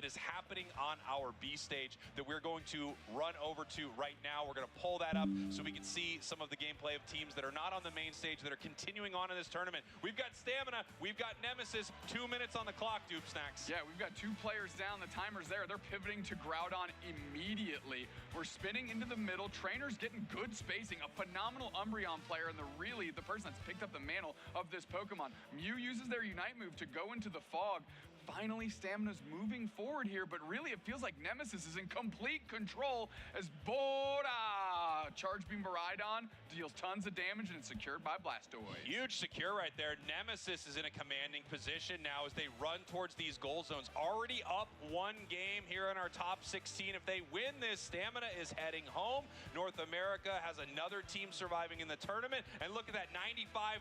is happening on our B stage that we're going to run over to right now. We're going to pull that up so we can see some of the gameplay of teams that are not on the main stage that are continuing on in this tournament. We've got Stamina, we've got Nemesis, 2 minutes on the clock, Dupe Snacks. Yeah, we've got 2 players down, the timer's there. They're pivoting to Groudon immediately. We're spinning into the middle. Trainer's getting good spacing, a phenomenal Umbreon player, and the person that's picked up the mantle of this Pokemon. Mew uses their Unite move to go into the fog. Finally, Stamina's moving forward here, but really it feels like Nemesis is in complete control as Bora Charge Beam Miraidon deals tons of damage and it's secured by Blastoise. Huge secure right there. Nemesis is in a commanding position now as they run towards these goal zones. Already up 1 game here in our top 16. If they win this, Stamina is heading home. North America has another team surviving in the tournament. And look at that,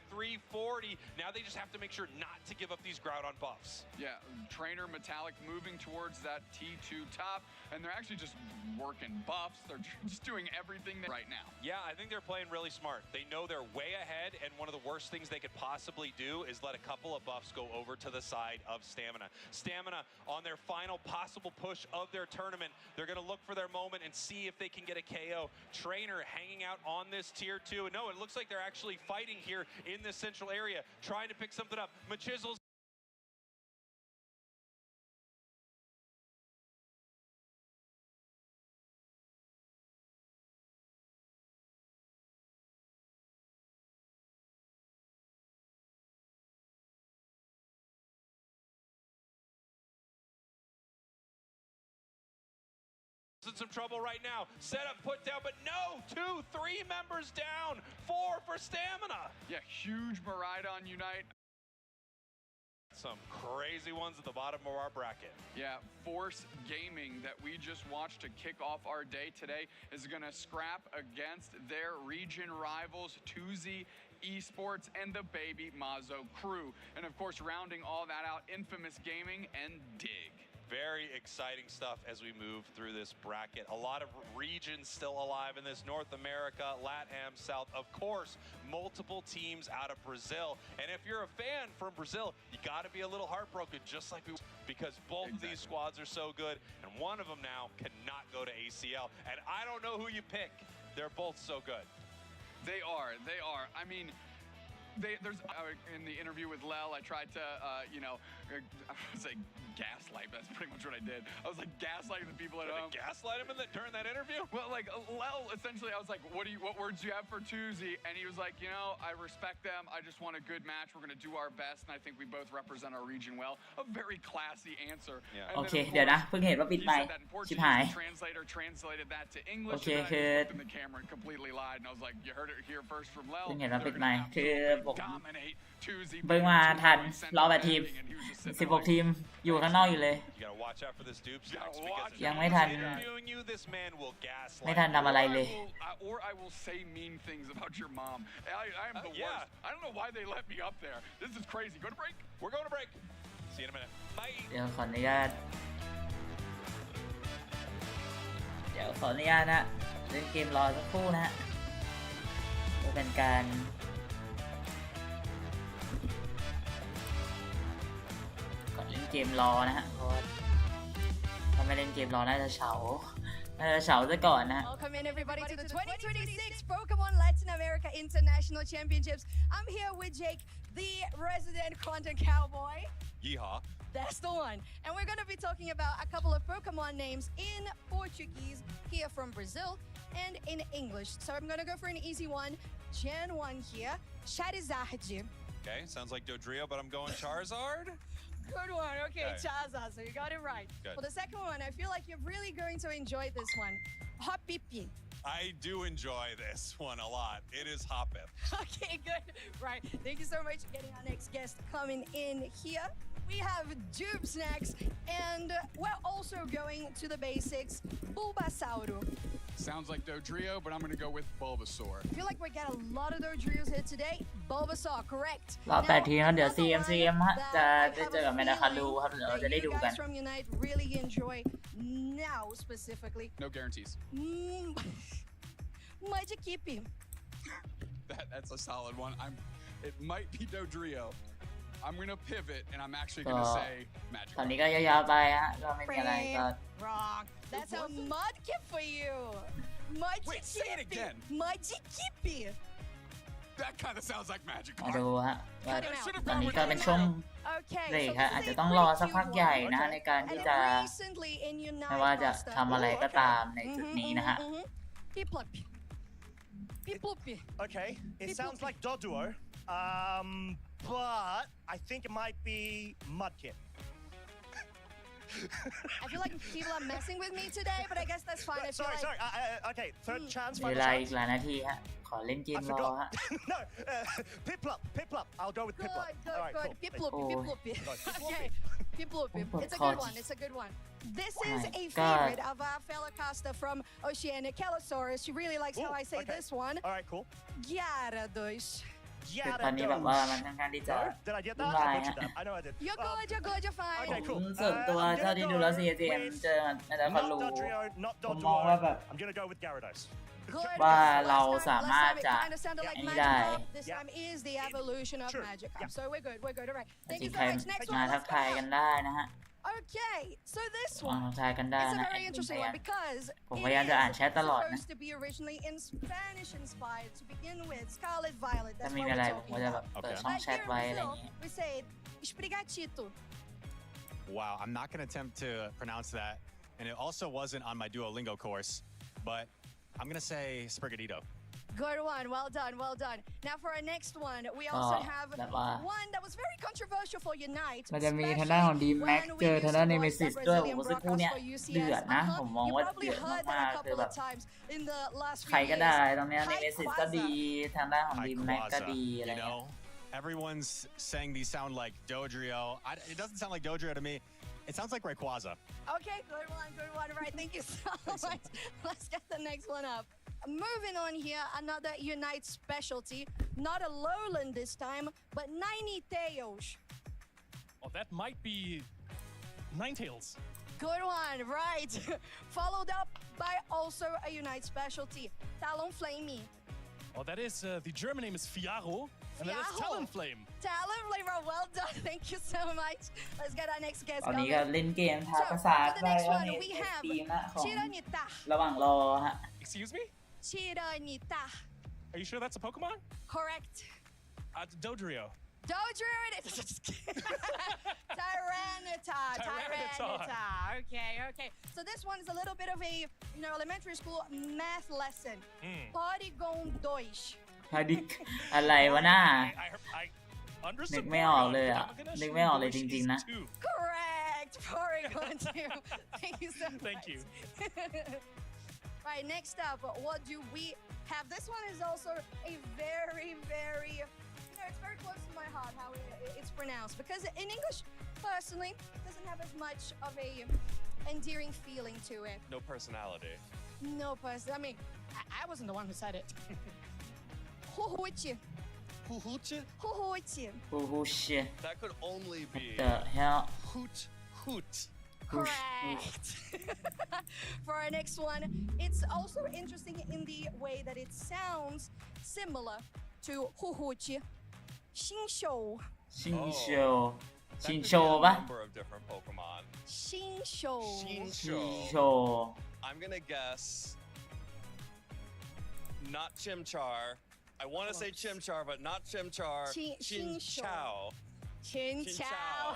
95-340. Now they just have to make sure not to give up these Groudon buffs. Yeah. Trainer Metallic moving towards that T2 top, and they're actually just working buffs. They're just doing everything right now. Yeah, I think they're playing really smart. They know they're way ahead, and one of the worst things they could possibly do is let a couple of buffs go over to the side of Stamina. Stamina on their final possible push of their tournament. They're going to look for their moment and see if they can get a KO. Trainer hanging out on this tier 2. And no, it looks like they're actually fighting here in this central area, trying to pick something up. Machizzle's in some trouble right now. Set up, put down, but no! 2, 3 members down. 4 for Stamina. Yeah, huge Miraidon Unite. Some crazy ones at the bottom of our bracket. Yeah, Force Gaming that we just watched to kick off our day today is going to scrap against their region rivals, Tuzi Esports and the Baby Mazo crew. And of course, rounding all that out, Infamous Gaming and Dig. Very exciting stuff as we move through this bracket. A lot of regions still alive in this. North America, LATAM, South, of course, multiple teams out of Brazil. And if you're a fan from Brazil, you got to be a little heartbroken, just like we, because both of these squads are so good, and one of them now cannot go to ACL. And I don't know who you pick. They're both so good. They are. I mean, there's in the interview with Lel, I tried to, I was like gaslight. That's pretty much what I did. I was like gaslighting the people at home. Gaslight him during that interview? Well, like Lel, essentially, I was like, what words do you have for Tuzi? And he was like, I respect them. I just want a good match. We're gonna do our best, and I think we both represent our region well. A very classy answer. Yeah. โอเคเดี๋ยวนะเพิ่งเห็นว่าปิดไมค์ชิบหาย Translator translated that to English. โอเคคือ in the camera and completely lied, and I was like, you heard it here first from Lel. เพิ่งเห็นว่าปิดไมค์คือผม dominate Tuzi. เพิ่งมาทันรอแบบทีม16 ทีมอยู่ข้างนอกอยู่เลยยังไม่ทันทำอะไรเลย Or I will say mean things about your mom. I am the worst. I don't know why they let me up there. This is crazy. Go to break. We're going to break. See you in a minute. Bye. เดี๋ยวขออนุญาตนะเล่นเกมรอสักครู่นะฮะเพื่อเป็นการก่อนเล่นเกมรอนะฮะเพราะถ้าไม่เล่นเกมรอน่าจะเฉาซะก่อนนะ Welcome in everybody to the 2026 Pokémon Latin America International Championships. I'm here with Jake, the resident content cowboy. Yeehaw. That's the one. And we're going to be talking about a couple of Pokemon names in Portuguese here from Brazil and in English. So I'm going to go for an easy one. Gen 1 here, Charizard. Okay, sounds like Dodrio, but I'm going Charizard. Good one. Okay, Charizard. So you got it right. Good. For the second one, I feel like you're really going to enjoy this one. Hopipi. I do enjoy this one a lot. It is Hoppip. Okay, good. Right. Thank you so much for getting our next guest coming in here. We have Dupe Snacks, and we're also going to the basics. Bulbasaur. Sounds like Dodrio, but I'm going to go with Bulbasaur. I feel like we got a lot of Dodrios here today. Bulbasaur, correct. รอบ8 ทีนะเดี๋ยว CM ฮะจะได้เจอกับแมนดาคารูครับเราจะได้ดูกัน You guys from Unite really enjoy now specifically. No guarantees. Magikipi. That's a solid one. It might be Dodrio. I'm gonna pivot and I'm actually gonna say magic. ตอนนี้ก็ยาวๆไปฮะก็ไม่มีอะไรก็ Wrong. That's a mudkip for you. Wait, say it again. Mudkippy. That kind of sounds like magic. มาดูฮะว่า Cut him out. ตอนนี้ก็เป็นช่วง Okay. เบรก so ฮะ this อาจ is จะ a ต้องรอสัก pretty พัก cute ใหญ่ one. นะในการที่ And จะ recently in ไม่ว่าจะ Unite ทำอะไรก็ตามในจุดนี้นะฮะ Pipluppy. Pipluppy. Okay, it sounds like Doduo, but I think it might be Mudkip. I feel like people are messing with me today, but I guess that's fine. I feel Sorry, like sorry. Okay, third chance. มี Final เวลาอีก chance. หลายนาทีฮะขอเล่นเกม I รอ forgot. ฮะ No, Piplup. I'll go with good, Piplup. good, All right, good. cool. Pipluppy, Oh. Pipluppy. Okay, Pipluppy. It's a God. good one. It's a good one. This is My a God. favorite of our fellow caster from Oceania, Calosaurus. She really likes how Ooh, I say okay. this one. All right, cool. Gyarados. คือตอนนี้แบบว่ามันค่อนข้างที่จะ No? Did I get that? Right. I butchered that. I know I did. You're good, you're good, you're fine. Okay, ผ cool. มส่วนตัวเท่าที่ดูแล้ว CSM เจอน่าจะเขา Not รู้ Dodrio, not ผมมองว่าแบบ Doduo. I'm gonna go with Gyarados. Good. ว่า Last เรา time- สามารถ last จะ time it kind of sounded like นี่ Magic ได้ Up. This Yeah. time is the evolution of Sure. Magic Up. Yeah. So we're good, all right. จ Thank ริ you ง so ใคร much. Next มา one, ทัก let's ทายกัน go. ได้นะฮะ Okay, so this มา one ทักทายกันได้ is a นะ very interesting one because ผม it พยายามจะอ่านแชทตลอดนะ supposed to be originally in Spanish inspired to begin with. Scarlet Violet, ถ้า that's มี what อะไร we're ผม talking ก็จะแบบ about. เปิดช่อง But แช here ท in ไว้อะไรอ Brazil, ย่างเงี้ย we say espregatito. Wow, I'm not going to attempt to pronounce that. And it also wasn't on my Duolingo course, but I'm going to say Sprigatito. Good one, well done, well done. Now for our next one, we also have แบบว่า one that was very controversial for Unite. มันจะมีทางด้านของ especially D-Max when we เจอ used ทางด้าน to เน watch เม the ซิสด้วย Brazilian โอ้โหสักครู่ broadcast เนี้ย for UCS. เดือดนะ ผมมอง You ว่า probably เดือด heard มา that ก a ๆคือ couple แบบ of times in the last ใคร few ก็ได้ years. ตรงเนี้ยเนเมซิสก็ดี ทางด้านของ D-Max ก็ Rayquaza, ดีอะไร you เงี้ย know? Everyone's saying these sound like Dodrio. It doesn't sound like Dodrio to me. It sounds like Rayquaza. Okay, good one, good one. Right, thank you so much. Let's get the next one up. Moving on here, another Unite specialty. Not a lowland this time, but Ninetales. Oh, that might be Ninetales. Good one, right. Followed up by also a Unite specialty, Talonflame. Oh, that is the German name is Fiaro, and that is Fiaro. Talonflame. Talonflame, well done. Thank you so much. Let's get our next guest ตอนนี้ going. ก็เล่นเกมทางภาษา So, for the ไป next ว่า one, ใน we have ทีมนะของ Chiranita. ระหว่างรอฮะ Excuse me? Chiranita. Are you sure that's a Pokemon? Correct. Dodrio. Dodrio it is. Tyranitar. Tyranitar. Okay. So this one is a little bit of a, elementary school math lesson. Polygon 2. ฮาดิกอะไรวะหน้า I understood. นึกไม่ออกเลยอ่ะ นึกไม่ออกเลยจริงๆนะ Correct. Polygon 2. Thank you so much. Thank you. Right, next up, what do we have? This one is also a very, very, it's very close to my heart how it's pronounced. Because in English, personally, it doesn't have as much of a endearing feeling to it. No personality. No person. I mean, I wasn't the one who said it. Huhuchi. Huhuchi? Huhuchi. ฮูฮูช That could only be the hell hoot. Correct. For our next one, it's also interesting in the way that it sounds similar to Huhuchi. Shinshou. ชิงโช That ชิง could โช be a ปะ number of different Pokemon. Shinshou. ชิงโช I'm gonna guess not Chimchar. I want to say Chimchar, but not Chimchar. Chinchou. Chinchou. Chinchou.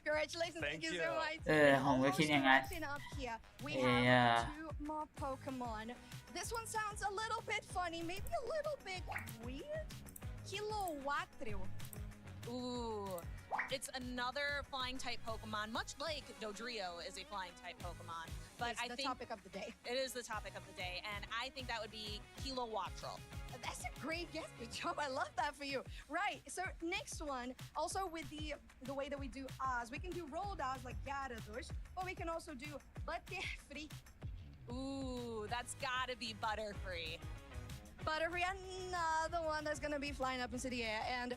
Congratulations. Thank Thank you so you. much. ผมก็คิดอย่างนั้น Wrapping up here, we Yeah. have two more Pokemon. This one sounds a little bit funny, maybe a little bit weird. Kilowattrel. Ooh, it's another flying type Pokemon, much like Dodrio is a flying type Pokemon. But It's I the think topic of the day. it is the topic of the day, and I think that would be Kilowattrel. That's a great guess. Good job. I love that for you. Right. So next one, also with the way that we do Oz, we can do rolled Oz like Gyarados, but we can also do Butterfree. Ooh, that's gotta be Butterfree. Butterfree, another one that's gonna be flying up into the air. And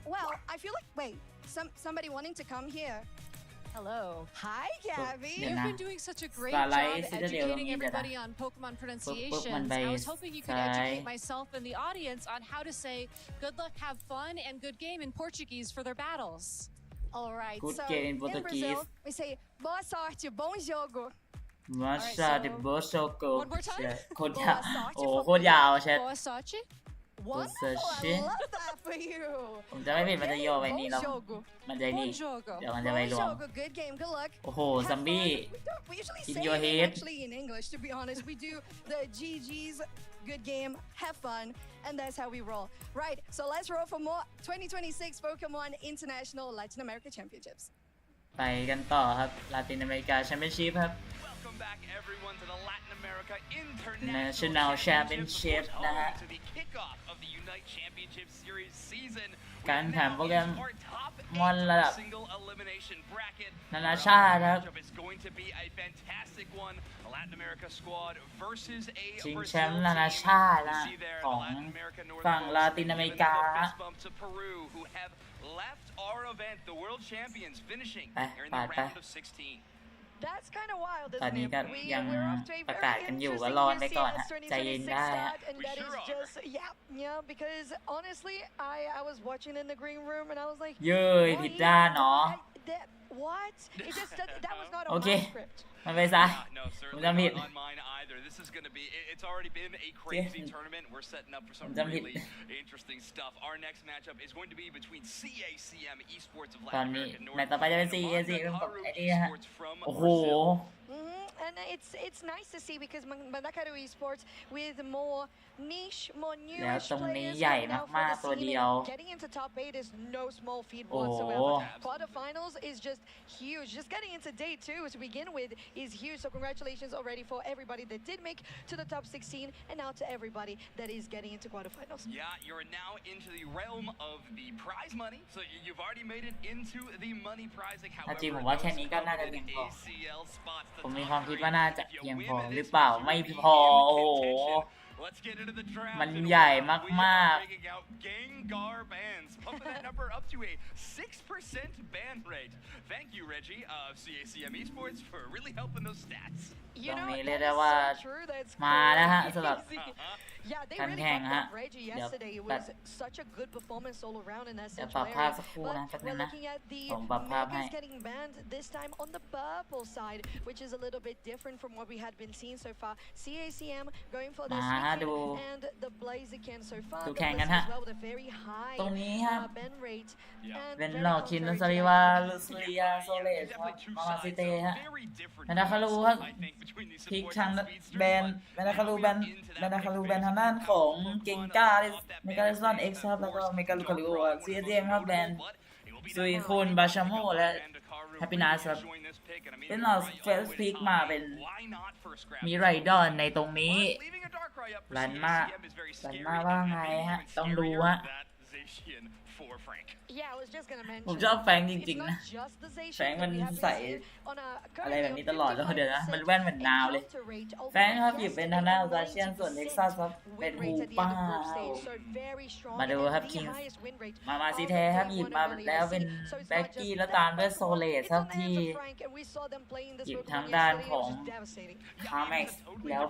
well, I feel like somebody wanting to come here. Hello. Hi, Gabby. You've been doing such a great job educating everybody on Pokemon pronunciations. I was hoping you could educate myself and the audience on how to say good luck, have fun, and good game in Portuguese for their battles. All right. Good so game in in Portuguese. Brazil, we say boa sorte, bom jogo. มาชาดิโบโชโก One more time. โคตรยาวโอ้โคตรยาวแชท Boa sorte. Wonderful. sorte. I love that for you. ผมจะไม่ผิดมันจะโยไปนี่แล้ว Bom jogo. มันจะนี่ Bom jogo. เดี๋ยวมันจะไป Bom รวม jogo. Good game. Good luck. โอ้โห Have ซัมบี้ fun. We usually In say your it head. actually in English, to be honest. We do the GG's, good game, have fun, and that's how we roll. Right, so let's roll for more 2026 Pokemon International Latin America Championships. ไปกันต่อครับลาตินอเมริกาแชมเปี้ยนชิพครับ Welcome back everyone to the Latin America National Championship นะฮะ to the kickoff of the Unite Championship Series season. การแข่งโปรแกรม Our top มอนระดับ single elimination bracket. นานาชาติครับ It's going to be a fantastic one. A Latin America squad versus a ชิง Brazil แชมป์นานาชาตินะ See there, ของ Latin America North ฝั่ง Coast ลาตินอเมริกา giving a fist bump to Peru, who have left our event, the world champions, finishing here in the round of 16. That's kind of wild, ตอน isn't นี้ it? ก็ยัง We're off to a ประ very กาศกันอยู่ก็ interesting รอไปก่อน UCS ฮะใจเย็น 2026 ได้ฮะ start, and We that is sure are. just yeah, because honestly, I was watching in the green room and I was like, เย้ยผิดด้านเนาะ what? It just that was not on Okay. my script. มันไปซะ No, ผม certainly จำผิด not on mine either. This is going to be, it's already been a crazy tournament. We're setting up for some ผมจำผิด really interesting stuff. Our next matchup is going to be between CACM Esports of ตอน Latin นี้ America แมต North ต์ต่อไปจะเป็น and CAC เป็นกับ Mandakaru ไอ้นี่นะฮะ Esports from โอ้โห Brazil. And it's nice to see because Mandakaru Esports with more niche, more แล้ว newish ตรงนี้ players ใหญ่ coming out มาก for ๆ ตัว the เดี scene ยว and getting into top 8 is no small feat โอ้โห whatsoever. Quarterfinals is just huge. Just getting into day 2 to begin with is huge. So congratulations already for everybody that did make to the top 16 and now to everybody that is getting into quarterfinals. Yeah, you're now into the realm of the prize money. So you've already made it into the money prizing. ถ้าจริง However, ผมว่าแค่ those นี้ก็น่าจะเพียง coveted พอ ACL spots, the ผมมี top ความคิด three. ว่าน่าจะ If you เพียง win พอ this, หรือเปล่า you're ไม่ in พอ โอ้โห contention. Let's get into the draft. มัน and ใหญ่ we มาก are digging out Gengar bans, pumping that number up to a 6% ban rate. Thank you, Reggie of CACM Esports, for really helping those stats. You ตรง know, นี้เรียก that ได้ is ว่า so true. That's มาแล้วฮะสำหรับ crazy. Yeah, they การ really แข่ง bumped ฮะ up Reggie เดี๋ยว yesterday. It ตัด was such a good performance all around in that เดี๋ยว central ปรับภาพ area. สักครู่ But นะแป๊บนึ we're งนะ looking at the ผมปรับภาพให้ Megas getting banned this time on the purple side, which is a little bit different from what we had been seeing so far. CACM going for their มาฮะ sneak ดู in, and the Blaziken so far. ดู The แข่งกัน Blaziken ฮะ as well with a very high ตรงนี้ฮะ ban rate. Yeah. and เป็น very หลอกคิน contrary ส to ริ that วา ban. ลูซิเลียโซเลสครับ Definitely two มามาซิ sides เต of ฮะ very different แมนาคารูครับ I think, between these พลิก supports ทาง and speedsters, แบน but แมนาคารูแบน into that แมนาคารู next แบน phase. ทางด้านของเก่งก้าเมกาลิซอนเอ็กซ์ครับแล้วก็เมกาลูคาริโอซีเจมครับแบน ซุยคุณบาชาโมและแฮปปี้นัสครับเป็นหลอกเฟสพิกมาเป็นมีไรดอนในตรงนี้รันมาว่าไงฮะต้องดูฮะ Yeah, I was just gonna mention. ผมชอบแฟงจริง It's ๆ นะ not just the Zacian แฟง that มัน we have been ใส่ seeing on a อะไร currently แบบนี้ a ตลอดแล้วเดี๋ยวนะ 55% มันแว่นเหมือนนาวเลย encounter rate over แฟงครับหยิบเป็นทางด้าน yesterday, ซาเชียนส่วนเท็กซัสครับ เป็น win ฮู rate at the ป้า end of group stage, so very strong มาดู and ครับ the คิง highest win rate มา of ซี the แท้ครับ Day หยิบ 1 มา earlier แล้ว this เป็น season. So it's แบ็ก not กี้ just แล้ว that, ตามด้วย but โซเลส it's ครับ on the ที่ hands of Frank, and we saw them playing this หยิบ Pokemon ทางด้าน yesterday, ข it อง was just devastating. คาแม็กซ์แล้ว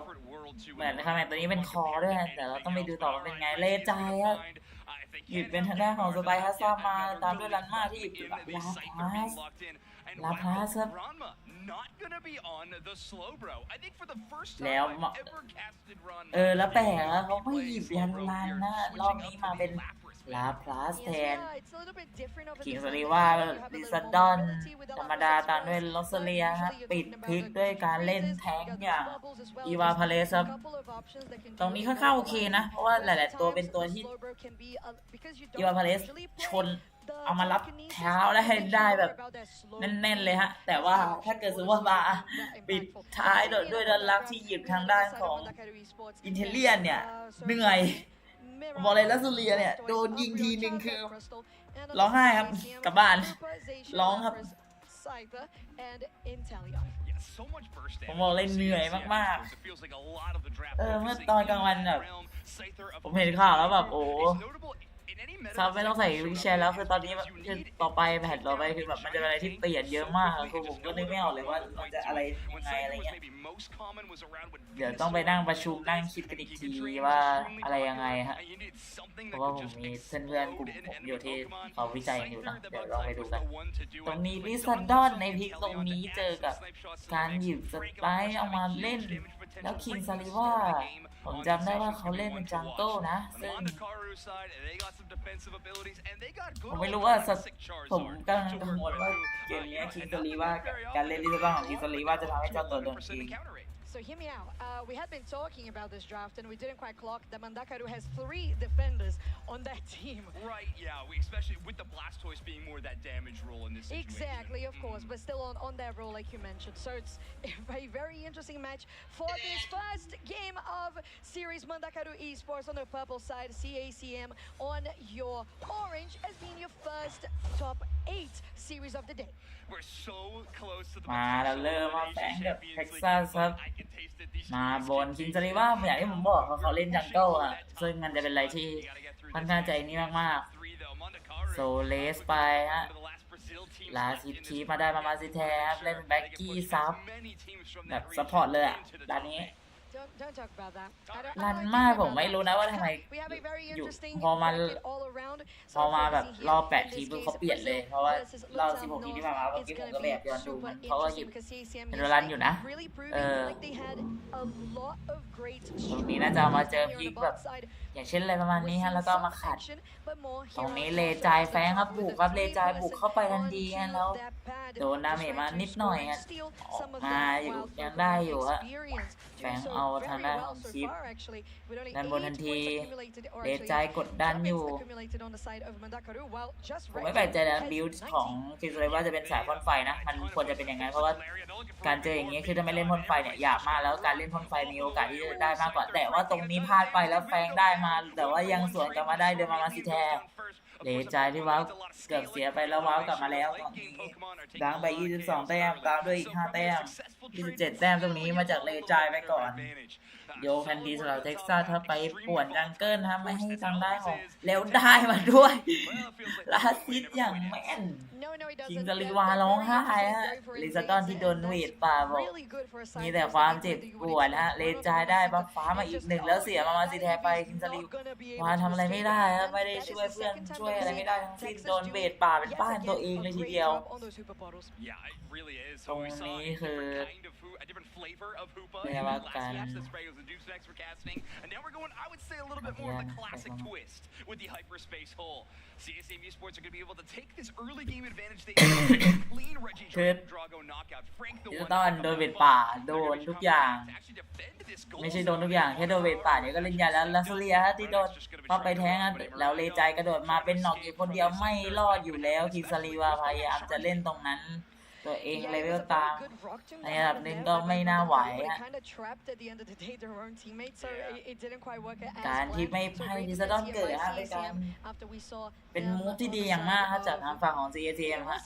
เหมือนคาแม็กซ์ตัวนี้เป็นคอด้วยนะแต่เราต้องไปดูต่อว่าเป็นไงเลใจครับหยิบเป็นทางด้านของสไปฮัสซ่ามาตามด้วยรันมาที่หยิบลาพาสครับ แล้วแล้วแปลกนะเขาไม่หยิบยันรันนะรอบนี้มาเป็นลาพลาสแทน คิงสลีว่าลิซาดอนธรรมดาตามด้วยลอสเลียฮะปิดพลิกด้วยการเล่นแทงอย่างอีวาพาเลสครับตรงนี้ค่อนข้างโอเคนะ เพราะว่าหลายๆตัวเป็นตัวที่อีวาพาเลสชนเอามารับเท้าได้แบบแน่นๆเลยฮะแต่ว่าถ้าเกิดซูเปอร์บาร์ปิดท้ายด้วยดันลักที่หยิบทางด้านของอินเทเลียนเนี่ยเหนื่อยบอกเลยลัสเลียเนี่ยโดนยิงทีนึงคือร้องไห้ครับกลับบ้านร้องครับผมบอกเลยเหนื่อยมากๆเมื่อตอนกลางวันแบบผมเห็นข่าวแล้วแบบโอ้ ซับไม่ต้องใส่วิงแชร์แล้วคือตอนนี้คือต่อไปแพทต่อไปคือแบบมันจะเป็นอะไรที่เปลี่ยนเยอะมากคือผมก็นึกไม่ออกเลยว่ามันจะอะไรยังไงอะไรเงี้ยเดี๋ยวต้องไปนั่งประชุมนั่งคิดกันอีกทีว่าอะไรยังไงฮะเพราะว่าผมมีเพื่อนๆกลุ่มผมอยู่ที่เขาวิจัยอยู่นะเดี๋ยวลองไปดูกันตรงนี้ลิซันดอนในพิกตรงนี้เจอกับการหยิบสไปร์เอามาเล่นแล้วคิงซาริว่าผมจำได้ว่าเขาเล่นเป็นจังเกิลนะซึ่งผมไม่รู้ว่าผมกำลังกังวลว่าเกมนี้คิงซาริว่าการเล่นลิซันดอนของคิงซาริว่าจะทำให้เจ้าตัวโดนคิงSo hear me out. We had been talking about this draft, and we didn't quite clock that Mandakaru has 3 defenders on that team. Right, yeah. Especially with the Blastoise being more that damage role in this situation. Exactly, of course, but still on that role, like you mentioned. So it's a very interesting match for this first game of series. Mandakaru Esports on the purple side, CACM on your orange as being your first top 8 series of the day. We're so close to the มาแล้วเริ่มมาแฝงกับเท็กซัสครับมาบนคิงซาริว่าอย่างที่ผมบอกเขาเล่นจังเกิลอ่ะซึ่งมันจะเป็นอะไรที่ค่อนข้างใจนี่มากๆโซเลสไปฮะลาซิคีมาได้มาซิแทบเล่นแบ็กกี้ซับแบบซัพพอร์ตเลยอ่ะด้านนี้รันมากผมไม่รู้นะว่าทำไมอยู่พอมาแบบรอบ8 ทีมเขาเปลี่ยนเลยเพราะว่ารอบ16 ทีมที่ผ่านมาเมื่อกี้ผมก็แบบย้อนดูมันเขาก็หยิบเป็นรันอยู่นะตรงนี้น่าจะมาเจอพีคแบบอย่างเช่นอะไรประมาณนี้ฮะแล้วก็มาขัดตรงนี้เลจายแฟงครับบุกครับเลจายบุกเข้าไปทันทีแล้วโดนดาเมจมานิดหน่อยฮะออกมาอยู่ยังได้อยู่ฮะแฟงเอาทางด้านของคลิปด้านบนทันทีเลจายกดดันอยู่ผมไม่แปลกใจนะบิลด์ของคิวเลยว่าจะเป็นสายพ่นไฟนะมันควรจะเป็นอย่างนั้นเพราะว่าการเจออย่างนี้คือถ้าไม่เล่นพ่นไฟเนี่ยยากมากแล้วการเล่นพ่นไฟมีโอกาสที่จะได้มากกว่าแต่ว่าตรงนี้พลาดไปแล้วแฟงได้มาแต่ว่ายังสวนกลับมาได้เดินมาซิแทเลจายที่ว้าวเกือบเสียไปแล้วว้าวกลับมาแล้วดังไป22 แต้มตามด้วยอีก5 แต้ม27 แต้มตรงนี้มาจากเลจายไปก่อนโยแคนดี้สำหรับเท็กซัสถ้าไปป่วนจังเกิลทำไม่ให้ทางได้ของแล้วได้มาด้วยลาซิดอย่างแม่นคิงซาริวาร้องไห้ฮะลิซาดอนที่โดนเวทป่าบอกมีแต่ความเจ็บปวดฮะเลจายได้บัฟฟ้ามาอีก1แล้วเสียมาซิแทไปคิงซาริวาทำอะไรไม่ได้ฮะไม่ได้ช่วยเพื่อนช่วยอะไรไม่ได้ทั้งสิ้นโดนเวทป่าเป็นบ้านตัวเองเลยทีเดียวตรงนี้คือเรียกว่าการAnd now we're going, I would say, a little bit more of the classic twist with the hyperspace hole. CSM Esports are going to be able to take this early game advantage. They clean Reggie Drago knockout. Frank the one. ตอนโดนเวทป่าโดนทุกอย่างไม่ใช่โดนทุกอย่างแค่โดนเวทป่าเนี่ยก็เล่นยาแล้วลาซูเลียที่โดนเข้าไปแทงแล้วเลจายกระโดดมาเป็นน็อกอยู่คนเดียวไม่รอดอยู่แล้วคิงซาริวาพยายามจะเล่นตรงนั้นตัวเองเลเวลตามในระดับหนึ่งก็ไม่น่าไหวฮะการที่ไม่ให้ลิซาดอนเกิดฮะเป็นมูฟที่ดีอย่างมากครับจากทางฝั่งของ CACM ฮะ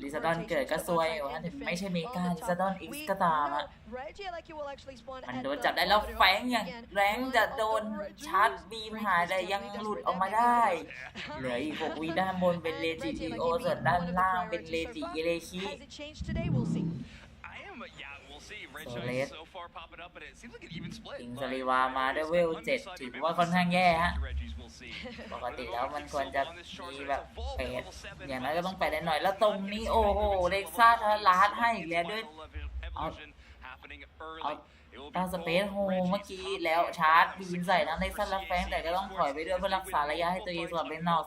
ลิซาดอนเกิดก็ซวยอยู่ฮะไม่ใช่เมกาลิซาดอน X ก็ตามฮะมันโดนจับได้แล้วแฝงอย่างแรงจะโดนชาร์จบีมหายแต่ยังหลุดออกมาได้เหลืออีก6 วิด้านบนเป็นเลจิทีโอส่วนด้านล่างเป็นเลจิเอเลคิโซเลสคิงซาริวามาด้วยเวล7ถือว่าค่อนข้างแย่ฮะปกติแล้วมันควรจะมีแบบ8อย่างน้อยก็ต้อง8ได้หน่อยแล้วตรงนี้โอ้โหเล็กซ่าทลาดให้อีกแล้วด้วยเอาตาสเปซโฮเมื่อกี้แล้วชาร์จบีนใส่ทั้งในสั้นและแฟงแต่ก็ต้องถอยไปด้วยเพื่อรักษาระยะให้ตัวเองส่วนเป็นนอก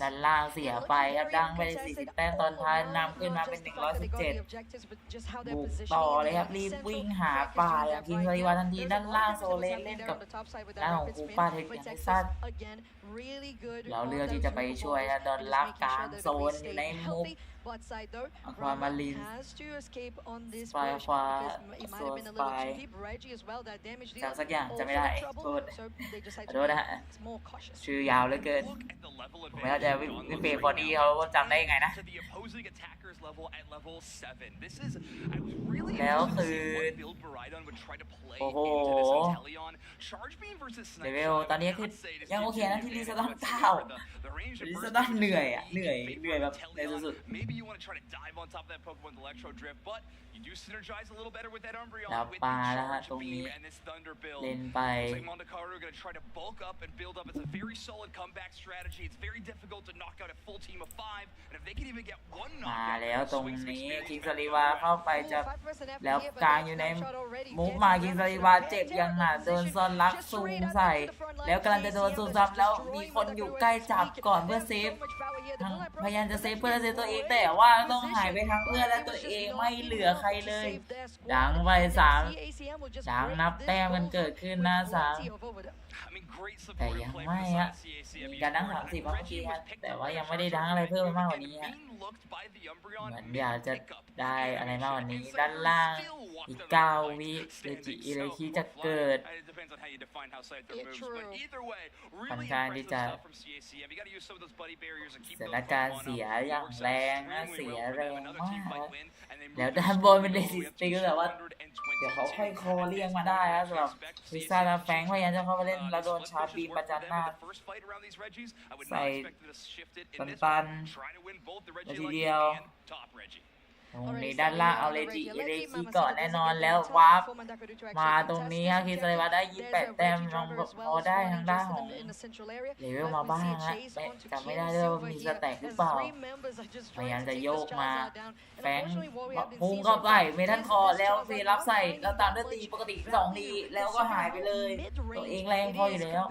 ด้านล่างเสียไปครับดังไป40 แต้มตอนท้ายนำขึ้นมาเป็น117บุกต่อเลยครับรีบวิ่งหาป่าอย่างคิงซาริวาทันทีด้านล่างโซเลนเล่นกับด้านของคูป้าเทคอย่างในสั้นเราเลือกที่จะไปช่วยโดนลักกลางโซนอยู่ในมุม ความมาลินสปายควาโซนสปายจำสักอย่างจะไม่ได้โทษขอโทษนะฮะชื่อยาวเหลือเกินผมไม่เข้าใจวิเปย์บอดี้เขาจำได้ยังไงนะแล้วคือโอ้โหเลเวลตอนนี้คือยังโอเคนะที่ลิซาดอน9ลิซาดอนเหนื่อยแบบในสุดๆแล้วปลาแล้วฮะตรงนี้เล่นไปมาแล้วตรงนี้คิงซาริวาเข้าไปจะแล้วกลางอยู่ในมุกมาคิงซาริวาเจ็บยังหนาโดนซอนลักซูมใส่แล้วกำลังจะโดนซูมซ้ำแล้วมีคนอยู่ใกล้จับก่อนเพื่อเซฟพยายามจะเซฟเพื่อเซฟตัวเองแต่ว่าต้องหายไปทั้งเพื่อนและตัวเองไม่เหลือใครเลยดังไป3ดังนับแต้มกันเกิดขึ้นหน้า3แต่ยังไม่ฮะมีการดัง30เมื่อกี้ฮะแต่ว่ายังไม่ได้ดังอะไรเพิ่มมากกว่านี้ฮะเหมือนอยากจะได้อะไรมากกว่านี้ด้านล่างอีก9 วิเดจิอิเลคิจะเกิดค่อนข้างที่จะสถานการณ์เสียอย่างแรงนะเสียแรงมากแล้วด้านบนเป็นเดซิสติกแต่ว่าเดี๋ยวเขาค่อยคอเรียกมาได้นะสำหรับวิซ่าและแฟงพยายามจะเข้าไปเล่นแล้วโดนชาร์จบีมประจันหน้าใส่ตันทีเดียวตรงนี้ด้านล่างเอาเลจิก่อนแน่นอนแล้ววาร์ปมาตรงนี้ฮะคิสเลวาได้28แต้มพอได้ทางด้านของเลเวลมาบ้างฮะจำไม่ได้ด้วยว่ามีสแต็กหรือเปล่าพยายามจะโยกมาแฟงพุ่งเข้าไปเมทัลคอแล้วเฟรับใส่แล้วตามด้วยตีปกติ2 ทีแล้วก็หายไปเลยตัวเองแรงพออยู่แล้ว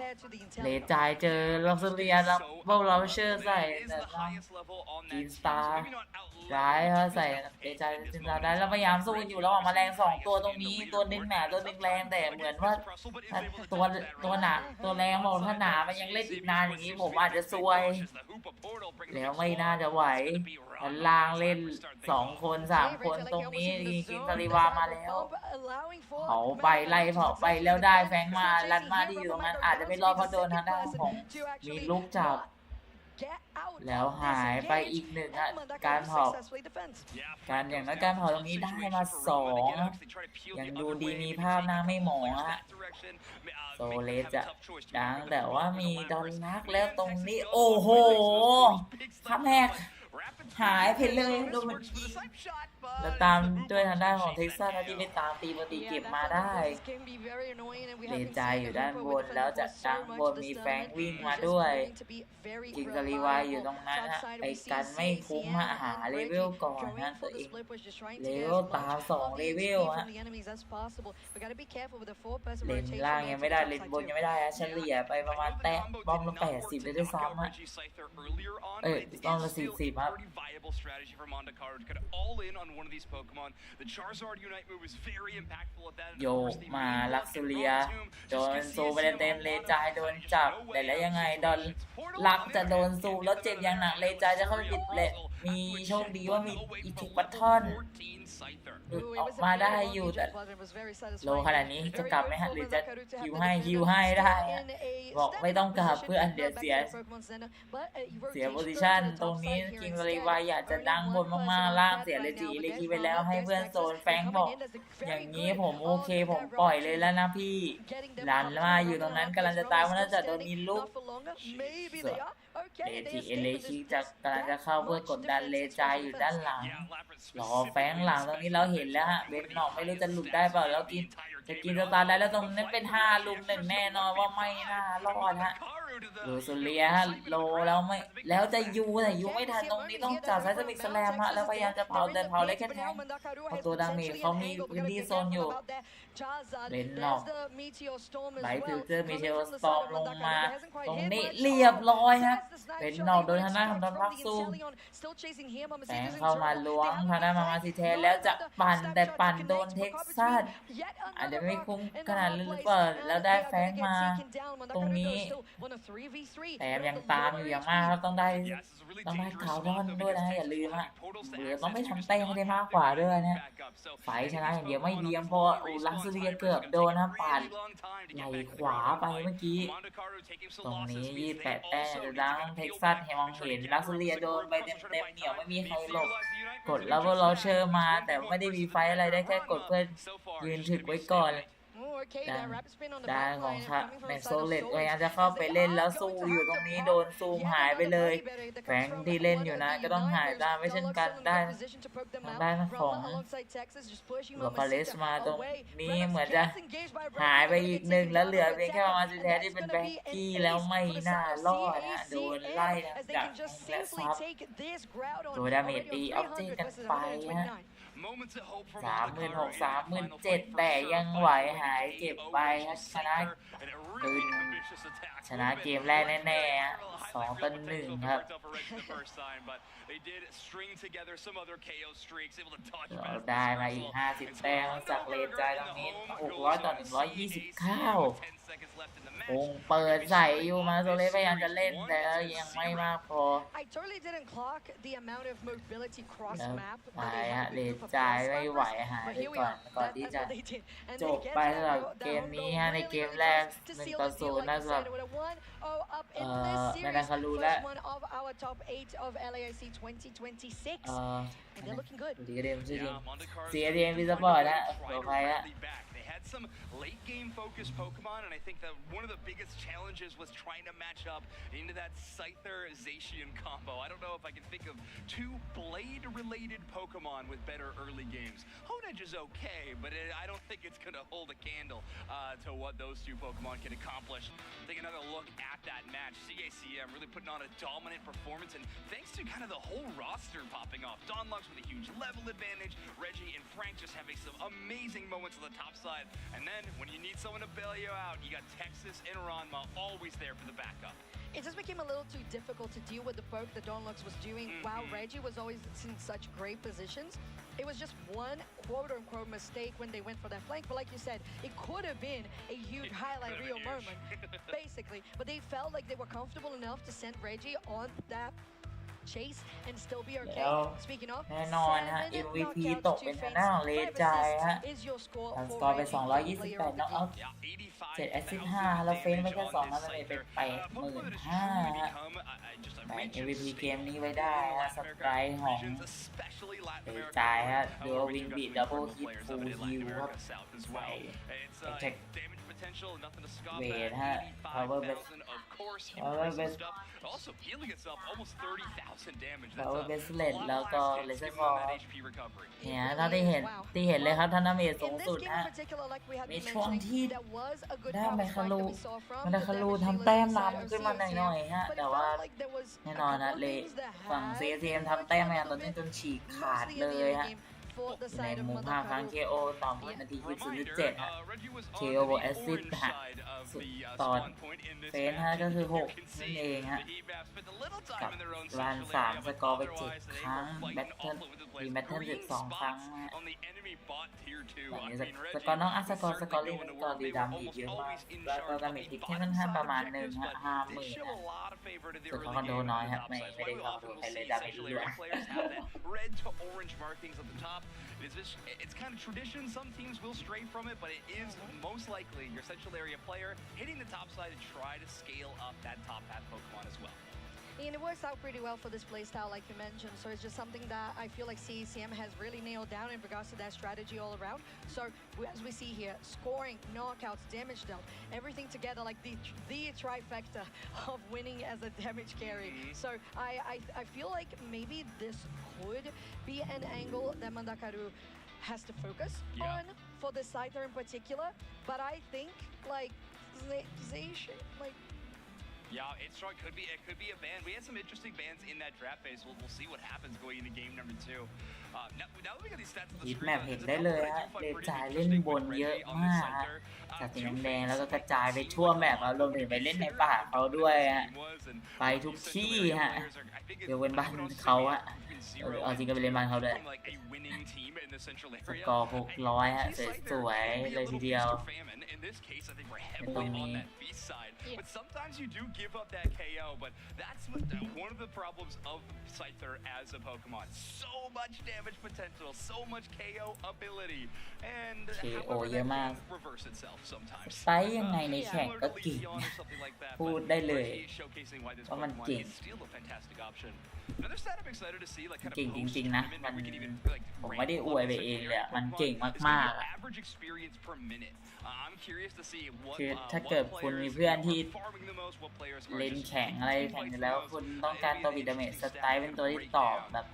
เลจายเจอลอสเลียแล้วโบลาเชอร์ใส่แต่กินสตาร์ร้ายเขาใส่เอจายจินตาได้แล้วพยายามสู้อยู่ระหว่างแมลง2 ตัวตรงนี้ตัวนึงหนาตัวนึงแรงแต่เหมือนว่าตัวหนาตัวแรงบอกถ้าหนามันยังเล่นอีกนานอย่างนี้ผมอาจจะซวยแล้วไม่น่าจะไหวด้านล่างเล่น2 คน3 คนตรงนี้คิงซาริวามาแล้วเขาไปไล่เผาไปแล้วได้แฟงมาลันมาที่อยู่ตรงนั้นอาจจะไม่รอดเพราะโดนทางด้านของมีลูกจับแล้วหายไปอีก1ฮะการเผาอย่างนั้นการเผาตรงนี้ได้มา2ยังดูดีมีภาพหน้าไม่หมองฮะโซเลสจะดังแต่ว่ามีดอลลักแล้วตรงนี้โอ้โหข้ามแหกหายไปเลยโดนมันยิงแล้วตามด้วยทางด้านของเท็กซัสที่ไม่ตามตีปกติเก็บมาได้เลจายอยู่ด้านบนแล้วจากด้านบนมีแฟงวิ่งมาด้วยกิงกาลีวายอยู่ตรงนั้นฮะไอ้กันไม่คุ้มหาเลเวลก่อนนะตัวเองเลเวลตาม2 เลเวลฮะเลนล่างยังไม่ได้เลนบนยังไม่ได้ฮะเฉลี่ยไปประมาณแต้มบอมละ80เลยด้วยซ้ำฮะบอมละ40ครับโยกมาลักซูเลียโดนซูไปเต็มเลจายโดนจับแต่แล้วยังไงดอนลักจะโดนซูแล้วเจ็บอย่างหนักเลจายจะเข้าไปปิดเลยมีโชคดีว่ามีอีทิกบัตทอนหลุดออกมาได้อยู่แต่โลขนาดนี้จะกลับไหมฮะหรือจะฮิวให้ได้บอกไม่ต้องกลับเพื่ออันเดียวเสียโพซิชันตรงนี้คิงซาริวายอยากจะดังบนมากๆล่างเสียเลจิไปแล้วให้เพื่อนโซนแฟงบอกอย่างนี้ผมโอเคผมปล่อยเลยแล้วนะพี่ลันมาอยู่ตรงนั้นกำลังจะตายว่าน่าจะโดนมีลูกเลจิจะกำลังจะเข้าเพื่อกดดันเลจายอยู่ด้านหลังรอแฟงหลังตรงนี้เราเห็นแล้วฮะเบนนอกไม่รู้จะหลุดได้เปล่าแล้วจะกินสตาร์ได้แล้วตรงนั้นเป็น5 ลุม 1แน่นอนว่าไม่น่ารอดฮะดูสุเลียฮะโลแล้วไม่แล้วจะแต่ยูไม่ทันตรงนี้ต้องจับไซส์มิกสแลมฮะแล้วพยายามจะเผาแต่เผาเล็กแค่แทงเพราะตัวดาเมจเขามีพื้นที่โซนอยู่เบนนอกไบฟิวเจอร์มีเชลสตอมลงมาตรงนี้เรียบร้อยฮะเบนนอกโดนทางด้านของดอนลักซูแฝงเข้ามาล้วงทางด้านมาซิเทนแล้วจะปั่นโดนเท็กซัสอาจจะไม่คุ้มขนาดหรือเปล่าแล้วได้แฟงมาตรงนี้ แต่ยังตามอยู่อย่างมากครับต้องได้ขาวดอนด้วยนะอย่าลืมฮะหรือต้องไม่ทำแต้มได้มากกว่าด้วยนะไฟชนะอย่างเดียวไม่เพียงพอลักซ์เรียเกือบโดนนะปาดไหล่ขวาไปเมื่อกี้ตรงนี้28 แต้มดังเท็กซัสมองเห็นลักซ์เรียโดนไปเต็มเหนียวไม่มีใครหลบกดแล้วเราเชิญมาแต่ไม่ได้มีไฟอะไรได้แค่กดเพื่อยืนถึกไว้ก่อนด้านของแม็กโซเลตพยายามจะเข้าไปเล่นแล้วสู้อยู่ตรงนี้โดนซูมหายไปเลยแฝงที่เล่นอยู่นะก็ต้องหายตามไม่เช่นกันด้านของโลคาเลสมาตรงนี้เหมือนจะหายไปอีกหนึ่งแล้วเหลือเพียงแค่มาซิแทสที่เป็นแบ็คกี้แล้วไม่น่ารอดนะโดนไล่จากและซับตัวดาเมจดีออฟเจนกันไปฮะ36,000 37,000แต่ยังไหวหายเก็บไปครับชนะเกมแรกแน่ๆ2-1ครับเราได้มาอีก50 แต้มจากเลนใจตรงนี้600-129คงเปิดใส่อยู่มาโซเลพยายามจะเล่นแต่ยังไม่มากพอไปฮะเลนใจไม่ไหวหายไปก่อนที่จะจบไปสำหรับเกมนี้ฮะในเกมแรก1-0นะสำหรับนาคารูและดีเดมชื่อจริงเสียเดมพิซซ่าบอร์ดนะขออภัยฮะsome late game focused Pokemon, and I think that one of the biggest challenges was trying to match up into that Scyther-Zacian combo. I don't know if I can think of two blade related Pokemon with better early games. Honedge is okay, but I don't think it's going to hold a candle to what those two Pokemon can accomplish. Take another look at that match. CACM really putting on a dominant performance, and thanks to kind of the whole roster popping off. Donlux with a huge level advantage, Reggie and Frank just having some amazing moments on the top side. And then, when you need someone to bail you out, you got Texas and Ranma always there for the backup. It just became a little too difficult to deal with the poke that Donlux was doing while Reggie was always in such great positions. It was just one quote-unquote mistake when they went for that flank. But like you said, it could have been a huge highlight reel moment, basically. But they felt like they were comfortable enough to send Reggie on that chase and still be okay. Speaking of แน่นอนฮะ MVP ตกเป็นทางด้านของเลจายฮะสกอร์ไป228น็อกเอาท์7 แอสซิสต์ 5แล้วเฟนไปแค่2นัดเลยเป็น85,000ฮะแต่ MVP เกมนี้ไว้ได้ฮะสไตร์ของเลจายฮะดูวิงบีดับเบิลฮิตฟูลฮิวครับใส่แท็กเวทฮะ power best also healing itself almost 30,000 damage. power best แล้วก็ laser ball เนี่ยถ้าได้เห็นเลยครับท่านดาเมจสูงสุดฮะมีช่วงที่ได้ไมคารูทำแต้มนำขึ้นมาหน่อยๆฮะแต่ว่าแน่นอนนะเลยฝั่ง CSM ทำแต้มมาตอนนี้จนฉีกขาดเลยฮะในมุม5 ครั้ง KO ต่อนาทีที่0.7ฮะ KO บวก assist ฮะตอนเฟนฮะก็คือ6นั่นเองฮะกับรัน3สกอร์ไป7 ครั้งแบทเทิลมีแบทเทิล12 ครั้งฮะแบบนี้สกอร์น้องสกอร์ลิงสกอร์ดีดำอีกเยอะมากแล้วก็ดาเมจอีกแค่ค่อนข้างประมาณนึงฮะ 50,000 ฮะส่วนเขาคอนโดน้อยฮะไม่ได้คอนโดใครเลยดาเมจเยอะ It's kind of tradition. Some teams will stray from it, but it is most likely your central area player hitting the top side to try to scale up that top path Pokemon as well. And it works out pretty well for this playstyle, like you mentioned. So it's just something that I feel like CACM has really nailed down in regards to that strategy all around. So as we see here, scoring, knockouts, damage dealt, everything together, like the trifecta of winning as a damage carry. So I feel like maybe this could be an angle that Mandakaru has to focus on for the Scyther in particular. But I think like Zacian, like. Yeah, it could be a ban. We had some interesting bans in that draft phase. We'll see what happens going into game number 2. Now we got these stats on the screen. แมปเห็นได้เลยฮะเลจายเล่นบนเยอะมากฮะจากสีแดงแล้วก็กระจายไปทั่วแมปแล้วรวมถึงไปเล่นในป่าเขาด้วยฮะไปทุกที่ฮะเดี๋ยวเว้นบ้านเขาฮะเอาจริงก็ไปเล่นบ้านเขาด้วย in the central ส area. กอร์600ฮะสวยๆเลยทีเดียว In this case, I think we're ในตรง heavily นี้ on that beast side. But sometimes you do give up that KO, but that's one of the problems of Scyther as a Pokemon. So much damage potential, so much KO ability, and KO however เยอะ that มาก can reverse itself sometimes. ไปยังไงในแข่งก็เก่ง Leon or something like that, พูด but ได้เลย he's showcasing why this ว่ามัน Pokemon เก่ง is still a fantastic option. Another stat I'm excited to see, like kind of เก่งจริงๆนะ post-tournament, มัน we can even like ผมไม่ได้อวยไปเองเลยอะมันเก่ง It's มาก gonna ๆ be อะ average experience per minute. I'm curious to see what คือ what ถ้าเกิดคุณมี players เพื่อนที่ are farming the most, what players are เล่น just แข่งอะไร taking แข่ง fights อยู่ the แล้ว most. คุณต้องการตัวบิดาเมจสไตล์เป็นตัวที่ตอบแบบ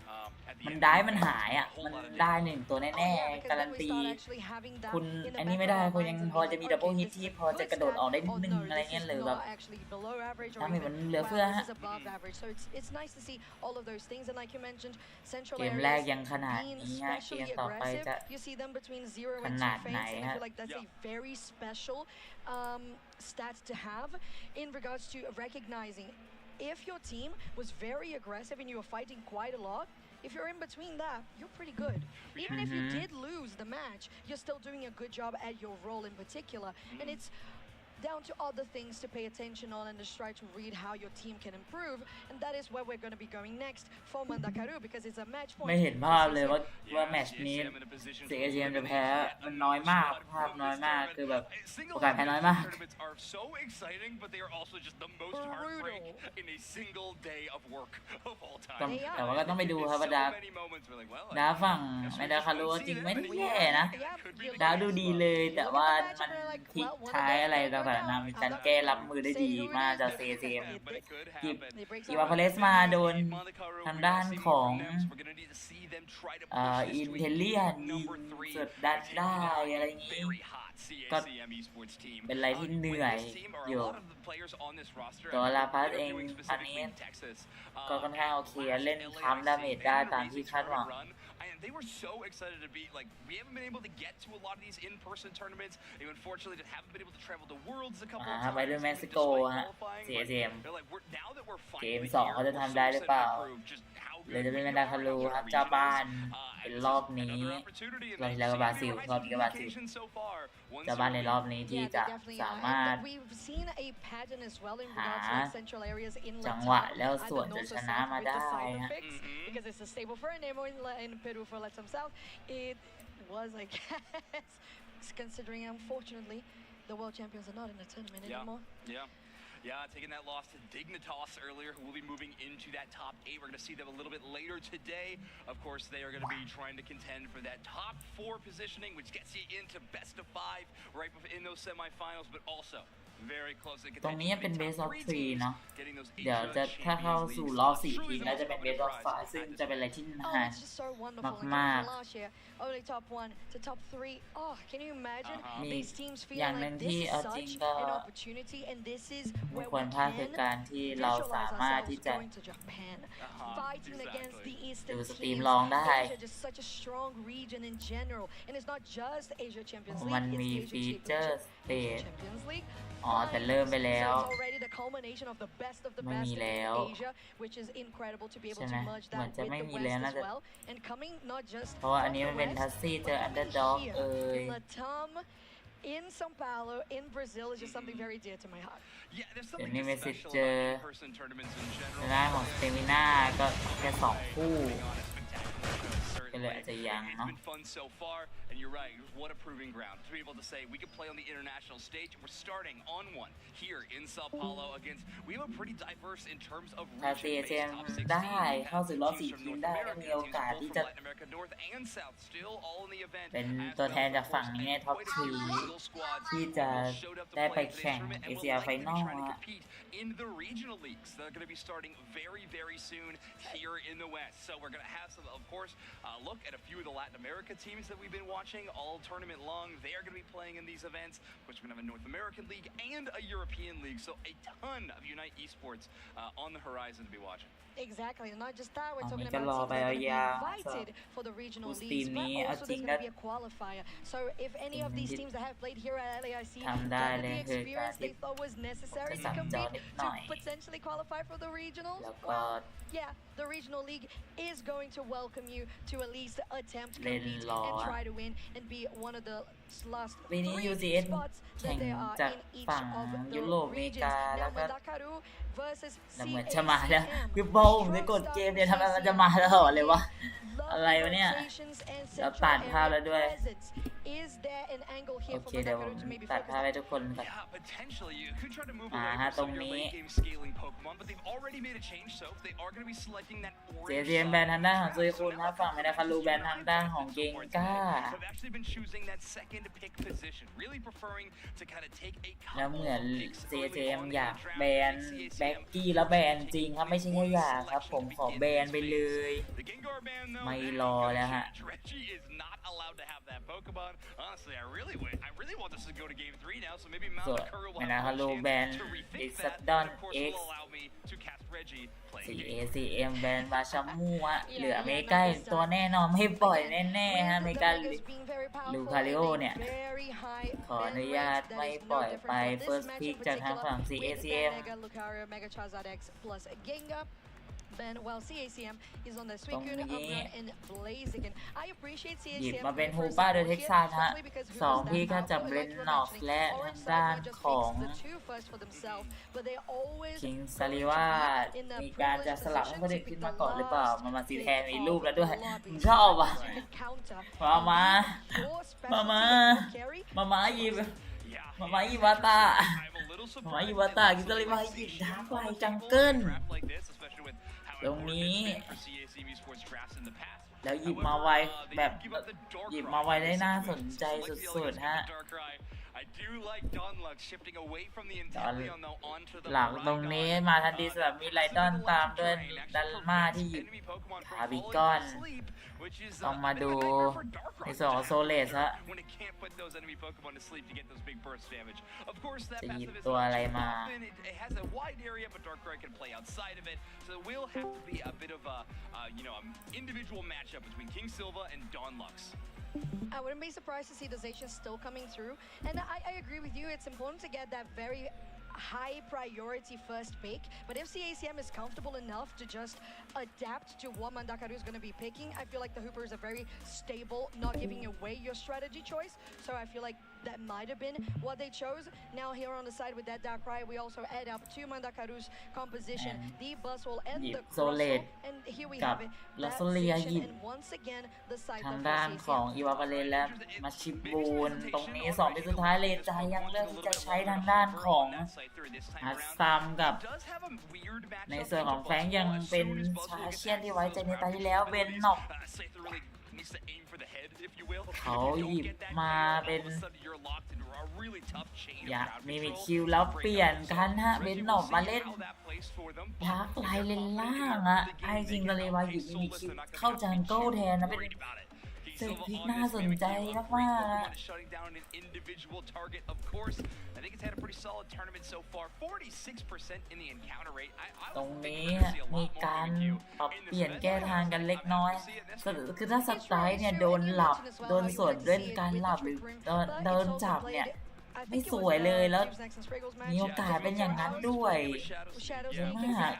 At the มัน end ได้ of the มัน day, หายอ่ะ a whole มัน lot of ได้1ตัวแน่ๆการันตีคุณอันนี้ไม่ได้คุณยังพอจะมีดับเบิลฮิตที่พอจะกระโดดออกได้นิดนึงอะไรเงี้ยหรือแบบถ้าไม่มันเหลือเฟือฮะเกมแรกยังขนาดนี้ฮะเกมต่อไปจะขนาดไหนฮะ stats to have in regards to recognizing if your team was very aggressive and you were fighting quite a lot. If you're in between that, you're pretty good. Even if you did lose the match, you're still doing a good job at your role in particular. And it's down to other things to pay attention on and just try to read how your team can improve. And that is where we're going to be going next for Mandakaru because it's a match point. ไม่เห็นภาพเลยว่าแมตช์นี้เสียเกมจะแพ้มันน้อยมากภาพน้อยมากคือแบบโอกาสแพ้น้อยมาก Tournaments are so exciting, but they are also just the most heartbreak in a single day of work of all ต้อง time. แต่ว่าก็ต้องไปดูครับว่า So ดา many moments we're like, well, ดาฝั่งในดาคารุจริงไม่ได้แย่นะดาดูดีเลยแต่ว่ามันทิ้งท้ายอะไรต่างๆนะมีการแก้รับมือได้ดีมากจากเซเซมหยิบอีวาเพเลสมาโดนทางด้านของอินเทลเลียนยิงสุดดันได้อะไรอย่างนี้ก็เป็นอะไรที่เหนื่อยอยู่ตัวลาพัสเองอันนี้ก็ค่อนข้างโอเคเล่นทำดาเมจได้ตามที่คาดหวัง And they were so excited to be like, we haven't been able to get to a lot of these in-person tournaments. They unfortunately haven't been able to travel to Worlds a couple of times. ไปด้วยเม็กซิโกฮะเสียเกม เกม 2เขาจะทำได้หรือเปล่าเลยจะเป็นแมนดาคารูครับเจ้าบ้านเป็นรอบนี้รอบที่แล้วก็บราซิลรอบนี้ก็บราซิลเจ้าบ้านในรอบนี้ที่จะสามารถหาจังหวะแล้วส่วนจะชนะมาได้ฮะ Because it's a stable for Nemo in Peru for Latam South. It was, I guess, considering unfortunately the world champions are not in the tournament anymore. Yeah, taking that loss to Dignitas earlier, who will be moving into that top 8. We're going to see them a little bit later today. Of course, they are going to be trying to contend for that top 4 positioning, which gets you into best of 5 right in those semifinals, but also very close. ตรงนี้เป็น best of 3 เนาะเดี๋ยวจะถ้าเข้าสู่รอบ4 ทีมแล้วจะเป็น best of 5 ซึ่งจะเป็นอะไรที่นานมากๆ Only top 1 to top 3. Oh, can you imagine these teams มีอย่าง feeling หนึ่ง like ที่ this เอา is จริง such ก็ an opportunity and this is ไม่ where ควร we พลาดคือ can การที่เราสามารถ visualize ที่ ourselves จะ going to Japan, fighting against the ดู Eastern สตรีม teams. ลองได้ Asia is just such a strong region in general, and it's not just Asia Champions มัน League, มี it's ฟี Asia เจอร์ Championship, สเต Asia จ Champions League. อ๋อแต่เริ่มไปแล้ว So it's already the culmination of the best of the ไม่ best มี in แล้ว Asia, which is incredible to be able ใช่ไหม to merge เหมือน that จะ with ไม่ the มีแล้ว West น่า as จะ well, and coming not just เพราะว่าอัน from นี้ the มันเป็น West, ทัสซี่เจอ but อันเดอร์ด็อก here เอ้ย Latam in São Paulo in Brazil is just something very dear to my heart. Yeah, there's เดี๋ยว something นี้เมสซิ special เจอ about in-person tournaments in ทาง general. ด้านของสเตมิน่าก็แค่2 คู่ ก็เลย Certainly. อาจจะยัง It's เนาะ been fun so far, and you're right. What a proving ground to be able to say we can play on the international stage. We're starting on one here in Sao Paulo against. We have a pretty diverse in terms of ถ้าเซเจ region-based ม top 16. ได้เข้าสู่รอบ Teams 4 from ทีม North ได้ก็ America, มีโอ teams กาส both ที่ from จะ Latin America North and South, still all in the event. เป็น as ตัวแทน well. จาก Of ฝั่ง course, นี้ใน and ท็อป quite a ที few single squads ที่ who จะ showed up to ได้ไป play this แข่ง tournament เอ and เชีย will ไฟ likely น be อล trying to ฮะ compete in the regional leagues that are going to be starting very, very soon here in the West. So we're going to have some, of course, look at a few of the Latin America teams that we've been watching all tournament long. They are going to be playing in these events. Of course, we're going to have a North American League and a European League. So a ton of Unite Esports on the horizon to be watching. Exactly. Not just that, we're อัน talking นี้ก็ about รอ teams ไป that are going to ยาว be invited for the regional ฟูลสตรีม leagues, นี้ but เอา also จริง there's ก็ going to be a qualifier. So if any of these teams that have played here at LAIC ทำได้ got เล the ยคือการ experience ที่ they thought was necessary จะ to สั่งจอ compete นิดหน่อย to potentially qualify for the regionals, แล้วก็ well, yeah, the regional league is going to welcome you to at least attempt to เล่น compete รอ and try to win and be one of the last ปีนี้ 3 UCS spots แข่ that ง they are จาก in each ฝั่ง of ยุ the โรปอเมริ regions. กา แล้ว Now, ก็ Mandakaru versus แต่เหมือนจะมาแล้ว CACM. คือโบผมจะกดเกมเนี่ยทำไมมันจะมาตลอดเลยวะ อะไรวะเนี่ยเราตัดภาพแล้วด้วย โอเคเดี๋ยวผมตัดภาพให้ทุกคนก่อน Yeah, potentially. You could try to move อ่า away ฮะ from ตร some ง of your นี้ late game scaling Pokemon, but they've already made a change, so they are going to be selecting that orange. CACM แบนทางด้านของซุยคุณนะฝั่งเมดาคารูแบนทางด้านของเกงก้า Have actually been choosing that second pick position, really preferring to kind of take a แล้วเหมือน couple picks early CACM on in อยาก the draft. แบนแบ็กกี้แล้วแบนจริงครับไม่ใช่แค่อยากครับผมขอแบนไปเลย The Gengar ban, though, ไม่ that รอ ain't gonna แล้วฮะ change. Reggie is not allowed to have that Pokemon. Honestly, I really want this to go to Game 3 now, so maybe ส่วน Mandakaru will เมดา have คา a รู chance แบน to ดิ rethink ซัด that. ดอน Of course, X will allow me to cast Reggie playing game. CACM แบนบาชามูอะเหลือเมกาอีกตัวแน่นอนไม่ปล่อยแน่ๆฮะเมกาลูคาริโอเนี่ยขออนุญาตไม่ปล่อยไป First Pick จากทางฝั่ง CACM Ben, while CACM is on the Suicune, Umbreon, and Blaziken. I appreciate หยิบ CACM มาเป็น going ฮู for ป้า a โดย support เท็ก here, ซัสฮะ especially because สอง Hoopers พี่ก็ down จับ out เล่น Electro นอก Matching. และ Orange ทางด้าน Side just ของ picks the 2 first for themselves, but they always คิงซาริว่ามีการจะสลับให้คนอื่นขึ้นมาก่อนหรือเปล่ามันมาสีแทนมีรูปแล้วด้วยผมชอบอ่ะมาหยิบวาตาคิงซาริว่าหยิบดาร์กไลท์จังเกิลตรงนี้แล้วหยิบมาไวแบบหยิบมาไวได้น่าสนใจสุดๆฮะหลังตรงนี้มาทันทีสำหรับมีไลดอนตามด้วยดัลมาที่หยิบพาบิกอนต้องมาดูในส่วนของโซเลสฮะจะหยิบตัวอะไรมา So it will have to be a bit of a, individual matchup between King Silva and Dawnlux. I wouldn't be surprised to see the Zacian still coming through. And I agree with you. It's important to get that very high priority first pick, but if CACM is comfortable enough to just adapt to what Mandakaru is going to be picking, I feel like the Hoopers are very stable, not giving away your strategy choice. So I feel like that might have been what they chose. Now here on the side with that Darkrai, we also add up to Mandakaru's composition, the Buzzwole and the Crosswell, and here we have it. That Zacian, and once again the side ทาง of ด้านของ CACM. อีวาบาเลนและมาชิบูนตรงนี้2เป็นสุดท้ายเลนใจยังเลือกที่จะใช้ทางด้านของฮัสซัมกับในส่วนของแฟงยังเป็นชาเชียนที่ไว้ใจในตาที่แล้วเบนน็อกเขาหยิบมาเป็นอยากมีคิวแล้วเปลี่ยนกันฮะเบนน็อกมาเล่นทักไลน์เลนล่างอะไอจริงก็เลยว่าหยิบมีคิวเข้าจังเกิลแทนนะเป็นเซตพิกน่าสนใจมากๆตรงนี้มีการปรับเปลี่ยนแก้ทางกันเล็กน้อยคือถ้าสไตล์เนี่ยโดนหลับโดนสวนเล่นการหลับหรือโดนจับเนี่ยไม่สวยเลยแล้วมีโอกาสเป็นอย่างนั้นด้วยเยอะมาก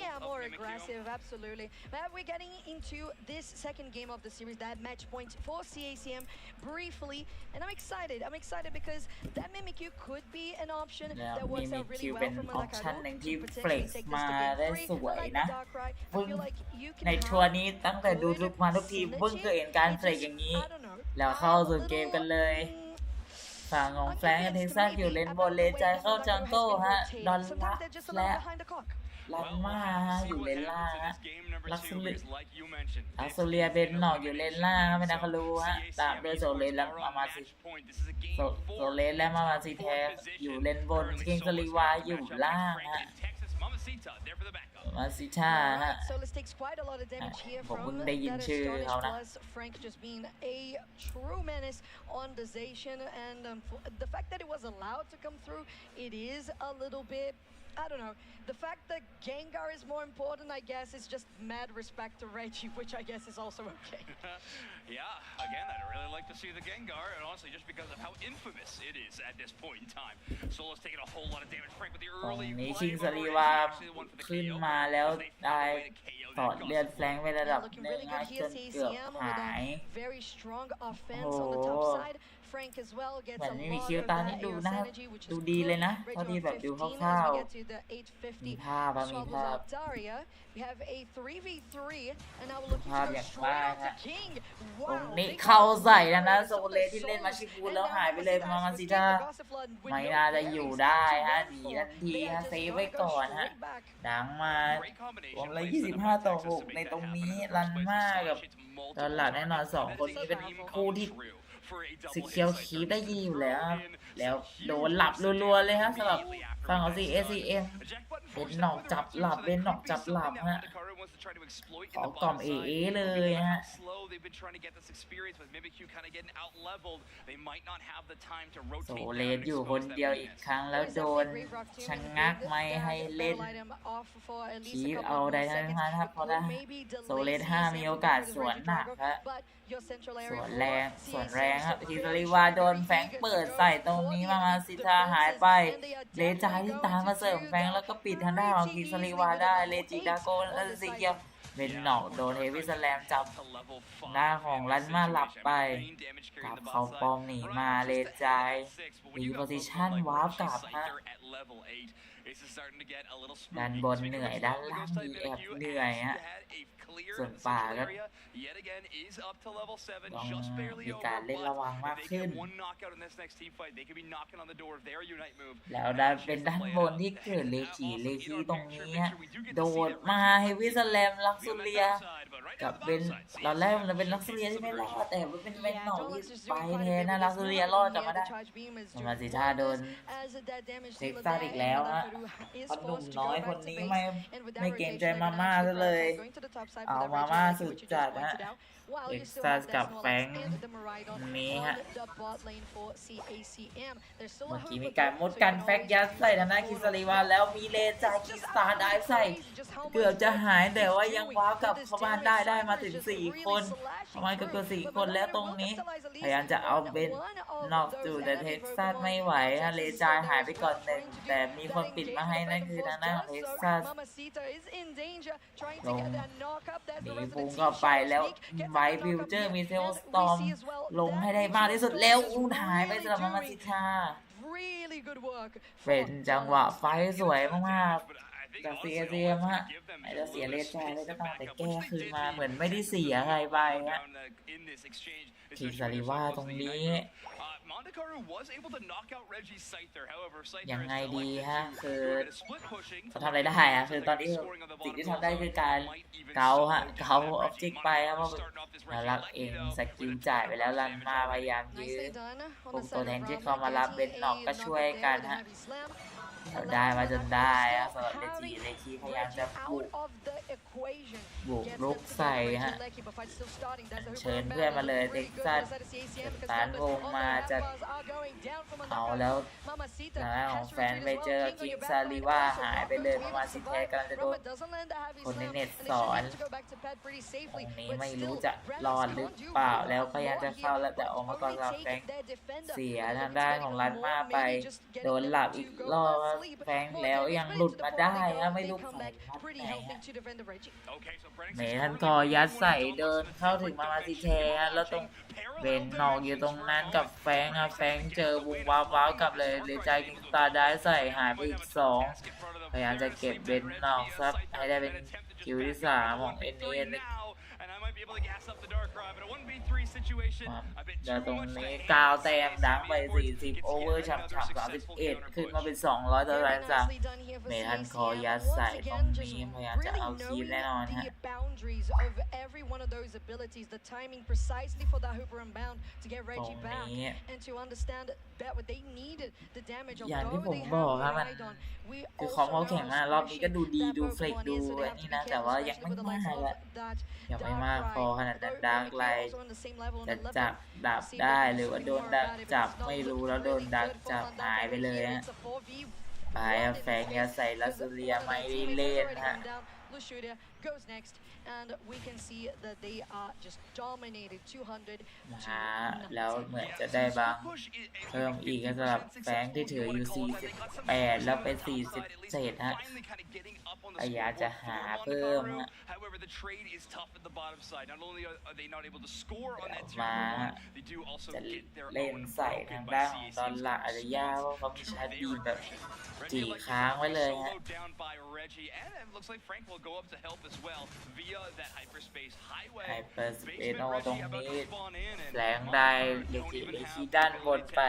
Yeah, more aggressive, absolutely. But we're getting into this second game of the series, that match point for CACM briefly, and I'm excited. I'm excited because that Mimikyu could be an option that works out really well for Mandakaru to potentially take this to game 3. Like the Darkrai, I feel like you can ในทัวร์นี้ตั้งแต่ดูทุกมาทุกทีมเพิ่งเคยเห็นการเฟรกอย่างนี้แล้วเข้าสู่เกมกันเลยฝั่งของแฟรงค์เท็กซัสอยู่เลนบนเลนใจเข้าจังโก้ฮะดอนลักและลันมาฮะอยู่เลนล่างฮะลักซูเลียเบนนอกอยู่เลนล่างไม่นาคารูฮะตามด้วยโซเลนแล้วมาซิโซเลนและมาซิแทอยู่เลนบนเกงสลีวาอยู่ล่างฮะ มาซิท่าฮะผมเพิ่งได้ยินชื่อเขานะ Frank just being a true menace on the Zacian, and the fact that it was allowed to come through, it is a little bit, I don't know. The fact that Gengar is more important, I guess, is just mad respect to Reggie, which I guess is also okay. Yeah, again, I'd really like to see the Gengar, and honestly, just because of how infamous it is at this point in time. Solo's taking a whole lot of damage. Frank with the ตรง early นี้ play, คิง but สลี Reggie วา actually the one for the ขึ้น KO. มาแล้ว They ได้ found a way to KO ถอด their เลือด customers. แฟลงไประดับ Looking หนึ่ง really ฮะ good จ here, นเกือบ CACM หา with ย a very strong offense on the top side. Frank as well gets เหมือน a ไม่มี lot คิว of ตานี่ that ดู AOS นะ energy, which is ดูดีเลย good. นะเท่า Reggie ที่ on แบบดู 15 as คร่าว we get to the มี 850 ภาพมี swabbles ภาพ up Daria. We have a 3v3, and now we're looking ภาพ to อ go ย่าง straight มาก out to ฮะ King. ตรง Wow, นี้ big เข้า combo ใส่นะ from โซเลที่เล่นมา Solos. ชิฟู And แล้ว now หายไปเลย Mamacita มา has มา to ซิ escape ท่า the Gossifleur with ไม่ no น่าจะ berries อยู่ to ได้ฮะ run หนี for. ทันที They ฮะ are เซ just ฟไว้ gonna ก่ go อนฮะ straight back. ดังมารวมเลย25 ต่อ 6 ในตรงนี้รันมากกับตอนหลังแน่นอน2คนนี้เป็นคู่ที่สิเคียวคีได้ยีอยู่แล้วครับแล้วโดนหลับรัวๆเลยฮะสำหรับฝั่งของ CACM เป็นหนอกจับหลับเป็นหนอกจับหลับฮะขอกล่อมเอเลยฮะโซเลนอยู่คนเดียวอีกครั้งแล้วโดนชะงักไม่ให้เล่นคีบเอาได้ทั้งนั้นครับเพราะถ้าโซเลน5มีโอกาสสวนหนักฮะสวนแรงครับทีสลีวาโดนแฟงเปิดใส่ตรงนี้มาซิทาหายไปเลจาที่ตามมาเสริมแฟงแล้วก็ปิดทางด้านของทีสลีวาได้เลจิดาโกและซิเกียวเป็นหนอกโดนเฮวิสแลมจับหน้าของรันมาหลับไปกลับเขาป้อมหนีมาเลจายรีโพซิชั่นวาร์ปกลับฮะด้านบนเหนื่อยด้านล่างมีแอบเหนื่อยฮะส่วนป่าก็ต้องมีการเล่นระวังมากขึ้นแล้วด้านเป็นด้านบนที่เกิดเลคีตรงนี้โดดมาให้วิสแลมลักซูเลียกับเป็นตอนแรกมันเป็นลักซูเลียที่ไม่รอดแต่มันเป็นหนอกที่ไปแทนนะลักซูเลียรอดกลับมาได้มาซิท่าโดนเท็กซัสอีกแล้วฮะหนุ่มน้อยคนนี้ไม่เกรงใจมาม่าซะเลยเอามาม่าสุดจัดฮะเท็กซัสกับแฟงนี้ฮะเมื่อกี้มีการมุดกันแฟกยัดใส่ทางด้านคิสลีวาแล้วมีเลจายคิสตาร์ได้ใส่เกือบจะหายแต่ว่ายังว้าวกับเข้าบ้านได้มาถึง4 คนประมาณเกือบ4 คนแล้วตรงนี้พยายามจะเอาเป็นนอกจูแต่เท็กซัสไม่ไหวฮะเลจายหายไปก่อนหนึ่งแต่มีคนปิดมาให้นั่นคือทางด้านของเท็กซัสลงหนีพุ่งเข้าไปแล้วไวฟิวเจอร์มีเซลสตอมลงให้ได้มากที่สุดแล้วหายไปสำหรับมาซิท่าเป็นจังหวะไฟสวยมากๆจาก CACM ฮะอาจจะเสียเลนใจเลยก็ตามแต่แก้คืนมาเหมือนไม่ได้เสียอะไรไปฮะทีซาริวาตรงนี้ยังไงดีฮะคือเขาทำอะไรได้ฮะคือตอนนี้สิ่งที่ทำได้คือการเกาออบเจกต์ไปครับว่าลักเองสกิลจ่ายไปแล้วรันมาพยายามยื้อพวกตัวแทนที่เข้ามารับเบนนอกก็ช่วยกันฮะได้มาจนได้ครับสำหรับเลคีพยายามจะบุกลุกใส่ฮะเชิญเพื่อนมาเลยเท็กซัสตานวงมาจะเอาแล้วหน้าของแฟนไปเจอคิงซาลีว่าหายไปเลยมาซิแทกำลังจะโดนคนในเน็ตสอนตรงนี้ไม่รู้จะรอดหรือเปล่าแล้วพยายามจะเข้าแล้วแต่ออกมาก่อนเราแฟงเสียทางด้านของรันมาไปโดนหลับอีกรอบแฟงแล้วยังหลุดมาได้ครับไม่รู้ใครเมทันคอยัดใส่เดินเข้าถึงมาซิแทแล้วตรงเบนนอกอยู่ตรงนั้นกับแฟงครับแฟงเจอบุงว้าวกับเลยใจกินตาได้ใส่หายไปอีก2พยายามจะเก็บเบนนอกซับให้ได้เป็นคิวที่3ของเอ็น เดี๋ยวตรงนี้9 แต้มดังไป40โอเวอร์ฉ่ำๆ31ขึ้นมาเป็น200ต่อ33เมทันคอยัดใส่ตรงนี้พยายามจะเอาคีบแน่นอนฮะอย่างที่ผมบอกครับมันคือของเขาแข่งรอบนี้ก็ดูดีดูเฟลกดูนี่นะแต่ว่ายังไม่มากละยังไม่มากพอขนาดนั้นดักไลจะจับดับได้หรือว่าโดนดักจับไม่รู้แล้วโดนดักจับหายไปเลยฮะไปแฟงยาใส่ลัสเลียไม่ได้เล่นฮะแล้วเหมือนจะได้บางเพิ่มอีกสำหรับแฟงที่ถืออยู่48แล้วเป็น47ฮะพยายามจะหาเพิ่มฮะมาจะเล่นใส่ทางด้านของดอลลาร์อาจจะยากเพราะเขามีชาร์จดีแบบจีค้างไว้เลยฮะไฮเปอร์สเปซโนตรงนี้แรงได้เลคิด้านบนไป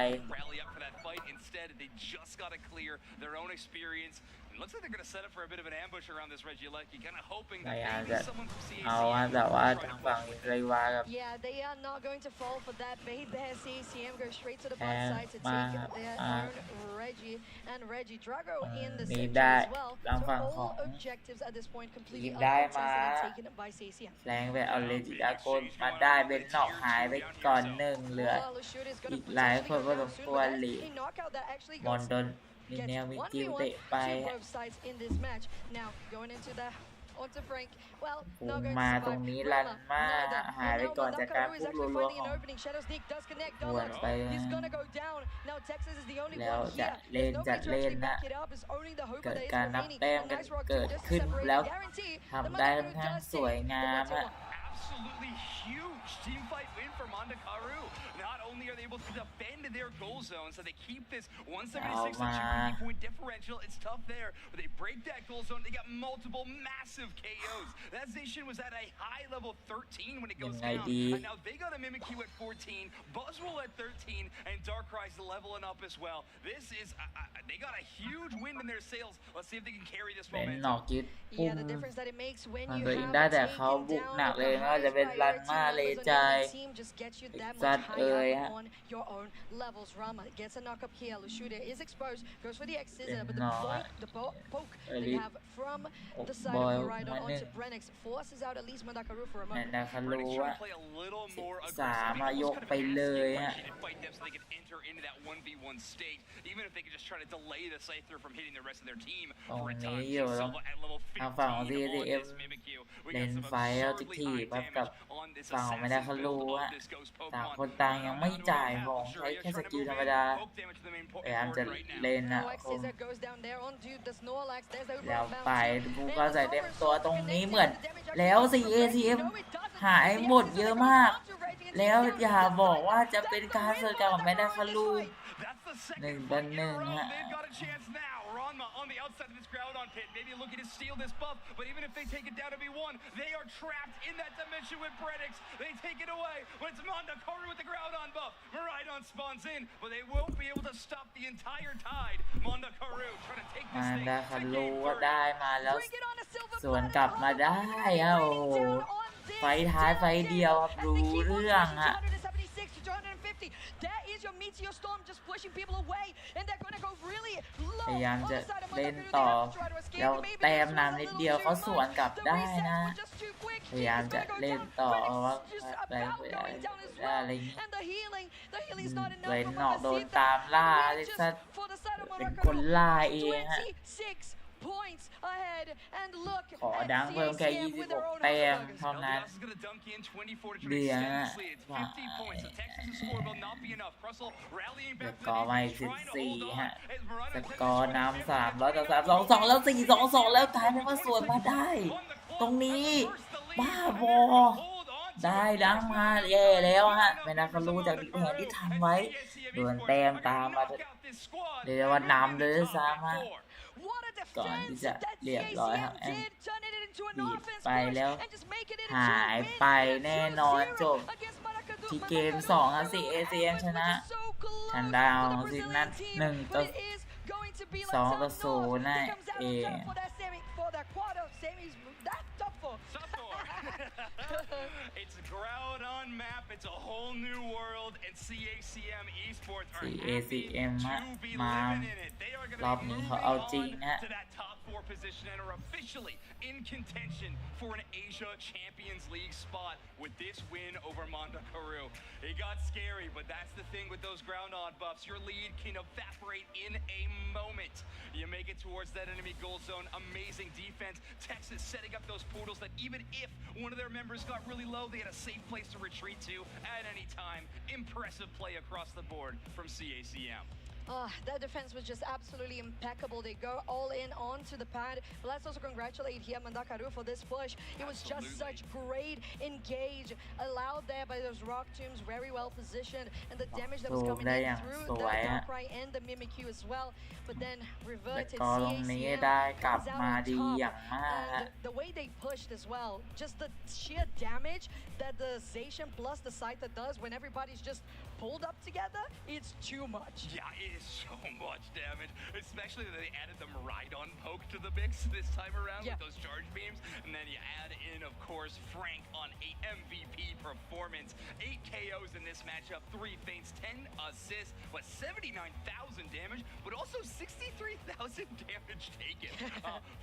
พยายามจะเอาแต่ว่าทางฝั่งเรวากับแทงมามีได้ทางฝั่งของทีมได้มาแรงไปเอาเลจิดาโกนมาได้เบนนอกหายไปก่อน1เหลืออีกหลายคนก็ต้องควรหลีมอนโดนมีแนวมีกิวเตะไปมาตรงนี้ลันมาหายไปก่อนจากการพุ่งรัวๆของหวนไปแล้วจะเล่นนะเกิดการนับแต้มกันเกิดขึ้นแล้วทำได้ค่อนข้างสวยงามอะAbsolutely huge team fight win for Mondakaru. Not only are they able to defend their goal zone, so they keep this 176 to 280-point differential. It's tough there, but they break that goal zone. They got multiple massive KOs. That Zacian was at a high level 13 when it goes down. And now they got a Mimikyu at 14, Buzzwole at 13, and Darkrai's leveling up as well. This is they got a huge win in their sails. Let's see if they can carry this momentum. Yeah, the difference that it makes when you have แต่เขาบุกหนักเลยไม่ว่าจะเป็นลันมาเลใจซัดเอ่ยฮะบอยมาหนึ่งแมนดาคารูอะ13ยกไปเลยฮะตรงนี้อยู่ทางฝั่งของ DekTistGame เล่นไฟเอาทีแบบกับฝั่งของไม่ได้เขารู้ว่าต่างคนต่างยังไม่จ่ายของใช้แค่สกิลธรรมดาพยายามจะเล่นนะแล้วไปกูก็ใส่เต็มตัวตรงนี้เหมือนแล้ว CATM หายหมดเยอะมากแล้วอย่าบอกว่าจะเป็นการเซอร์กับไม่ได้เขารู้1-1ฮะon the outside of this Groudon pit, maybe looking to steal this buff, but even if they take it down to V1, they are trapped in that dimension with Brenix. They take it away, but it's Mondakaru with the Groudon buff. Miraidon spawns in, but they won't be able to stop the entire tide. Mondakaru trying to take this thing. Mondakaru ได้มาแล้วสวนกลับมาได้ฮะโอ้โหไฟท้ายไฟเดียวครับรู้เรื่องฮะพยายามจะเล่นต่อแล้วแต้มนำนิดเดียวเขาสวนกลับได้นะพยายามจะเล่นต่อว่าอะไรอะไรอย่างนี้เล่นนอกโดนตามล่าเลซัสเป็นคนล่าเองฮะขอดังเพิ่มแค่26แต้มเท่านั้นเดือดนะสกอร์มาอีก14ฮะสกอร์นำ300 ต่อ 3-2แล้ว4-2-2แล้วกลายเป็นว่าสวนมาได้ตรงนี้บ้าบอได้ดังมาแย่แล้วฮะไม่น่าจะรู้จากแผนที่ทำไว้โดนแต้มตามมาเรียกว่านำเลยซ้ำฮะก่อนที่จะเรียบร้อยครับ บีบไปแล้วหายไปแน่นอนจบที่เกม2ครับ CACM ชนะทันดาวซินัท1-2 นั่นเอง It's a Groudon map. It's a whole new world, and CACM Esports are CACM happy to be มา living in it. They are going รอบ to be นี้ moving เขาเอาจริง on นะ to that top 4 position and are officially in contention for an Asia Champions League spot with this win over Mondakaru. It got scary, but that's the thing with those Groudon buffs. Your lead can evaporate in a moment. You make it towards that enemy goal zone. Amazing defense. Texas setting up those portals that even if one of their members got really low, they had a safe place to retreat to at any time. Impressive play across the board from CACM. That defense was just absolutely impeccable. They go all in onto the pad. But let's also congratulate here Mondakaru for this push. It was just such great engage, allowed there by those rock tombs, very well positioned, and the damage that was coming in through the Darkrai and the Mimikyu as well. But then reverted CACM comes out on top. And the way they pushed as well, just the sheer damage that the Zacian plus the Scyther does when everybody's just pulled up together, it's too much. Yeah, it is so much damage, especially that they added the Miraidon poke to the mix this time around with those charge beams, and then you add in, of course, Frank on a MVP performance. 8 KOs in this matchup, 3 feints, 10 assists, but 79,000 damage, but also 63,000 damage taken.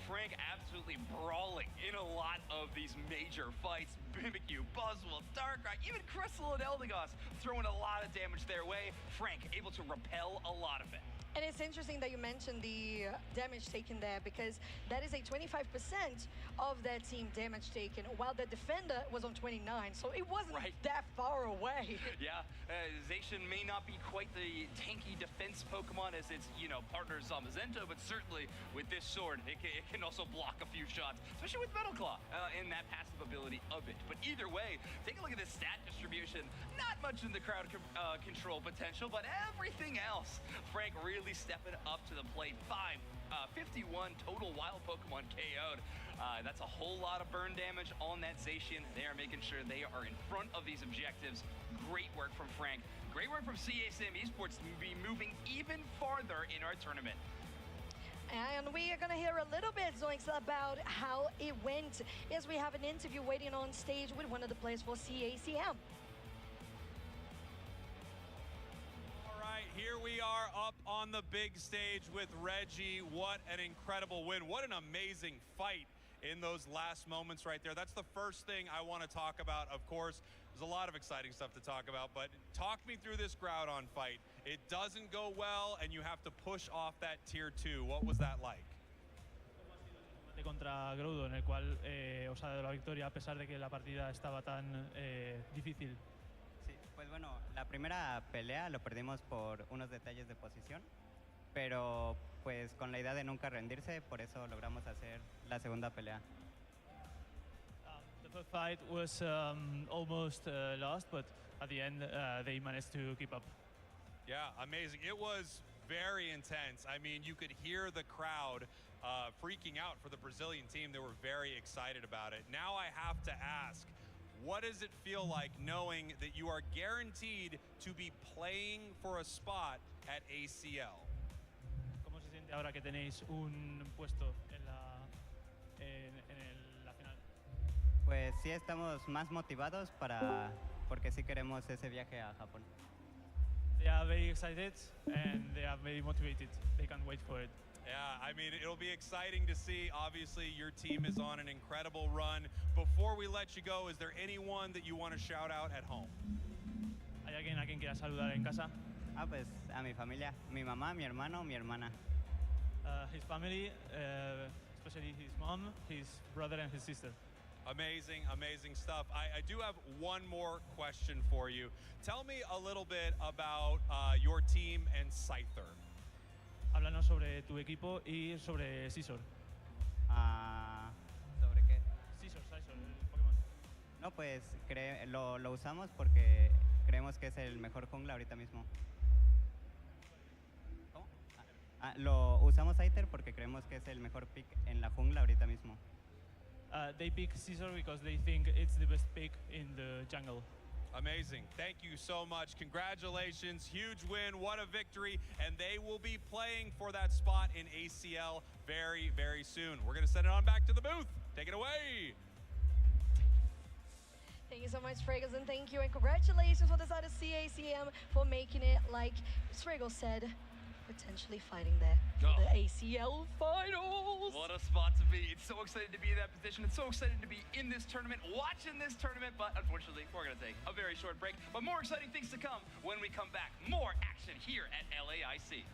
Frank absolutely brawling in a lot of these major fights. Mimikyu, Buzzwole, Darkrai, even Crystal and Eldegoss throwing a lot of damage their way. Frank able to repel a lot of it. And it's interesting that you mentioned the damage taken there, because that is a 25% of that team damage taken, while the defender was on 29, so it wasn't that far away. Yeah, Zacian may not be quite the tanky defense Pokemon as its, partner Zamazenta, but certainly with this sword, it can also block a few shots, especially with Metal Claw and that passive ability of it. But either way, take a look at the stat distribution. Not much in the crowd control potential, but everything else. Frank really stepping up to the plate. 51 total wild Pokemon KO'd. That's a whole lot of burn damage on that Zacian. They are making sure they are in front of these objectives. Great work from Frank. Great work from CACM Esports to be moving even farther in our tournament. And we are going to hear a little bit, Zoinks, about how it went as we have an interview waiting on stage with one of the players for CACM. Here we are up on the big stage with Reggie. What an incredible win. What an amazing fight in those last moments right there. That's the first thing I want to talk about. Of course, there's a lot of exciting stuff to talk about, but talk me through this Groudon fight. It doesn't go well, and you have to push off that tier 2. What was that like? Contra Groudon, en el cual os ha dado la victoria a pesar de que la partida estaba tan difícil. Pues bueno, la primera pelea lo perdimos por unos detalles de posición, pero pues con la idea de nunca rendirse, por eso logramos hacer la segunda pelea. The first fight was almost lost, but at the end they managed to keep up. Yeah, amazing. It was very intense. I mean, you could hear the crowd freaking out for the Brazilian team. They were very excited about it. Now I have to ask, what does it feel like knowing that you are guaranteed to be playing for a spot at ACL? ¿Cómo se siente ahora que tenéis un puesto en la final? Pues sí estamos más motivados porque sí queremos ese viaje a Japón. They are very excited and they are very motivated. They can't wait for it. Yeah, I mean, it'll be exciting to see. Obviously, your team is on an incredible run. Before we let you go, is there anyone that you want to shout out at home? ¿Hay alguien a quien quiera saludar en casa? Pues a mi familia, mi mamá, mi hermano, mi hermana. His family, especially his mom, his brother and his sister. Amazing, amazing stuff. I do have one more question for you. Tell me a little bit about your team and Scyther. Háblanos sobre tu equipo y sobre Scizor. ¿Sobre qué? Scizor, el Pokémon. No, pues lo usamos porque creemos que es el mejor jungla ahorita mismo. ¿Cómo? Lo usamos Scyther porque creemos que es el mejor pick en la jungla ahorita mismo. they pick Scizor because they think it's the best pick in the jungle. Amazing. Thank you so much. Congratulations. Huge win. What a victory. And they will be playing for that spot in ACL very, very soon. We're going to send it on back to the booth. Take it away. Thank you so much, Spriggles, and thank you, and congratulations for the side of CACM for making it, like Spriggles said, potentially fighting there for the ACL finals. What a spot to be. It's so excited to be in that position. It's so excited to be in this tournament, watching this tournament, but unfortunately, we're going to take a very short break. But more exciting things to come when we come back. More action here at LAIC.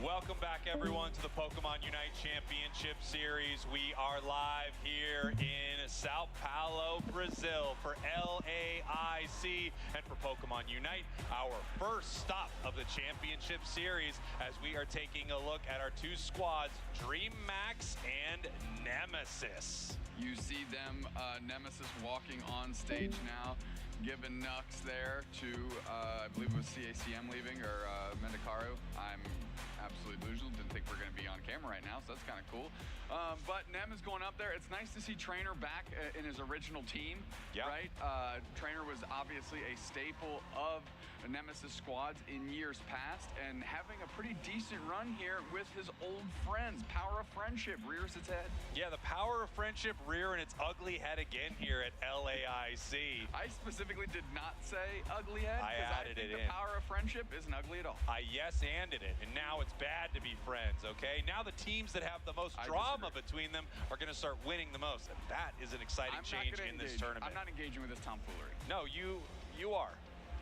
Welcome back, everyone, to the Pokemon Unite Championship Series. We are live here in Sao Paulo, Brazil for LAIC and for Pokemon Unite, our first stop of the Championship Series as we are taking a look at our two squads, Dream Max and Nemesis. You see them, Nemesis walking on stage now, giving Nux there to, I believe it was CACM leaving, or Mendicaro. I'm absolutely delusional. Didn't think we're going to be on camera right now, so that's kind of cool. But Nem is going up there. It's nice to see Trainer back in his original team, right? Trainer was obviously a staple of Nemesis squads in years past, and having a pretty decent run here with his old friends. Power of friendship rears its head. Yeah, the power of friendship rearing its ugly head again here at LAIC. I specifically did not say ugly head. I added it in. The power of friendship isn't ugly at all. I yes-anded it, and now it's bad to be friends, okay? Now the teams that have the most drama between them are going to start winning the most, and that is an exciting change in this tournament. I'm not engaging with this tomfoolery. No, you are.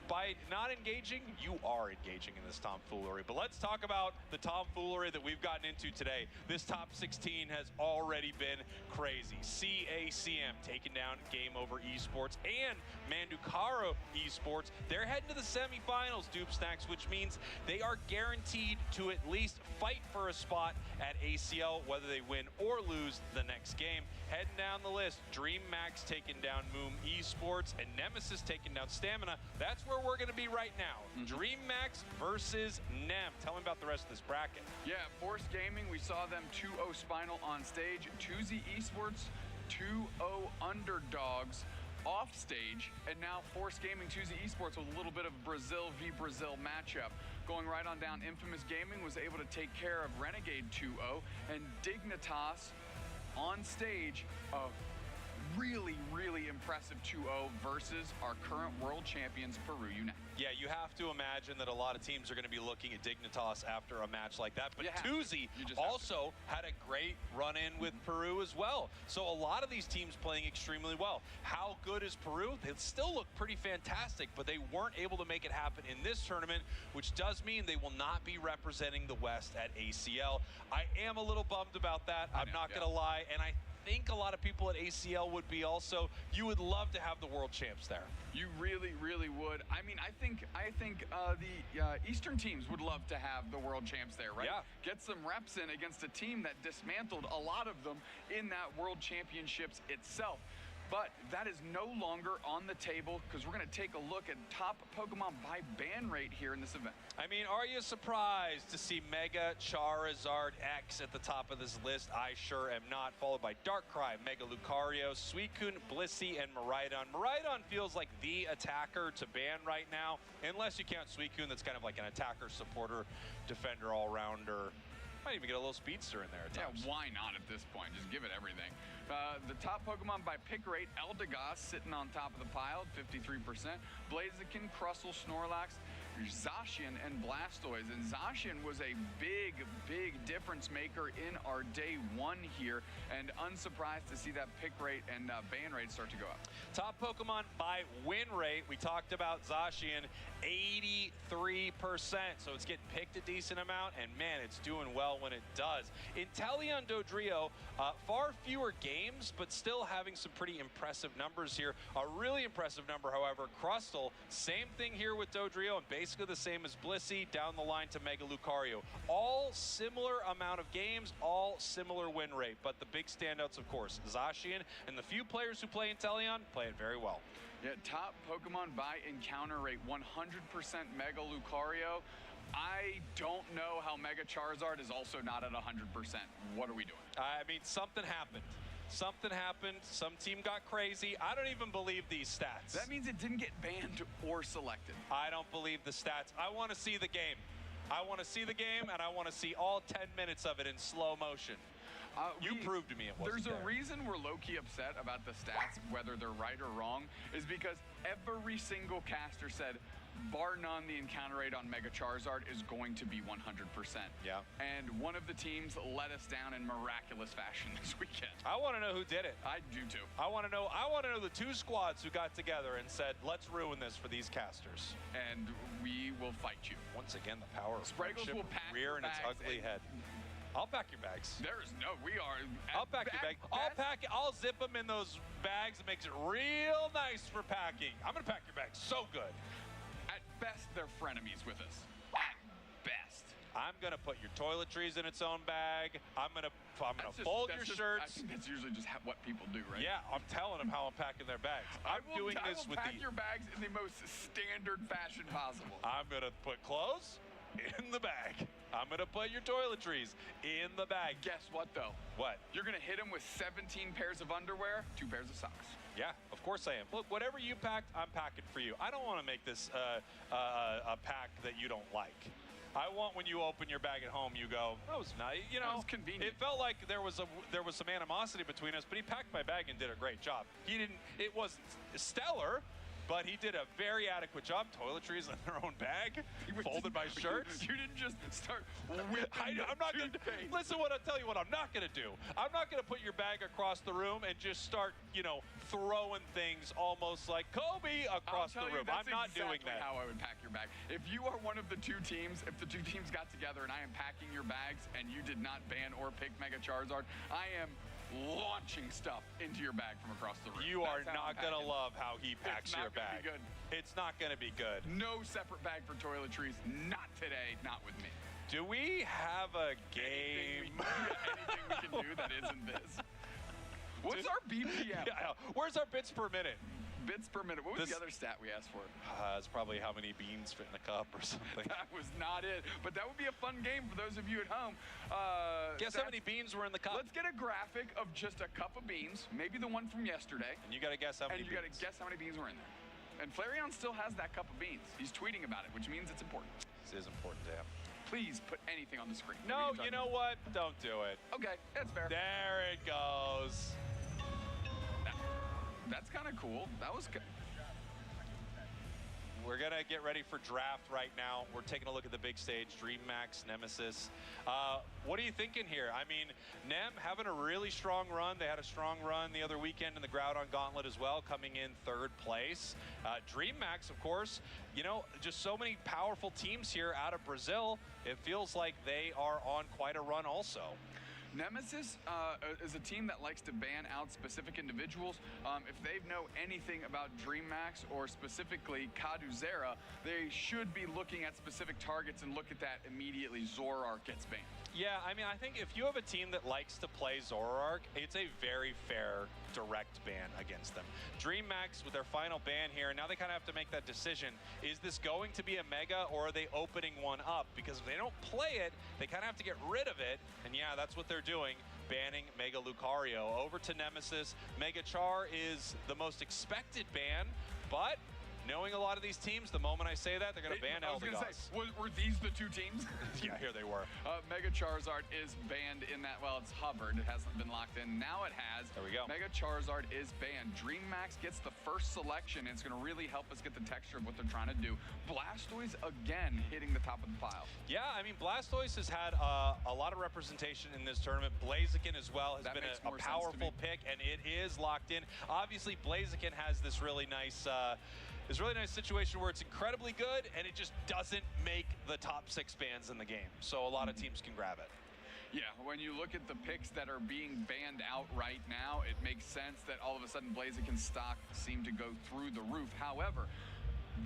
By not engaging, you are engaging in this tomfoolery. But let's talk about the tomfoolery that we've gotten into today. This top 16 has already been crazy. CACM taking down Game Over Esports and Mandukaro Esports. They're heading to the semifinals, Dupe Snacks, which means they are guaranteed to at least fight for a spot at ACL, whether they win or lose the next game. Heading down the list, Dream Max taking down Moom Esports and Nemesis taking down Stamina. That's where we're going to be right now. Dream Max versus Nem. Tell me about the rest of this bracket. Yeah, Force Gaming, we saw them 2-0 Spinal on stage. 2Z Esports, 2-0 Underdogs off stage. And now Force Gaming, 2Z Esports with a little bit of Brazil v Brazil matchup. Going right on down, Infamous Gaming was able to take care of Renegade 2-0. And Dignitas on stage of really, really impressive 2-0 versus our current world champions, Peru Unite. Yeah, you have to imagine that a lot of teams are going to be looking at Dignitas after a match like that. But Tuzi also had a great run-in with Peru as well. So a lot of these teams playing extremely well. How good is Peru? They still look pretty fantastic, but they weren't able to make it happen in this tournament, which does mean they will not be representing the West at ACL. I am a little bummed about that. I'm not going to lie, and I think a lot of people at ACL would be also. You would love to have the world champs there. You really, really would. I mean, I think the Eastern teams would love to have the world champs there, right? Yeah. Get some reps in against a team that dismantled a lot of them in that world championships itself. But that is no longer on the table because we're going to take a look at top Pokemon by ban rate here in this event. I mean, are you surprised to see Mega Charizard X at the top of this list? I sure am not. Followed by Darkrai, Mega Lucario, Suicune, Blissey, and Miraidon. Miraidon feels like the attacker to ban right now, unless you count Suicune, that's kind of like an attacker, supporter, defender, all-rounder. Might even get a little speedster in there at times. Yeah, why not at this point? Just give it everything. The top Pokemon by pick rate, Eldegoss sitting on top of the pile, 53%. Blaziken, Crustle, Snorlax, Zacian, and Blastoise. And Zacian was a big, big difference maker in our day one here. And unsurprised to see that pick rate and ban rate start to go up. Top Pokemon by win rate, we talked about Zacian, 83%. So it's getting picked a decent amount, and man, it's doing well when it does. Inteleon Dodrio, far fewer games, but still having some pretty impressive numbers here. A really impressive number, however, Crustle, same thing here with Dodrio, and basically the same as Blissey, down the line to Mega Lucario. All similar amount of games, all similar win rate, but the big standouts, of course, Zacian, and the few players who play Inteleon play it very well. Yeah, top Pokemon by encounter rate, 100% Mega Lucario. I don't know how Mega Charizard is also not at 100%. What are we doing? I mean, something happened. Something happened. Some team got crazy. I don't even believe these stats. That means it didn't get banned or selected. I don't believe the stats. I want to see the game. I want to see the game, and I want to see all 10 minutes of it in slow motion. You proved to me it wasn't There's a reason we're low-key upset about the stats, whether they're right or wrong, is because every single caster said, bar none, the encounter rate on Mega Charizard is going to be 100%. Yeah. And one of the teams let us down in miraculous fashion this weekend. I want to know who did it. I do too. I want to know the two squads who got together and said, let's ruin this for these casters. And we will fight you. Once again, the power of Spraggles friendship will pack rearing its ugly head. I'll pack your bags. I'll pack your bag. I'll zip them in those bags. It makes it real nice for packing. I'm going to pack your bags so good. At best, they're frenemies with us. At best. I'm going to put your toiletries in its own bag. I'm going to fold your shirts. I think that's usually just what people do, right? Yeah, I'm telling them how I'm packing their bags. I will pack your bags in the most standard fashion possible. I'm going to put clothes in the bag. I'm going to put your toiletries in the bag. Guess what, though? What? You're going to hit them with 17 pairs of underwear, 2 pairs of socks. Yeah, of course I am. Look, whatever you packed, I'm packing for you. I don't want to make this a pack that you don't like. I want when you open your bag at home, you go, that was nice. You know, that was convenient. It felt like there was some animosity between us, but he packed my bag and did a great job. It wasn't stellar, but he did a very adequate job. Toiletries in their own bag, folded my shirts. You didn't just start whipping I'm not going to listen. I'll tell you what I'm not going to do. I'm not going to put your bag across the room and just start, throwing things almost like Kobe across the room. I'm not doing that. How I would pack your bag. If you are one of the two teams, if the two teams got together and I am packing your bags and you did not ban or pick Mega Charizard, I am launching stuff into your bag from across the room. You are not going to love how he packs your bag. It's not going to be good. It's not going to be good. No separate bag for toiletries. Not today. Not with me. Do we have a game? Anything we can do that isn't this? What's our BPM? Yeah, where's our bits per minute? Bits per minute. What was the other stat we asked for? It's probably how many beans fit in a cup or something. That was not it. But that would be a fun game for those of you at home. Guess how many beans were in the cup? Let's get a graphic of just a cup of beans, maybe the one from yesterday. And you got to guess how many beans. And you got to guess how many beans were in there. And Flareon still has that cup of beans. He's tweeting about it, which means it's important. This is important to him. Please put anything on the screen. No, you know what? Don't do it. Okay, that's fair. There it goes. That's kind of cool. That was good. We're going to get ready for draft right now. We're taking a look at the big stage, DreamMax, Nemesis. What are you thinking here? I mean, Nem having a really strong run. They had a strong run the other weekend in the Groudon Gauntlet as well, coming in 3rd place. DreamMax, of course, just so many powerful teams here out of Brazil. It feels like they are on quite a run also. Nemesis is a team that likes to ban out specific individuals. If they know anything about DreamMax or specifically Kaduzera, they should be looking at specific targets and look at that immediately. Zoroark gets banned. Yeah, I mean, I think if you have a team that likes to play Zoroark, it's a very fair direct ban against them. DreamMax with their final ban here, and now they kind of have to make that decision. Is this going to be a Mega or are they opening one up? Because if they don't play it, they kind of have to get rid of it. And yeah, that's what they're doing, banning Mega Lucario. Over to Nemesis. Mega Char is the most expected ban, but knowing a lot of these teams, the moment I say that, they're going to ban Eldegoss. Were these the two teams? Yeah, here they were. Mega Charizard is banned in that. Well, it's hovered. It hasn't been locked in. Now it has. There we go. Mega Charizard is banned. DreamMax gets the first selection. It's going to really help us get the texture of what they're trying to do. Blastoise, again, hitting the top of the pile. Yeah, I mean, Blastoise has had a lot of representation in this tournament. Blaziken as well has been a powerful pick, and it is locked in. Obviously, Blaziken has this really nice situation where it's incredibly good and it just doesn't make the top 6 bans in the game. So a lot of teams can grab it. Yeah, when you look at the picks that are being banned out right now, it makes sense that all of a sudden Blaziken's stock seemed to go through the roof. However,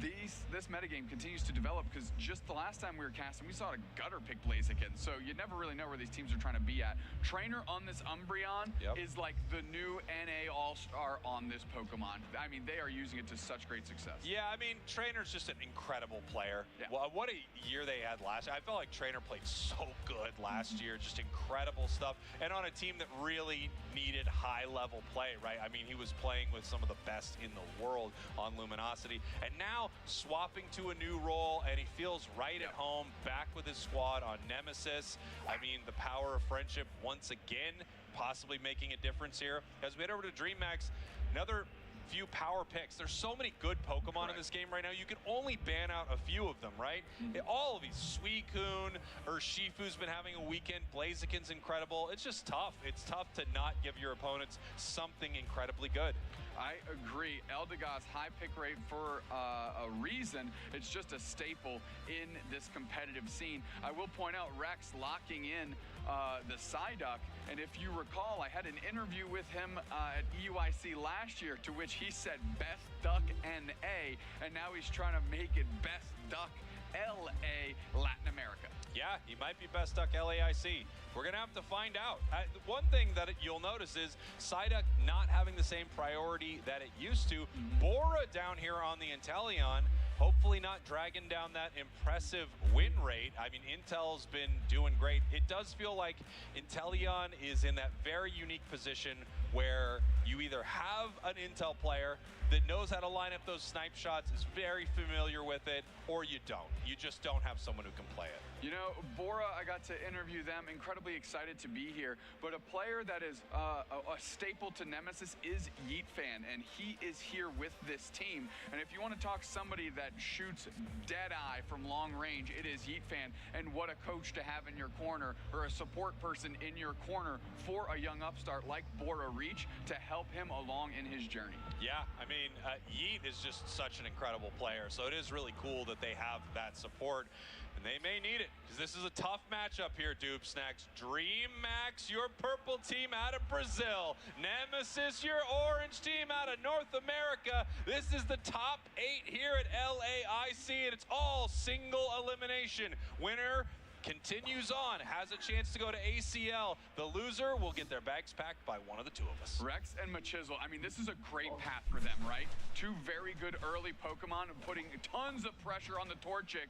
this metagame continues to develop because just the last time we were casting, we saw a gutter pick Blaziken, so you never really know where these teams are trying to be at. Trainer on this Umbreon is like the new NA All-Star on this Pokemon. I mean, they are using it to such great success. Yeah, I mean, Trainer's just an incredible player. Yeah. Well, what a year they had last year. I felt like Trainer played so good last year, just incredible stuff, and on a team that really needed high-level play, right? I mean, he was playing with some of the best in the world on Luminosity, and now swapping to a new role, and he feels right at home, back with his squad on Nemesis. I mean, the power of friendship once again, possibly making a difference here. As we head over to DreamMax, another few power picks. There's so many good Pokemon in this game right now. You can only ban out a few of them, right? All of these, Suicune, Urshifu's been having a weekend. Blaziken's incredible. It's just tough. It's tough to not give your opponents something incredibly good. I agree. Eldegoss high pick rate for a reason. It's just a staple in this competitive scene. I will point out Rex locking in the Psyduck, and if you recall, I had an interview with him at EUIC last year, to which he said best duck NA, and now he's trying to make it best duck LA Latin America. Yeah, he might be best duck LAIC. We're going to have to find out. One thing that you'll notice is Psyduck not having the same priority that it used to. Bora down here on the Inteleon, hopefully not dragging down that impressive win rate. I mean, Intel's been doing great. It does feel like Inteleon is in that very unique position where you either have an Intel player that knows how to line up those snipe shots, is very familiar with it, or you don't. You just don't have someone who can play it. You know, Bora, I got to interview them, incredibly excited to be here, but a player that is a staple to Nemesis is Yeetfan, and he is here with this team. And if you want to talk somebody that shoots dead-eye from long range, it is Yeetfan, and what a coach to have in your corner, or a support person in your corner for a young upstart like Bora Reach to help him along in his journey. Yeah, I mean, Yeet is just such an incredible player, so it is really cool that they have that support. And they may need it, because this is a tough matchup here, Dupe Snacks. Dream Max, your purple team out of Brazil. Nemesis, your orange team out of North America. This is the top 8 here at LAIC, and it's all single elimination. Winner continues on, has a chance to go to ACL. The loser will get their bags packed by one of the two of us. Rex and Machisel, I mean, this is a great path for them, right? Two very good early Pokemon, putting tons of pressure on the Torchic,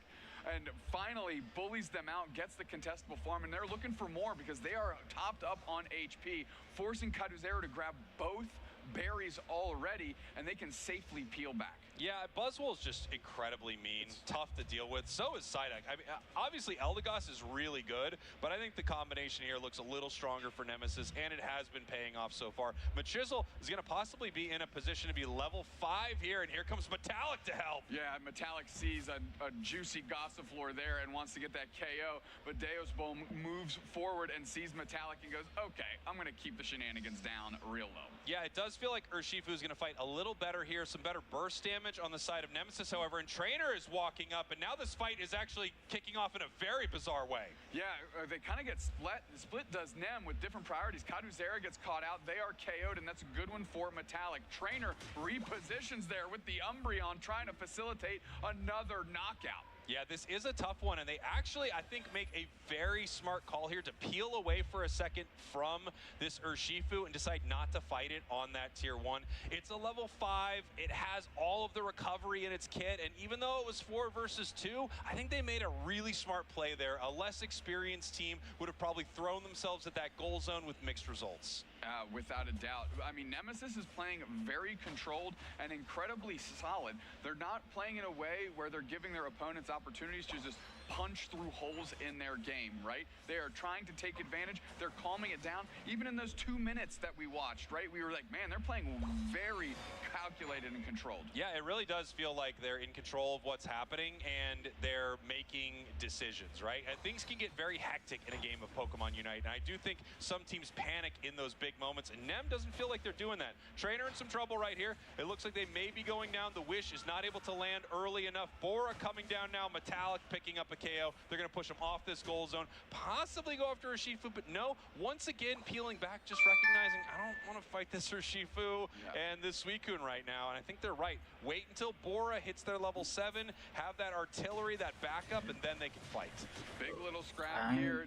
and finally bullies them out, gets the contestable form, and they're looking for more because they are topped up on HP, forcing Kaduzero to grab both berries already, and they can safely peel back. Yeah, Buzzwole's just incredibly mean, tough to deal with. So is Psyduck. I mean, obviously Eldegoss is really good, but I think the combination here looks a little stronger for Nemesis, and it has been paying off so far. Machisel is going to possibly be in a position to be level 5 here, and here comes Metallic to help. Yeah, Metallic sees a juicy Gossifleur there and wants to get that KO, but Deosbo moves forward and sees Metallic and goes, okay, I'm going to keep the shenanigans down real low. Yeah, it does feel like Urshifu is going to fight a little better here, some better burst damage on the side of Nemesis, however, and Trainer is walking up, and now this fight is actually kicking off in a very bizarre way. Yeah, they kind of get split. Split does Nem with different priorities. Kaduzera gets caught out, they are KO'd, and that's a good one for Metallic. Trainer repositions there with the Umbreon, trying to facilitate another knockout. Yeah, this is a tough one, and they actually, I think, make a very smart call here to peel away for a second from this Urshifu and decide not to fight it on that tier 1. It's a level 5. It has all of the recovery in its kit, and even though it was 4 versus 2, I think they made a really smart play there. A less experienced team would have probably thrown themselves at that goal zone with mixed results. Without a doubt. I mean, Nemesis is playing very controlled and incredibly solid. They're not playing in a way where they're giving their opponents opportunities to just punch through holes in their game, right? They are trying to take advantage. They're calming it down. Even in those 2 minutes that we watched, right? We were like, man, they're playing very calculated and controlled. Yeah, it really does feel like they're in control of what's happening and they're making decisions, right? And things can get very hectic in a game of Pokemon Unite, and I do think some teams panic in those big moments, and Nem doesn't feel like they're doing that. Trainer in some trouble right here. It looks like they may be going down. The Wish is not able to land early enough. Bora coming down now. Metallic picking up a KO. They're going to push him off this goal zone, possibly go after Urshifu, but no, once again peeling back, just recognizing I don't want to fight this Urshifu and this Suicune right now, and I think they're right. Wait until Bora hits their level 7, have that artillery, that backup, and then they can fight. Big little scrap here.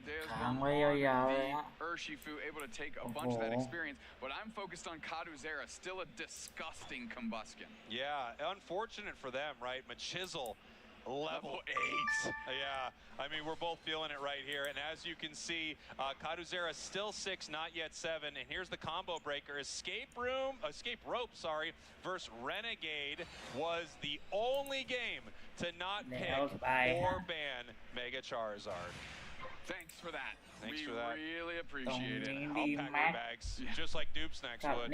Urshifu able to take a bunch of that experience, but I'm focused on Kaduzera, still a disgusting combustion. Yeah, unfortunate for them, right? Machisel, level 8. Yeah, I mean, we're both feeling it right here. And as you can see, Kaduzera still 6, not yet 7. And here's the combo breaker. Escape Rope, versus Renegade was the only game to not pick or ban Mega Charizard. Thanks for that. Thanks we for that. really appreciate it. I'll pack my bags just like Dupe Snacks would.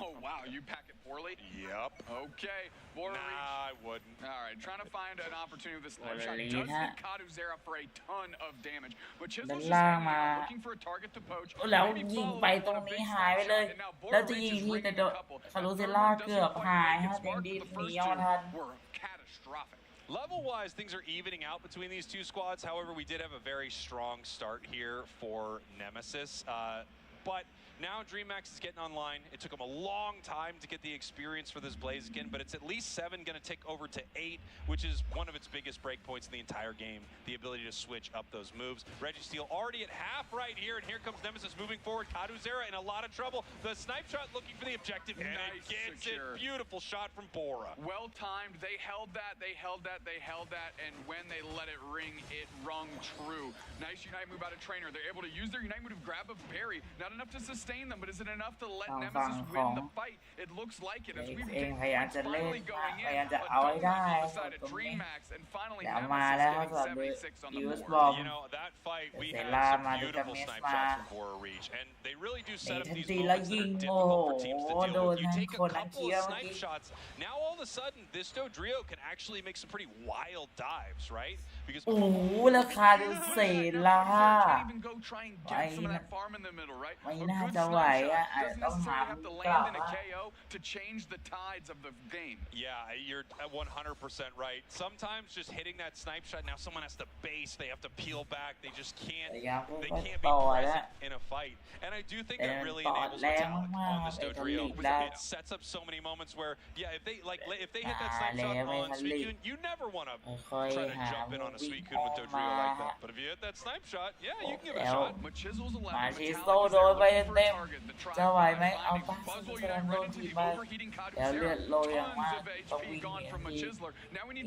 Oh wow, you pack it poorly? Yep. Okay. Nah, I wouldn't. All right, trying to find an opportunity with this snipe shot. Does hit Kaduzera for a ton of damage, but Chisel's just looking for a target to poach. แล้วยิงไปตรงนี้หายไปเลยแล้วจะยิงที่แต่โดนคารุเซล่าเกือบหายฮะยังดีหนีเอาทัน Catastrophic. Level-wise, things are evening out between these two squads. However, we did have a very strong start here for Nemesis. But now DreamHack is getting online. It took him a long time to get the experience for this Blaziken, but it's at least 7 going to tick over to 8, which is one of its biggest breakpoints in the entire game, the ability to switch up those moves. Registeel already at half right here, and here comes Nemesis moving forward. Kaduzera in a lot of trouble. The snipe shot looking for the objective, and it gets it. Beautiful shot from Bora. Well timed. They held that, and when they let it ring, it rung true. Nice Unite move out of Trainer. They're able to use their Unite move to grab a parry. Not enough to sustain them, but is it enough to let Nemesis win the fight? It looks like it. As we've finally going in, but on the side of DreamHack, and finally Nemesis getting 76 on the board. You know, that fight, we had some beautiful snipe shots from Bora Reach, and they really do set up these moments that are difficult for teams to deal with. You take a couple of snipe shots, now all of a sudden, this Dodrio can actually make some pretty wild dives, right? Because โอ้โหราคาดูเซล่าไม่น่าจะไหวอ่ะอาจจะต้องหากลับ to change the tides of the game. Yeah, you're 100% right. Sometimes just hitting that snipe shot, now someone has to base, they have to peel back, they just can't be present in a fight. And I do think that really enables Metallic on this Dodrio. It sets up so many moments where, yeah, if they hit that snipe shot on Suicune, you never want to try to jump in on a Suicune with Dodrio like that. But if you hit that snipe shot, yeah, you can give it a shot. มาชิโซโดนไปเต็มจะไหวไหมเอาปะสุดท้ายโดนทีไปแล้วเลือดโรยอย่างมากต้องวิ่งหนีอีก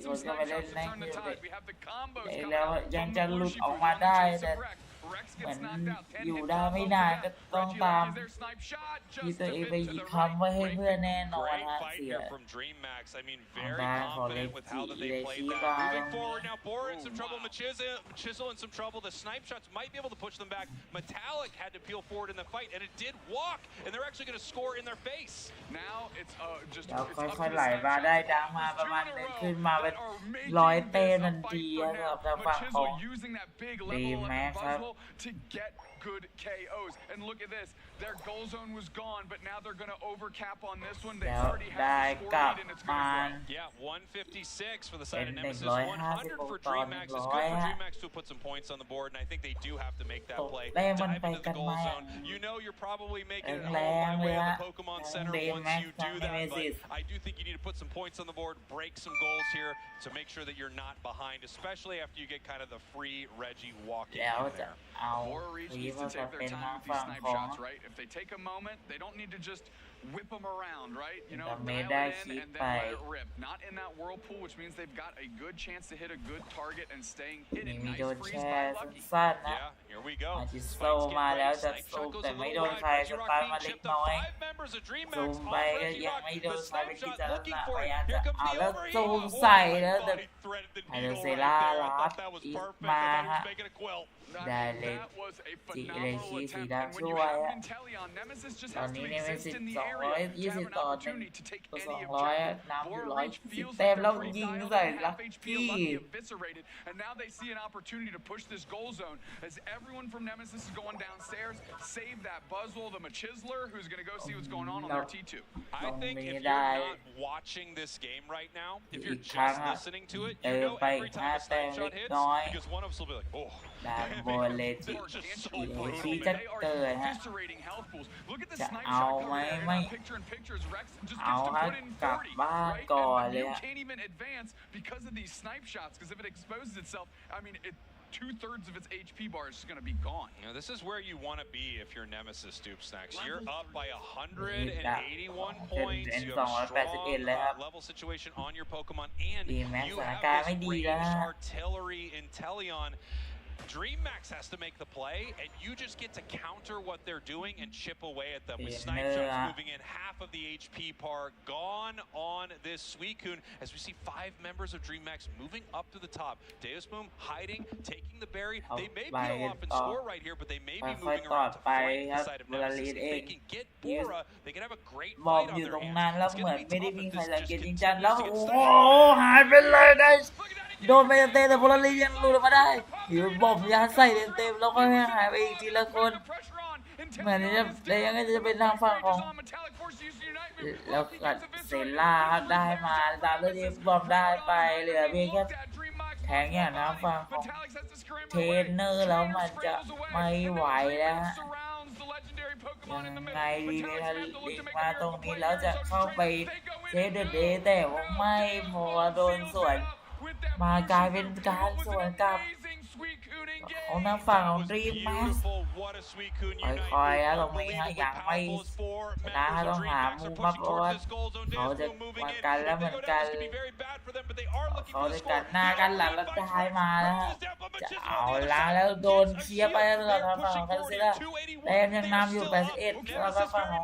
คนก็ไปเล่นแรงเยอะเลยแล้วยังจะหลุดออกมาได้แต่เหมือนอยู่ได้ไม่นานก็ต้องตามที่ตัวเองไปหยิบคำไว้ให้เพื่อนแน่นอนฮะเสียทางของเลชีบา Now Bora in some trouble, Chisel in some trouble. The snipe shots might be able to push them back. Metallic had to peel forward in the fight, and it did walk, and they're actually going to score in their face. Now it's just แล้วค่อยๆไหลมาได้ดังมาประมาณนึงขึ้นมาเป็น100 เต้ทันทีครับทางฝั่งของดีแม็กครับ to get good KOs. And look at this. Their goal zone was gone, but now they're going to overcap on this one. They already have the score lead, and it's going to grow. Yeah, 156 for the side of Nemesis. 100 for DreamHack. It's good for DreamHack to put some points on the board, and I think they do have to make that play. Dive into the goal zone. You know you're probably making it home by way of the Pokemon Center once you do that, but I do think you need to put some points on the board, break some goals here to make sure that you're not behind, especially after you get kind of the free Reggie walking in there. Bora Reach needs to take their time with these snipe shots, right? If they take a moment, they don't need to just whip them around, right? You know, dial it in and then let it rip. Not in that whirlpool, which means they've got a good chance to hit a good target and staying hidden. Nice freeze by Lucky. Yeah, here we go. มาชิโซมาแล้วจะซูมแต่ไม่โดนใครสตาร์ทมาเล็กน้อยซูมไปก็ยังไม่โดนใครเป็นกิจลักษณะพยายามจะเอาแล้วซูมใส่แล้วแต่ไฮโดเซล่ารับอีกมาฮะได้เลยจีเลยชีสีดำช่วยอะตอนนี้เนี่ยเป็น220ต่อ1ตัว200น้ำอยู่110เต็มแล้วยิงใส่ลักกี้ And now they see an opportunity to push this goal zone as everyone from Nemesis is going downstairs. Save that Buzzwole, the Machisler, who's going to go see what's going on their T2. I think if you're not watching this game right now, if you're just listening to it, you know every time a snapshot hits, because one of us will be like, oh. ด้านบนเลจิชีจะเกิดฮะจะเอาไหมไม่เอาฮะกลับบ้านก่อนเลยฮะ because of these snipe shots, because if it exposes itself, I mean, 2/3 of its HP bar is just going to be gone. Now, this is where you want to be if you're Nemesis Dupe Snacks. You're up by 181 points. You have a strong level situation on your Pokemon, and you have this range artillery Inteleon. DreamMax has to make the play, and you just get to counter what they're doing and chip away at them. With Snipeshots moving in, half of the HP par gone on this Suicune, as we see 5 members of DreamMax moving up to the top. Deus Boom hiding, taking the berry. They may peel off and score right here, but they may be moving around to flank the side of Nemesis. If they can get Bora, they can have a great fight on their hands. It's going to be tough if this just continues to get stuck. หายไปเลยได้โดนไปเต็มแต่โพลารียังหลุดมาได้อยู่บอมยัดใส่เต็มแล้วก็หายไปอีกทีละคนเหมือนจะยังไงจะเป็นทางฝั่งของแล้วกัดเซล่าได้มาตามด้วยที่บอมได้ไปเหลือเพียงแค่แทงอย่างทางฝั่งของเทรนเนอร์แล้วมันจะไม่ไหวแล้วยังไงดีเมทัลลิกมาตรงนี้แล้วจะเข้าไปเซฟเดอะเดย์แต่ว่าไม่พอโดนสวนมากลายเป็นการสวนกลับของทางฝั่งของดีมแม็กซ์คอยๆนะตรงนี้ฮะยังไม่ชนะต้องหามุมมาเพราะว่าเขาจะมากันแล้วเหมือนกันเขาจะกันหน้ากันหลังแล้วได้มาแล้วจะเอาล้างแล้วโดนเคลียร์ไปแล้วทางฝั่งของคาร์เซล่าแต้มยังนำอยู่81แล้วก็ฝั่งของ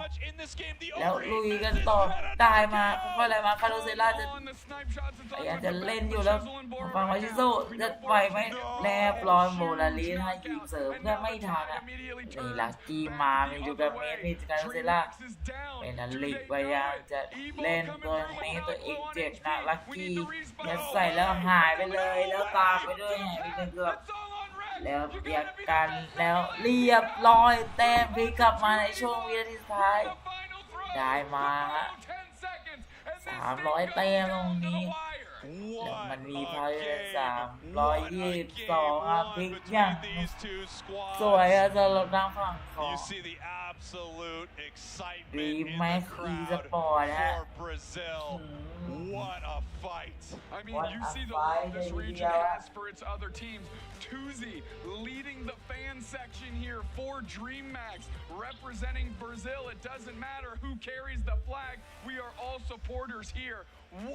แล้วลุยกันต่อได้มาเพราะอะไรมาคาร์เซล่าจะพยายามจะเล่นอยู่แล้วฝั่งมาชิโซจะไหวไหมแนบร้อยโมลาลีถ้ายิงเสริมก็ไม่ทันอ่ะนี่ลักกี้มามีดูกาเมสมีการเซล่าเป็นนันลิกพยายามจะเล่นตัวนี้ตัวเองเจ็บหนักลักกี้ยัดใส่แล้วหายไปเลยแล้วตามไปด้วยหายไปเกือบแล้วเบียดกันแล้วเรียบร้อยแต้มพลิกกลับมาในช่วงวินาทีสุดท้ายได้มาฮะ300แต้มตรงนี้แล้วมันมีพาย322อ่ะพลิกอย่างสวยอ่ะสำหรับทางฝั่งของดีแม็กซ์อีสปอร์ตฮะ What a fight! I mean, you see the love this region has for its other teams. Tuzi leading the fan section here for DreamMax, representing Brazil. It doesn't matter who carries the flag. We are all supporters here.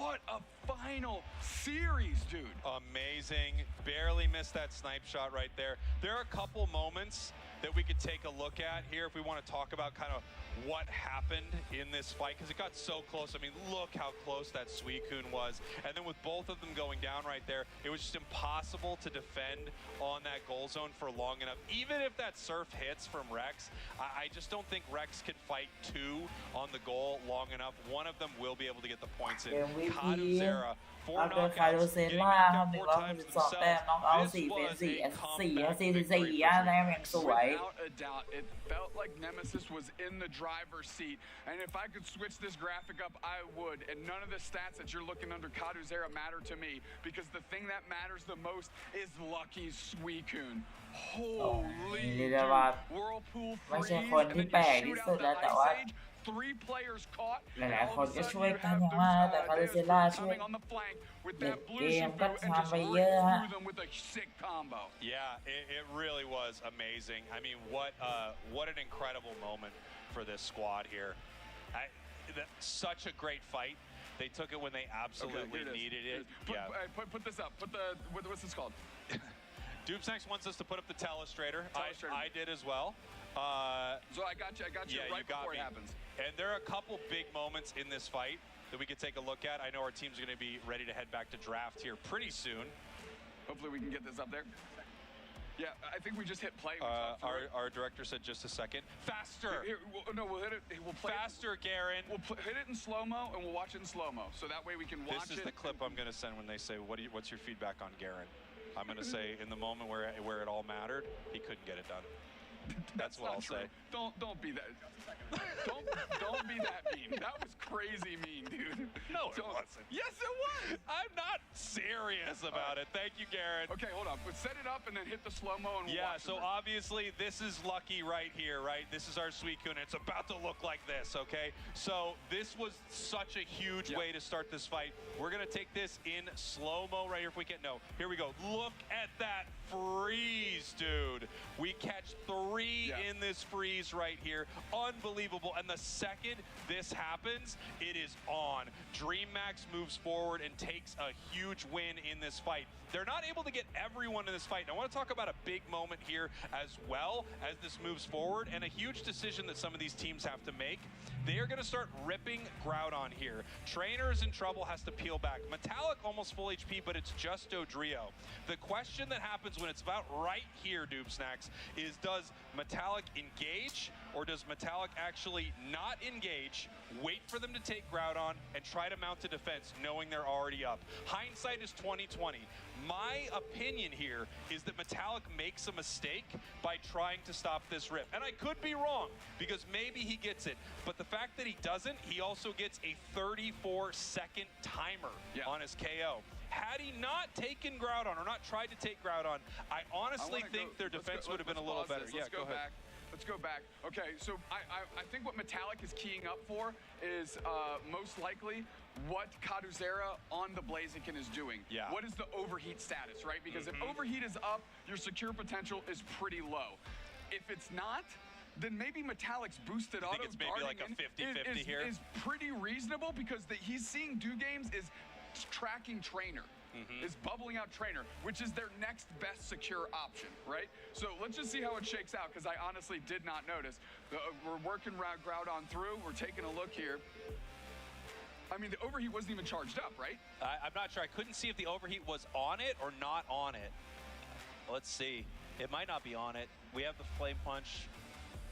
What a final series, dude. Amazing. Barely missed that snipe shot right there. There are a couple moments that we could take a look at here if we want to talk about kind of what happened in this fight, because it got so close. I mean, look how close that Suicune was. And then with both of them going down right there, it was just impossible to defend on that goal zone for long enough. Even if that surf hits from Rex, I just don't think Rex can fight 2 on the goal long enough. One of them will be able to get the points in. Kaduzera, 4 knockouts, getting knocked out 4 times himself. This was a comeback. Without a doubt, it felt like Nemesis was in the driver's seat. And if I could switch this graphic up, I would. And none of the stats that you're looking under Kaduzera matter to me, because the thing that matters the most is Lucky's Suicune. Holy dude. Whirlpool freeze, and then you shoot out the Ice Age. 3 players caught. หลายๆคนก็ช่วยกันอย่างมากแต่คาร์เซล่าช่วยเด็กเกมก็ทำไปเยอะฮะ Yeah, it really was amazing. I mean, what an incredible moment for this squad here. Such a great fight. They took it when they absolutely needed it. Put this up. What's this called? Doomsnax wants us to put up the telestrator. I did as well. So I got you right before it happens. And there are a couple big moments in this fight that we could take a look at. I know our team's going to be ready to head back to draft here pretty soon. Hopefully we can get this up there. Yeah, I think we just hit play. Our director said just a second. Faster! We'll hit it. We'll play faster, Garen. We'll hit it in slow-mo, and we'll watch it in slow-mo. So that way we can watch it. This is the clip I'm going to send when they say, what's your feedback on Garen? I'm going to say, in the moment where it all mattered, he couldn't get it done. That's what I'll say. Don't be that. Don't be that mean. That was crazy mean, dude. No, it wasn't. Yes, it was. I'm not serious about it. Thank you, Garen. Okay, hold on. But set it up and then hit the slow-mo and we'll watch so obviously this is Lucky right here, right? This is our Suicune. It's about to look like this, okay? So this was such a huge way to start this fight. We're going to take this in slow-mo right here if we can. No, here we go. Look at that freeze, dude. We catch 3 3 in this freeze right here. Unbelievable. And the second this happens, it is on. DreamMax moves forward and takes a huge win in this fight. They're not able to get everyone in this fight. And I want to talk about a big moment here as well as this moves forward, and a huge decision that some of these teams have to make. They are going to start ripping Groudon here. Trainer is in trouble, has to peel back. Metallic almost full HP, but it's just Dodrio. The question that happens when it's about right here, Doob Snacks, is does Metallic engage, or does Metallic actually not engage, wait for them to take Groudon, and try to mount a defense, knowing they're already up? Hindsight is 20/20. My opinion here is that Metallic makes a mistake by trying to stop this rip. And I could be wrong, because maybe he gets it. But the fact that he doesn't, he also gets a 34-second timer on his KO. Had he not taken Groudon, or not tried to take Groudon, I honestly think their defense would have been a little better. Yeah, go ahead. Let's go back. Okay, so I think what Metallic is keying up for is most likely what Kaduzera on the Blaziken is doing. Yeah. What is the overheat status, right? Because if overheat is up, your secure potential is pretty low. If it's not, then maybe Metallic's boosted auto it's maybe like a 50-50 here. Is pretty reasonable, because he's seeing Do Games is tracking Trainer. Is bubbling out Trainer, which is their next best secure option, right? So let's just see how it shakes out, because I honestly did not notice. We're working Groudon through. We're taking a look here. I mean, the overheat wasn't even charged up, right? I'm not sure. I couldn't see if the overheat was on it or not on it. Let's see. It might not be on it. We have the Flame Punch.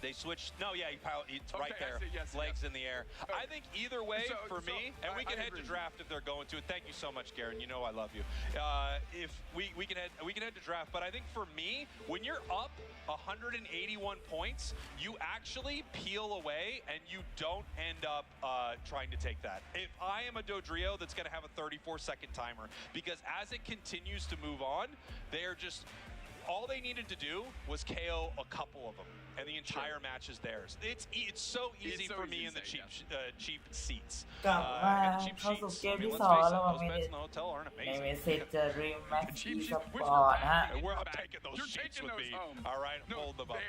They switched. No, yeah, it's right there. Legs in the air. I think either way for me, and we can head to draft if they're going to. Thank you so much, Garen. You know I love you. If we can head to draft, but I think for me, when you're up 181 points, you actually peel away and you don't end up trying to take that. If I am a Dodrio, that's going to have a 34-second timer, because as it continues to move on, they are just. All they needed to do was KO a couple of them, and the entire match is theirs. It's so easy for me in the cheap seats. กลับมาเข้าสู่เกมที่2แล้วว่าไม่มีสิทธิ์จะรีแม็กซ์สปอร์ตนะฮะ I'm taking those sheets with me. All right, hold them up.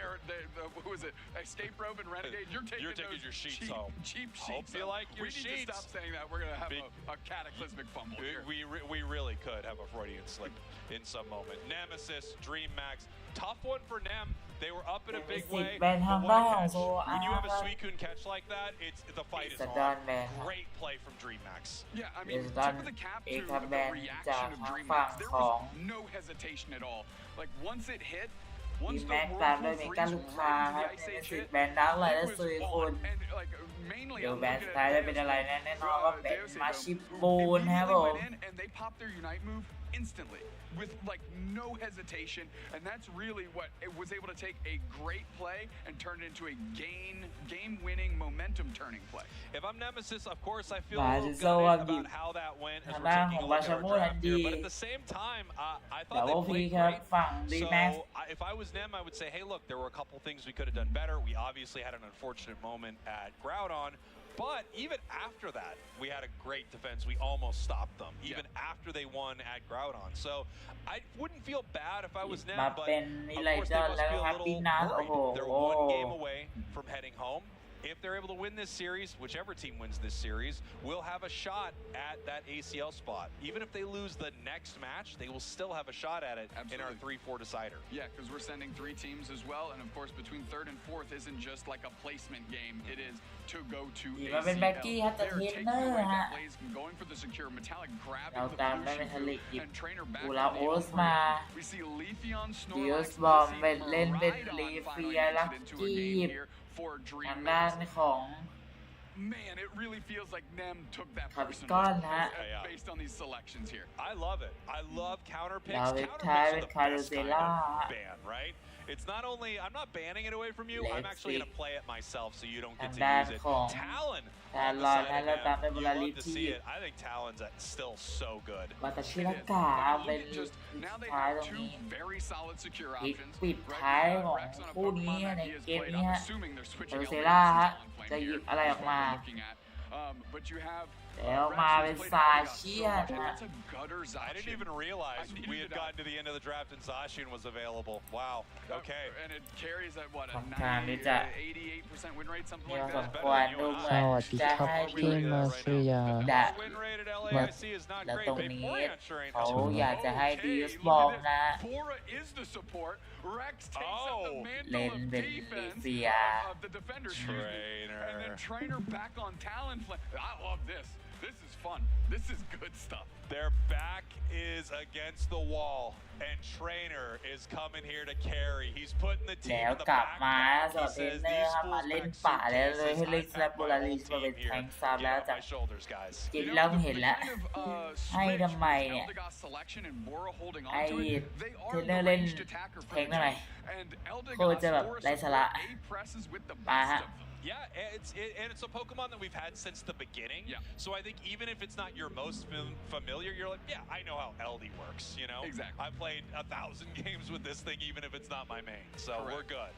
Who is it? Escape Rope and Renegade. You're taking your sheets home. Cheap sheets. Hope you like your sheets. We need to stop saying that. We're gonna have a cataclysmic fumble here. We really could have a Freudian slip in some moment. Nemesis, DreamMax, tough one for Nem. They were up in a big way. When you have a Suicune catch like that, the fight is on. Great play from DreamMax. Yeah, I mean, tip of the cap to the reaction of DreamMax. There was no hesitation at all. Like once it hit, once the whirlpool freeze right into the Ice Age hit, it was on. And like mainly, เดี๋ยวแบนสุดท้ายจะเป็นอะไรแน่นอนว่าเป็นมาชิบูนครับผม and they popped their Unite move instantly with like no hesitation, and that's really what it was able to take a great play and turn it into a game-winning momentum-turning play. If I'm Nemesis, of course I feel a little good about how that went as we're taking a look at our draft here, but at the same time, I thought they played great. So if I was Nem, I would say, hey, look, there were a couple things we could have done better. We obviously had an unfortunate moment at Groudon. But even after that, we had a great defense. We almost stopped them, even after they won at Groudon. So I wouldn't feel bad if I was Nem, but of course they must be a little worried. They're one game away from heading home. If they're able to win this series, whichever team wins this series, will have a shot at that ACL spot. Even if they lose the next match, they will still have a shot at it in our 3-4 decider. Yeah, because we're sending 3 teams as well, and of course between 3rd and 4th isn't just like a placement game. It is to go to ACL. They're taking away that Blaziken, going for the secure Metallic, grabbing the blue and Trainer back on the We see Leafeon Snorlax, we see Ride into a game here for DreamMax. Man, it really feels like Nem took that personally based on these selections here. I love it. I love counter picks. Counter picks are the best kind of ban, right? It's not only, I'm not banning it away from you, I'm actually going to play it myself so you don't get to use it. Talon on the side of Nem, you love to see it. I think Talon's still so good. วัตชิรากาเป็นท้ายตรงนี้ปิดท้ายของคู่นี้ในเกมนี้ฮะโรเซล่าฮะจะหยิบอะไรออกมา But you have แล้วมาเป็นซาเชียนนะ I didn't even realize we had gotten to the end of the draft and Zacian was available. Wow. Okay. And it carries at what, a 88% win rate, something นี่ like สม that. ควรดูเหมือนจะให้ดีแต่แล้วตรงนี้เขาอยากจะให้ดีสบอลนะ เล่นเป็นลีเซีย And then Trainer back on Talonflame. I love this. This is fun. This is good stuff. Their back is against the wall, and Trainer is coming here to carry. He's putting the team แล้ว in the กลับ back. มาสอดเทรนเนอร์ครับมาเล่นป่าแล้วเลยให้เล่นและโบลาริสมาเป็นแทงซับแล้วจากกินแล้วเห็นแล้วให้ทำไมเนี่ยไอ้เทรนเนอร์เล่นแทงทำไมโคตรจะแบบไร้สาระมาฮะYeah, it's a Pokemon that we've had since the beginning. Yeah. So I think even if it's not your most familiar, you're like, yeah, I know how LD works, you know? Exactly. I've played 1,000 games with this thing, even if it's not my main. So Correct. We're good.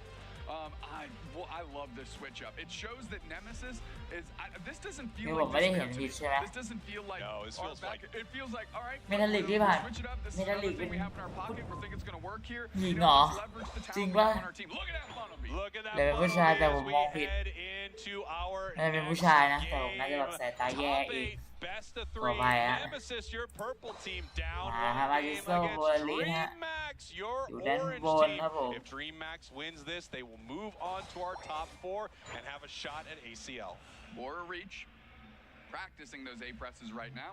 I love this switch up. It shows that Nemesis is. This doesn't feel นี่ผม like ไม่ได้เห็นผิดใช่ไหม this doesn't feel like. No, this feels like. It feels like all right. เมทัลลิกที่ผ่าน Switch it up. This is เมทัลลิ another กเป็ thing น we have in our pocket. We think it's going to work here. หญิงเหรอ จริงป่ะ Look at that Bunnelby. Look at that. เดี๋ยวเป็นผู้ชายแต่ผมมองผิด head into our ไม่เป็นผู้ชายนะแต่ผมน่าจะแบบสายตาแย่อีก Best of ต่อ 3. ไปฮะ Nemesis, your purple team down มาครับ one มาจิ game โซ่โบ against ลิฮะ Dream Max, your อยู่ด้าน orange บน team. ครับผม If Dream Max wins this, they will move on to our top 4 and have a shot at ACL. Or a reach. Practicing those A presses right now.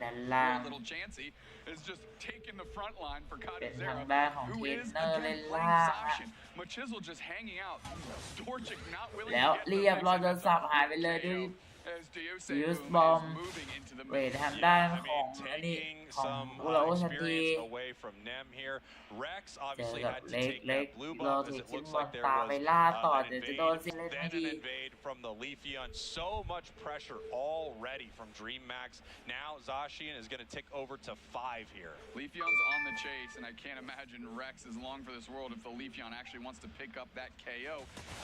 ด้านล่าง Poor little Chansey is just taking the front line for เป็นทาง Kadizera, ด้านของ who เทรน is เนอร์เล่น again ล่า playing งฮะ Zacian. Machisel just hanging out. Dorchik not willing แล้ว to get เรียบร้อยโดนสับหายไปเลยด้วย as Deuse Use is bomb moving into the เวท mid. ทางด้านของอันนี้ taking ของ some อุลาโอชันที experience away from Nem here. Rex เจอ obviously กับ had to เล็ก take เล็ก that blue รอ buff ถึ as ง it ชิ้น looks บอล like there ตาม was ไปล่าต่อ an เดี๋ยวจะโดน invade, เล่น then ไม่ an ดี invade from the Leafeon. So much pressure already from Dream Max. Now Zacian is going to tick over to 5 here. Leafeon's on the chase, and I can't imagine Rex is long for this world if the Leafeon actually wants to pick up that KO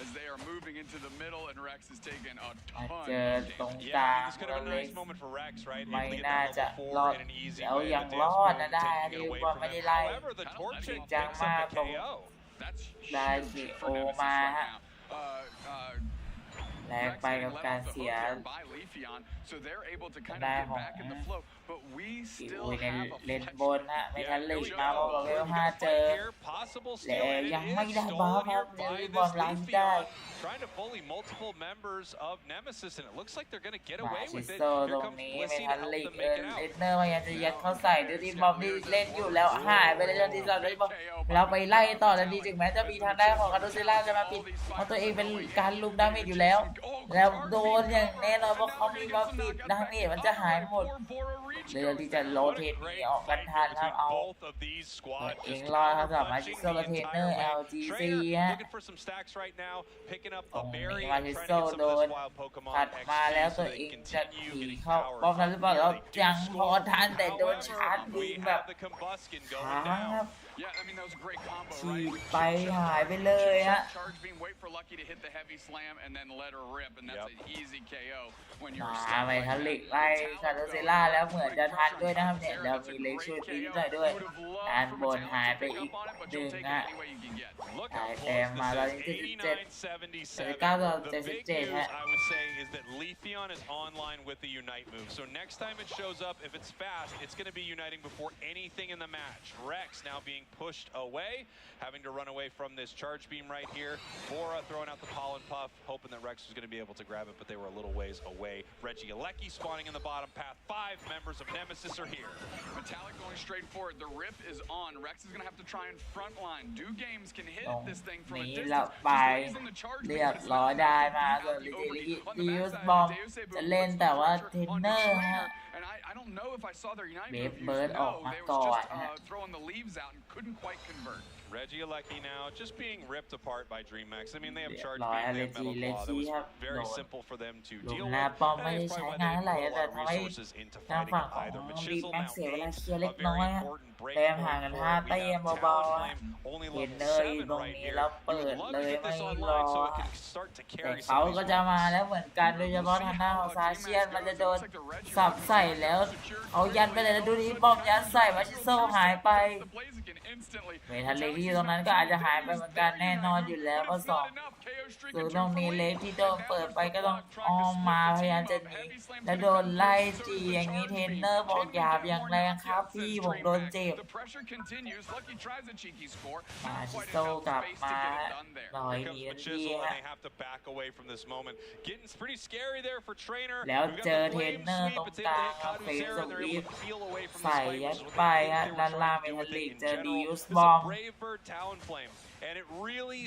as they are moving into the middle, and Rex is taking a มา ton เจอ of ตรง damage. กลาง Yeah, this could have been a เล็ก nice moment for Rex, right? ไม่ Able to get น่า that จะ level รอ 4 ด in an easy แล้ว way. ยัง The รอด Death นะได้ taking ดี it away กว่า from ไม่ได้ them. ไล่ However, the Torchic จัง picks มาก up ตร the ง KO. That's ได้ huge คี for โอ Nemesis มา right ฮะ now. แลกไปกับการเสีย by Leafeon, so they're able to kind ได้ of ข get อง back in the flow. But we อี still อุยใน have a เลน flex บนฮะไม่ทันลีกมาเพราะว่าเวล5เจอ Possible และ steal, and it ยังไม่ is ได้บ้า stolen ครั here บเดี๋ยว by บอล this ล้างได้ Leafeon. Trying to bully multiple members of Nemesis, and it looks like they're going to get มา away ชิ with it. โซ Here ตรง comes นี้ไม่ Blissey ทั to น help ลีก them เล make น it เล out. นเนอร์พยายามจะยัดเข้าใส่ดูที่บอมนี่เล่นอยู่แล้วหายไปเลยทันทีเราได้บอลเราไปไล่ต่อทันทีถึงแม้จะมีทางด้านของคาโดเซล่าจะมาปิดเพราะตัวเองเป็นการลุกดาเมจอยู่แล้ว แล้วโดนอย่างแน่นอนว่าเขามีมาปิดดาเมจมันจะหายหมดเรือที่จะโรเทตหนีออกกันทันครับเอาเองรอดครับสามารถชิโซกับเทรนเนอร์ LGC ฮะ Looking for some stacks right now, picking up ตร a งนี้ berry, มา and ชิ trying โซ to get some โด of น this wild Pokemon ตัดมาแล้ว XP ตัว so เอ they งจะ continue ขี่ getting เข้า power ป้อมนั้นหรือเปล่า from แล้ว the ยัง Duke พอ Squad. ทันแต่โดน However, ชาร์จยิ we งแบบ have the Combuskin ค้าง going ครั down. บ Yeah, I mean that was a great combo, ฉีก right? ไปหายไปเลยฮะ Charge beam, wait for Lucky to hit the heavy slam, and then let her rip, and that's an easy KO when มา you're ไม่ทันลีกไล่คาโดเซล่าแล้วเหมือนจะทันด้วยนะครับเนี่ยแล้วมีเล็กช่วยตีหน่อยด้วยด้านบนหายไปอีกหนึ่งฮะ Look ได้ how แต้ม close มา this ตอน is. นี้77 89-77. 9ต่อ The big 77 news ฮะ I would say is that Leafeon is online with the Unite move. So next time it shows up, if it's fast, it's going to be uniting before anything in the match. Rex now being pushed away, having to run away from this charge beam right here. Bora throwing out the pollen puff, hoping that Rex was going to be able to grab it, but they were a little ways away. Regieleki spawning in the bottom path. 5 members of Nemesis are here. Metallic going straight forward. The rip is on. Rex is going to have to try and frontline. Do games can hit this thing from a นี้ distance. เราไปเรียบร้อยได้มาส่วนลิเจลิดิวสบอมจะเล่นแต่ว่าเทรนเนอร์ฮะ And I don't know if I saw their United Wave move bird used. No, ออกมา they ก่ was อน just ฮะ throwing the leaves out and couldn't quite can't convert. Regieleki now just being ripped apart by DreamHack. I mean, they have charge Loi beam, they have metal claw. That was very Loi. simple for them to ลุ deal ม with. หน้าป้อม And ไม่ได้ it's ใช้ probably why งาน they เท่าไหร่ put a แต่ lot of ทำให้ resources into ทาง fighting ฝั่งของ either. But ดี Chisel แม็ก now เสียเวลา gains เคลียร์เล็ a กน้อย very อะ important break แต้ม point ห่างกัน forward. 5 We แต้ม have เบาๆอะ Talonflame only เห็น level เนย 7 ตรง right นี้ here. แล้วเปิ We ด would love เล to ย get ไม่ this รอ online so it can start to แต่ carry เขา some of ก็ these จะ rounds. มาแล้วเหมือนกันโดยเฉพาะทางด้านของซาเชียนมันจะโดนสับใส่แล้วเขายัดไปเลยแล้วดูนี่ป้อมยัดใส่มาชิโซหายไปเมทัลเล็กที่อยู่ตรงนั้นก็อาจจะหายไปเหมือนกันแน่นอนอยู่แล้วก็สองคือตรงนี้เล็กที่โดนเปิดไปก็ต้องอ้อมมาพยายามจะหนีแล้วโดนไล่จีอย่างนี้เทรนเนอร์บอกหยาบอย่างแรงครับพี่ผมโดนเจ็บมาชิโซกลับมาลอยหนีทันทีฮะ แล้วเจอเทรนเนอร์ตรงกลางครับเฟสสวีปใส่ยัดไปฮะด้านล่างเมทัลลิกเจอดียูสบอม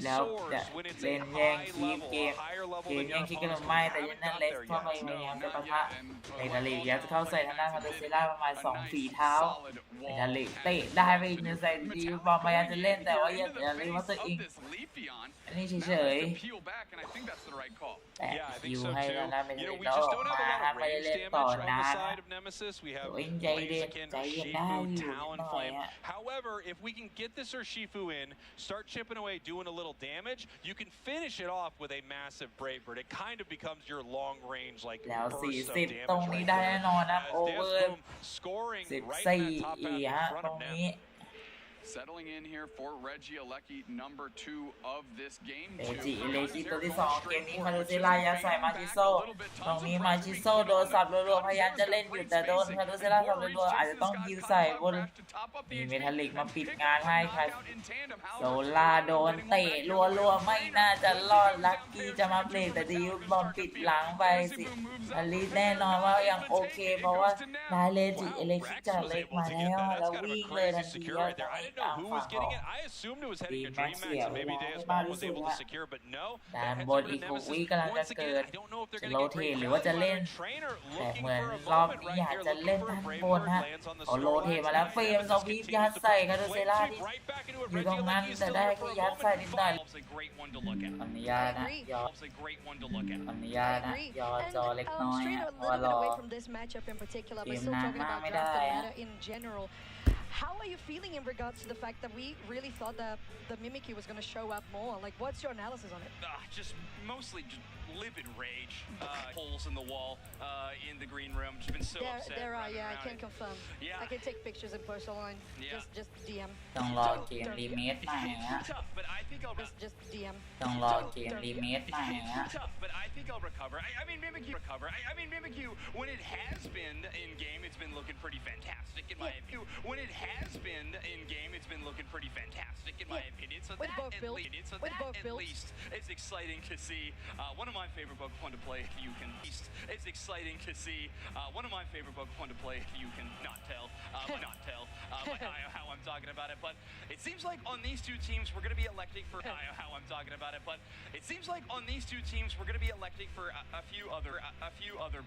แล้วจะเล่นแย่งทีมเกมแย่งคิดกันหรือไม่แต่ยันนั่นเล็กเข้าไปพยายามจะปะทะเมทัลลิกยัดเข้าใส่ทางด้านคาร์เซล่าประมาณ2 ฝีเท้าเมทัลลิกเตะได้ไปอีกหนึ่งใส่ดียูสบอมพยายามจะเล่นแต่ว่าอย่าลืมว่าตัวเองอันนี้เฉยๆแต่คิวให้แล้วนะเป็นเล่นแล้วออกมาไม่ได้เล่นต่อนานตัวเองใจเย็นได้อยู่หน่อยฮะ However, if we can get this Urshifu in, start chipping away, doing a little damage, you can finish it off with a massive Brave Bird. It kind of becomes your long range, like, แล้ว burst of 40 damage ตรงนี้ right ได้ there. แน่นอนนะ โอ As เวอ Death ร์ Boom scoring right 14 in that top อีก half ฮะ in front ตร of ง Nim. นี้ Settling in here for Regieleki, number 2 of this game. เอจิเลคิตัวที่2เกมนี้คาร์เซล่ายัดใส่มาชิโซตรงนี้มาชิโซโดนสับรัวๆพยายามจะเล่นอยู่แต่โดนคาร์เซล่าสับรัวๆอาจจะต้องยิงใส่บนมีเมทัลลิกมาปิดงานให้ค่ะโซล่าโดนเตะรัวๆไม่น่าจะรอดลักกี้จะมาเบรกแต่ดียุบอมปิดหลังไปสิอลิสแน่นอนว่ายังโอเคเพราะว่าได้เลจิเลคิจากเล็กมาแล้ววิ่งเลยทันทีแล้วแต่ไอ้ตามฝั่งของดีแม็กเสียเวลาให้มากที่สุดฮะด้านบนอีก6 วิกำลังจะเกิดจะโรเทตหรือว่าจะเล่นแต่เหมือนรอบนี้อยากจะเล่นด้านบนฮะเอาโรเทตมาแล้วเฟรมสวีปยัดใส่คาร์เซล่าที่อยู่ตรงนั้นแต่ได้แค่ยัดใส่นิดหน่อยอนุญาตนะยอจอเล็กน้อยเพราะว่ารอเกมนานมากไม่ได้ How are you feeling in regards to the fact that we really thought that the Mimikyu was going to show up more? Like, what's your analysis on it? Just mostly just livid rage. Holes in the wall in the green room. Just been so upset. There are, yeah, I can confirm. Yeah. I can take pictures in personal line. Yeah. Just DM. ต้องรอเกมรีเมคใหม่ฮะ Just DM. ต้องรอเกมรีเมคใหม่ฮะ But I think I'll recover. I mean, Mimikyu, when it has been in game, it's been looking pretty fantastic in my opinion. When it has been in game, it's been looking pretty fantastic in my opinion. So that at least is exciting to see. One of my favorite Pokemon to play, if you can. It's exciting to see. One of my favorite Pokemon to play, if you can not tell how I'm talking about it. But it seems like on these two teams, we're going to be electing for how I'm talking about it. But it seems like on these two teams, we're going to be electing for a few other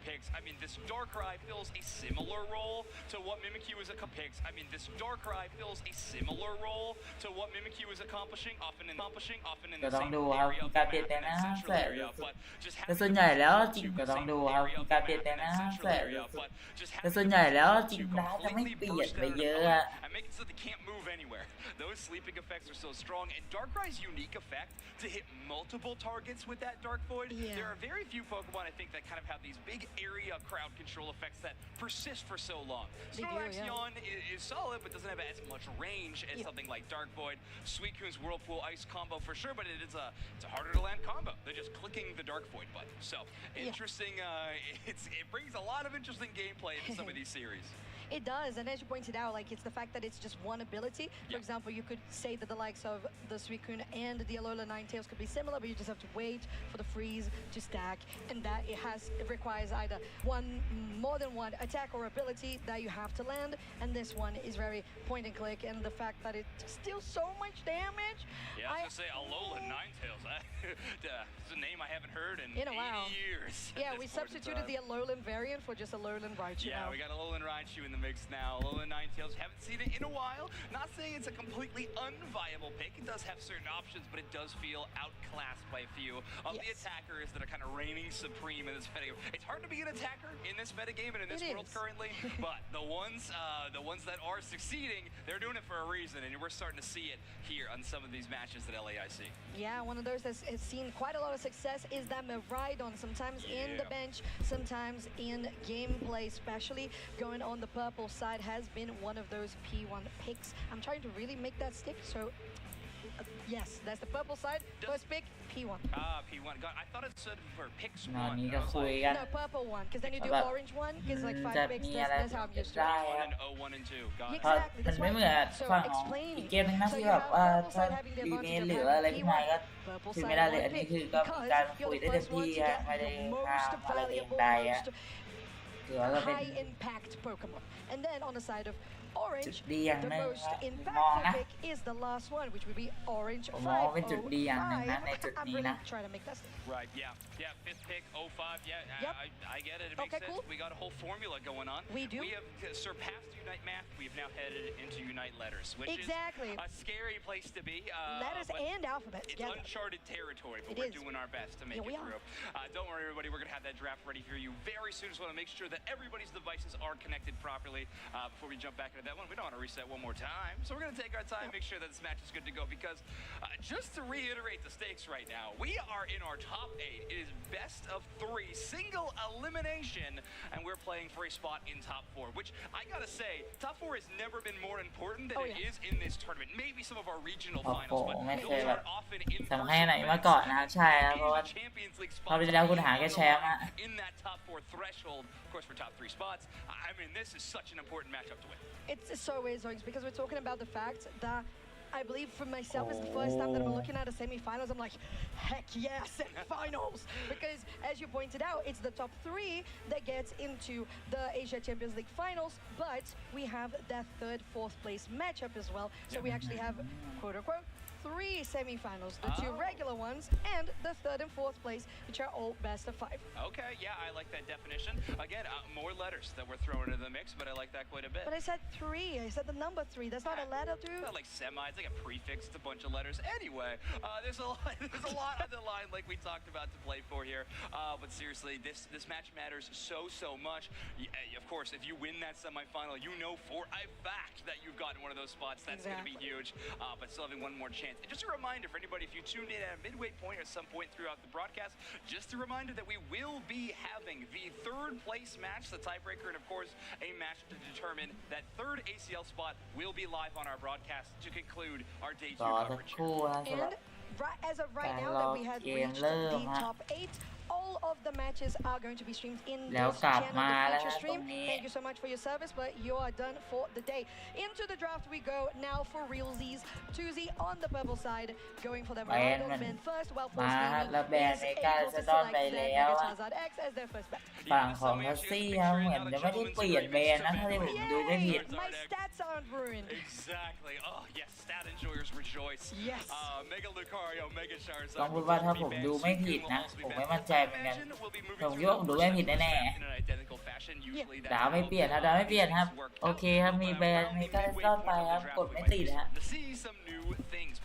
picks. I mean, this Darkrai fills a similar role to what Mimikyu is accomplishing. I mean, this Darkrai fills a similar role to what Mimikyu is accomplishing, often in the same area of the map and central area. But just แต่ส่วนใหญ่แล้วจริงก็ต้องดูครับการเปลี่ยนแปลงนะแต่ส่วนใหญ่แล้วจริงนะจะไม่เปลี่ยนไปเยอะ I make it so they can't move anywhere. Those sleeping effects are so strong, and Darkrai's unique effect to hit multiple targets with that Dark Void. Yeah. There are very few Pokemon, I think, that kind of have these big area crowd control effects that persist for so long. Snorlaxion is solid, but doesn't have as much range as something like Dark Void. Suicune's Whirlpool Ice combo for sure, but it's a harder to land combo. They're just clicking the Dark Void button. So interesting. It brings a lot of interesting gameplay into some of these series. It does, and as you pointed out, like, it's the fact that it's just one ability. For example, you could say that the likes of the Suicune and the Alola Ninetales could be similar, but you just have to wait for the freeze to stack, and that it requires either more than one attack or ability that you have to land, and this one is very point and click, and the fact that it steals so much damage. Yeah, I was gonna say Alola Ninetales. It's a name I haven't heard in 80 years. Yeah, we substituted the Alolan variant for just Alolan Raichu. Yeah, we got Alolan Raichu in the mix now. Lola Ninetales, haven't seen it in a while. Not saying it's a completely unviable pick. It does have certain options, but it does feel outclassed by a few of the attackers that are kind of reigning supreme in this metagame. It's hard to be an attacker in this metagame and in this world currently, but the ones that are succeeding, they're doing it for a reason, and we're starting to see it here on some of these matches at LAIC. Yeah, one of those that has seen quite a lot of success is that Maridon, sometimes in the bench, sometimes in gameplay, especially going on the purple side, has been one of those P1 picks. I'm trying to really make that stick, so yes, that's the purple side. First pick, P1. P1. God, I thought it stood for picks 1. No, purple one, because then you do orange one, because like 5 picks, that's how I'm used to it. 1 and 0, 1 and 2. Got it. Exactly, มัน that's ไม่เหมือน why. So ฝั่งของ explaining. อีกเกมนึงนะที่แบบว่าถ้าดีเมนหรือว่าอะไรขึ้นมาก็คือไม่ได้เลยอันนี้คือก็การคุยได้เต็มที่ฮะไม่ได้ห้ามอะไรเองใดฮะถือว่าก็เป็น high impact Pokemon. And then on the side of Orange, จุดดีอย่าง the หนึ่ง most มอง impactful นะ pick is the last one, which would be Orange ผมมองว่าเป็นจุดดีอย่างหนึ่งนะในจุด 505. I'm นี้ really นะ trying to make that stick. Right, yeah, fifth pick, 05, I get it, it makes Okay, sense. cool. We got a whole formula going on. We do. We have surpassed Unite Math, we've now headed into Unite Letters, which Exactly. is a scary place to be. Letters and alphabet It's together. uncharted territory, but It we're is. doing our best to make Yeah, we it through. Don't worry, everybody, we're going to have that draft ready for you very soon. Just want to make sure that everybody's devices are connected properly before we jump back into that one. We don't want to reset one more time, so we're going to take our time, make sure that this match is good to go, because just to reiterate the stakes right now, we are in our top 8. It is best of 3, single elimination, and we're playing for a spot in top 4, which I gotta say, top 4 has never been more important than it is in this tournament. Maybe some of our regional finals, but those aren't often in สำคัญไหนมาก่อนนะครับใช่ครับเพราะว่าเขาไปแล้วคุณหาแค่แชมป์อะ in that top 4 threshold, of course, for top 3 spots. I mean, this is such an important matchup to win. It's so is, because we're talking about the fact that I believe for myself it's the first time that I'm looking at a semi-finals. I'm like, heck yeah, semi-finals! Because as you pointed out, it's the top 3 that gets into the Asia Champions League finals, but we have that 3rd, 4th place matchup as well. So we actually have, quote unquote, 3 semi-finals, the 2 regular ones and the 3rd and 4th place, which are all best of 5. Okay, yeah, I like that definition. Again, more letters that we're throwing into the mix, but I like that quite a bit. But I said 3. I said the number 3. That's not a letter, dude. It's not like semi. It's like a prefix to a bunch of letters. Anyway, there's a lot on the line, like we talked about, to play for here. But seriously, this match matters so much. Of course, if you win that semifinal, you know for a fact that you've gotten one of those spots. That's going to be huge. But still having one more chance. And just a reminder for anybody, if you tuned in at a midway point or some point throughout the broadcast, just a reminder that we will be having the 3rd place match, the tiebreaker, and of course, a match to determine that 3rd ACL spot will be live on our broadcast to conclude our day 2 coverage. And as of right now that we have reached the top 8, all of the matches are going to be streamed in this channel, the feature stream. Thank you so much for your service, but you are done for the day. Into the draft we go now for realsies. 2Z on the purple side, going for the Maridon men first, while Force Gaming is able to select their Charizard X as their first bet. ฝั่งของทัสซี่ครับเหมือนจะไม่ได้เปลี่ยนแบรนด์นะถ้าที่ผมดูไม่ผิด My stats aren't ruined. Exactly. Oh yes, stat enjoyers rejoice. Yes. Mega Lucario, Mega Charizard. ต้องพูดว่าถ้าผมดูไม่ผิดนะผมไม่มั่นใจเหมือนกันผมคิดว่าผมดูไม่ผิดแน่ๆดาวไม่เปลี่ยนครับดาวไม่เปลี่ยนครับโอเคครับมีแบรนด์มีการซ่อนไปครับกดไม่ติดฮะ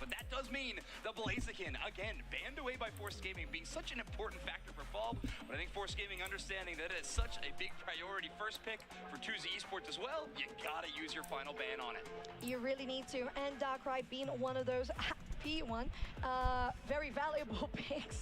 But that does mean the Blaziken, again, banned away by Force Gaming, being such an important factor for Fall. But I think Force Gaming understanding that it is such a big priority first pick for 2Z Esports as well, you gotta use your final ban on it. You really need to, and Darkrai being one of those P1, very valuable picks.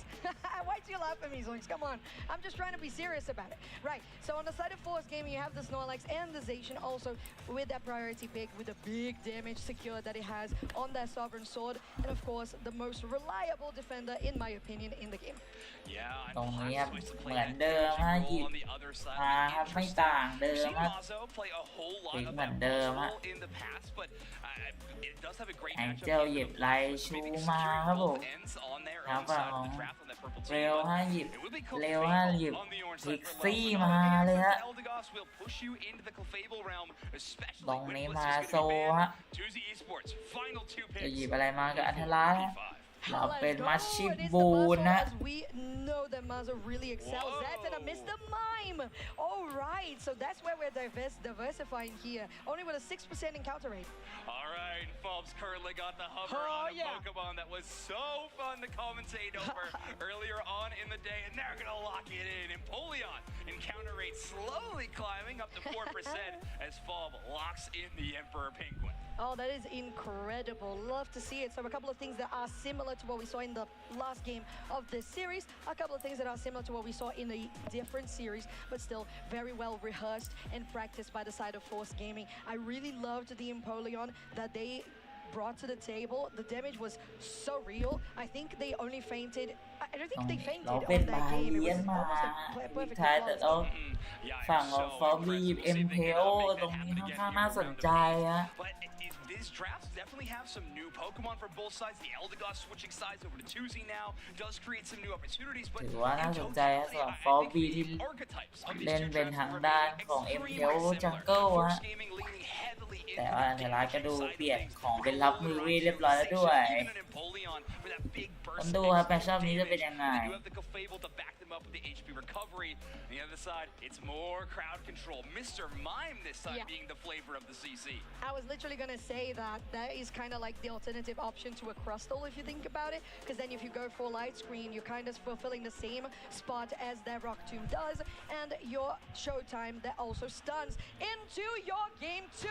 Why'd you laugh at me, Zoinks? Come on. I'm just trying to be serious about it. Right, so on the side of Force Gaming, you have the Snorlax and the Zacian also with that priority pick, with the big damage secure that it has on that Sovereign Sword, and of course, the most reliable defender, in my opinion, in the game. ตรงนี้ครับเหมือนเดิมฮะหยิบมาครับไม่ต่างเดิมครับถึงเหมือนเดิมฮะแองเจลหยิบไลชูมาครับผมทางฝั่งของเร็วฮะหยิบเร็วฮะหยิบพิกซี่มาเลยฮะตรงนี้มาโซฮะจะหยิบอะไรมากับอัธราฮะ เราเป็นมัชชิบูนะ We know that Mazo really excels that, and I missed the mime. All right, so that's where we're diversifying here. Only with a 6% encounter rate. All right, Phelps currently got the hover on a Pokemon that was so fun to commentate over earlier on in the day, and they're gonna lock it in. Empoleon encounter rate slowly climbing up to 4% as Phelps locks in the Emperor Penguin. Oh, that is incredible. Love to see it. So a couple of things that are similar to what we saw in the last game of this series, a couple of things that are similar to what we saw in a different series, but still very well rehearsed and practiced by the side of Force Gaming. I really loved the Empoleon that they brought to the table. The damage was so real. I think they only fainted. I don't think they fainted on that game. It was almost a perfect flawless game. ฝั่งของฟอร์บีเอ็มเพลตรงนี้ค่อนข้างน่าสนใจอะ These drafts definitely have some new Pokemon for both sides. The Eldegoss switching sides over to Tuzi now does create some new opportunities. But ถือว่าน่าสนใจนะสำหรับฟอร์บีที่เล่นเป็นทางด้านของเอ็มเพลจังเกิลฮะแต่ว่าเทลาก็ดูเปลี่ยนของเป็นรับมือเรียบร้อยแล้วด้วยต้องดูครับแมตช์นี้จะเป็นยังไง up with the HP recovery. On the other side, it's more crowd control. Mr. Mime this time being the flavor of the CC. I was literally going to say that that is kind of like the alternative option to a Crustle if you think about it, because then if you go for light screen, you're kind of fulfilling the same spot as that Rock Tomb does, and your Showtime that also stuns into your game 2.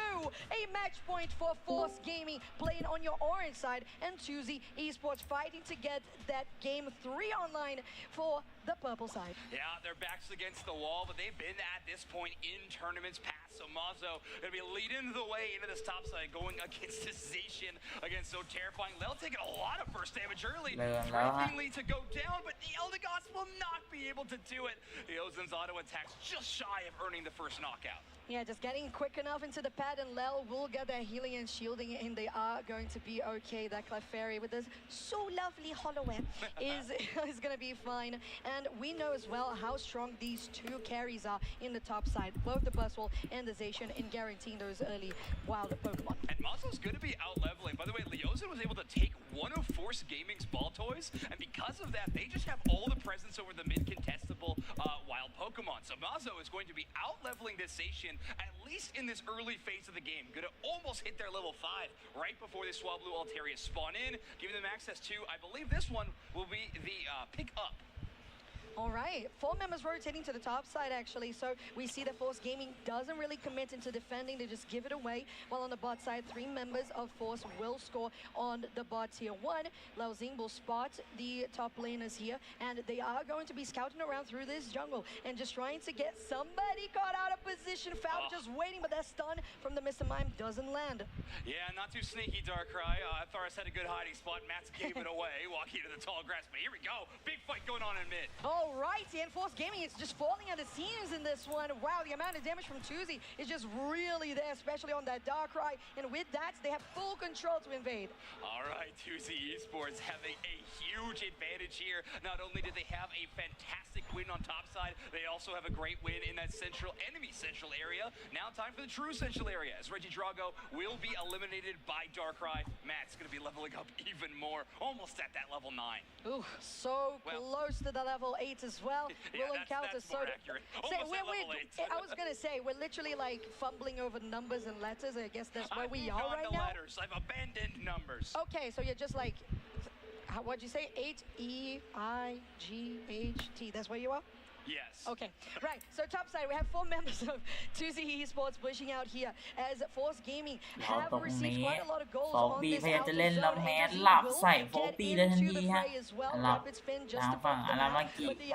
A match point for Force Gaming playing on your orange side, and Tuzi Esports fighting to get that game 3 online for the purple side. Yeah, their backs against the wall, but they've been at this point in tournaments past. So Mazo gonna be leading the way into this top side, going against this Zacian, against so terrifying. They'll take a lot of first damage early, threateningly to go down, but the Eldegoss will not be able to do it. The Ozen's auto attacks just shy of earning the first knockout. Yeah, just getting quick enough into the pad, and Lel will get their healing and shielding, and they are going to be okay. That Clefairy with this so lovely Hollow-Web is going to be fine. And we know as well how strong these two carries are in the top side, both the Buzzwole and the Zacian, in guaranteeing those early wild Pokemon. And Mazo's going to be out-leveling. By the way, Leozen was able to take one of Force Gaming's ball toys, and because of that, they just have all the presence over the mid-contestable wild Pokemon. So Mazo is going to be out-leveling this Zacian, at least in this early phase of the game. Gonna almost hit their level 5 right before the Swablu Altaria spawn in, giving them access to, I believe this one will be the pick up. All right, 4 members rotating to the top side actually, so we see that Force Gaming doesn't really commit into defending, they just give it away, while on the bot side, 3 members of Force will score on the bot tier 1. Lao Xing will spot the top laners here, and they are going to be scouting around through this jungle and just trying to get somebody caught out of position. Foul just waiting, but that stun from the Mr. Mime doesn't land. Yeah, not too sneaky, Darkrai. Thoris had a good hiding spot. Mats gave it away, walking to the tall grass, but here we go. Big fight going on in mid. All right, and Force Gaming is just falling at the seams in this one. Wow, the amount of damage from Tuzi is just really there, especially on that Darkrai. And with that, they have full control to invade. All right, Tuzi Esports having a huge advantage here. Not only did they have a fantastic win on top side, they also have a great win in that enemy central area. Now time for the true central area, as Reggie Drago will be eliminated by Darkrai. Matt's going to be leveling up even more, almost at that level 9. Ooh, so close to the level 8 as well. Yeah, that's more accurate. I was going to say, we're literally like fumbling over numbers and letters. I guess that's where we are right now. I've abandoned numbers. Okay, so you're just like, what'd you say? 8 E I G H T. That's where you are? Yes. Okay, right. So top side, we have 4 members of Tuzi Esports pushing out here as Force Gaming have received quite a lot of goals on this outer zone. And will get into the fray as well. Rapid spin just above the map. But the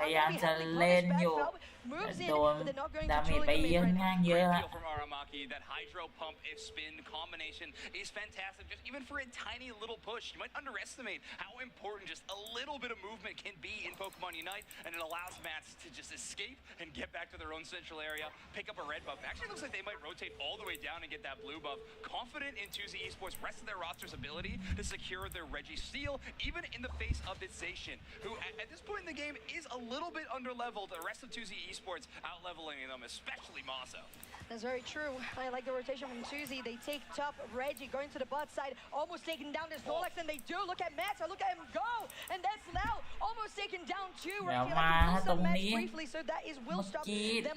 moves in, but they're not going to truly commit right now. From Aramaki, that Hydro Pump spin combination is fantastic. Just even for a tiny little push, you might underestimate how important just a little bit of movement can be in Pokemon Unite, and it allows Mats to just escape and get back to their own central area, pick up a red buff. Actually, looks like they might rotate all the way down and get that blue buff. Confident in Tuzi Esports' rest of their roster's ability to secure their Reggie Steal, even in the face of this Zacian, who at this point in the game is a little bit underleveled. The rest of Tuzi Esports out-leveling them, especially Maso. That's very true. I like the rotation from Suzy. They take top. Reggie going to the bot side, almost taking down this Rolex, and they do. Look at Meta, look at him go, and that's now almost taken down too. แล้วมาตรงนี้ briefly, so that is will stop.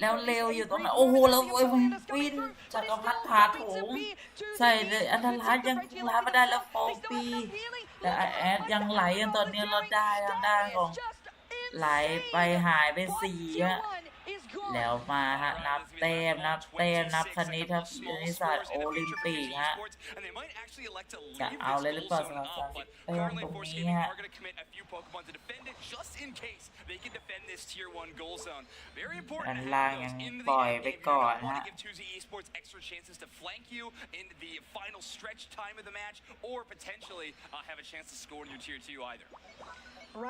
แล้วเร็วอยู่ตรงนั้นโอ้โหแล้ววินจักรพรรดิผ่าโถงใส่เลยอันธรายังลาไม่ได้แล้วโฟปีแต่แอดยังไหลกันตอนนี้เราได้ทางด้านของไหลไปหายไป4ฮะแล้วมาฮะนับแต้มนับคณิตศาสตร์โอลิมปิกฮะจะเอาเลยหรือเปล่าสำหรับแต้มตรงนี้ฮะอันล่างยังปล่อยไปก่อนฮะ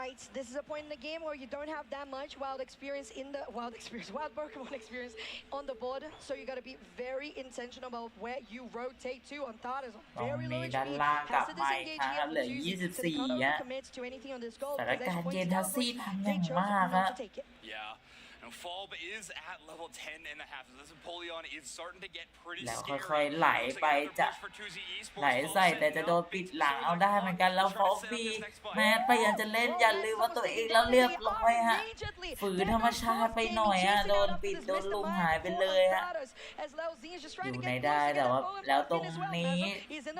Right, this is a point in the game where you don't have that much wild Pokemon experience on the board, so you got to be very intentional about where you rotate to. On thought is very low HP, has to disengage here. Suzy can't commit to anything on this goal. สถานการณ์เย็นทัสซี่ทำอย่างมากฮะ Falb is at level 10 and a half. This Empoleon is starting to get pretty scary. แล้วค่อยๆไหลไปจะไหลใส่แต่จะโดนปิดหลังเอาได้เหมือนกันแล้วฟอบีแม้พยายามจะเล่นอย่าลืมว่าตัวเองแล้วเรียบร้อยฮะฝืนธรรมชาติไปหน่อยฮะโดนปิดโดนลุมหายไปเลยฮะอยู่ในได้แต่ว่าแล้วตรงนี้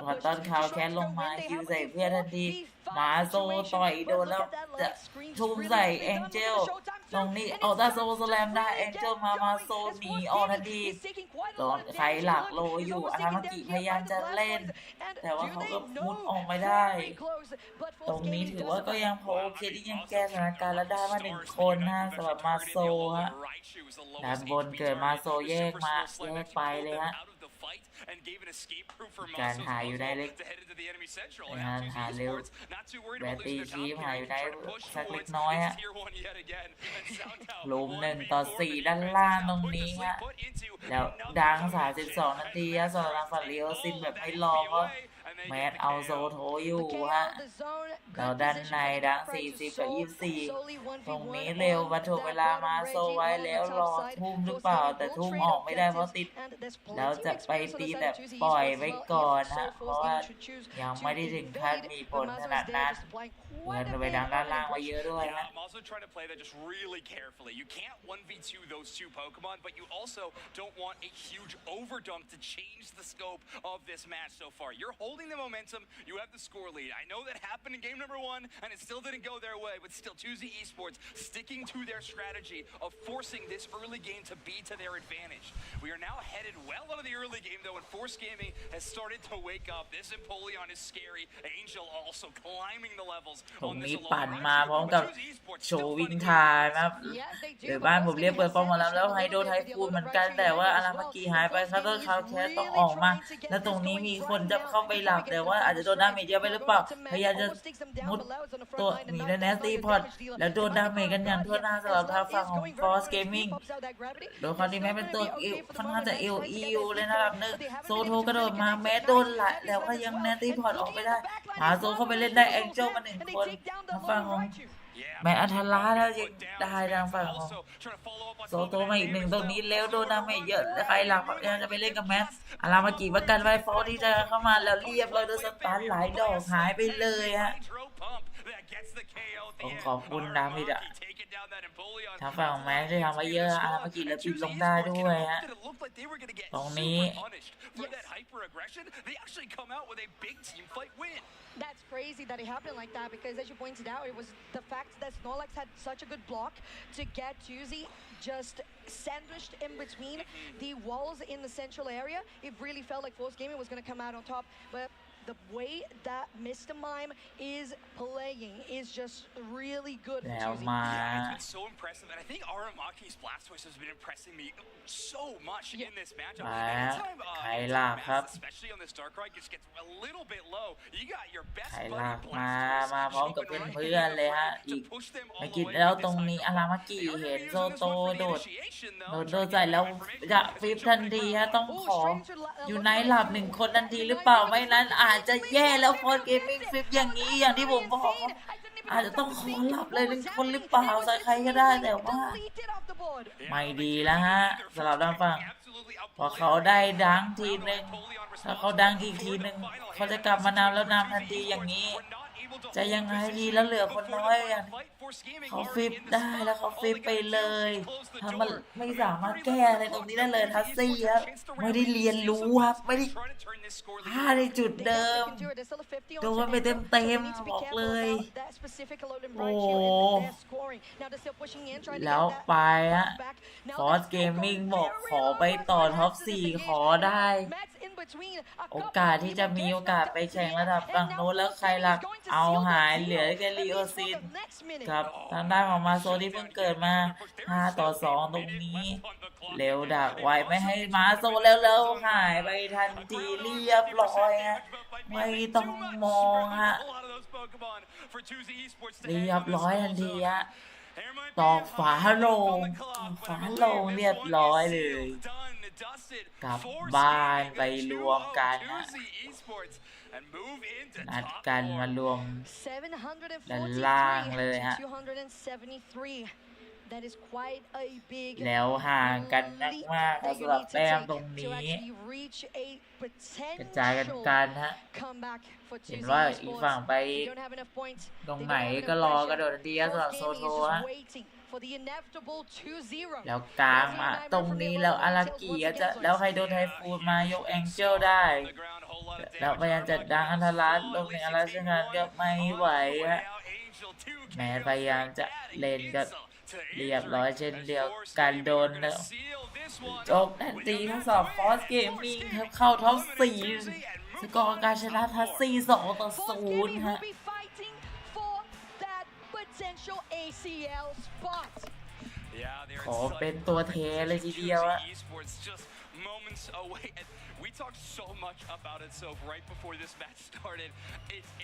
พอต้นเขาแค่ลงมาคิวใส่เพื่อนทันทีมาโซต่อยโดนแล้วจะทุ่มใส่แองเจลตรงนี้เอาตาโซสแลมได้แองเจลมาโซหนีออกทันทีโดนใครหลักโลอยู่อารามากิพยายามจะเล่นแต่ว่าเขาก็มุดออกไม่ได้ตรงนี้ถือว่าก็ยังพอโอเคที่ยังแก้สถานการณ์แล้วได้มา1 คนนะสำหรับมาโซฮะด้านบนเกิดมาโซแยกไปเลยฮะการหาอยู่ได้เล็กงานหาเร็วแบตตีคีบหาอยู่ได้สักเล็กน้อยฮะลุม1-4ด้านล่างตรงนี้ฮะแล้วดัง32 นาทีฮะสำหรับฝั่งเรียวซินแบบไม่รอก็แมทเอาโซโถอยู่ฮะแล้วด้านในดัง40 กับ 24ตรงนี้เร็วมาถูกเวลามาโซไว้แล้วรอทุ่มหรือเปล่าแต่ทุ่มออกไม่ได้เพราะติดแล้วจะไปตีแต่ปล่อยไว้ก่อนฮะเพราะว่ายังไม่ได้ถึงขั้นมีผลขนาดนั้นเงินไปด้านล่างมาเยอะด้วยฮะ I'm also trying to play that just really carefully. You can't 1v2 those 2 Pokemon, but you also don't want a huge overdump to change the scope of this match so far. You're holding the momentum. You have the score lead. I know that happened in game number 1, and it still didn't go their way, but still 2Z Esports sticking to their strategy of forcing this early game to be to their advantage. We are now headed well out of the early game, though, and Force Gaming has started to wake up. This Empoleon is scary. Angel also climbing the levels. ตรงนี้ปั่นมาพร้อมกับโชว์วินทายนะครับหรือบ้านผมเรียกเปิดฟอร์มมาแล้วไฮโดรไทฟูนเหมือนกันแต่ว่าอารามากิหายไปคัตเตอร์คาวแคสต้องออกมาแล้วตรงนี้มีคนจะเข้าไปหลับแต่ว่าอาจจะโดนดาเมจเยอะไปหรือเปล่าพยายามจะมุดตัวหนีและแนสตี้พอดแล้วโดนดาเมจกันอย่างทั่วหน้าสำหรับทางฝั่งของ Force Gaming โดยความที่แม้เป็นตัวค่อนข้างจะEU เลยนะครับโซโทกระโดดมาแม้โดนไหลแล้วก็ยังแนสตี้พอดออกไปได้หาโซเข้าไปเล่นได้แองเจิลมา1 คนทางฝั่งของแม่อัธราแล้วยังได้ทางฝั่งของโซโตมาอีก1ตรงนี้แล้วโดนดาเมจเยอะใครหลักยังจะไปเล่นกับแมสอารามากิประกันไว้ฟอร์ที่จะเข้ามาแล้วเรียบร้อยโดนสตาร์หลายดอกหายไปเลยฮะต้องขอบคุณดามิดอะทางฝั่งของแมสที่ทำมาเยอะอารามากิแล้วปิดลงได้ด้วยฮะตรงนี้ That's crazy that it happened like that because as you pointed out, it was the fact that Snorlax had such a good block to get Tuzi just sandwiched in between the walls in the central area. It really felt like Force Gaming was going to come out on top, but the way that Mr. Mime is playing is just really good for Tuzi. Yeah, it's so impressive, and I think Aramaki's Blastoise has been impressing me so much in this matchup. Anytime, especially on this Darkrai, just gets a little bit low. You got your best buddy Blastoise มาพร้อมกับเพื่อนๆเลยฮะอีกไม่กี่แล้วตรงนี้อารามากิเห็นโซโตโดดใส่แล้วจะฟิปทันทีฮะต้องขออยู่ในหลับ1 คนทันทีหรือเปล่าไม่นั้นอาจ อาจจะแย่แล้วฟอร์เกมมิ่งฟิปอย่างนี้อย่างที่ผมบอกอาจจะต้องขอหลับเลย1 คนหรือเปล่าใส่ใครก็ได้แต่ว่าไม่ดีแล้วฮะสำหรับด้านฝั่งพอเขาได้ดังทีนึงถ้าเขาดังอีกทีนึงเขาจะกลับมานำแล้วนำทันทีอย่างนี้จะยังไงดีแล้วเหลือคนน้อยอ่ะเขาฟิปได้แล้วเขาฟิปไปเลยถ้ามันไม่สามารถแก้อะไรตรงนี้ได้เลยทัสซี่ครับไม่ได้เรียนรู้ครับไม่ได้พลาดในจุดเดิมโดนไปเต็มบอกเลยโอ้แล้วไปฮะฟอร์สเกมมิ่งบอกขอไปต่อท็อป4ขอได้โอกาสที่จะมีโอกาสไปแข่งระดับฝั่งโน้นแล้วใครล่ะเอาหายเหลือแค่ลีโอซินครับทางด้านของมาโซที่เพิ่งเกิดมา5-2ตรงนี้เร็วดักไว้ไม่ให้มาโซแล้วหายไปทันทีเรียบร้อยฮะไม่ต้องมองฮะเรียบร้อยทันทีฮะตอกฝาโลงเรียบร้อยเลยกลับบ้านไปรวมกันนะนัดกันมารวมด้านล่างเลยฮะแล้วห่างกันนักมากสำหรับแต้มตรงนี้กระจายกันฮะเห็นว่าอีกฝั่งไปตรงไหนก็รอกระโดดทันทีสำหรับโซโทฮะแล้วกลางมาตรงนี้แล้วอารากิจะแล้วไฮโดรไทฟูนมายกแองเจิลได้แล้วพยายามจะดังอันธรัตน์ลงในอะไรซึ่งกันก็ไม่ไหวฮะแม้พยายามจะเล่นก็เรียบร้อยเช่นเดียวกันโดนแล้วจบทันทีทั้งสองฟอร์สเกมมิ่งครับเข้าท็อป4สกอร์การชนะทัสซี่2-0ฮะขอเป็นตัวเทเลยทีเดียวอะWe talked so much about it, so right before this match started,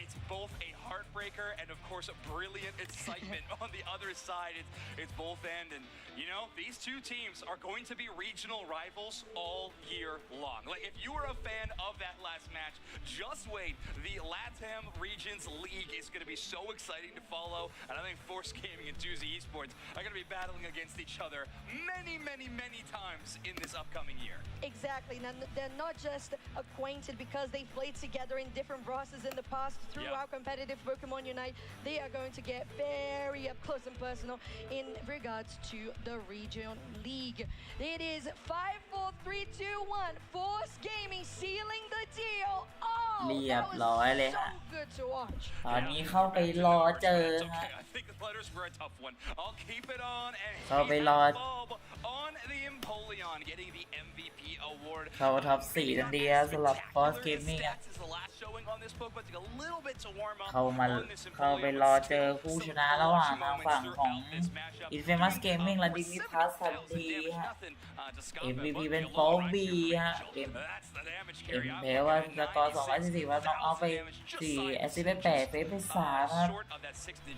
it's both a heartbreaker and of course a brilliant excitement on the other side. It's both end, and you know these two teams are going to be regional rivals all year long. Like if you were a fan of that last match, just wait. The LATAM Regions League is going to be so exciting to follow, and I think Force Gaming and Doozy Esports are going to be battling against each other many times in this upcoming year. Exactly. Now, they're not just acquainted because they played together in different rosters in the past through our competitive Pokemon Unite. They are going to get very up close and personal in regards to the Region League. It is 5-4-3-2-1. Force Gaming sealing the deal. Oh, เรียบร้อยเลยฮะตอนนี้เข้าไปรอเจอฮะเข้าไปรอเข้าท็อป4ทันทีสำหรับฟอร์สเกมมิ่งเข้าไปรอเจอผู้ชนะระหว่างทางฝั่งของ Infamous Gaming และ Dignitas ทันทีฮะ MVP เป็นฟอร์บีฮะเอ็มแพ้ว่าสกอร์244ว่าน้องเอาไป4แอสซิสต์ไป8เฟสไป3ครับ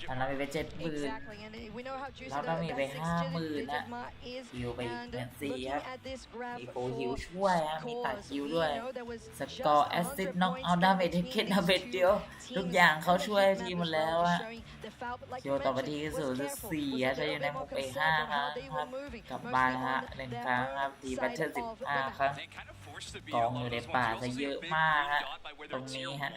อันนั้นไป70,000แล้วก็มีไป50,000นะฮิวไปอีก14,000ครับมีโปรฮิวช่วยฮะมีตัดฮิวด้วยสกอร์แอสซิสต์น้องเอาดาเมจเทคเก็ตดาเมจเดียวทุกอย่างเขาช่วยทีมหมดแล้วอะคิวต่อไปที่0.4ฮะจะอยู่ในหมวกไป5ครับกลับบ้านฮะเล่นครั้งครับทีแบทเทิล15ครับกองอยู่ในป่าซะเยอะมากฮะตรงนี้ฮะ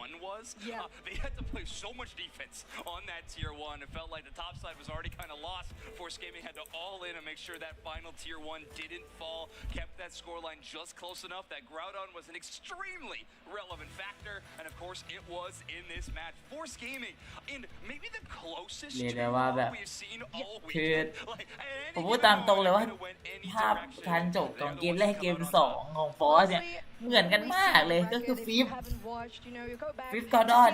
They had to play so much defense on that tier 1. It felt like the top side was already kind of lost. Force Gaming had to all in and make sure that final tier 1 didn't fall. Kept that scoreline just close enough. That Groudon was an extremely relevant factor, and of course it was in this match. Force Gaming in maybe the closest to what we've seen all weekend. ผมพูดตามตรงเลยว่าภาพทันจบของเกมแรกเกม2ของฟอร์สเนี่ยเหมือนกันมากเลยก็คือฟิฟกอร์ดอน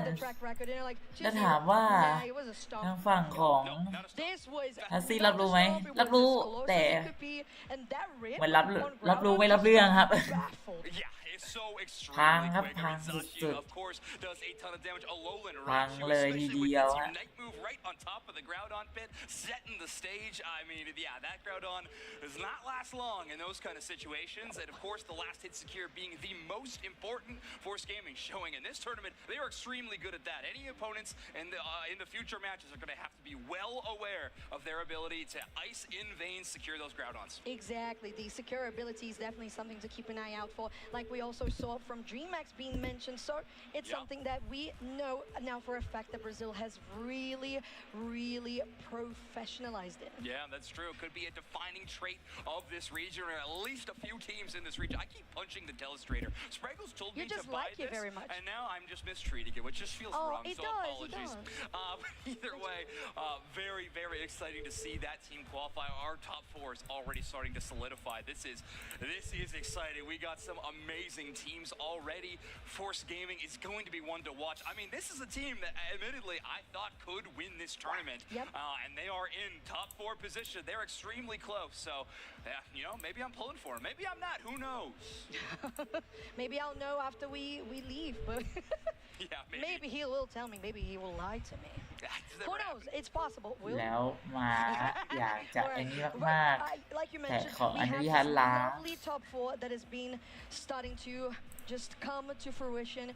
แล้วถามว่าทางฝั่งของทัสซี่รับรู้ไหมรับรู้แต่เหมือนรับรู้ไม่รับเรื่องครับ is so พัง extremely ครับ quick. พัง Zacian, สุด of course, does a ton of damage. Alolan พัง Raichu, เลยที especially เดี with ยว its ฮะ Unite move right on top of the Groudon pit, setting the stage. I mean, yeah, that Groudon does not last long in those kind of situations. And of course, the last hit secure being the most important Force Gaming showing in this tournament. They are extremely good at that. Any opponents in the future matches are going to have to be well aware of their ability to ice in veins secure those Groudons. Exactly. The secure ability is definitely something to keep an eye out for. Like we also saw from DreamHack being mentioned. So it's something that we know now for a fact that Brazil has really, really professionalized it. Yeah, that's true. Could be a defining trait of this region, or at least a few teams in this region. I keep punching the Telestrator. Spraggles told me to buy like this, very much. and now I'm just mistreating it, which just feels wrong. So apologies. Either way, very, very exciting to see that team qualify. Our top four is already starting to solidify. This is exciting. We got some amazing teams already. Force Gaming is going to be one to watch. I mean, this is a team that, admittedly, I thought could win this tournament. Yep. And they are in top 4 position. They're extremely close. So, you know, maybe I'm pulling for them. Maybe I'm not. Who knows? Maybe I'll know after we leave, but yeah, maybe he will tell me. Maybe he will lie to me. Who knows? It's possible. แล้วมาอยากจะไอ้นี่มาก Like you ๆแต่ mentioned, ขอ we อนุ have ญาต this ล้าง lovely top 4 that has been starting to just come to fruition.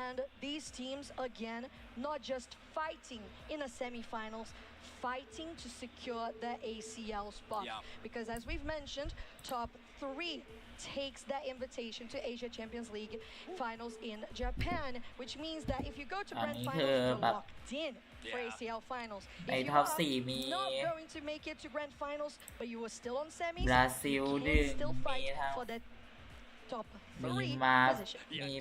And these teams, again, not just fighting in the semifinals, fighting to secure the ACL spot. Because as we've mentioned, top 3 takes that invitation to Asia Champions League finals in Japan, which means that if you go to grand finals, you're locked in for ACL finals. If you are not going to make it to grand finals, but you were still on semis, บราซิล you ดึง can still มี fight ทั้ง for that top มี 3 มา position. มี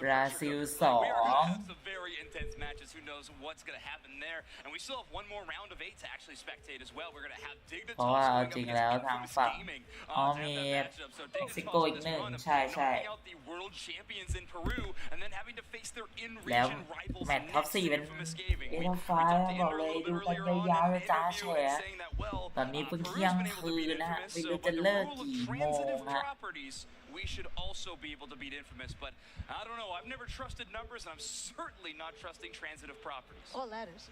บราซิล2 Some very intense matches. Who knows what's going to happen there? And we still have one more round of 8 to actually spectate as well. We're going to have Dignitas เพราะว่าเอาจริงแล้วทางฝั่งมีเม็กซิโกอีกหนึ่งใช่ใช่ แล้วแมตช์ท็อป 4 เป็นเอทไฟบอกเลยดูกันยาวๆจ้าแฉะตอนนี้เพิ่งเที่ยงคืนนะฮะไม่รู้จะเลิกกี่โมงฮะ We should also be able to beat Infamous, but I don't know. I've never trusted numbers, and I'm certainly not trusting transitive properties. Or letters.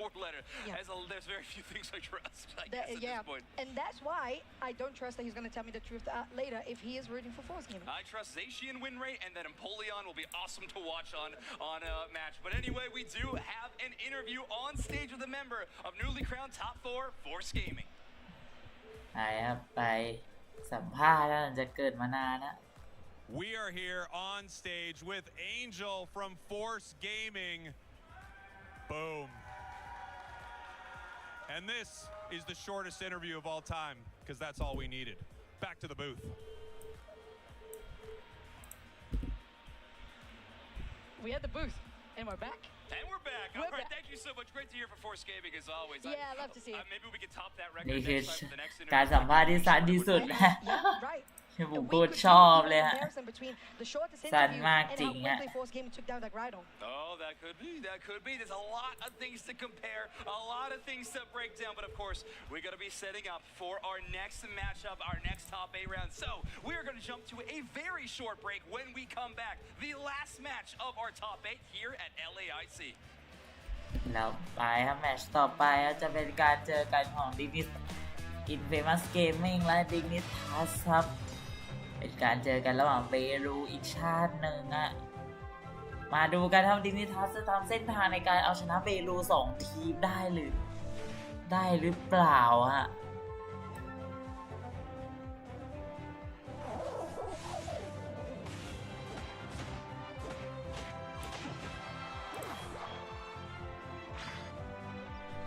Or letter. There's very few things I trust, I guess, at this point. And that's why I don't trust that he's going to tell me the truth later if he is rooting for Force Gaming. I trust Zacian win rate, and then Empoleon will be awesome to watch on a match. But anyway, we do have an interview on stage with a member of newly crowned top 4 Force Gaming. ไปสัมภาษณ์แล้วจะเกิดมานานนะ We are here on stage with Angel from Force Gaming. Boom. And this is the shortest interview of all time because that's all we needed. Back to the booth. We had the booth and we're back. And we're back. All right, thank you so much. Great to hear for Force Gaming as always. Yeah, I love to see it. Maybe we can top that record นี่คือ next time for the next interview. การสัมภาษณ์ที่สั้นที่สุดนะ Right. ผมพูดชอบเลยฮะ สั้นมากจริงฮะ Oh, that could be. That could be. There's a lot of things to compare, a lot of things to break down. But of course, we're going to be setting up for our next matchup, our next top 8 round. So we're going to jump to a very short break. When we come back, the last match of our top 8 here at LAIC. แล้วไปครับแมตช์ต่อไปจะเป็นการเจอกันของInfamous Gaming และ Dignitas ครับเป็นการเจอกันระหว่างเปรูอีกชาติหนึ่งอะมาดูกันทำDignitasจะทำเส้นทางในการเอาชนะเปรู2 ทีมได้หรือเปล่าฮะ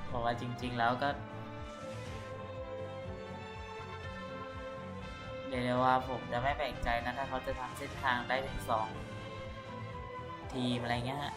เพราะว่าจริงๆแล้วก็เรียกได้ว่าผมจะไม่แปลกใจนะถ้าเขาจะทำเส้นทางได้ถึง2 ทีมอะไรเงี้ยฮะ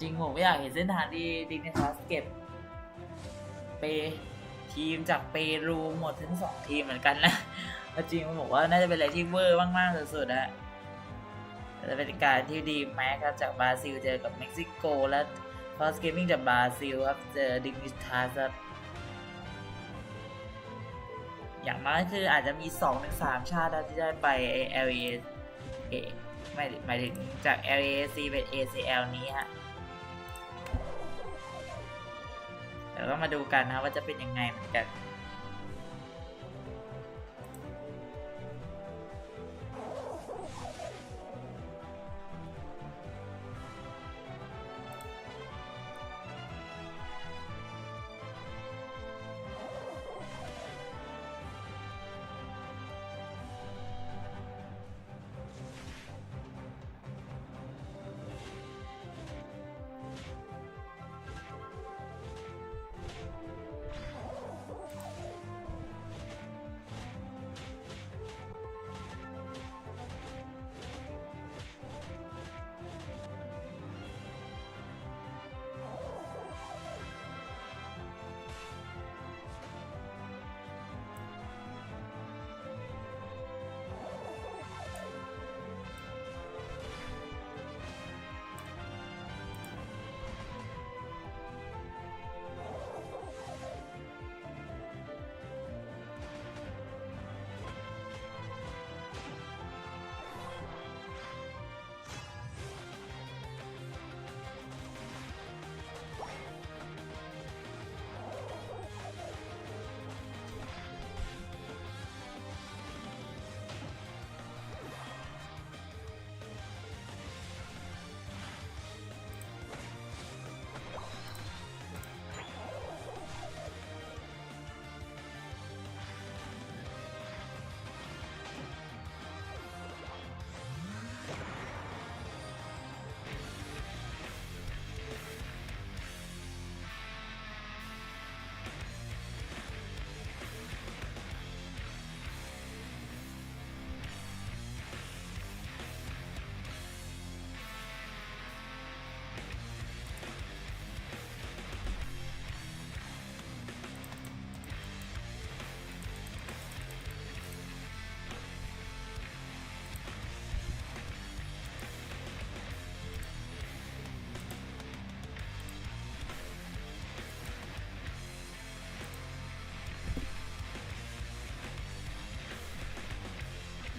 จริงผมไม่อยากเห็นเส้นทางที่ดิกนิทัสเก็บเปทีมจากเปรูหมดทั้ง2ทีมเหมือนกันนะจริงผมบอกว่าน่าจะเป็นอะไรที่เวอร์มากๆสุดๆนะจะเป็นการที่ดีแม็กครับจากบราซิลเจอกับเม็กซิโกและฟอสเกมมิ่งจากบราซิลครับเจอดิกนิทัสครับอย่างมากคืออาจจะมี 2-3 ชาติที่ได้ไป LAIC ไม่หมายถึงจาก LAIC เป็น ACL นี้ฮะเดี๋ยวก็มาดูกันนะว่าจะเป็นยังไงเหมือนกัน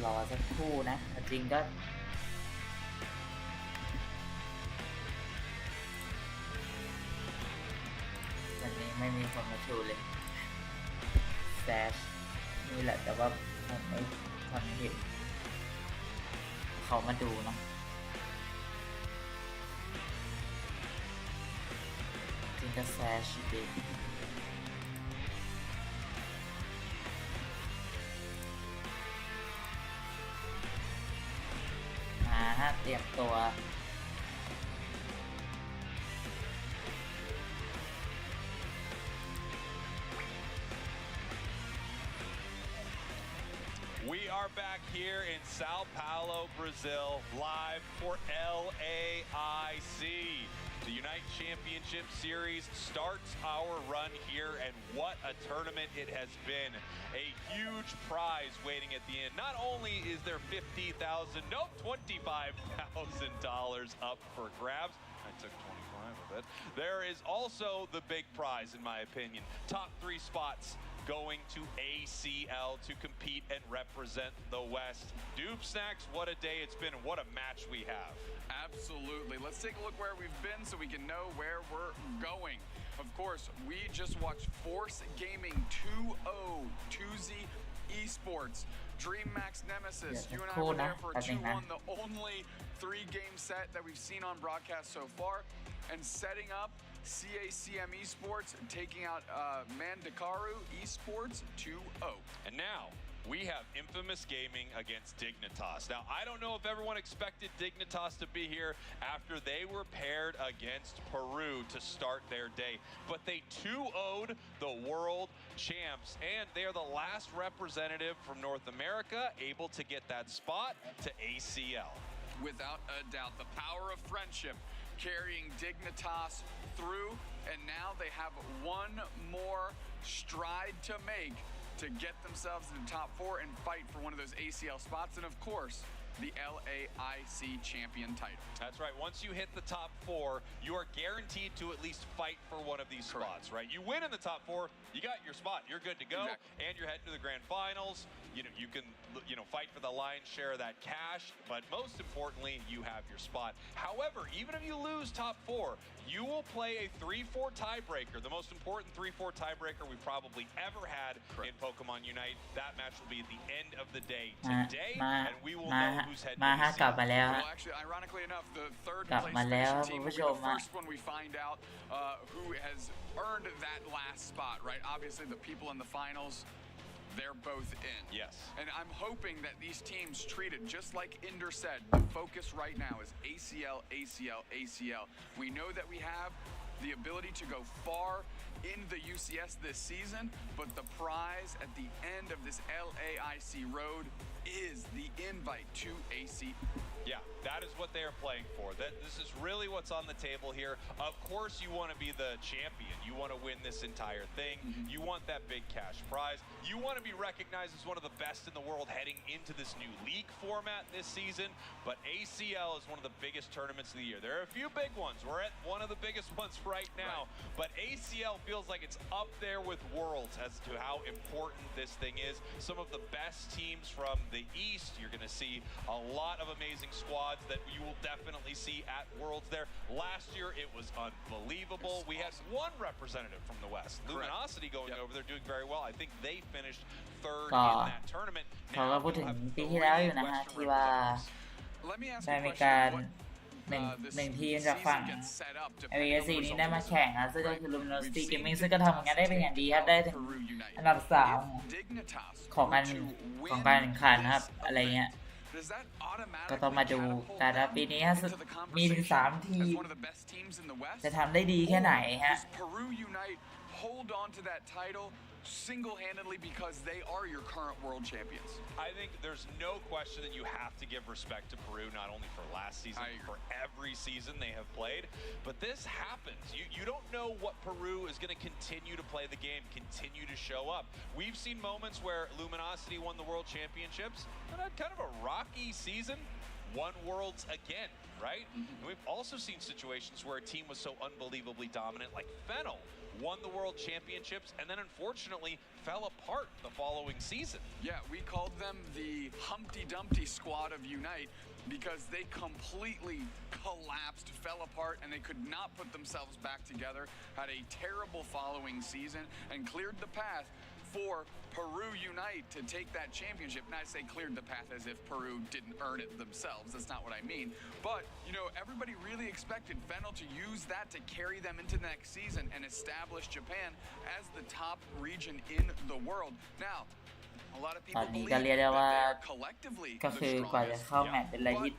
รอสักครู่นะจริงก็วันนี้ไม่มีคนมาชูเลยแซชนี่แหละแต่ว่าผมไม่ทำเห็นเขามาดูเนาะจริงก็แซชดีเตรียมตัว We are back here in Sao Paulo, Brazil, live for LAIC. The Unite Championship Series starts our run here, and what a tournament it has been. A huge prize waiting at the end. Not only is there $50,000, nope, $25,000 up for grabs. I took 25 of it. There is also the big prize, in my opinion. Top 3 spots going to ACL to compete and represent the West. Doob Snacks, what a day it's been, and what a match we have. Absolutely. Let's take a look where we've been so we can know where we're going. Of course, we just watched Force Gaming 2-0, 2Z Esports, Dream Max Nemesis. You and I were there for 2-1, the only 3-game set that we've seen on broadcast so far. And setting up CACM Esports and taking out Mandakaru Esports 2-0. And now, we have Infamous Gaming against Dignitas. Now, I don't know if everyone expected Dignitas to be here after they were paired against Peru to start their day, but they 2-0'd the world champs, and they are the last representative from North America able to get that spot to ACL. Without a doubt, the power of friendship carrying Dignitas through, and now they have one more stride to make to get themselves in the top 4 and fight for one of those ACL spots, and of course, the LAIC champion title. That's right. Once you hit the top 4, you are guaranteed to at least fight for one of these spots, right? You win in the top 4, you got your spot. You're good to go, and you're heading to the grand finals. You can fight for the lion's share of that cash, but most importantly, you have your spot. However, even if you lose top 4, you will play a 3-4 tiebreaker, the most important 3-4 tiebreaker we probably ever had in Pokemon Unite. That match will be at the end of the day today, and we will know who's heading to the กลับมาแล้ว Well, actually, ironically enough, the third กลับ place มาแล้ว finishing คุณ team ผู้ will ช be ม the first one we find out who has earned that last spot, right? Obviously, the people in the finals, they're both in. Yes. And I'm hoping that these teams treat it just like Inder said. The focus right now is ACL, ACL, ACL. We know that we have the ability to go far in the UCS this season, but the prize at the end of this LAIC road is the invite to AC. Yeah, that is what they are playing for. This is really what's on the table here. Of course, you want to be the champion. You want to win this entire thing. You want that big cash prize. You want to be recognized as one of the best in the world heading into this new league format this season. But ACL is one of the biggest tournaments of the year. There are a few big ones. We're at one of the biggest ones right now. But ACL feels like it's up there with Worlds as to how important this thing is. Some of the best teams from the East. You're going to see a lot of amazing squads that you will definitely see at Worlds there. Last year, it was unbelievable. We had one representative from the West. Luminosity going over there doing very well. I think they finished third in that tournament. เขาก็พูดถึงปีที่แล้วอยู่นะฮะที่ว่าได้มีการหนึ่งทีมจากฝั่ง LAIC นี้ได้มาแข่งนะซึ่งก็คือ Luminosity Gaming ซึ่งก็ทำงานได้เป็นอย่างดีครับได้ถึงอันดับ3ของการแข่งขันนะครับอะไรเงี้ยก็ต้องมาดูแต่ละปีนี้มีถึง3ทีมจะทำได้ดีแค่ไหนฮะ hold on to that title single-handedly because they are your current world champions. I think there's no question that you have to give respect to Peru, not only for last season, but for every season they have played. But this happens. You don't know what Peru is going to continue to play the game, continue to show up. We've seen moments where Luminosity won the World Championships and had kind of a rocky season, won Worlds again, right? And we've also seen situations where a team was so unbelievably dominant, like Fennel, won the World Championships, and then unfortunately fell apart the following season. Yeah, we called them the Humpty Dumpty squad of Unite because they completely collapsed, fell apart, and they could not put themselves back together, had a terrible following season, and cleared the path for Peru Unite to take that championship. And I say cleared the path as if Peru didn't earn it themselves. That's not what I mean. But, everybody really expected Fennel to use that to carry them into the next season and establish Japan as the top region in the world. Now, a lot of people believe that they're collectively the strongest, but the only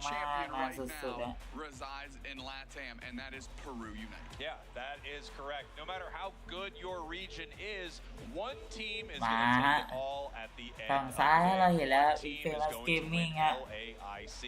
champion right now resides in LATAM, and that is Peru Unite. Yeah, that is correct. No matter how good your region is, one team is going to take it all at the end. ฝั่งซ้ายให้เราเห็นแล้ว Famous Gaming ฮะ LAIC.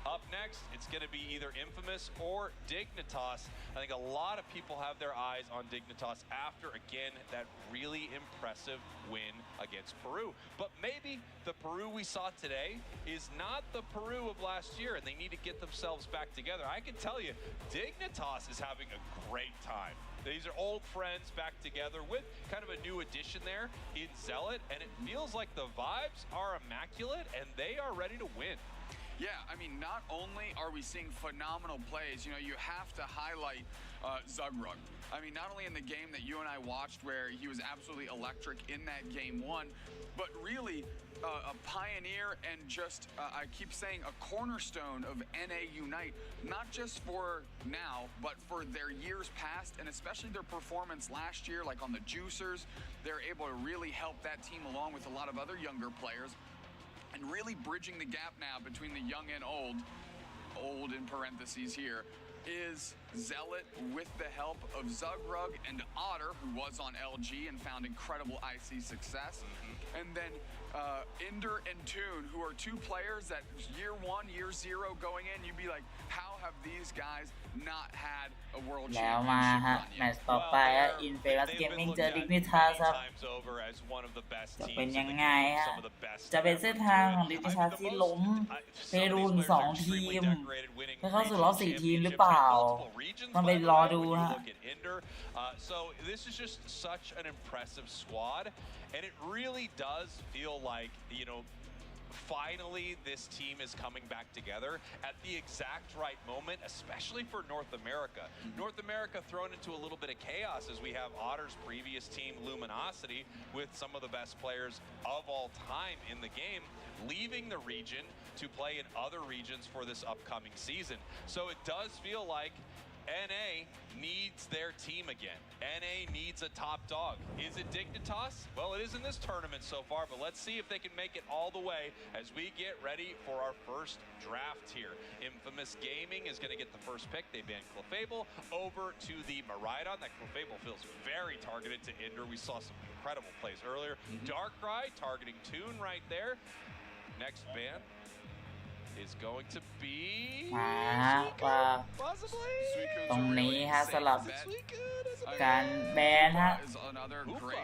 Up next, it's going to be either Infamous or Dignitas. I think a lot of people have their eyes on Dignitas after, again, that really impressive win against Peru. But maybe the Peru we saw today is not the Peru of last year, and they need to get themselves back together. I can tell you, Dignitas is having a great time. These are old friends back together with kind of a new addition there in Zealot, and it feels like the vibes are immaculate, and they are ready to win. Yeah, I mean, not only are we seeing phenomenal plays, you have to highlight Zugrug. I mean, not only in the game that you and I watched where he was absolutely electric in that game 1, but really a pioneer and just, I keep saying, a cornerstone of NA Unite, not just for now, but for their years past, and especially their performance last year, like on the Juicers. They're able to really help that team along with a lot of other younger players. And really bridging the gap now between the young and old in parentheses here, is Zealot with the help of Zugrug and Otter, who was on LG and found incredible IC success. And then Inder and Toon, who are two players that year 1, year 0 going in, you'd be like, how have these guys not had a world แล้วมาฮะ championship run แม yet? ตช์ต่อไปฮะ Infamous Gaming เจอ DekTistGame ครับจะเป็นยังไงฮะจะเป็นเส้นทางของ DekTistGame ที่ล้มเปรูถึง2 ทีมจะเข้าสู่รอบ4 ทีมหรือเปล่าต้องไปรอดูฮะ So this is just such an impressive squad, and it really does feel like, you know, finally this team is coming back together at the exact right moment, especially for North America. North America thrown into a little bit of chaos as we have Otter's previous team, Luminosity, with some of the best players of all time in the game, leaving the region to play in other regions for this upcoming season. So it does feel like NA needs their team again. NA needs a top dog. Is it DekTisGame? Well, it is in this tournament so far, but let's see if they can make it all the way as we get ready for our first draft here. Infamous Gaming is going to get the first pick. They banned Clefable over to the Miraidon. That Clefable feels very targeted to Inder. We saw some incredible plays earlier. Darkrai targeting Toon right there. Next ban is going to be มาฮะว่าตรงนี้ฮะสลับการแบนฮะ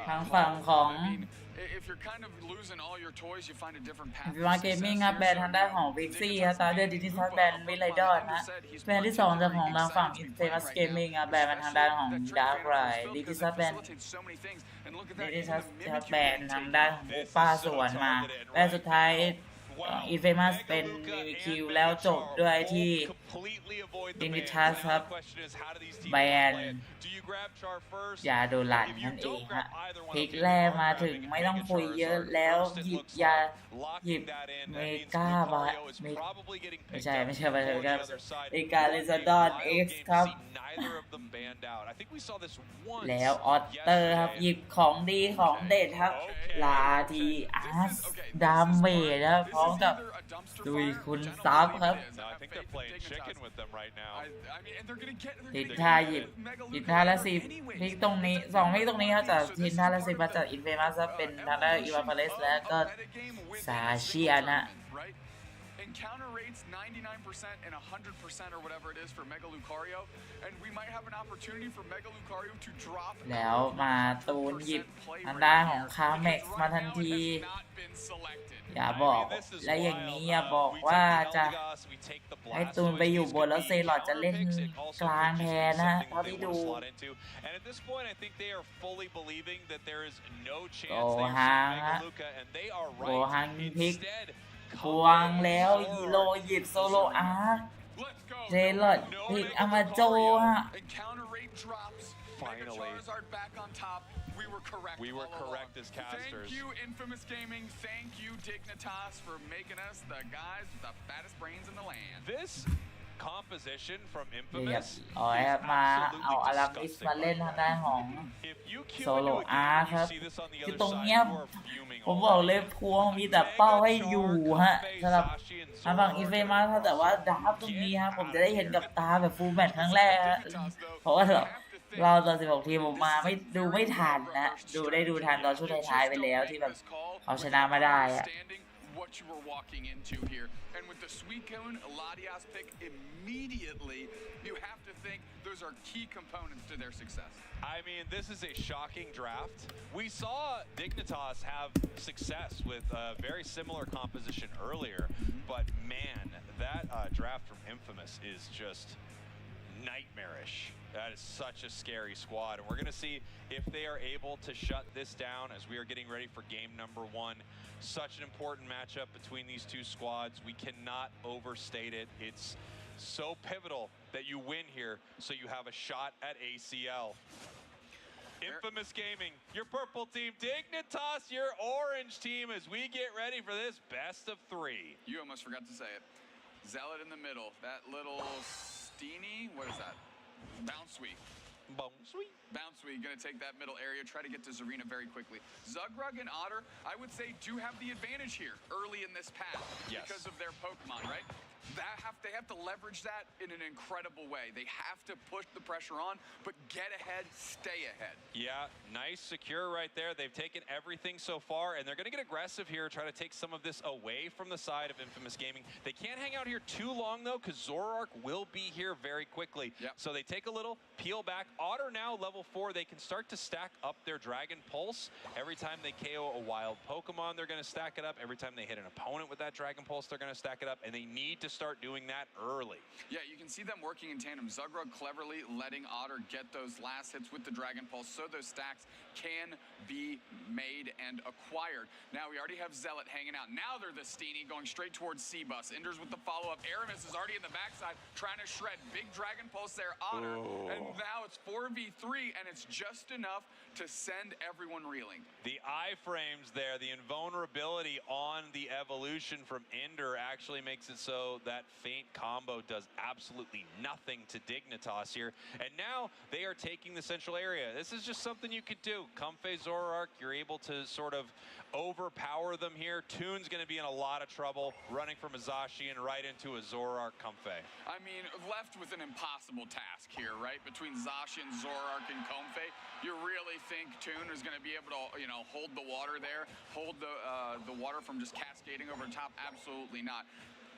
ทางฝั่งของ Infamous Gaming ครับแบนทางด้านของ Vixie ฮะตาเดอร์DekTistGameแบนวิลไลดอนฮะแบนที่2จากของทางฝั่ง Infamous Gaming ครับแบนมาทางด้านของ Darkrai DekTistGameแบนDekTistGameแบนทางด้านของบูป้าสวนมาแบนสุดท้ายInfamous เป็นมีคิวแล้วจบด้วยที่ DekTistGame ครับแบนยาโดลันนั่นเองฮะพลิกแรกมาถึงไม่ต้องคุยเยอะแล้วหยิบเมกาบาไม่ใช่ไปเลยครับเอกาเลซาดอนเอ็กซ์ครับแล้วออตเตอร์ครับหยิบของดีของเด็ดครับลาทีอาร์สดามเมจครับพร้อมกับดุยคุณซับครับทิศท่าหยิบทิศท่าละ10พลิกตรงนี้2พลิกตรงนี้เขาจะทิศท่าละ10มาจากอินเฟมัสเป็นทางด้านอีวาพาเลสแล้วก็ซาเชียนะ Encounter rates 99% and 100% or whatever it is for Mega Lucario, and we might have an opportunity for Mega Lucario to drop. แล้วมาตูนหยิบทางด้านของคาเม็กซ์มาทันทีอย่าบอกและอย่างนี้อย่าบอกว่าจะให้ตูนไปอยู่บนแล้วเซลอดจะเล่นกลางแทนนะเท่าที่ดูโกฮังฮะโกฮังพลิกพวงแล้วฮีโร่หยิบโซโลอาร์เจลอดพลิกอามาโจฮะWe were correct as casters. Thank you, Infamous Gaming. Thank you, DekTisGame, for making us the guys with the fattest brains in the land. This composition from เรียบ Infamous ร้อยครับมาเอาอารามิสมาเล่นทางด้านของโซโลอาร์ครับคือตรงเนี้ยผมบอกเลยพวงมีแต่เป้าให้อยู่ฮะสำหรับทางฝั่งอินเฟมัสแต่ว่าดาบตรงนี้ฮะผมจะได้เห็นกับตาแบบฟูลแมตช์ครั้งแรกฮะเพราะว่าเราตอน16 ทีมผมมาดูไม่ทันนะดูทันตอนช่วงท้ายๆไปแล้วที่แบบเขาชนะมาได้อะ what you were walking into here. And with the Suicune Latias pick immediately, you have to think those are key components to their success. I mean, this is a shocking draft. We saw DekTisGame have success with a very similar composition earlier, but man, that draft from Infamous is just nightmarish. That is such a scary squad, and we're going to see if they are able to shut this down as we are getting ready for game number 1. Such an important matchup between these two squads. We cannot overstate it. It's so pivotal that you win here so you have a shot at ACL. Infamous Gaming, your purple team, DekTisGame, your orange team as we get ready for this best of 3. You almost forgot to say it. Zealot in the middle. That little Steenie, what is that? Bounce Sweep, gonna take that middle area, try to get to Zarina very quickly. Zugrug and Otter, I would say, do have the advantage here early in this path because of their Pokemon, right? They have to leverage that in an incredible way. They have to push the pressure on, but get ahead, stay ahead. Yeah, nice, secure right there. They've taken everything so far, and they're going to get aggressive here, try to take some of this away from the side of Infamous Gaming. They can't hang out here too long, though, because Zoroark will be here very quickly. Yep. So they take a little, peel back. Otter now, level 4, they can start to stack up their Dragon Pulse. Every time they KO a wild Pokemon, they're going to stack it up. Every time they hit an opponent with that Dragon Pulse, they're going to stack it up, and they need to start doing that early. Yeah, you can see them working in tandem. Zugrug cleverly letting Otter get those last hits with the Dragon Pulse so those stacks can be made and acquired. Now we already have Zealot hanging out. Now they're the Steenie going straight towards C-Bus. Enders with the follow-up. Aramis is already in the backside trying to shred. Big Dragon Pulse there, Otter. Oh. And now it's 4v3, and it's just enough to send everyone reeling. The iframes there, the invulnerability on the evolution from Ender actually makes it so that Feint combo does absolutely nothing to Dignitas here. And now they are taking the central area. This is just something you could do. Comfey Zoroark, you're able to sort of overpower them here. Toon's going to be in a lot of trouble running from a Zacian right into a Zoroark Comfey. I mean, left with an impossible task here, right? Between Zacian, Zoroark, and Comfey, you really think Toon is going to be able to, you know, hold the water there, hold the water from just cascading over the top? Absolutely not.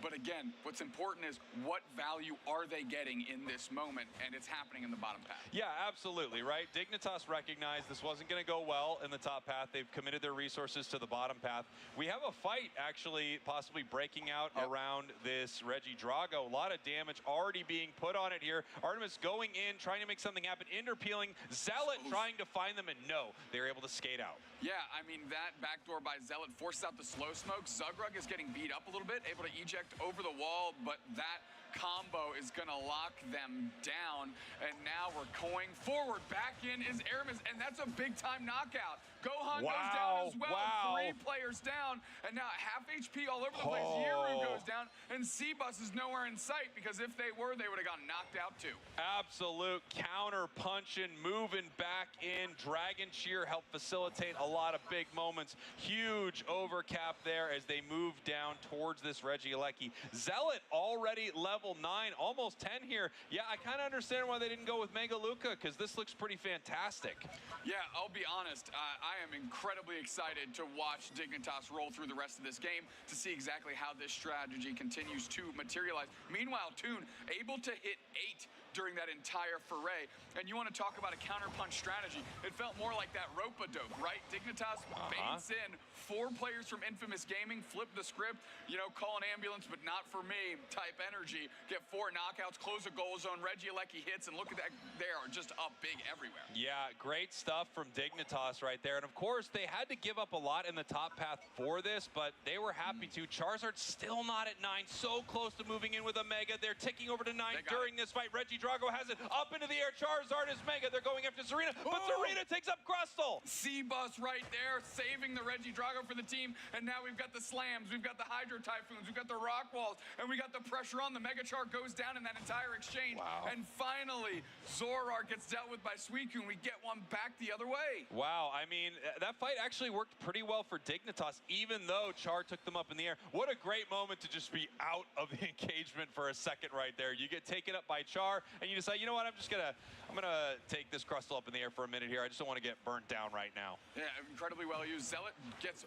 But again, what's important is what value are they getting in this moment, and it's happening in the bottom path. Yeah, absolutely, right? Dignitas recognized this wasn't going to go well in the top path. They've committed their resources to the bottom path. We have a fight actually possibly breaking out around this Regidrago. A lot of damage already being put on it here. Artemis going in, trying to make something happen. Ender peeling. Zealot trying to find them, and no, they're able to skate out. Yeah, I mean, that backdoor by Zealot forces out the slow smoke. Zugrug is getting beat up a little bit, able to eject over the wall, but that combo is going to lock them down. And now we're going forward. Back in is Aramis, and that's a big-time knockout. Gohan goes down as well. 3 players down, and now half HP all over the place. Yiru goes down, and C-Bus is nowhere in sight, because if they were, they would have gotten knocked out too. Absolute counter punching, moving back in. Dragon Cheer helped facilitate a lot of big moments. Huge overcap there as they move down towards this Regieleki. Zealot already level 9, almost 10 here. Yeah, I kind of understand why they didn't go with Mega Luca, because this looks pretty fantastic. Yeah, I'll be honest. I am incredibly excited to watch Dignitas roll through the rest of this game to see exactly how this strategy continues to materialize. Meanwhile, Toon able to hit 8 during that entire foray. And you want to talk about a counterpunch strategy. It felt more like that rope-a-dope, right? Dignitas baits in 4 players from Infamous Gaming, flip the script, you know, call an ambulance, but not for me type energy. Get 4 knockouts, close a goal zone, Regieleki hits, and look at that. They are just up big everywhere. Yeah, great stuff from Dignitas right there. And of course, they had to give up a lot in the top path for this, but they were happy to. Charizard's still not at 9, so close to moving in with a Mega. They're ticking over to 9 during this fight. Regidrago has it up into the air. Charizard is Mega. They're going after Serena, but Serena takes up Crustle. C-Bus right there, saving the Regidrago for the team. And now we've got the slams, we've got the Hydro Typhoons, we've got the Rock Walls, and we got the pressure on. The Mega Char goes down in that entire exchange. And finally, Zoroark gets dealt with by Suicune. We get one back the other way. Wow, I mean, that fight actually worked pretty well for Dignitas, even though Char took them up in the air. What a great moment to just be out of the engagement for a second right there. You get taken up by Char, and you decide, you know what, I'm gonna take this Crustle up in the air for a minute here. I just don't want to get burnt down right now. Yeah, incredibly well used. Zealot gets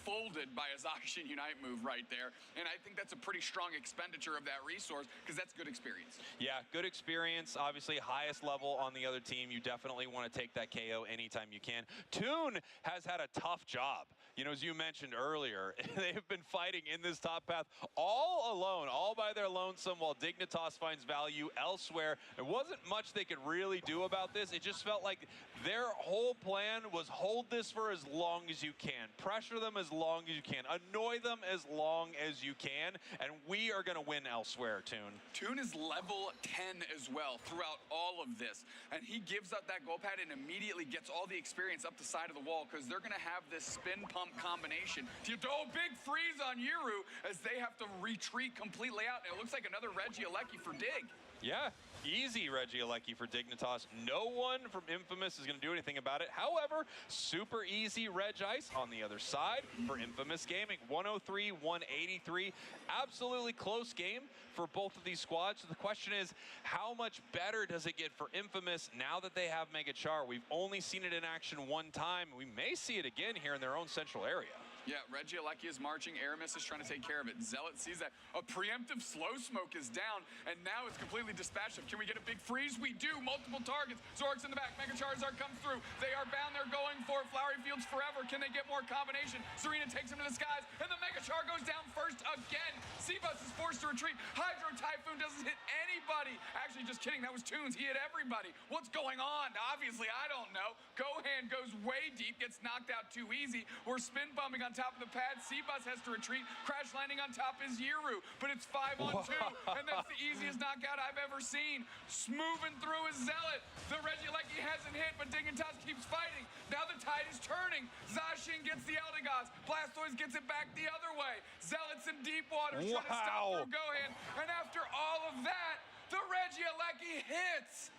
folded by a Zacian Unite move right there, and I think that's a pretty strong expenditure of that resource, because that's good experience. Yeah, good experience. Obviously, highest level on the other team. You definitely want to take that KO anytime you can. Toon has had a tough job. You know, as you mentioned earlier, they have been fighting in this top path all alone, all by their lonesome, while Dignitas finds value elsewhere. There wasn't much they could really do about this. It just felt like their whole plan was hold this for as long as you can, pressure them as long as you can, annoy them as long as you can, and we are going to win elsewhere, Toon. Toon is level 10 as well throughout all of this, and he gives up that goal pad and immediately gets all the experience up the side of the wall, because they're going to have this spin pump combination. You throw a big freeze on Yiru as they have to retreat completely out, and it looks like another Regieleki for Dig. Yeah, Easy Regieleki for Dignitas. No one from Infamous is going to do anything about it. However, super easy Reg Ice on the other side for Infamous Gaming. 103-183. Absolutely close game for both of these squads. So the question is, how much better does it get for Infamous now that they have Mega Char? We've only seen it in action one time. We may see it again here in their own central area. Yeah, Regieleki is marching. Aramis is trying to take care of it. Zealot sees that. A preemptive slow smoke is down, and now it's completely dispatched. Can we get a big freeze? We do. Multiple targets. Zork's in the back. Mega Charizard comes through. They are bound. They're going for it. Flowery Fields forever. Can they get more combination? Serena takes him to the skies, and the Mega Char goes down first again. Seabus is forced to retreat. Hydro Typhoon doesn't hit anybody. Actually, just kidding. That was Toons. He hit everybody. What's going on? Obviously, I don't know. Gohan goes way deep, gets knocked out too easy. We're spin bumping on top of the pad. Seabus has to retreat. Crash landing on top is Yiru, but it's 5-on-2, and that's the easiest knockout I've ever seen. Moving through is Zealot. The Regieleki hasn't hit, but Dignitas keeps fighting. Now the tide is turning. Zacian gets the Eldegoss. Blastoise gets it back the other way. Zealot's in deep water trying to stop through Gohan, and after all of that, the Regieleki hits.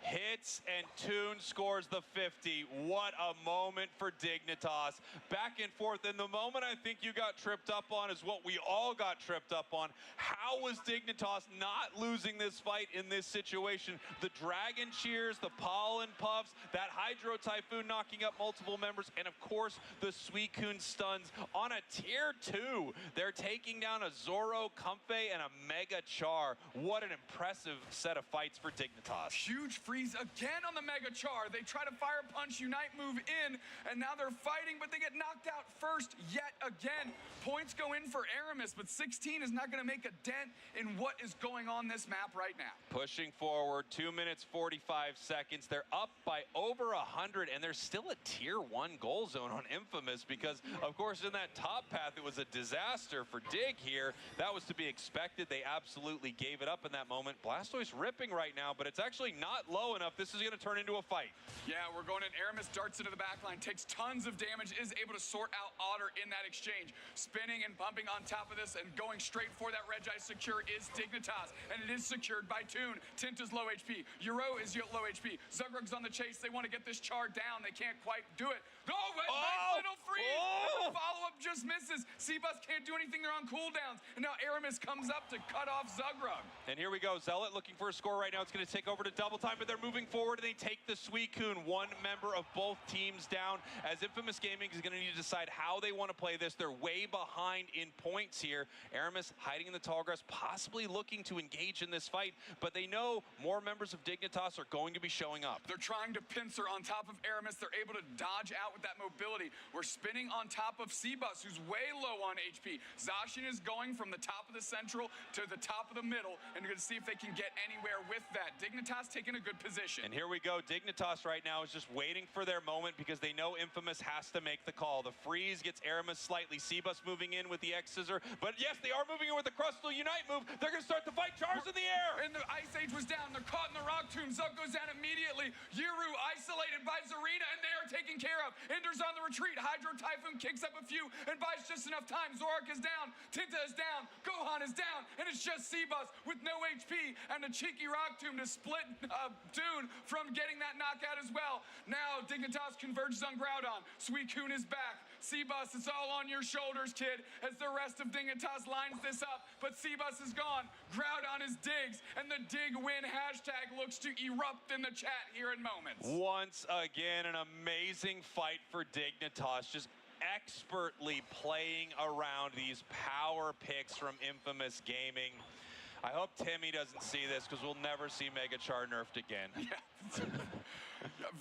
Hits and Toon scores the 50. What a moment for Dignitas. Back and forth. And the moment I think you got tripped up on is what we all got tripped up on. How was Dignitas not losing this fight in this situation? The Dragon Cheers, the Pollen Puffs, that Hydro Typhoon knocking up multiple members, and of course the Suicune stuns on a tier 2. They're taking down a Zoro, Comfey, and a Mega Char. What an impressive set of fights for Dignitas. Huge freeze again on the Mega Char. They try to fire punch, Unite move in, and now they're fighting, but they get knocked out first yet again. Points go in for Aramis, but 16 is not going to make a dent in what is going on this map right now. Pushing forward, 2 minutes, 45 seconds. They're up by over 100, and there's still a tier 1 goal zone on Infamous because, of course, in that top path, it was a disaster for Dig here. That was to be expected. They absolutely gave it up in that moment. Blastoise ripping right now, but it's actually not low enough. This is going to turn into a fight. Yeah, we're going in. Aramis darts into the backline, takes tons of damage, is able to sort out Otter in that exchange. Spinning and bumping on top of this and going straight for that Reg Ice secure is Dignitas, and it is secured by Toon. Tinta's low HP. Euro is low HP. Zugrug's on the chase. They want to get this Char down. They can't quite do it. Oh, nice little freeze. And the follow-up just misses. Seabus can't do anything. They're on cooldowns. And now Aramis comes up to cut off Zugrug. And here we go. Zealot looking for a score right now. It's going to take over to double time, but they're moving forward, and they take the Suicune. One member of both teams down, as Infamous Gaming is going to need to decide how they want to play this. They're way behind in points here. Aramis hiding in the tall grass, possibly looking to engage in this fight, but they know more members of Dignitas are going to be showing up. They're trying to pincer on top of Aramis. They're able to dodge out with that mobility. We're spinning on top of Seabus, who's way low on HP. Zacian is going from the top of the central to the top of the middle, and you're going to see if they can get anywhere with that. Dignitas taking a good position. And here we go. Dignitas right now is just waiting for their moment because they know Infamous has to make the call. The freeze gets Aramis slightly. Seabus moving in with the X-Scissor, but yes, they are moving in with the Crustal Unite move. They're going to start the fight. Char's in the air. And the Ice Age was down. They're caught in the Rock Tomb. Zug goes down immediately. Yiru isolated by Zarina, and they are taken care of. Ender's on the retreat. Hydro Typhoon kicks up a few and buys just enough time. Zorak is down. Tinta is down. Gohan is down. And it's just Seabus with no HP and a cheeky Rock Tomb to split Toon from getting that knockout as well. Now Dignitas converges on Groudon. Suicune is back. Seabus, it's all on your shoulders, kid, as the rest of Dignitas lines this up. But Seabus is gone. Groudon is Diggs, and the Dig win hashtag looks to erupt in the chat here in moments. Once again, an amazing fight for Dignitas, just expertly playing around these power picks from Infamous Gaming. I hope Timmy doesn't see this because we'll never see Mega Char nerfed again.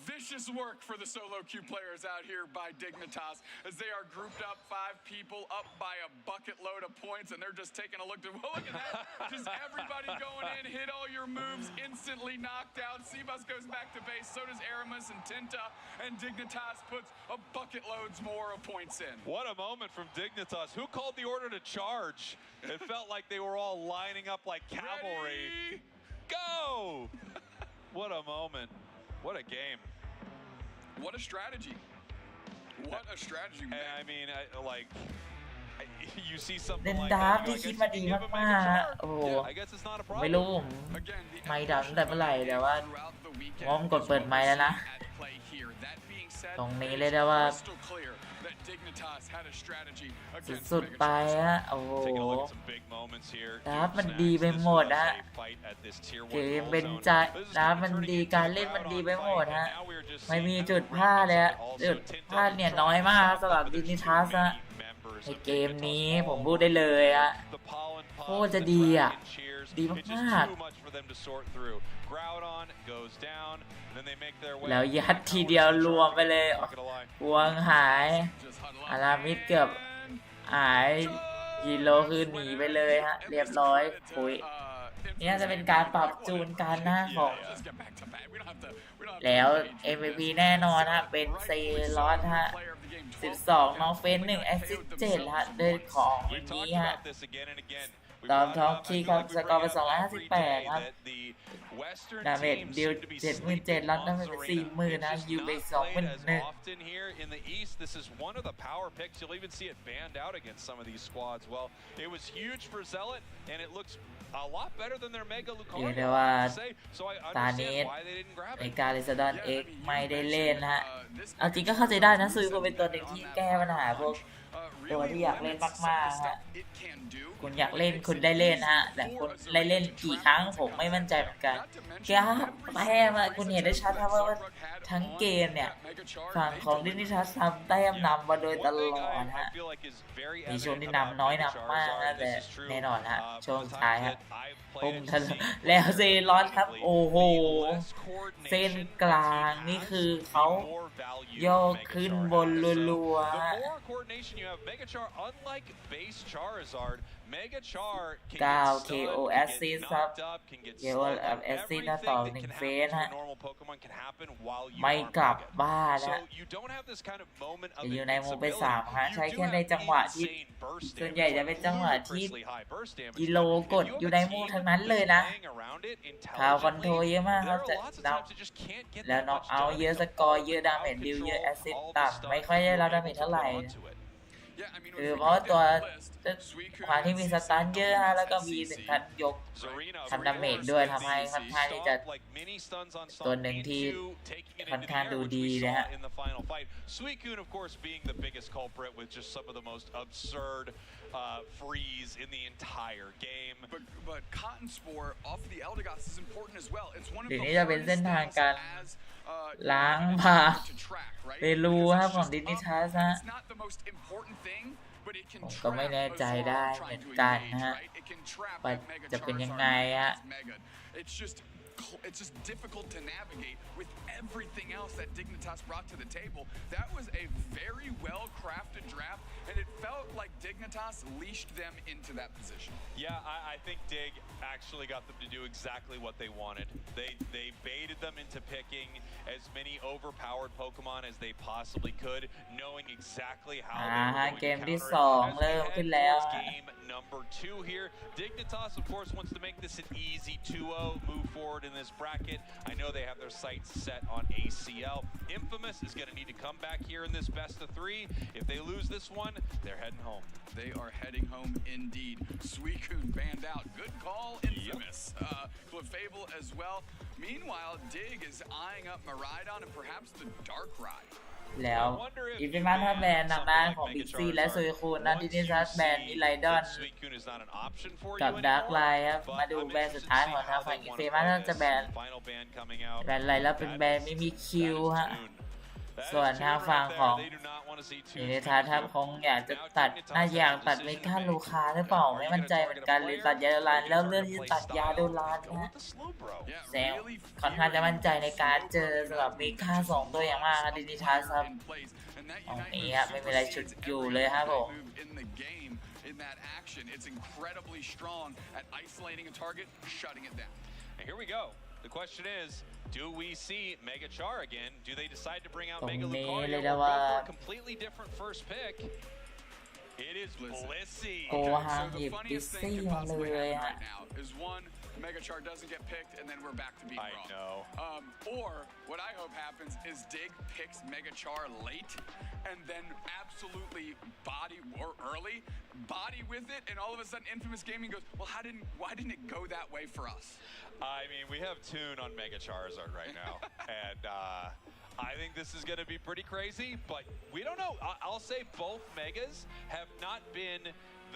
Vicious work for the solo queue players out here by Dignitas as they are grouped up, 5 people up by a bucket load of points, and they're just taking a look to, well, look at that, just everybody going in, hit all your moves, instantly knocked out. Seabus goes back to base, so does Aramis and Tinta, and Dignitas puts a bucket loads more of points in. What a moment from Dignitas. Who called the order to charge? It felt like they were all lining up like cavalry. Ready? Go! What a moment. What a game. What a strategy. What a strategy. And I mean, like, เล่นดาร์ฟที่คิดมาดีมากๆฮะโอ้โหไม่รู้ผมไม่ดังแต่เมื่อไหร่แต่ว่าง้อมกดเปิดไมค์แล้วนะตรงนี้เลยได้ว่าสุดๆไปฮะโอ้โหดาร์ฟมันดีไปหมดฮะเกมเป็นใจดาร์ฟมันดีการเล่นมันดีไปหมดฮะไม่มีจุดพลาดเลยฮะจุดพลาดเนี่ยน้อยมากสำหรับดินิทัสฮะในเกมนี้ผมพูดได้เลยอะโคตรจะดีอะดีมากๆแล้วยัดทีเดียวรวมไปเลยพวงหายอารามิดเกือบหายกิโลคือหนีไปเลยฮะเรียบร้อยคุยนี่จะเป็นการปรับจูนการหน้าของแล้ว MVP แน่นอนฮะเป็นเซลอสฮะ12น้องเฟน1แอสซิสต์7ฮะด้วยของนี้ฮะตอมท้องคีครับสกอร์เป็น258ครับดาเมจดิว 77,000 แล้วดาเมจเป็น 40,000 นะยูไป 21,000เรียกได้ว่าตานี้ในการเลสดอนเอ็กไม่ได้เล่นฮะเอาจริงก็เข้าใจได้นะซุยก็เป็นตัวหนึ่งที่แก้ปัญหาพวกตัวที่อยากเล่นมากๆฮะคุณอยากเล่นคุณได้เล่นฮะแต่คุณได้เล่นกี่ครั้งผมไม่มั่นใจเหมือนกันแค่แต้มคุณเห็นได้ชัดครับว่าทั้งเกมเนี่ยฝั่งของดินิทัสทำแต้มนำมาโดยตลอดฮะมีช่วงที่นำน้อยนำมากนะแต่แน่นอนฮะช่วงท้ายฮะพุ่งทะลุแล้วเซลอสครับโอ้โหเส้นกลางนี่คือเขาโยกขึ้นบนรัวๆ9 KO assist ครับ KO assist นะต่อ1เฟสฮะไม่กลับบ้านนะอยู่ในมุมไป3ฮะใช้แค่ในจังหวะที่ส่วนใหญ่จะเป็นจังหวะที่กิโลกดอยู่ในมุมทั้งนั้นเลยนะข่าวคอนโทรเยอะมากครับจะแล้วน็อกเอาท์เยอะสกอร์เยอะดาเมจดิวเยอะแอสซิสต์ต่ำไม่ค่อยได้รับดาเมจเท่าไหร่คือเพราะตัวความที่มีสตันเยอะฮะแล้วก็มีถึงขั้นยกทำดาเมจด้วยทำให้ค่อนข้างที่จะตัวหนึ่งที่ค่อนข้างดูดีนะฮะfreeze in the entire game. But Cotton Spore off the Eldegoss is important as well. It's one of the นี้จะเป็นเส้นทางการล้างผลาญเปรูครับของดินิทัสฮะผมก็ไม่แน่ใจได้เหมือนกันนะฮะว่าจะเป็นยังไงฮะIt's just difficult to navigate with everything else that Dignitas brought to the table. That was a very well-crafted draft, and it felt like Dignitas leashed them into that position. Yeah, I think Dig actually got them to do exactly what they wanted. They baited them into picking as many overpowered Pokemon as they possibly could, knowing exactly how they were going to counter. Game number 2 here. Dignitas, of course, wants to make this an easy 2-0 move forward in this bracket. I know they have their sights set on ACL. Infamous is going to need to come back here in this best of 3. If they lose this one, they're heading home. They are heading home indeed. Suicune banned out. Good call, Infamous. Clefable as well. Meanwhile, Dig is eyeing up Miraidon and perhaps the Dark Ride. แล้วอีฟิมาถ้าแบนทางด้านของบิ๊กซีและซุยคูนนะดินิทัสแบนมิไลดอนกับดาร์กไลน์ครับมาดูแบนสุดท้ายของทางฝั่งอีฟิมาถ้าจะแบนอะไรแล้วเป็นแบนไม่มีคิวฮะส่วนทางฝั่งของดินิทัสครับคงอยากจะตัดน่าอยากตัดเมกาลูคาหรือเปล่าไม่มั่นใจเหมือนกันหรือตัดยาโดรานแล้วเลือกที่จะตัดยาโดรานนะแซงค่อนข้างจะมั่นใจในการเจอสำหรับเมกา2ตัวอย่างมากดินิทัสครับตรงนี้ครับไม่มีอะไรชุดอยู่เลยครับผม The question is, do we see Mega Char again? Do they decide to bring out Mega Lucario or go for a completely different first pick? It is Blissey. The funniest thing to possibly happen right now is one, Megachar doesn't get picked, and then we're back to being wrong. I know. Or what I hope happens is Dig picks Megachar late, and then absolutely early body with it, and all of a sudden Infamous Gaming goes, well, why didn't it go that way for us? I mean, we have Toon on Mega Charizard right now, and I think this is going to be pretty crazy, but we don't know. I'll say both Megas have not been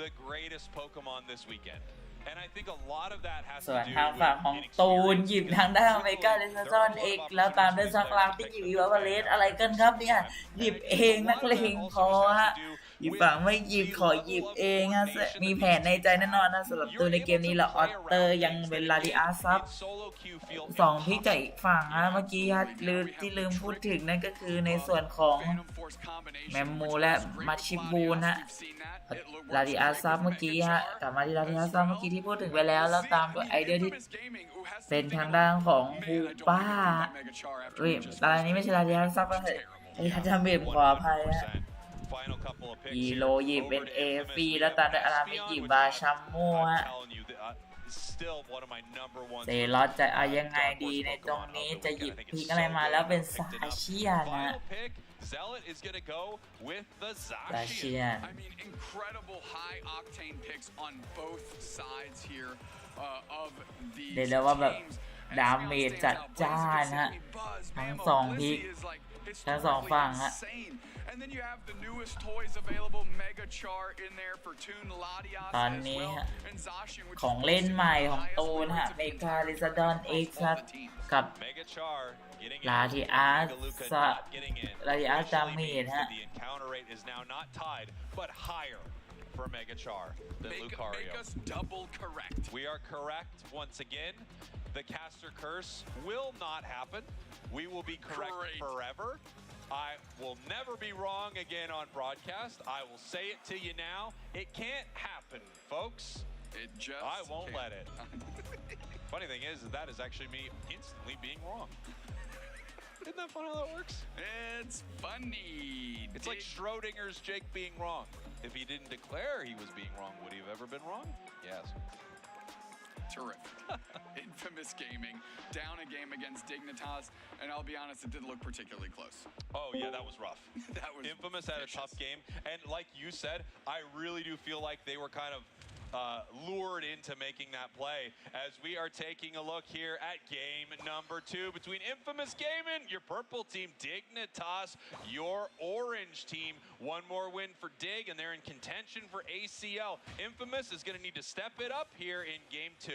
the greatest Pokemon this weekend. And I think a lot of that has ส่วน to do ทางฝั่งของตูนหยิบทางด้านเมกาเลนซอนเอกแล้วตามด้วยซักลามที่หยิบอีวาเวเลสอะไรกันครับเนี่ยหยิบเองนักเลงพอฮะอีกฝั่งไม่หยิบขอหยิบเองฮะมีแผนในใจแน่นอนนะสำหรับตัวในเกมนี้แหละออตเตอร์ยังเป็นลาดิอาซับ2พิกจากอีกฝั่งฮะเมื่อกี้ลืมพูดถึงนั่นก็คือในส่วนของแมมมูและมาชิบูนฮะลาดิอาซับเมื่อกี้ฮะกลับมาที่ลาดิอาซับเมื่อกี้ที่พูดถึงไปแล้วตามด้วยไอเดียที่เป็นทางด้านของฮูป้าตอนนี้ไม่ใช่ลาดิอาซับแล้วไอ้ทำเบ็ดขออภัยฮะอีโลหยิบเป็นเอฟีแล้วตามด้วยอารามิหยิบบาชัมโม่ฮะเซลอสจะเอายังไงดีในตรงนี้จะหยิบพิกอะไรมาแล้วเป็นซาเชียนะ Zealot is going to go with the Zacian. I mean, incredible high octane picks on both sides here of the เรียกได้ว่าแบบดาเมจจัดจ้านฮะทั้ง2พิกทั้ง2ฝั่งฮะ And then you have the newest toys available, Megachar in there for Toon, Latias ตอน as นี้ well, ฮะ and Zacian, which ของเล่นใหม่ของตูนฮะเมกาลิซาดอนเอ็กซ์กับลาดิอาดาเมจฮะ The encounter rate is now not tied, but higher for Megachar than Lucario. Make us double correct. We are correct once again. The caster curse will not happen. We will be correct forever. I will never be wrong again on broadcast. I will say it to you now. It can't happen, folks. It just I won't let it. Funny thing is that is actually me instantly being wrong. Isn't that fun how that works? It's funny. It's like Schrodinger's Jake being wrong. If he didn't declare he was being wrong, would he have ever been wrong? Yes. Terrific. Infamous Gaming down a game against Dignitas, and I'll be honest, it didn't look particularly close. Oh yeah, that was rough. That was Infamous had a tough game, and like you said, I really do feel like they were kind of lured into making that play as we are taking a look here at game number 2 between Infamous Gaming, your purple team, Dignitas, your orange team. One more win for Dig, and they're in contention for ACL. Infamous is going to need to step it up here in game 2.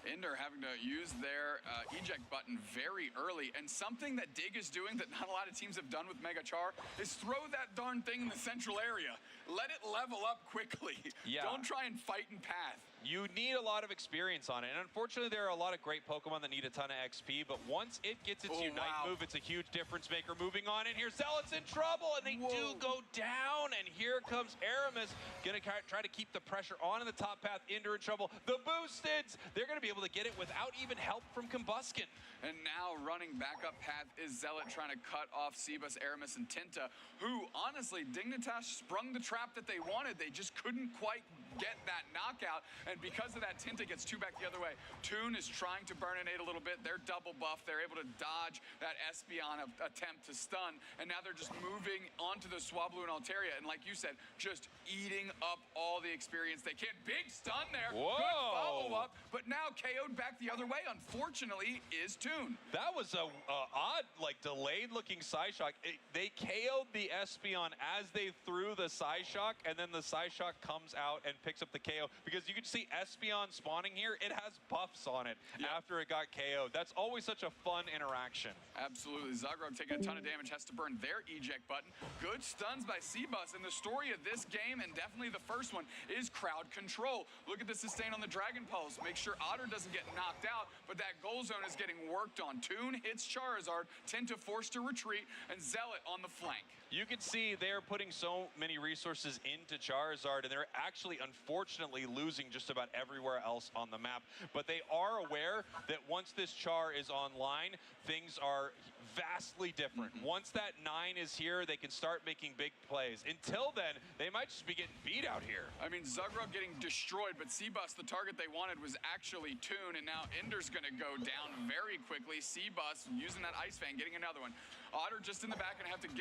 Ender having to use their eject button very early, and something that Dig is doing that not a lot of teams have done with Megachar is throw that darn thing in the central area. Let it level up quickly. Yeah. Don't try and fight in path. You need a lot of experience on it, and unfortunately there are a lot of great Pokemon that need a ton of XP, but once it gets its Unite move, it's a huge difference maker. Moving on in here, Zealot's in trouble, and they do go down, and here comes Aramis, gonna try to keep the pressure on in the top path. Ender in trouble. The Boosteds, they're gonna be able to get it without even help from Combuskin. And now running back up path is Zealot trying to cut off Sebas, Aramis, and Tinta, who honestly, Dignitas sprung the trap that they wanted. They just couldn't quite get that knockout, and because of that, Tinta gets 2 back the other way. Toon is trying to burninate a little bit. They're double buff. They're able to dodge that Espeon attempt to stun, and now they're just moving onto the Swablu and Altaria, and like you said, just eating up all the experience they can. Big stun there. Whoa. Good follow-up, but now KO'd back the other way, unfortunately, is Toon. That was a odd, like, delayed-looking Psyshock. They KO'd the Espeon as they threw the Psyshock, and then the Psyshock comes out and picks up the KO, because you can see Espeon spawning here. It has buffs on it after it got KO'd. That's always such a fun interaction. Absolutely. Zagreb taking a ton of damage, has to burn their eject button. Good stuns by Sebas, and the story of this game, and definitely the first one, is crowd control. Look at the sustain on the Dragon Pulse. Make sure Otter doesn't get knocked out, but that goal zone is getting worked on. Toon hits Charizard, Tinta forced to retreat, and Zealot on the flank. You can see they're putting so many resources into Charizard, and they're actually, unfortunately, losing just about everywhere else on the map. But they are aware that once this Char is online, things are vastly different. Once that 9 is here, they can start making big plays. Until then, they might just be getting beat out here. I mean, Zugrug getting destroyed, but C-Bus, the target they wanted was actually Toon, and now Ender's gonna go down very quickly. C-Bus using that Ice Fang, getting another one. Otter just in the back, gonna have to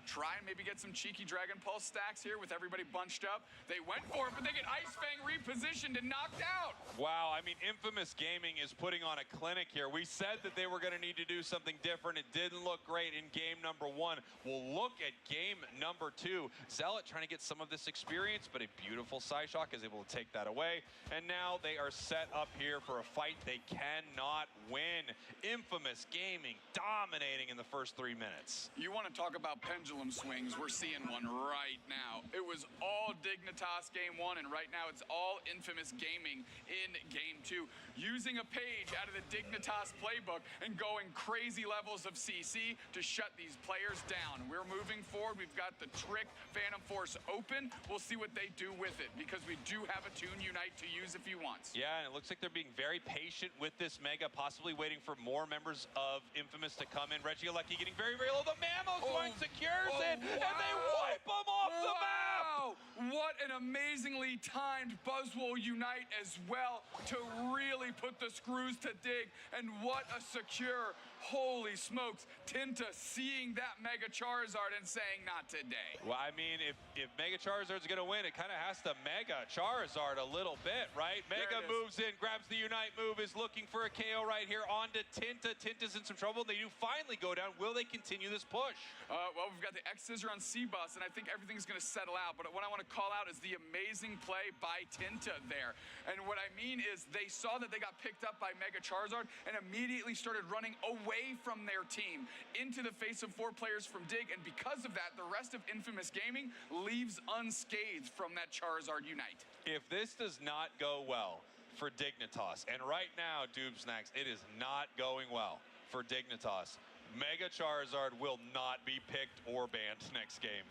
try and maybe get some cheeky Dragon Pulse stacks here with everybody bunched up. They went for it, but they get Ice Fang repositioned and knocked out. Wow, I mean, Infamous Gaming is putting on a clinic here. We said that they were gonna need to do something different. It didn't look great in game number 1. We'll look at game number 2. Zealot trying to get some of this experience, but a beautiful Psyshock is able to take that away. And now they are set up here for a fight they cannot win. Infamous Gaming dominating in the first 3 minutes. You want to talk about pendulum swings? We're seeing one right now. It was all Dignitas game 1, and right now it's all Infamous Gaming in game 2. Using a page out of the Dignitas playbook and going crazy levels of CC to shut these players down. We're moving forward. We've got the Trick Phantom Force open. We'll see what they do with it, because we do have a Toon Unite to use if he wants. Yeah, and it looks like they're being very patient with this Mega, possibly waiting for more members of Infamous to come in. Regieleki getting very, very low. The Mammoth one secures it, and they wipe them off the map! What an amazingly timed Buzzwole Unite as well to really put the screws to Dig, and what a secure, holy smokes, Tinta seeing that Mega Charizard and saying, not today. Well, I mean, if Mega Charizard's going to win, it kind of has to Mega Charizard a little bit, right? Mega moves in, grabs the Unite move, is looking for a KO right here onto Tinta. Tinta's in some trouble. They do finally go down. Will they continue this push? Well, we've got the X-Scissor on C-Bus, and I think everything's going to settle out. But what I want to call out is the amazing play by Tinta there. And what I mean is they saw that they got picked up by Mega Charizard and immediately started running away from their team into the face of 4 players from Dig. And because of that, the rest of Infamous Gaming leaves unscathed from that Charizard Unite. If this does not go well for Dignitas, and right now, Doobsnacks, it is not going well for Dignitas. Mega Charizard will not be picked or banned next game.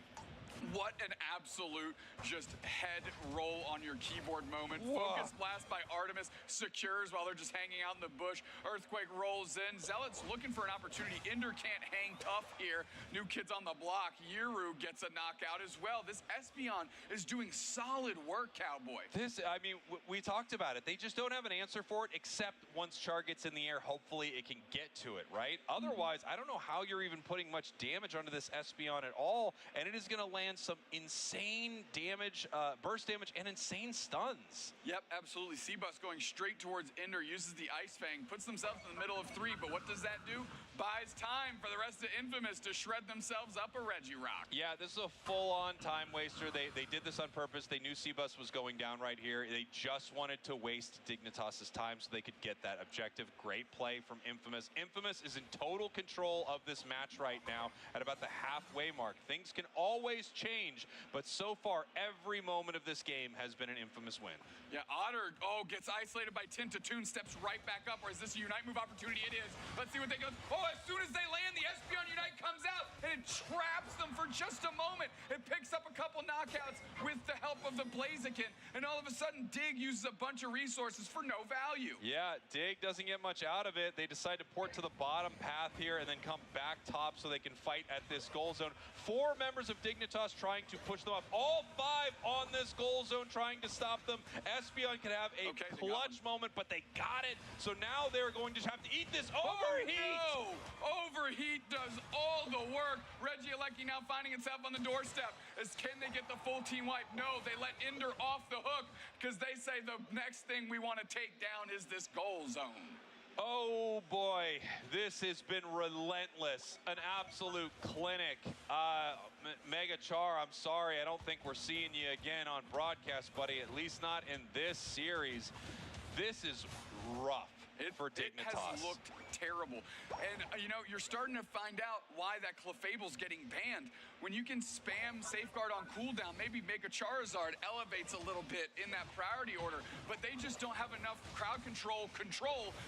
What an absolute just head roll on your keyboard moment. Whoa. Focus Blast by Artemis secures while they're just hanging out in the bush. Earthquake rolls in. Zealot's looking for an opportunity. Ender can't hang tough here. New kids on the block. Yiru gets a knockout as well. This Espeon is doing solid work, Cowboy. This, I mean, we talked about it. They just don't have an answer for it, except once Char gets in the air, hopefully it can get to it, right? Otherwise, I don't know how you're even putting much damage onto this Espeon at all, and it is going to land some insane damage, burst damage, and insane stuns. Yep, absolutely. C-Bus going straight towards Ender, uses the Ice Fang, puts themselves in the middle of 3, but what does that do? Buys time for the rest of Infamous to shred themselves up a Regirock. Yeah, this is a full-on time waster. They did this on purpose. They knew C-Bus was going down right here. They just wanted to waste Dignitas' time so they could get that objective. Great play from Infamous. Infamous is in total control of this match right now at about the halfway mark. Things can always change, but so far, every moment of this game has been an Infamous win. Yeah, Otter, gets isolated by Tinta. Toon steps right back up. Or is this a Unite move opportunity? It is. Let's see what they go. As soon as they land, the Espeon Unite comes out, and it traps them for just a moment. It picks up a couple knockouts with the help of the Blaziken, and all of a sudden, Dig uses a bunch of resources for no value. Yeah, Dig doesn't get much out of it. They decide to port to the bottom path here and then come back top so they can fight at this goal zone. 4 members of Dignitas trying to push them up. All 5 on this goal zone trying to stop them. Espeon could have a clutch moment, but they got it. So now they're going to have to eat this overheat. Oh, no! Overheat does all the work. Regieleki now finding itself on the doorstep. Can they get the full team wipe? No, they let Ender off the hook because they say the next thing we want to take down is this goal zone. Oh boy, this has been relentless, an absolute clinic. Mega Char, I'm sorry, I don't think we're seeing you again on broadcast, buddy, at least not in this series. This is rough for Dignitas. It has looked terrible. And, you're starting to find out why that Clefable's getting banned. When you can spam Safeguard on cooldown, maybe Mega Charizard elevates a little bit in that priority order, but they just don't have enough crowd control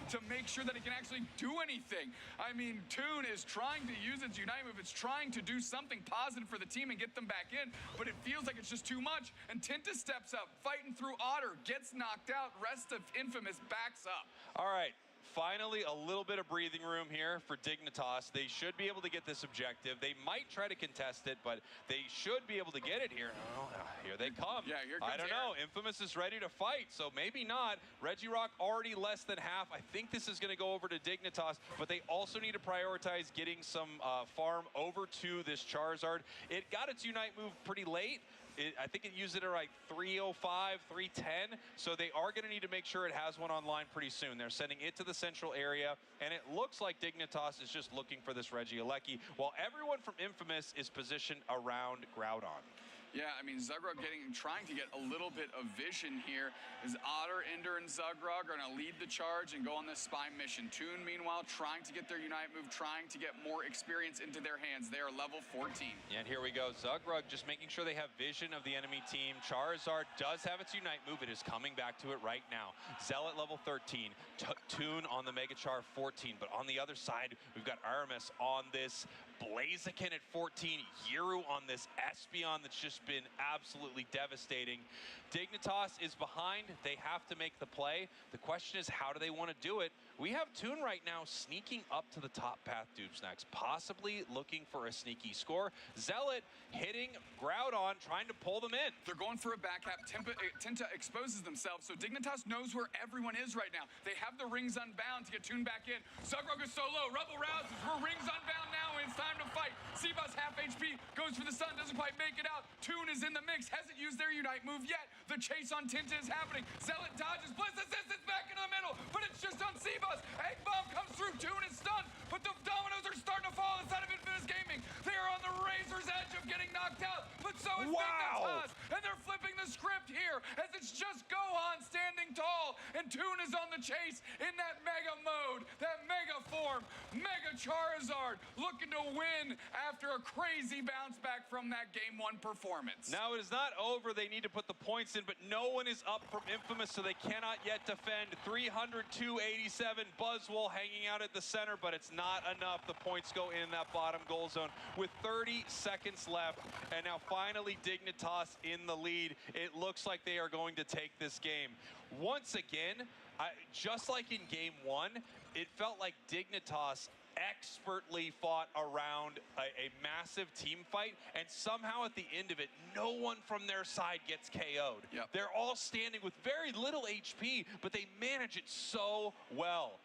to make sure that it can actually do anything. I mean, Toon is trying to use its Unite move. It's trying to do something positive for the team and get them back in, but it feels like it's just too much. And Tinta steps up, fighting through Otter, gets knocked out. Rest of Infamous backs up. All right. Finally, a little bit of breathing room here for Dignitas. They should be able to get this objective. They might try to contest it, but they should be able to get it here. Oh, here they come. Yeah, here comes I don't know. Infamous is ready to fight, so maybe not. Regirock already less than half. I think this is going to go over to Dignitas, but they also need to prioritize getting some farm over to this Charizard. It got its Unite move pretty late. I think it used it at like 3:05, 3:10, so they are going to need to make sure it has one online pretty soon. They're sending it to the central area, and it looks like Dignitas is just looking for this Regieleki, while everyone from Infamous is positioned around Groudon. Yeah, I mean, Zugrug trying to get a little bit of vision here as Otter, Ender, and Zugrug are going to lead the charge and go on this spy mission. Toon, meanwhile, trying to get their Unite move, trying to get more experience into their hands. They are level 14. And here we go. Zugrug just making sure they have vision of the enemy team. Charizard does have its Unite move. It is coming back to it right now. Zealot level 13. Toon on the Megachar 14. But on the other side, we've got Aramis on this Blaziken at 14. Yiru on this Espeon that's just been absolutely devastating. Dignitas is behind. They have to make the play. The question is, how do they want to do it? We have Toon right now sneaking up to the top path Dupsnax, possibly looking for a sneaky score. Zealot hitting Groudon, trying to pull them in. They're going for a back half. Tinta exposes themselves, so Dignitas knows where everyone is right now. They have the rings unbound to get Toon back in. Zugrug is so low. Rebel rouses. We're rings unbound now, and it's time to fight. Seabass half HP, goes for the stun, doesn't quite make it out. Toon is in the mix, hasn't used their Unite move yet. The chase on Tinta is happening. Zealot dodges, Blitz assistance back into the middle, but it's just on Seabass. Egg Bomb comes through, Toon is stunned, but the dominoes are starting to fall inside of Infamous Gaming. They are on the razor's edge of getting knocked out, but so is Dignitas, and they're flipping the script here as it's just Gohan standing tall, and Toon is on the chase in that mega mode, that mega form. Mega Charizard looking to win after a crazy bounce back from that Game 1 performance. Now it is not over. They need to put the points in, but no one is up from Infamous, so they cannot yet defend. 300-87. Buzzwole hanging out at the center, but it's not enough. The points go in that bottom goal zone with 30 seconds left, and now finally Dignitas in the lead. It looks like they are going to take this game. Once again, just like in Game 1, it felt like Dignitas expertly fought around a massive team fight, and somehow at the end of it, no one from their side gets KO'd. Yep. They're all standing with very little HP, but they manage it so well.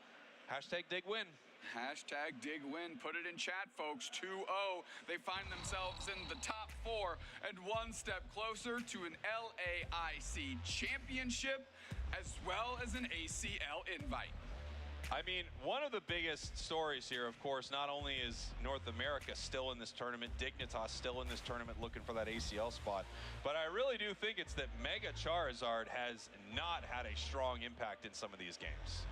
#DigWin. #DigWin. Put it in chat, folks. 2-0. They find themselves in the top 4 and one step closer to an LAIC championship as well as an ACL invite. I mean, one of the biggest stories here, of course, not only is North America still in this tournament, Dignitas still in this tournament looking for that ACL spot, but I really do think it's that Mega Charizard has not had a strong impact in some of these games.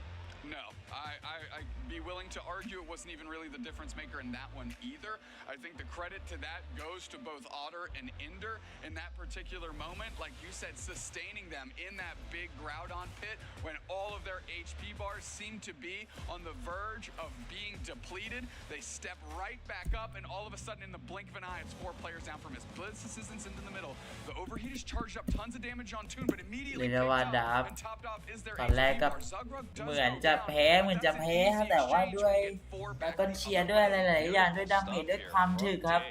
No, I'd be willing to argue it wasn't even really the difference maker in that one either. I think the credit to that goes to both Otter and Ender in that particular moment. Like you said, sustaining them in that big Groudon pit when all of their HP bars seem to be on the verge of being depleted. They step right back up, and all of a sudden, in the blink of an eye, it's 4 players down from his Blitz assistance into the middle. The overheat has charged up tons of damage on Toon, but immediately picked up and topped off is their HP bar. Zugrug does เหมือนจะแพ้แต่ว่าด้วยแล้วก็เชียร์ด้วยหลายๆอย่างด้วยดาเมจด้วยความถึกครับ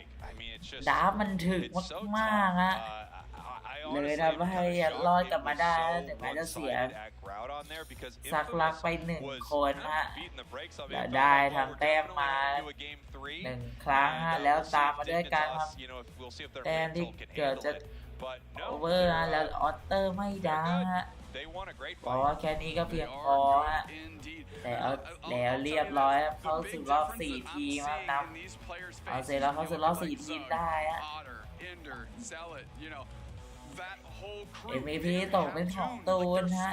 ดาบมันถึกมากๆฮะเลยทำให้รอดกลับมาได้แต่แม้จะเสียซักลักไป1 คนฮะแล้วได้ทำแต้มมา1 ครั้งฮะแล้วตามมาด้วยการทำแต้มที่เกิดจะโอเวอร์ฮะแล้วออตเตอร์ไม่ดังฮะเพราะว่าแค่นี้ก็เพียงพอฮะแล้วเรียบร้อยเข้าสู่รอบ4 ทีมนำเอาเสร็จแล้วเข้าสู่รอบ4 ทีมได้ฮะ MVP ตกเป็นของตูนฮะ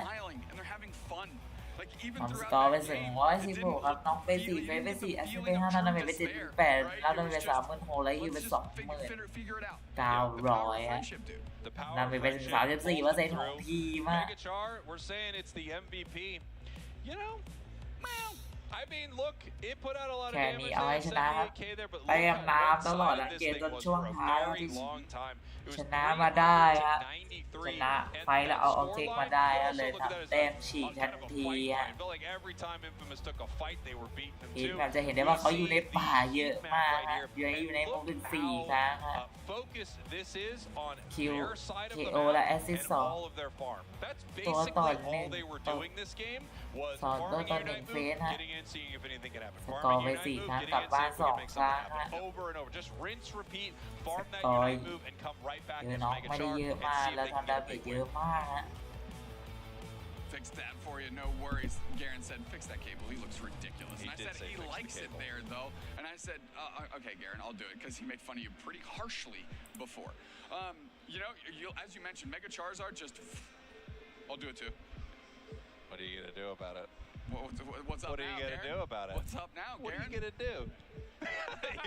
ทำสกอร์เป็น216ครับน้องเป็น4เฟสเป็น4แอสซิสต์เป็น5นาเมจเป็น78แล้วโดนเป็น36,000แล้วอยู่เป็น29,900ฮะนำไปเป็น 34% ของทีมฮะ I mean, look, it put out a lot of แค่ damage นี้เอาให้ช at นะครับ 78K there, but ไป look กับ how น้ำตลอด one-sided อะ this เกม thing จน was ช่วง for a ท้าย very long time. It was ชนะมาได้ฮะ 393 ชนะไฟแล้วเอาออบเจกต์มาได้ฮะเลยทำแต้มฉีกทันทีฮะ It felt like every time Infamous took a fight, they were beating him ทีม too. แบบจะเห็นได้ว่าเขาอยู่ในป่าเยอะมากฮะอยู่ในวงเป็น4ครั้งฮะ Focus this is on Kill, their side of the KO และ map assist and สอง all of their farm. That's ตัวต่อ basically หนึ่ง all they were doing this game was สองตัว farming ต่อ your หนึ่ง night เฟ move, สฮะ getting in, seeing if anything can happen. สกอร์ Farming ไป your night 4 move, ครั้ง getting กลับ in, บ้าน seeing if we 2 can make ครั้ง something ฮะ happen. Over and over. Just rinse, repeat, farm that สกอ your ร์ night move and come right back คือ as น้องไม่ได้ Megachar เยอะ and มาก see if แล้ว they can ทำดา get a เมจ big เย win. อะมากฮะ Fix that for you, no worries. Garen said, fix that cable. He looks ridiculous. He And I did said say he fix the likes it cable. there, though. And I said, okay, Garen, I'll do it because he made fun of you pretty harshly before. You know, as you mentioned, Mega Charizard just. I'll do it too. What are you going to do about it? What's up now, What are you going to do about it? What's up now, Garen? What are you going to do?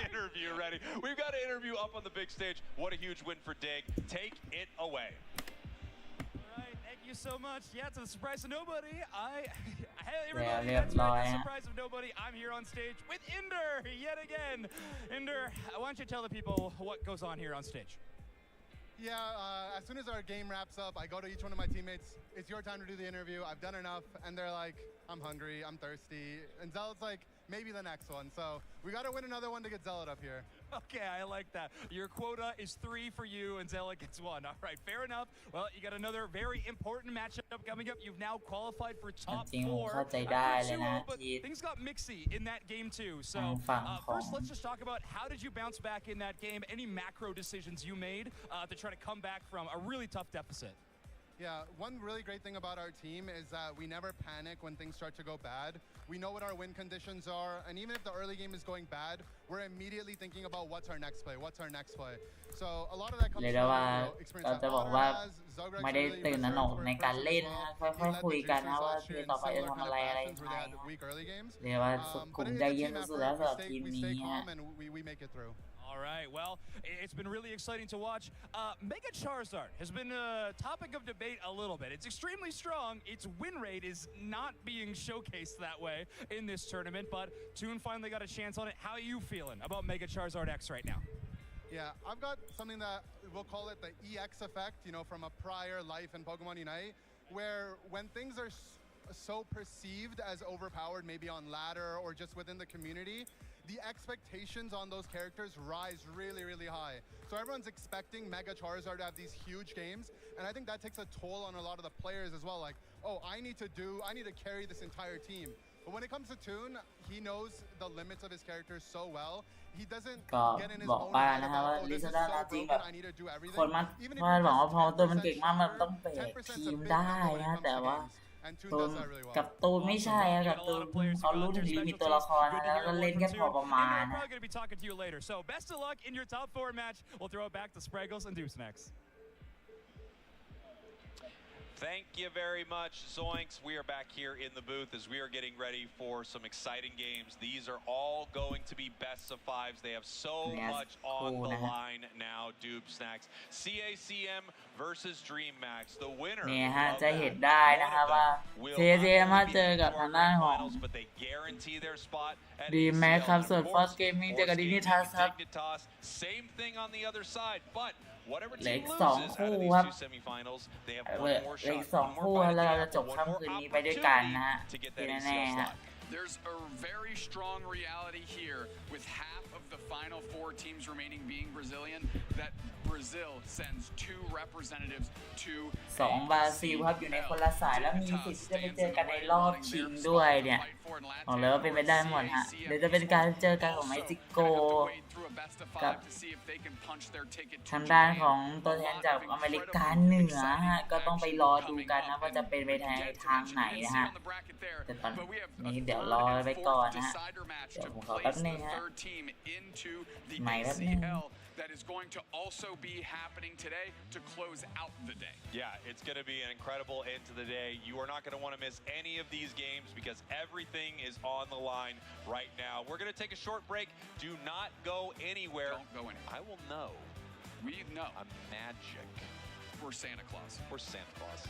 Interview ready. We've got an interview up on the big stage. What a huge win for Dig. Take it away. All right, thank you so much. Yeah, to the surprise of nobody, hey Yeah, everybody, that's right, yeah. the surprise of nobody. I'm here on stage with Inder yet again. Inder, why don't you tell the people what goes on here on stage? Yeah, as soon as our game wraps up, I go to each one of my teammates. It's your time to do the interview. I've done enough. And they're like, I'm hungry. I'm thirsty. And Zealot's like, maybe the next one. So we got to win another one to get Zealot up here. Okay, I like that. Your quota is 3 for you and Zealot gets 1. All right, fair enough. Well, you got another very important matchup coming up. You've now qualified for top จริงๆผม 4. เข้าใจได้เลยนะ But ที่ things got mixy in that game too. So ฝั่งของ first, let's just talk about how did you bounce back in that game? Any macro decisions you made to try to come back from a really tough deficit? Yeah, one really great thing about our team is that we never panic when things start to go bad. We know what our win conditions are, and even if the early game is going bad, we're immediately thinking about what's our next play, what's our next play. So a lot of that comes เรียก from ได้ว่า experience เรา that จะบอก Otter ว่า has. Zograk's ไม่ได้ really ตื่นตระหนก reserved for ใน it การ first เล่น as นะ well. ค่อย He ๆ led คุย the กัน Juicers นะว่า last คื year น in ต่อไปจะ similar ทำ kind อะไร of อะไร fashions ยัง where ไง they had weak early games. เรียกว่าสุขุม But ใจ it's a เย็น team สุดๆแล้ว effort. สำหรับ We ทีม stay นี้ฮะ calm and we make it through. All right, well, it's been really exciting to watch. Mega Charizard has been a topic of debate a little bit. It's extremely strong. Its win rate is not being showcased that way in this tournament, but Toon finally got a chance on it. How are you feeling about Mega Charizard X right now? Yeah, I've got something that we'll call it the EX effect, you know, from a prior life in Pokemon Unite, where when things are so perceived as overpowered, maybe on ladder or just within the community, the expectations on those characters rise really, really high. So everyone's expecting Mega Charizard to have these huge games, and I think that takes a toll on a lot of the players as well. Like, oh, I need to carry this entire team. But when it comes to Toon, he knows the limits of his characters so well. He doesn't ก็ get in his บอก own ไป head นะครับ about, ว่า oh, ลิ this ซา is ด้า so จริง broken, แบบ I need to do คน everything. มัน Even if ว่าหวังว่าพอตัวมัน 10% เก่งมากมันต้องแบก 10% ทีม is a big ได้ number when it นะ comes แต่ to ว่า games. And Toon ตูน does that really well. กับตูนไม่ใช่นะกับตูนเขารู้ถึงลิมิตตัวละครนะแล้วก็เล่นแค่พอประมาณ And we're นะ probably going to be talking to you later. So best of luck in your top 4 match. We'll throw it back to Spraggles and Deuce next. Thank you very much, Zoinks. We are back here in the booth as we are getting ready for some exciting games. These are all going to be best of 5s. They have so much on the line now, Doob Snacks. CACM versus Dream Max. The winner เนี่ยฮะจะเห็นได้นะครับว่า CACM มาเจอกับทางด้านของ but they guarantee their spot at Dream Max ครับส่วน ACL. Force Gaming เจอกับ Dignitas ครับ Dignitas, same thing on the other side, but whatever เหลือ team อีก loses 2 out คู่ of ครั these บ two semifinals, they have เหลื one อ more อีก shot, 2 one คู่ more แล้ว bite เรา at the จะจบ apple, ค่ำ one คืน more นี้ไปด้วยกันนะฮะ opportunity to get ที่ that แน่ ACL ๆฮะ slot. There's a very strong reality here with half of the final 4 teams remaining being Brazilian that Brazil sends 2 representatives to 2 บราซิลครับอยู่ในคนละสายแล้วมีสิทธิ์ที่จะไปเจอกันในรอบชิงด้วยเนี่ยบอกเลยว่าเป็นไปได้หมดฮะหรือจะเป็นการเจอกันของเม็กซิโกกับทางด้านของตัวแทนจากอเมริกาเหนือฮะก็ต้องไปรอดูกันนะว่าจะเป็นไปทางไหนนะฮะแต่ตอนนี้เดี๋ยวรอไปก่อนนะฮะเดี๋ยวผมขอแป๊บนึงฮะใหม่แป๊บนึง that is going to also be happening today to close out the day. Yeah, it's going to be an incredible end to the day. You are not going to want to miss any of these games because everything is on the line right now. We're going to take a short break. Do not go anywhere. Don't go anywhere. I will know. We know. A magic. We're Santa Claus. We're Santa Claus.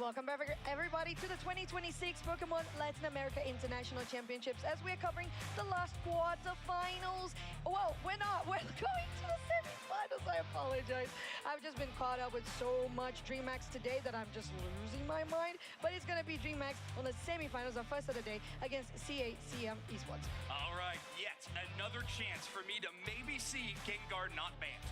Welcome everybody to the 2026 Pokemon Latin America International Championships as we're covering the last quarterfinals. Well, we're not. We're going to the semifinals. I apologize. I've just been caught up with so much DreamHack today that I'm just losing my mind. But it's going to be DreamHack on the semifinals, the first of the day, against CACM Esports. All right, yet another chance for me to maybe see Gengar not banned.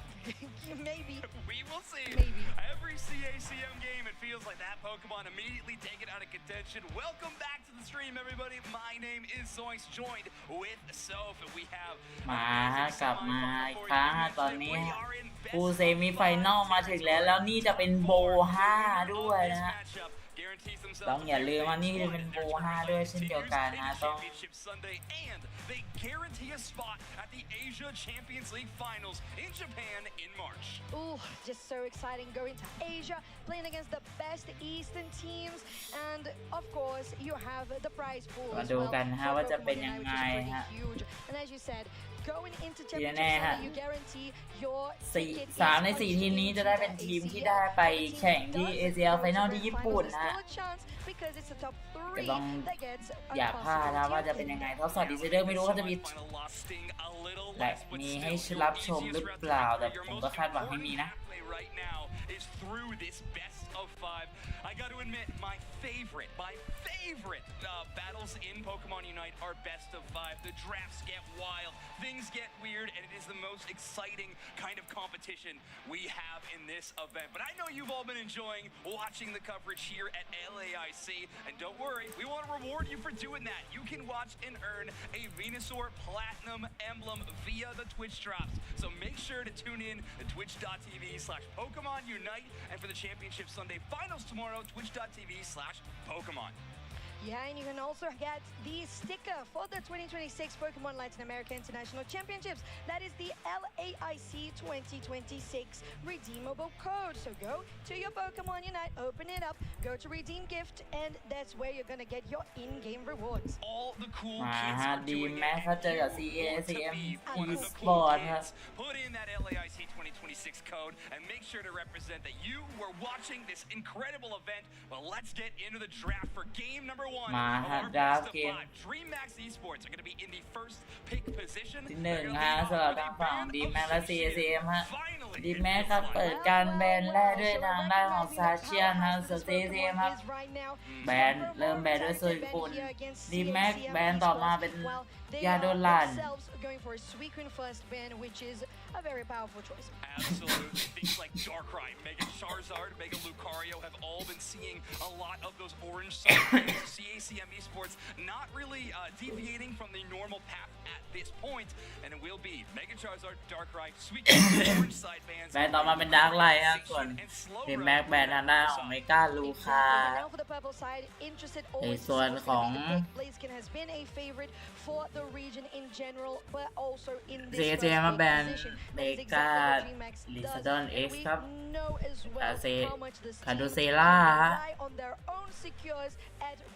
Maybe. We will see. Maybe. Every CACM game, it feels like that Pokemon immediately taken out of contention. Welcome back to the stream, everybody. My name is Zoinks, joined with Soph. We have มากลับมาอีกครั้งตอนนี้ฟูเซมิไฟนอลมาถึงแล้วนี่จะเป็นโบ5ด้วยนะฮะต้องอย่าลืมว่านี่จะเป็นโบ5ด้วยเช่นเดียวกันนะต้อง They guarantee a spot at the Asia Champions League Finals in Japan in March. Ooh, just so exciting going to Asia, playing against the best Eastern teams, and of course you have the prize pool as well. มาดูกันฮะว่าจะเป็นยังไงฮะ And as you said, going into championship, you guarantee your 3 ใน 4 ทีมนี้จะได้เป็นทีมที่ได้ไปแข่งที่ ACL Final ที่ญี่ปุ่นนะ จะต้องอย่าพลาดนะว่าจะเป็นยังไงทดสอบดีไซเดอร์ไม่รู้ว่าจะมีและมีให้รับชมหรือเปล่าแต่ผมก็คาดหวังให้มีนะ I got to admit, my favorite battles in Pokemon Unite are best of 5. The drafts get wild, things get weird, and it is the most exciting kind of competition we have in this event. But I know you've all been enjoying watching the coverage here at LAIC, and don't worry, we want to reward you for doing that. You can watch and earn a Venusaur Platinum emblem via the Twitch drops. So make sure to tune in to twitch.tv/Pokemon Unite, and for the Championship Sunday Finals tomorrow, twitch.tv/Pokemon. Yeah, and you can also get the sticker for the 2026 Pokemon Latin America International Championships. That is the LAIC 2026 redeemable code. So go to your Pokemon Unite, open it up, go to redeem gift, and that's where you're going to get your in-game rewards. All the cool มา kids ฮะ are ดี doing แม้เขาเจอกับ CACM Esport. Esports ครับ Put in that LAIC 2026 code and make sure to represent that you were watching this incredible event. Well, let's get into the draft for game number 1 มา of ฮะ our ดราฟ best of เกม 5. DreamHack Esports are going to be in the first pick position. ที่1ฮะสำหรับทางฝั่งดีแม็กและ CACM ฮะดีแม็กครับเปิดการแบนแรกด้วยทางด้านของซาเชียนฮะส่วน CACM ครับแบนเริ่มแบนด้วยโซยปุ่นดีแม็กแบนต่อมาเป็นยาโดลัน going for a Suicune first ban, which is a very powerful choice. Absolutely. Things like Darkrai, Mega Charizard, Mega Lucario have all been seeing a lot of those orange sides. CACM Esports not really deviating from the normal path at this point, and it will be Mega Charizard, Darkrai, Suicune, orange side bans. แบนต่อมาเป็นดาร์กไลท์ครับส่วนดีแม็กแบนทางด้านของเมกาลูคาในส่วนของ for the region in general, but also in this CACM มาแบน position. เมกาลิซาดอนเอ็กซ์ครับคาโดเซล่าฮะ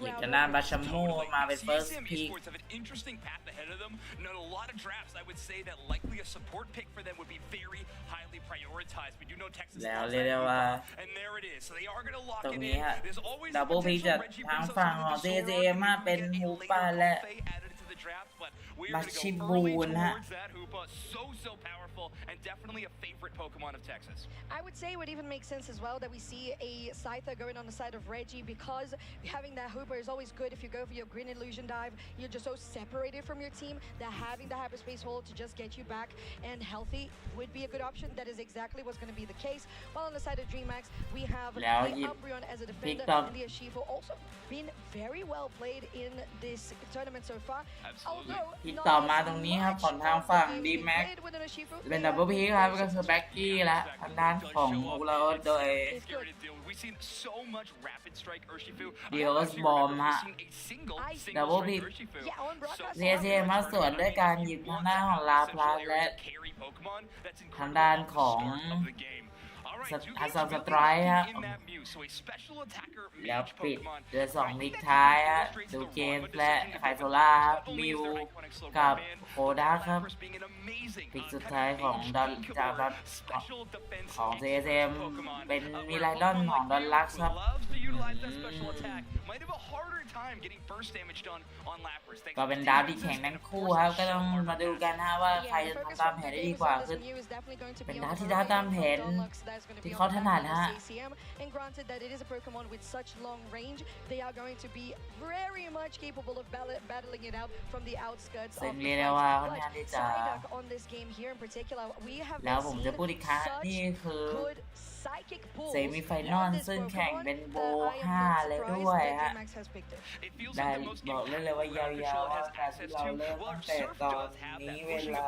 กิจนาบาชัมโมมาเป็น first pick แล้วเรียกได้ว่าตรงนี้ฮะดับเบิลพิกจากทางฝั่งของ CACM มาเป็นฮูปาและมาชิบูนฮะ so powerful and definitely a favorite Pokemon of Texas. I would say it would even make sense as well that we see a Scyther going on the side of Reggie, because having that Hooper is always good. If you go for your Green Illusion dive, you're just so separated from your team that having the Hyperspace Hole to just get you back and healthy would be a good option. That is exactly what's going to be the case. While on the side of DreamHack, we have the Umbreon as a defender, and the Urshifu also been very well played in this tournament so far. Although ต่อมาตรงนี้ครับของทางฝั่งดีแม็กเป็นดับเบิลพีคครับก็คือแบ็กกี้และทางด้านของอูราโอโดยเดียสบอมฮะดับเบิลพีคCACM มาสวนด้วยการหยิบทางด้านของลาพลาสและทางด้านของ ฮัสซันสไตรค์ฮะแล้วปิดเดือน2ลิกท้ายฮะดูเกนและไคโซล่ามิวกับโคดักครับปิดสุดท้ายของของ CSM เป็นมิไลดอนของดอนลักครับก็เป็นดาวที่แข่งทั้งคู่ครับก็ต้องมาดูกันนะว่าใครจะทำตามแผนได้ดีกว่าคือเป็นดาวที่ตามแผนที่เขาถนัดฮะซึ่งเรียกได้ว่าค่อนข้างที่จะแล้วผมจะพูดอีกครั้งนี่คือเซมิไฟนอลซึ่งแข่งเป็นโบ5เลยด้วยฮะได้บอกเลยว่ายาวๆว่าการที่เราเริ่มตั้งแต่ตอนนี้เวลา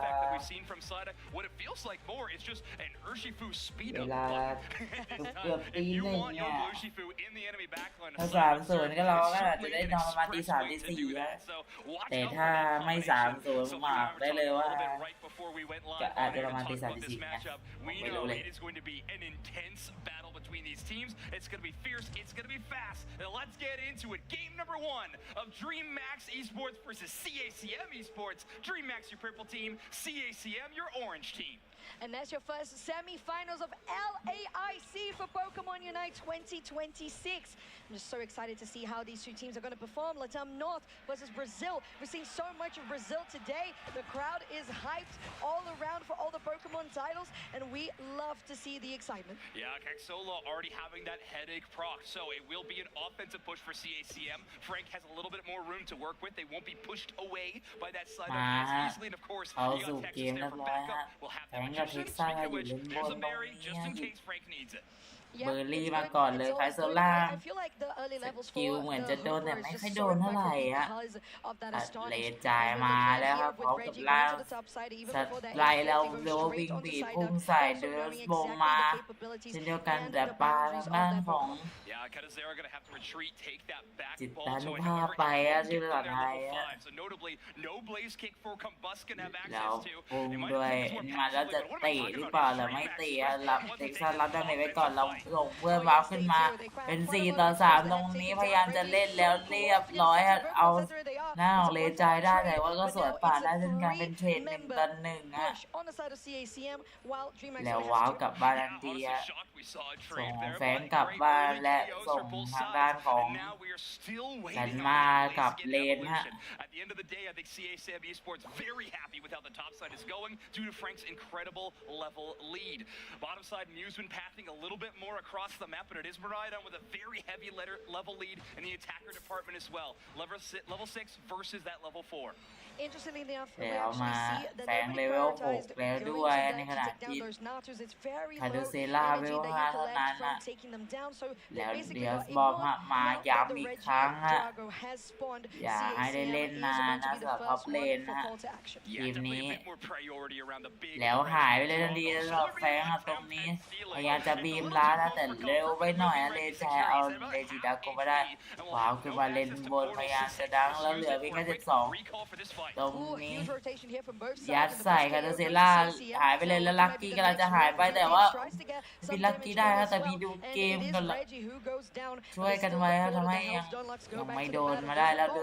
เกือบตีหนึ่งเนี่ยถ้า3-0ก็เราก็อาจจะได้นอนประมาณตี 3 ตี 4แล้วแต่ถ้าไม่ 3-0 มาได้เลยว่าจะอาจจะประมาณตี 3 ตี 4นะไม่รู้เลย battle between these teams. It's going to be fierce. It's going to be fast. Now let's get into it. Game number 1 of DreamMax Esports versus CACM Esports. DreamMax, your purple team. CACM, your orange team. And that's your first semi-finals of LAIC for Pokémon Unite 2026. I'm just so excited to see how these two teams are going to perform. Latam North versus Brazil. We're seeing so much of Brazil today. The crowd is hyped all around for all the Pokémon titles, and we love to see the excitement. Yeah, Kexola already having that headache proc, so it will be an offensive push for CACM. Frank has a little bit more room to work with. They won't be pushed away by that side as easily, and of course, you got Texas there for backup. We'll have that magician, speaking of which, here's a berry just in case Frank needs it. เบอร์รี่มาก่อนเลยไคโซล่าสกิลเหมือนจะโดนแต่ไม่ค่อยโดนเท่าไหร่อะเลนจ่ายมาแล้วครับพร้อมกับล่างสัตว์ไล่แล้วโดวิ่งบีบพุ่งใส่เดินโบมาเช่นเดียวกันแต่ปลาด้านของจิตตานุภาพไปอะชื่อภาษาไทยอะแล้วพุ่งด้วยมาแล้วจะตีหรือเปล่าหรือไม่ตีอะรับเท็กซัสรับดาเมจไว้ก่อนเราลงเพื่อนวาร์ปขึ้นมาเป็น4-3ตรงนี้พยายามจะเล่นแล้วเรียบร้อยเอาหน้าของเลจายได้แต่ว่าก็สวนป่าได้เช่นกันเป็นเทรด1-1อะแล้วว้าวกลับบ้านทันทีอะส่งแฟนกลับบ้านและส่งทางด้านของสันมากับเลนฮะa little bit more across the map, but it is Maridon with a very heavy level lead in the attacker department as well. Level 6 versus that level 4. แล้วมาแซงเลเวล6แล้วด้วยในขณะที่คาดูเซล่าเลเวล5เท่านั้นนะแล้วเดี๋ยวบอมมาย้ำอีกครั้งฮะอย่าให้ได้เล่นนานนะสำหรับท็อปเลนฮะทีมนี้แล้วหายไปเลยทันทีสำหรับแฟงตรงนี้พยายามจะบีมล้านะแต่เร็วไปหน่อยเลนแชร์เอาเลจิดักก็ไม่ได้ว้าวคือมาเลนบนพยายามจะดังแล้วเหลือเพียงแค่12ตรงนี้ยัดใส่คาโดเซล่าหายไปเลยแล้วลักกี้กำลังจะหายไปแต่ว่าพิลักกี้ได้ครับแต่มีดูเกมกันช่วยกันไว้ครับทำให้ยังไม่โดนมาได้แล้วดู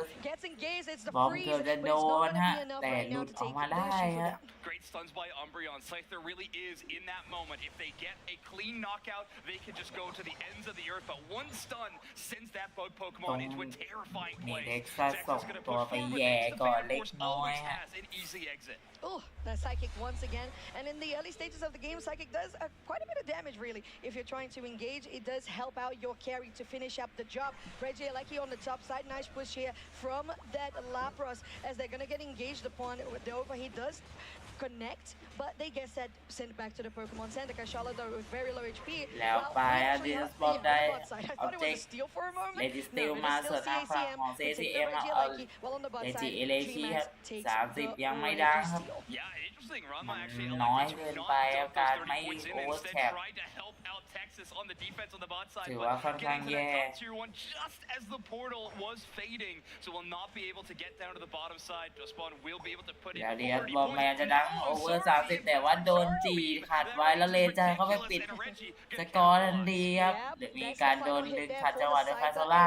บอมเกือบจะโดนฮะแต่หลุดออกมาได้ฮะ Great stuns by Umbreon. Scyther really is in that moment. If they get a clean knockout, they can just go to the ends of the earth. But one stun sends that bug Pokemon into a terrifying place. Zex's going to push forward. The Force always has an easy exit. Oh, that Psychic once again. And in the early stages of the game, Psychic does quite a bit of damage, really. If you're trying to engage, it does help out your carry to finish up the job. Reggie Alecki on the top side. Nice push here from that Lapras as they're going to get engaged upon the overheat does connect, but they get sent back to the Pokemon Center. Kashala though with very low HP. แล้วไปเดียสบอลได้ออบเจกต์เลดิสติลมาส่วนทางฝั่งของ CACM เอาเล เอจิเอเลชีครับ30ยังไม่ดังครับมันน้อยเกินไปอาการไม่โอเวอร์แคปถือว่าค่อนข้างแย่เดี๋ยวบอกแมนจะดังโอเวอร์30แต่ว่าโดนจีขัดไว้แล้วเลนจะเข้าไปปิดสกอร์ทันทีครับเดี๋ยวมีการโดนดึงขัดจังหวะโดยคาโซล่า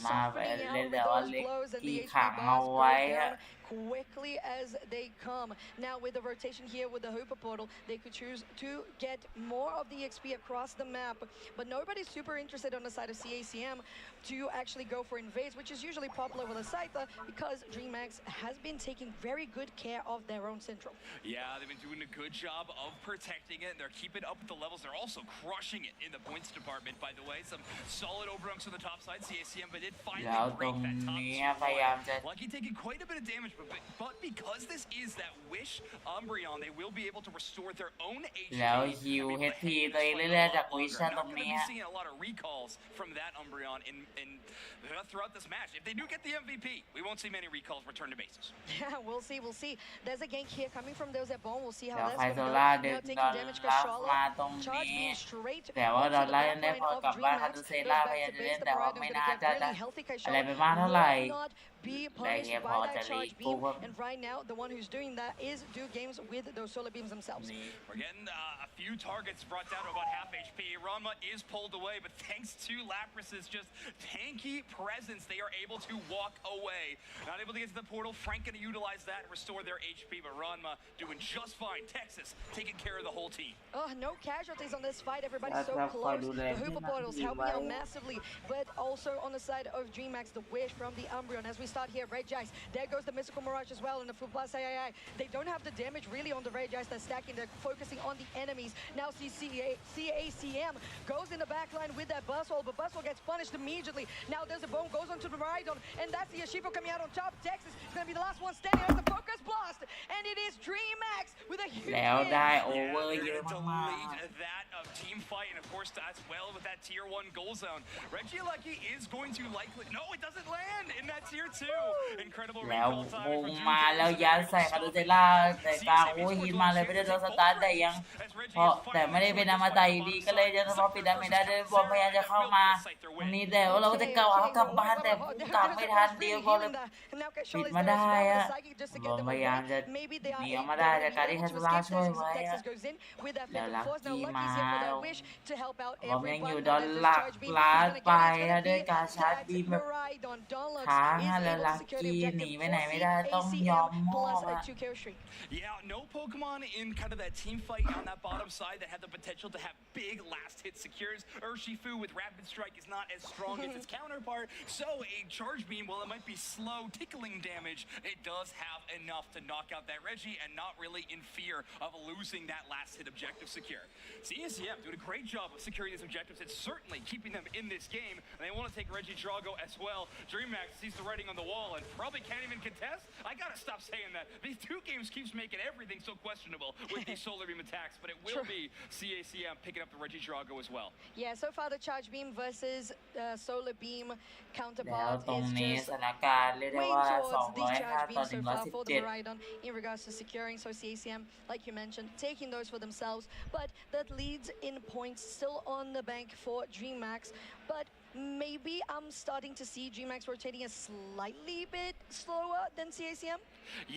มาไปเล่นแต่ว่าเล็กที่ขังเอาไว้ฮะquickly as they come. Now with the rotation here with the Hooper portal, they could choose to get more of the XP across the map, but nobody's super interested on the side of CACM to actually go for invades, which is usually popular with a Scyther because DreamHack has been taking very good care of their own central. Yeah, they've been doing a good job of protecting it. They're keeping up with the levels. They're also crushing it in the points department, by the way. Some solid overrunks on the top side, CACM, but did finally break that top. Lucky taking quite a bit of damage, but because this is that Wish Umbreon, they will be able to restore their own HP. แล้วฮิว HP ตัวเองเรื่อยๆจากวิชตรงนี้ We're seeing a lot of recalls from that Umbreon in throughout this match. If they do get the MVP, we won't see many recalls return to bases. Yeah, we'll see. We'll see. There's a gank here coming from those at Bone. We'll see how that's going to go. Now taking damage because Charlotte charging straight. แต่ว่าดอลลาร์ยังได้พอกลับบ้านคาตูเซล่าพยายามจะเล่นแต่ว่าไม่น่าจะอะไรไปมากเท่าไหร่ be punished by that charge beam, and right now the one who's doing that is DekTistGame with those solar beams themselves. We're getting a few targets brought down to about half HP. Ranma is pulled away, but thanks to Lapras's just tanky presence, they are able to walk away. Not able to get to the portal. Frank going to utilize that and restore their HP, but Ranma doing just fine. Texas taking care of the whole team. Oh, no casualties on this fight. Everybody's so close. The Hooper portals helping out massively, but also on the side of DreamHack, the Wish from the Umbreon. As we start here, Rage Ice. There goes the Mystical Mirage as well, and the Full Plus AI. They don't have the damage really on the Rage Ice. They're stacking. They're focusing on the enemies. Now CACM goes in the back line with that Buzzwole, but Buzzwole gets punished immediately. Now there's a Bone, goes onto the Rhydon, and that's the Yashipo coming out on top. Texas is going to be the last one standing as the Focus Blast, and it is DreamHack with a hugeแล้วได้โอเวอร์เยอะมาก that of team fight, and of course as well with that tier 1 goal zone. Reggie Lucky is going to likely no, it doesn't land in that tier 2. Incredible แล้ว recall วงมาแล้วยัดใส่คาตูเซล่าแต่กลางโอ้ฮิตมาเลยไม่ได้โดนสตาร์ทแต่ยังเพราะแต่ไม่ได้เป็นอมตะอยู่ดีก็เลยจะพอปิดได้ไม่ได้ด้วยบอลพยายามจะเข้ามาวันนี้แต่ว่าเราจะเก่าเอากลับบ้านแต่กลับไม่ทันเดียวก็เลยปิดมาได้อะบอลพยายามจะหนีออกมาได้แต่การที่คาตูเซล่าช่วยไว้อะแล้วลักกี้มาบอลยังอยู่ดอนหลักล้านไปด้วยการชาร์จบีมแบบค้างแล้วลักกี้หนีไปไหนไม่ได้ต้องยอมมอบอะ Yeah, no Pokemon in kind of that team fight on that bottom side that had the potential to have big last hit secures. Urshifu with Rapid Strike is not as strong as its counterpart, so a Charge Beam, while it might be slow, tickling damage, it does have enough to knock out that Reggie and not really in fear of losing that last hit objective secure. CACM doing a great job of securing these objectives. It's certainly keeping them in this game, and they want to take Reggie Drago as well. DreamHack sees the writing on the wall and probably can't even contest. I gotta stop saying that. These two games keeps making everything so questionable with these solar beam attacks, but it will be CACM picking up the Reggie Drago as well. Yeah, so far the charge beam versus solar beam แล้ว counterpart ตรง is นี้ just สถานการณ์เรียกได้ way ว่า towards the charge beam so far for the 205 Rhydon in regards to securing. So CACM, like you mentioned, taking those for themselves, but that leads in points still on the bank for DreamHack. But maybe I'm starting to see DreamHack rotating a slightly bit slower than CACM.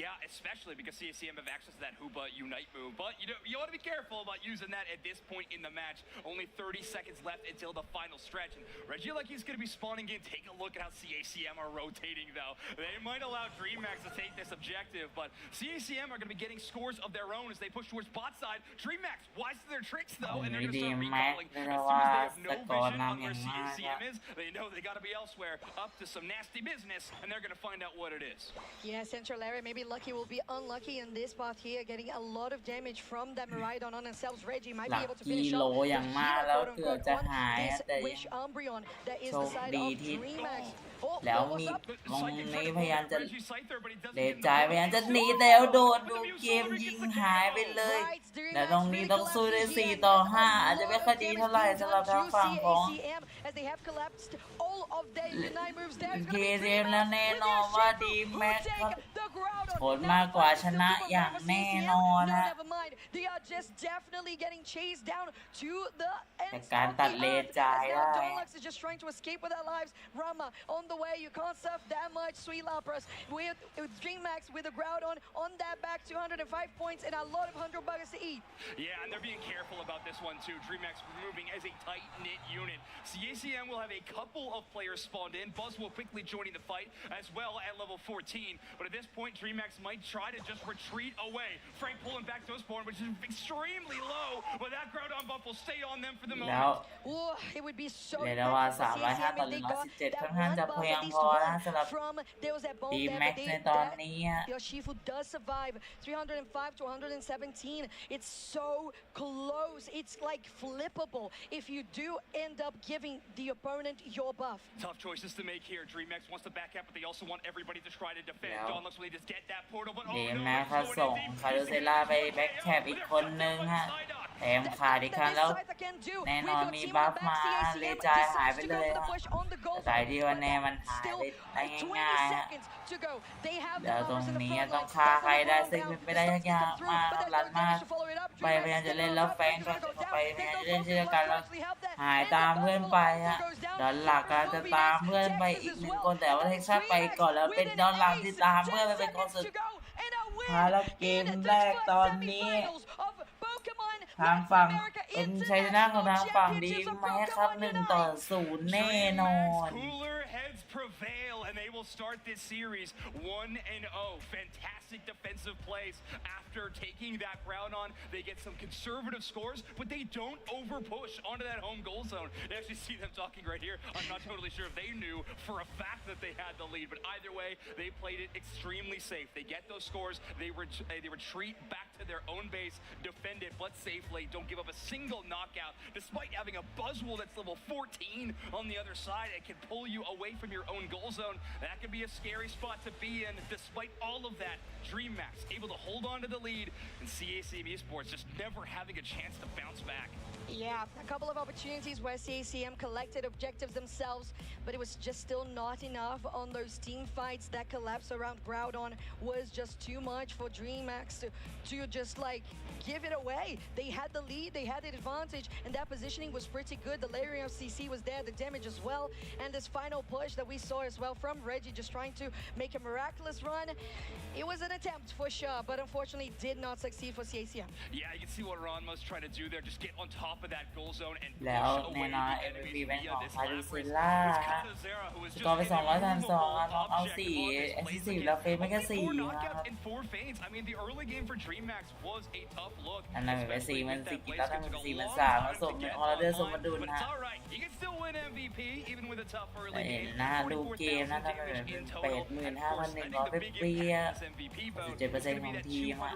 Yeah, especially because CACM have access to that Hoopa Unite move. But you want to be careful about using that at this point in the match. Only 30 seconds left until the final stretch. And Reggie Lucky's going to be spawning in. Take a look at how CACM are rotating, though. They might allow DreamHack to take this objective, but CACM are going to be getting scores of their own as they push towards bot side. DreamHack wise to their tricks, though, and they're going to start recalling. As soon as they have no vision on where CACM is, they know they got to be elsewhere, up to some nasty business, and they're going to find out what it is. Yeah, Central area. Maybe Lucky will be unlucky in this path here, getting a lot of damage from that Rhydon on themselves. Reggie might be able to finish off the hero, quote unquote, on this Wish Umbreon that is the side of DreamHack. แล้วมีตรงนี้พยายามจะเลจายพยายามจะหนีแล้วโดนดูเกมยิงหายไปเลยและตรงนี้ต้องสู้ได้4 ต่อ 5อาจจะไม่ค่อยดีเท่าไหร่สำหรับทางฝั่งของKCM แล้วแน่นอนว่าดีแม็กครับผลมากกว่าชนะอย่างแน่นอนนะแต่การตัดเลนจ่ายได้with a Groudon on that back 205 points and a lot of 100 buggers to eat. Yeah, and they're being careful about this one too. DreamHack moving as a tight-knit unit. CACM will have a couple of players spawned in. Buzz will quickly joining the fight as well at level 14. But at this point, DreamHack might try to just retreat away. Frank pulling back to his spawn, which is extremely low. But that Groudon buff will stay on them for the moment. It would be so เรียกได้ว่า305 ต่อ 117ค่อนข้างจะเพียงพอนะสำหรับดีแม็กในตอนนี้ Yoshifu does survive 305 to 117. It's so close. It's like flippable if you do end up giving the opponent your buff. Tough choices to make here. DreamHack wants to back up, but they also want everybody to try to defend. Dawn looks like they just get that portal, but oh no! เขาส่งคารุเซล่าไปแบ็คแคปอีกคนนึงฮะแถมขาดอีกครั้งแล้วแน่นอนมีบัฟมาเลจายหายไปเลยฮะแต่ที่ว่าแน่มันหายไปได้ง่ายๆฮะเดี๋ยวตรงนี้ต้องฆ่าใครได้ซึ่งเป็นไปได้ยากมากรันมากไปพยายามจะเล่นแล้วแฟงก็ไปพยายามจะเล่นเชื่อกันแล้วหายตามเพื่อนไปฮะดอนหลักการจะตามเพื่อนไปอีก1 คนแต่ว่าเท็กซัสไปก่อนแล้วเป็นดอนหลักที่ตามเพื่อนไปเป็นคนสุดท้ายแล้วเกมแรกตอนนี้ทางฝั่งเป็นชัยชนะของทางฝั่งดีไหมครับ1 ต่อ 0แน่นอน prevail and they will start this series 1-0. Fantastic defensive plays after taking that ground on. They get some conservative scores, but they don't over push onto that home goal zone. You actually see them talking right here. I'm not totally sure if they knew for a fact that they had the lead, but either way, they played it extremely safe. They get those scores, they retreat back to their own base, defend it, but safely. Don't give up a single knockout, despite having a Buzzwole that's level 14 on the other side. It can pull you away from your own goal zone. That could be a scary spot to be in. Despite all of that, DreamHack able to hold on to the lead, and CACM Esports just never having a chance to bounce back. Yeah, a couple of opportunities where CACM collected objectives themselves, but it was just still not enough on those team fights. That collapse around Groudon was just too much for DreamHack to just like give it away. They had the lead, they had the advantage, and that positioning was pretty good. The layering of CC was there, the damage as well, and this final push that we saw as well from Reggie just trying to make a miraculous run. It was an attempt for sure, but unfortunately did not succeed for CACM. Yeah, you can see what Ranma's trying to do there, just get on top of that goal zone and แล้วแน่นอน MVP เป็นของคารุเซล่าก็ไป232ครับเอา4 assist แล้วเฟซไม่แค่4นะครับอันนั้นเป็น4มัน4แล้วถ้าเป็น4มัน3แล้วสมเป็นออร์เดอร์สมดุลฮะแต่น่าดูเกมนะถ้าเป็น85,100ไปเปรี้ย17% ของทีมอ่ะ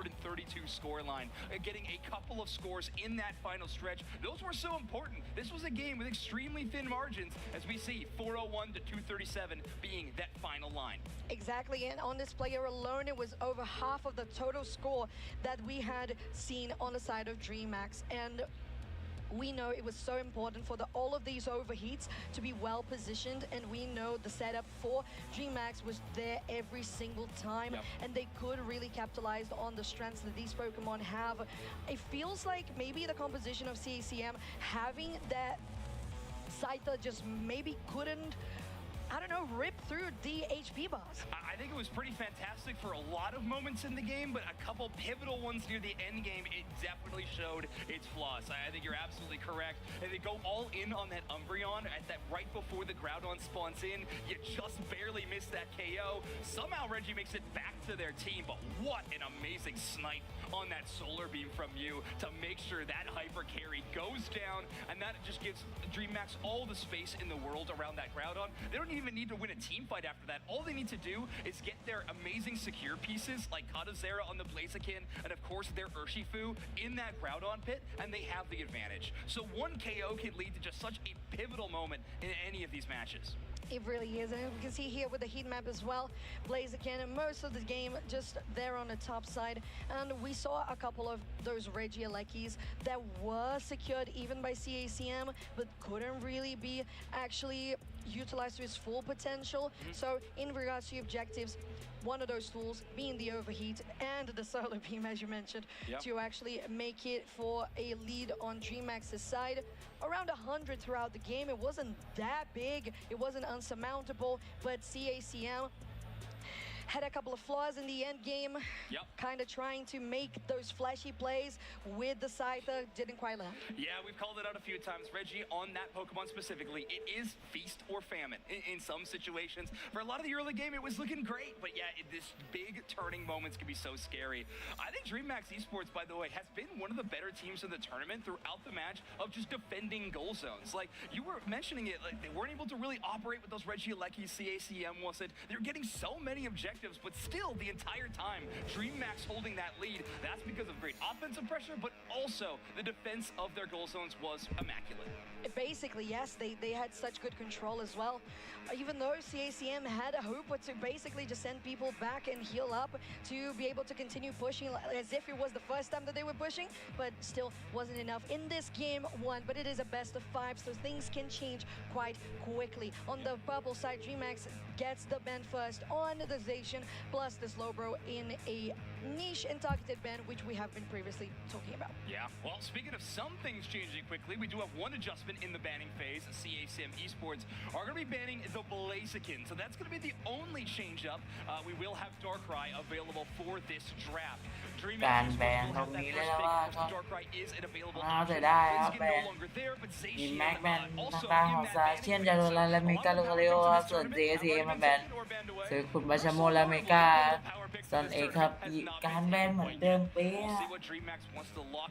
getting a couple of scores in that final stretch. Those were so important. This was a game with extremely thin margins, as we see 401 to 237 being that final line. Exactly, and on this player alone, it was over half of the total score that we had seen on the side of DreamHack. And we know it was so important for all of these overheats to be well positioned, and we know the setup for DreamHack was there every single time, and they could really capitalize on the strengths that these Pokemon have. It feels like maybe the composition of CACM having that Scyther just maybe couldn't, I don't know, rip through the HP bars. I think it was pretty fantastic for a lot of moments in the game, but a couple pivotal ones near the end game, it definitely showed its flaws. I think you're absolutely correct. And they go all in on that Umbreon at that right before the Groudon spawns in. You just barely miss that KO. Somehow Reggie makes it back to their team, but what an amazing snipe on that Solar Beam from you to make sure that Hyper Carry goes down, and that just gives DreamHack all the space in the world around that Groudon. They don't even need to win a team fight after that. All they need to do is get their amazing secure pieces like Katazera on the Blaziken and of course their Urshifu in that Groudon pit, and they have the advantage. So one KO can lead to just such a pivotal moment in any of these matches. It really is, and we can see here with the heat map as well, Blaziken most of the game just there on the top side, and we saw a couple of those Regielekis that were secured even by CACM, but couldn't really be actually utilized to its full potential. So in regards to objectives, one of those tools being the overheat and the solar beam, as you mentioned, to actually make it for a lead on DreamHack's side. Around 100 throughout the game. It wasn't that big, it wasn't unsurmountable, but CACM had a couple of flaws in the end game, kind of trying to make those flashy plays with the Scyther, didn't quite land. Yeah, we've called it out a few times, Reggie, on that Pokemon specifically. It is feast or famine in some situations. For a lot of the early game, it was looking great, but yeah, this big turning moments can be so scary. I think DreamHack's Esports, by the way, has been one of the better teams in the tournament throughout the match of just defending goal zones. Like, you were mentioning it, like they weren't able to really operate with those Regielekis. CACM wasn't. They're getting so many objectives, but still the entire time DreamHack's holding that lead. That's because of great offensive pressure, but also the defense of their goal zones was immaculate. Basically, yes, they had such good control as well. Even though CACM had a hoop to basically just send people back and heal up to be able to continue pushing as if it was the first time that they were pushing, but still wasn't enough in this game one. But it is a best of 5, so things can change quite quickly. On the purple side, DreamHack gets the ban first on the Zacian plus the Slowbro in a niche and targeted ban, which we have been previously talking about. Yeah, well, speaking of some things changing quickly, we do have one adjustment in the banning phase. CACM Esports are going to be banning the Blaziken, so that's going to be the only change up. We will have Darkrai available for this draft. DreamHack Esports will have that first pick because Darkrai is an available option. Blaziken no longer there, but Zacian also in that banning phase. และเมกาลูคาริโอครับส่วน CACM มาแบนซื้อคุณบาชาโมและเมกาส่วนเอกครับการแบนเหมือนเดิมเป๊ะ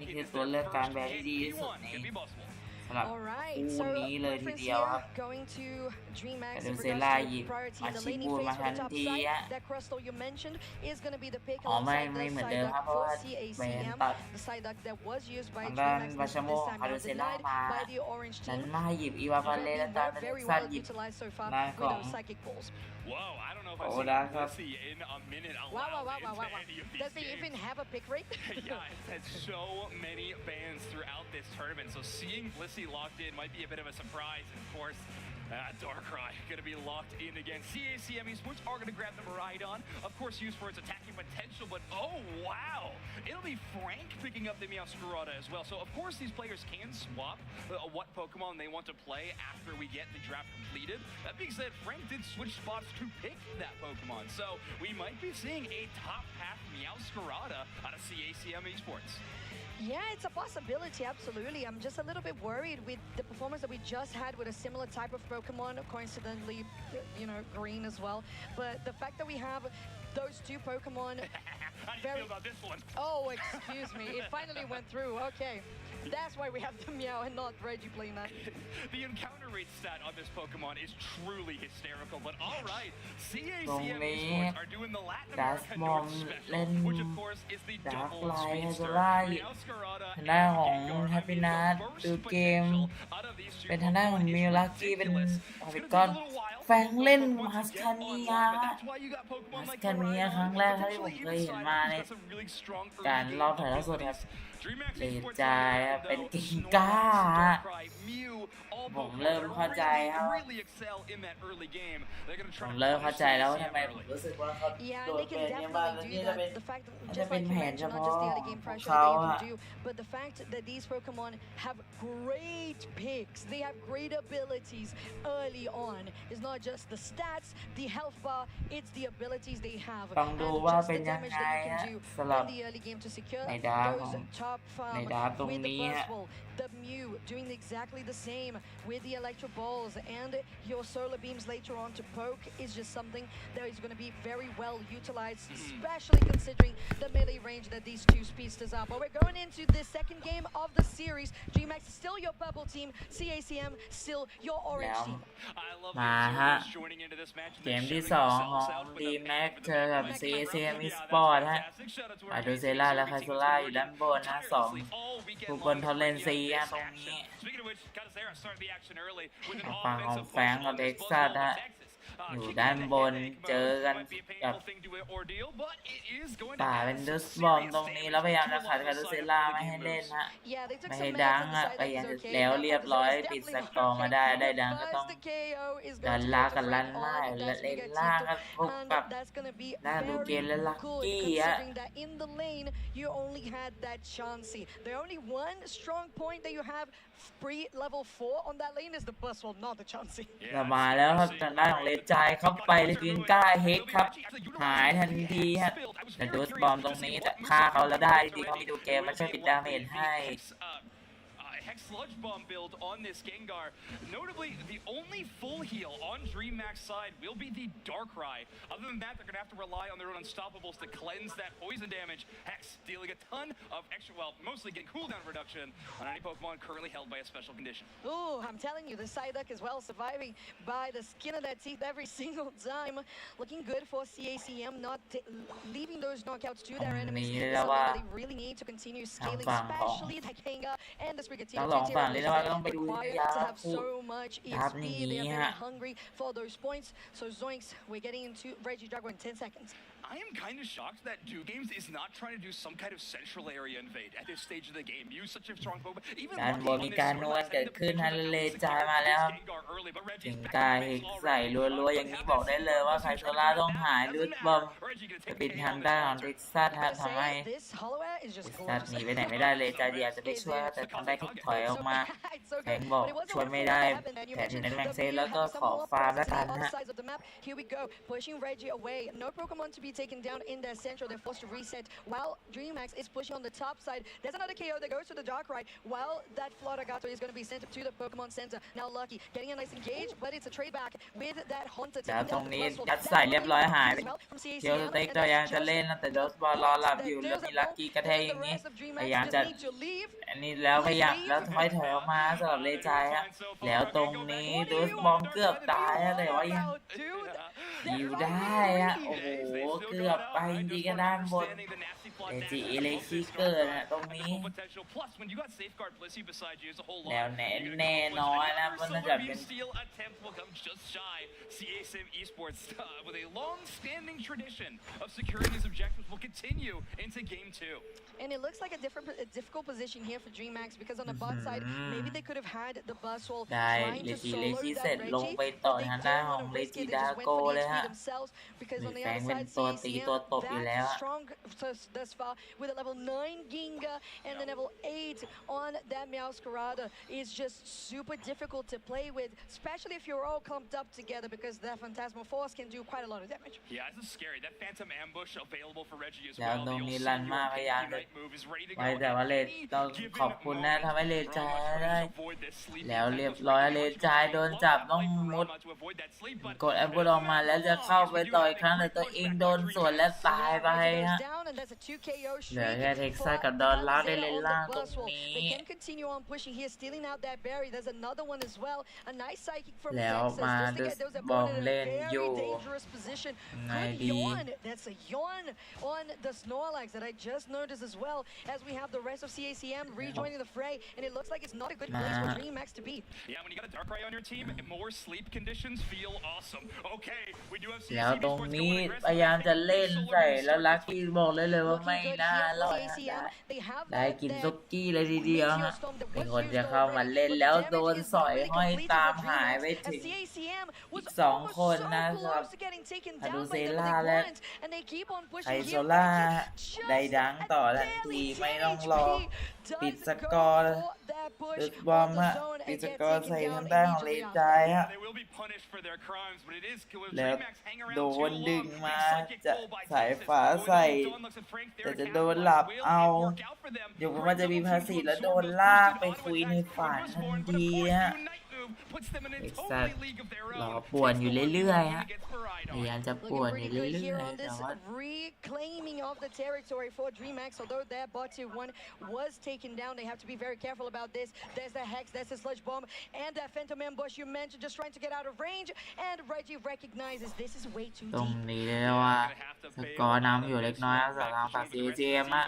นี่คือตัวเลือกการแบนที่ดีที่สุดในสำหรับคู่นี้เลยทีเดียวครับแต่ดูเซล่าหยิบมาชิบูมาทันทีฮะอ๋อไม่เหมือนเดิมครับเพราะว่าแบนตัดทางด้านบาชาโมคาดูเซล่ามานั้นมาหยิบอีวาฟาเลและตามเป็นสั้นหยิบมาของ Whoa, I don't know if I've seen Blissey in a minute Wow. Does he even have a pick rate? Yeah, it's had so many bans throughout this tournament, so seeing Blissey locked in might be a bit of a surprise. And of course, Darkrai going to be locked in again. CACM Esports are going to grab the Miraidon, of course used for its attacking potential, but oh wow, it'll be Frank picking up the Meowscarada as well. So of course these players can swap what Pokemon they want to play after we get the draft completed. That being said, Frank did switch spots to pick that Pokemon, so we might be seeing a top half Meowscarada out of CACM Esports. Yeah, it's a possibility, absolutely. I'm just a little bit worried with the performance that we just had with a similar type of Pokemon, coincidentally, green as well. But the fact that we have those two Pokemon... How do you feel about this one? Oh, excuse me. It finally went through. Okay. That's why we have the Meow and not Reggie playing that. The encounter rate stat on this Pokemon is truly hysterical, but all right, CACM Esports are doing the Latin American North Special, which of course is the double speedster. Meowscarada ทางด้านของแฮปปี้นัทดูเกมเป็นทางด้านของมิวลักกี้เป็นก้อนแฟงเล่นมาสคาเนียครั้งแรกที่ผมเคยเห็นมาในการรอบถ่ายทอดสดครับเลจายเป็นกิงก้าผมเริ่มเข้าใจครับผมเริ่มเข้าใจแล้วทำไมผมรู้สึกว่าเขาโดดเป็นเนี่ยบ้างแล้วนี่จะเป็นแผนเฉพาะของเขาอะ But the fact that these Pokemon have great picks, they have great abilities early on. It's not just the stats, the health bar, it's the abilities they have. ต้องดูว่าเป็นยังไงฮะสำหรับในดาบตรงนี้ฮะ The Mew doing exactly the same with the Electro Balls and your Solar Beams later on to poke is just something that is going to be very well utilized, especially considering the melee range that these two speedsters are. But we're going into the second game of the series. DreamHack still your purple team, CACM still your orange team. มาฮะเกมที่2ของ DreamHack เจอกับ CACM Esports ฮะอาดูเซล่าและคาซูล่าอยู่ด้านบนนะ2ผู้บนท็อปเลนซีตรงนี้ ฝั่งของแฟรงก์กับเท็กซัสฮะอยู่ด้านบนเจอกันกับป่าเป็นดุสบอมตรงนี้แล้วพยายามจะขัดคารุเซล่าไม่ให้เล่นฮะไม่ให้ดังอ่ะพยายามแล้วเรียบร้อยปิดสกอร์มาได้ดังก็ต้องดันลากกันลั่นไล่และเล่นล่างครับพบกับด้านดูเกนและลักกี้ฮะLevel 4 on that lane is the bus wall, not the Chansey. มาแล้วครับทางด้านของเลจายเข้าไปเลยกินก้าเฮกครับหายทันทีฮะแต่ดูสบอมตรงนี้จะฆ่าเขาแล้วได้ดีเขามีดูเกมมาช่วยปิดดาเมจให้ Hex Sludge Bomb build on this Gengar. Notably, the only full heal on DreamHack's side will be the Darkrai. Other than that, they're going to have to rely on their own Unstoppables to cleanse that poison damage. Hex dealing a ton of extra, well, mostly getting cooldown reduction on any Pokemon currently held by a special condition. Ooh, I'm telling you, the Psyduck as well surviving by the skin of their teeth every single time. Looking good for CACM, not leaving those knockouts to their enemies. They really need to continue scaling, especially the Gengar and the Sprigatito. ทั้งสองฝั่งเลยนะว่าต้องไปดูยาพูดทับหนีฮะ for those points. So Zoinks, we're getting into Reggie Drago in 10 seconds. I am kind of shocked that Do Games is not trying to do some kind of central area invade at this stage of the game. Use such a strong Pokemon. Even การบนมีการนวลเกิดขึ้นฮันเลจายมาแล้วถึงกายใส่รัวๆอย่างนี้บอกได้เลยว่าไคโซล่าต้องหายลุดบอมจะปิดทางด้านของเท็กซัสทำให้เท็กซัสหนีไปไหนไม่ได้เลยจายอยากจะไปช่วยแต่ทำได้แค่ถอยออกมาแข็งบอกช่วยไม่ได้แผนถึงแม็กเซแล้วก็ขอฟาร์มแล้วกันฮะ Here we go, pushing Reggie away. No Pokemon to be taken down in their central. They're forced to reset while DreamHack is pushing on the top side. There's another KO that goes to the Darkrai while that Floragato is going to be sent to the Pokemon Center. Now Lucky getting a nice engage, but it's a trade back with that Haunter. แล้วตรงนี้ยัดใส่เรียบร้อยหายไปเคียวสเต็กตัวยังจะเล่นนะแต่โดสบอลรอหลับอยู่แล้วมีลักกี้กระแทกอย่างนี้พยายามจะอันนี้แล้วพยายามแล้วถอยออกมาสำหรับเลจายฮะแล้วตรงนี้โดสบอลเกือบตายแต่ว่ายังอยู่ได้ฮะโอ้โหเกือบไปจริงๆด้านบนจีเอเลคิเกอร์นะตรงนี้แล้วแน่น้อยนะมันน่าจะเป็น CACM Esports with a long-standing tradition of securing these objectives will continue into Game 2. And it looks like a difficult position here for DreamHack because on the bot side, maybe they could have had the bus wall trying to solo that Reggie, but they couldn't just went for the HP themselves because on the other side, CACM, that strong thus far with a level 9 Ginga and the level 8 on that Meowscarada is just super difficult to play with, especially if you're all clumped up together because that Phantasmal Force can do quite a lot of damage. Yeah, this is scary. That Phantom Ambush available for Reggie as แล้ว well. ตรงนี้ลันมาพยายามจะไว้แต่ว่าเลจต้องขอบคุณนะทำให้เลจายได้แล้วเรียบร้อยเลจายโดนจับต้องมุดกดแอปเปิลออกมาแล้วจะเข้าไปต่อยครั้งแต่ตัวเองโดนสวนและตายไปฮะเหลือแค่เท็กซัสกับดอนลาร์ได้เล่นล่างตรงนี้แล้วมาดูบอมเล่นอยู่ไงดี That's a yawn on the Snorlax that I just noticed as well as we have the rest of CACM rejoining the fray, and it looks like it's not a good place for DreamHack to be. Yeah, when you got a Darkrai on your team, more sleep conditions feel awesome. Okay, we do have แล้วตรงนี้พยายามจะเล่นใส่แล้วลักกี้บอกเลยว่าไม่น่ารอดได้กินซุกี้เลยทีเดียวฮะเป็นคนจะเข้ามาเล่นแล้วโดนสอยห้อยตามหายไปถึงอีก2 คนนะครับฮาดูเซล่าและไคโซล่าได้ดังต่อทันทีไม่ต้องรอปิดสกอร์ดึกบอมฮะปิดสกอร์ใส่ทางด้านของเลจายฮะแล้วโดนดึงมาจะสายฟ้าใส่แต่จะโดนหลับเอาเดี๋ยวมันจะมีภาษีแล้วโดนลากไปคุยในฝันทันทีฮะเท็กซัสรอป่วนอยู่เรื่อยๆฮะพยายามจะป่วนอยู่เรื่อยๆแต่ว่า reclaiming of the territory for DreamHack, although their bot tier 1 was taken down, they have to be very careful about this. There's the Hex, there's the Sludge Bomb, and that Phantom Ambush you mentioned just trying to get out of range, and Reggie recognizes this is way too ตรง deep. นี้เลยว่าสกอร์นำอยู่เล็กน้อยสำหรับฝั่ง CACM ฮะ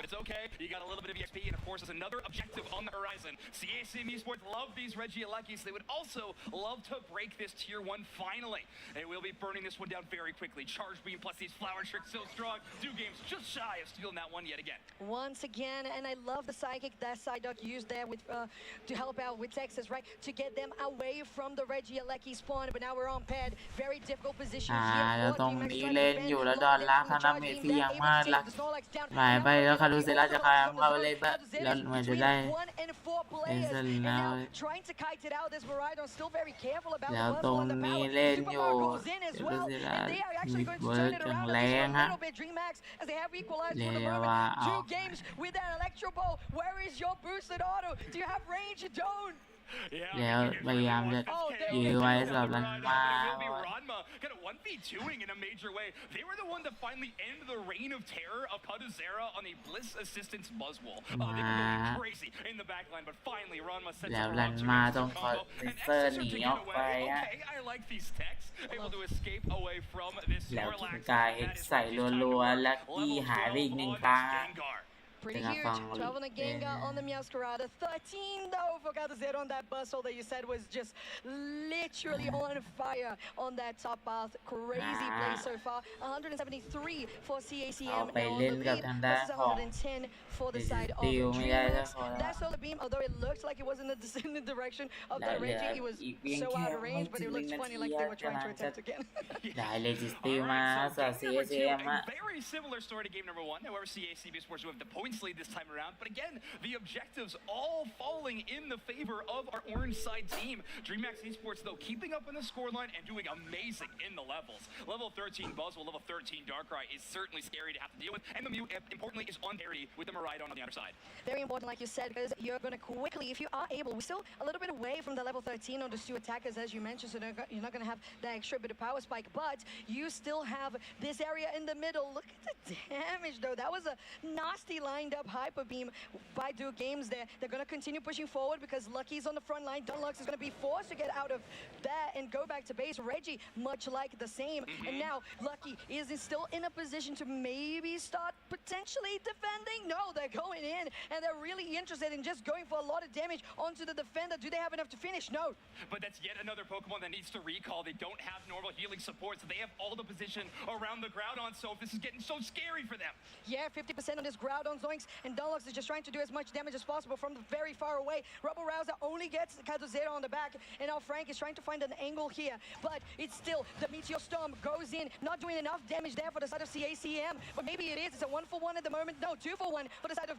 You got a little bit of EXP, and of course, there's another objective on the horizon. CACM Esports love these Regielekis. They would also also love to break this tier 1 finally. They will be burning this one down very quickly. Charge beam plus these flower tricks so strong. DekTistGame's just shy of stealing that one yet again. Once again, and I love the psychic that Psyduck used there with to help out with Texas, right? To get them away from the Reggie Alecki spawn, but now we're on pad. Very difficult position here. แล้วตรงนี้เล่นอยู่แล้วดอนล่างคานาเมะที่ยังมากลักหมายไปแล้วคารุเซล่าจะคายเข้าเลยแบบแล้วเหมือนจะได้เป็นเซนแล้วแล้วตรงนี้เล่นอยู่คารุเซล่ามิดเวิร์กอย่างแรงฮะเรียกว่าเอา แล้วพยายามจะยื้อไว้สำหรับลันมา Kind of 1v2ing in a major way. They were the one to finally end the reign of terror of Kaduzera on a Bliss Assistance Buzzwole. They were going crazy in the backline, but finally Ranma sets up a 2 and Exes are taken away. Okay, I like these techs. Able to escape away from this Snorlax. กายใส่รัวๆแล้วกี้หายไปอีกหนึ่งครั้ง Pretty huge. 12 on the Gengar on the Meowscarada. 13 though for Kaduzera on that Buzzwole that you said was just literally on fire on that top path. Crazy play so far. 173 for CACM. ไปเล่นกับทางด้านของ 110 for the side of DreamHack. That solar beam, although it looks like it was in the direction of the Reggie, it was so out of range, but it looks funny like they were trying to attempt again. ได้เลยจิสติลมาสำหรับ CACM อะ Very similar story to game number 1. However, CACM Sports who have the points lead this time around, but again, the objectives all falling in the favor of our orange side team. DreamHack Esports, though, keeping up in the scoreline and doing amazing in the levels. Level 13 Buzzwole, level 13 Darkrai is certainly scary to have to deal with, and the Mew, importantly, is on parity with the Miraidon on the other side. Very important, like you said, because you're going to quickly, if you are able, we're still a little bit away from the level 13 on the 2 attackers, as you mentioned, so you're not going to have that extra bit of power spike, but you still have this area in the middle. Look at the damage, though. That was a nasty lined up Hyper Beam by DekTistGames there. They're going to continue pushing forward because Lucky's on the front line. Dunlux is going to be forced to get out of that and go back to base. Reggie, much like the same. And now Lucky is still in a position to maybe start potentially defending. No, they're going in and they're really interested in just going for a lot of damage onto the defender. Do they have enough to finish? No. But that's yet another Pokemon that needs to recall. They don't have normal healing support, so they have all the position around the Groudon. So this is getting so scary for them. Yeah, 50% on this Groudon Zoinks, and Dunlux is just trying to do as much damage as possible from very far away. Rubble Rouser only gets Kaduzera on the back, and now Frank is trying to find an angle here, but it's still the Meteor Storm goes in, not doing enough damage there for the side of CACM, but maybe it is. It's a 1-for-1 at the moment. No, 2-for-1 for the side of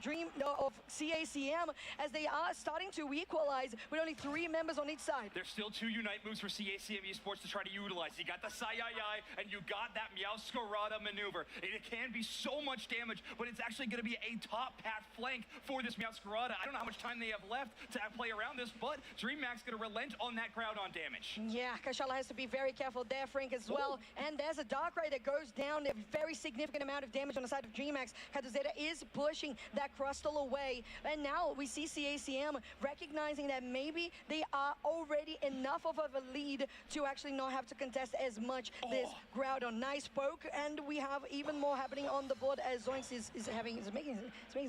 of CACM, as they are starting to equalize with only 3 members on each side. There's still 2 Unite moves for CACM Esports to try to utilize. You got the Sai-Ai, and you got that Meowscarada maneuver. It can be so much damage, but it's actually going to be a top path flank for this Meowscarada. I don't know how much time they have left to play around this, but DreamHack's going to relent on that Groudon damage. Yeah, Kashala has to be very careful there, Frank, as well. And there's a Darkrai that goes down, a very significant amount of damage on the side of DreamHack. Kaduzera is pushing that Crustle away. And now we see CACM recognizing that maybe they are already enough of a lead to actually not have to contest as much this Groudon. Nice poke, and we have even more happening on the board as Zoinks is making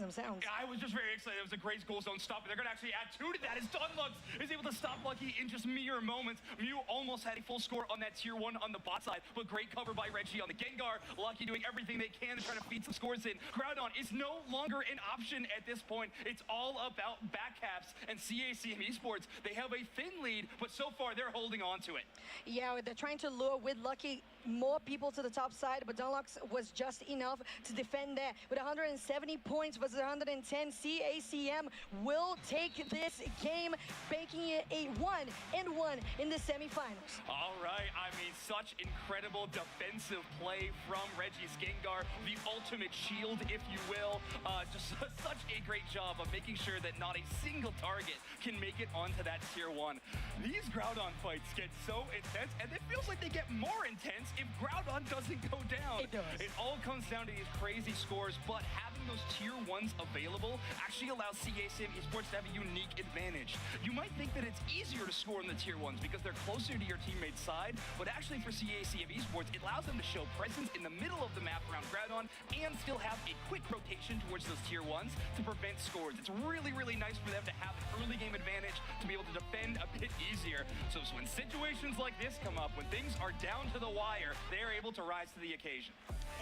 some sounds. I was just very excited. It was a great goal zone stop. They're going to actually add 2 to that as Dunlux is able to stop Lucky in just mere moments. Mew almost had a full score on that tier 1 on the bot side, but great cover by Reggie on the Gengar. Lucky doing everything they can to try to feed some scores in. Groudon is no longer an option at this point. It's all about back caps, and CACM Esports, they have a thin lead, but so far they're holding on to it. Yeah, they're trying to lure with Lucky more people to the top side, but Dunlux was just enough to defend there. With 170 points versus 110, CACM will take this game, making it a 1-1 in the semifinals. All right, I mean, such incredible defensive play from Reggie's Gengar, the ultimate shield, if you will. Just such a great job of making sure that not a single target can make it onto that tier 1. These Groudon fights get so intense, and it feels like they get more intense if Groudon doesn't go down. It does. It all comes down to these crazy scores, but having those tier 1s available actually allows CACM Esports to have a unique advantage. You might think that it's easier to score in the tier 1s because they're closer to your teammate's side, but actually for CACM Esports, it allows them to show presence in the middle of the map around Groudon and still have a quick rotation towards those tier 1s to prevent scores. It's really, really nice for them to have an early game advantage to be able to defend a bit easier. So when situations like this come up, when things are down to the wire, they're able to rise to the occasion.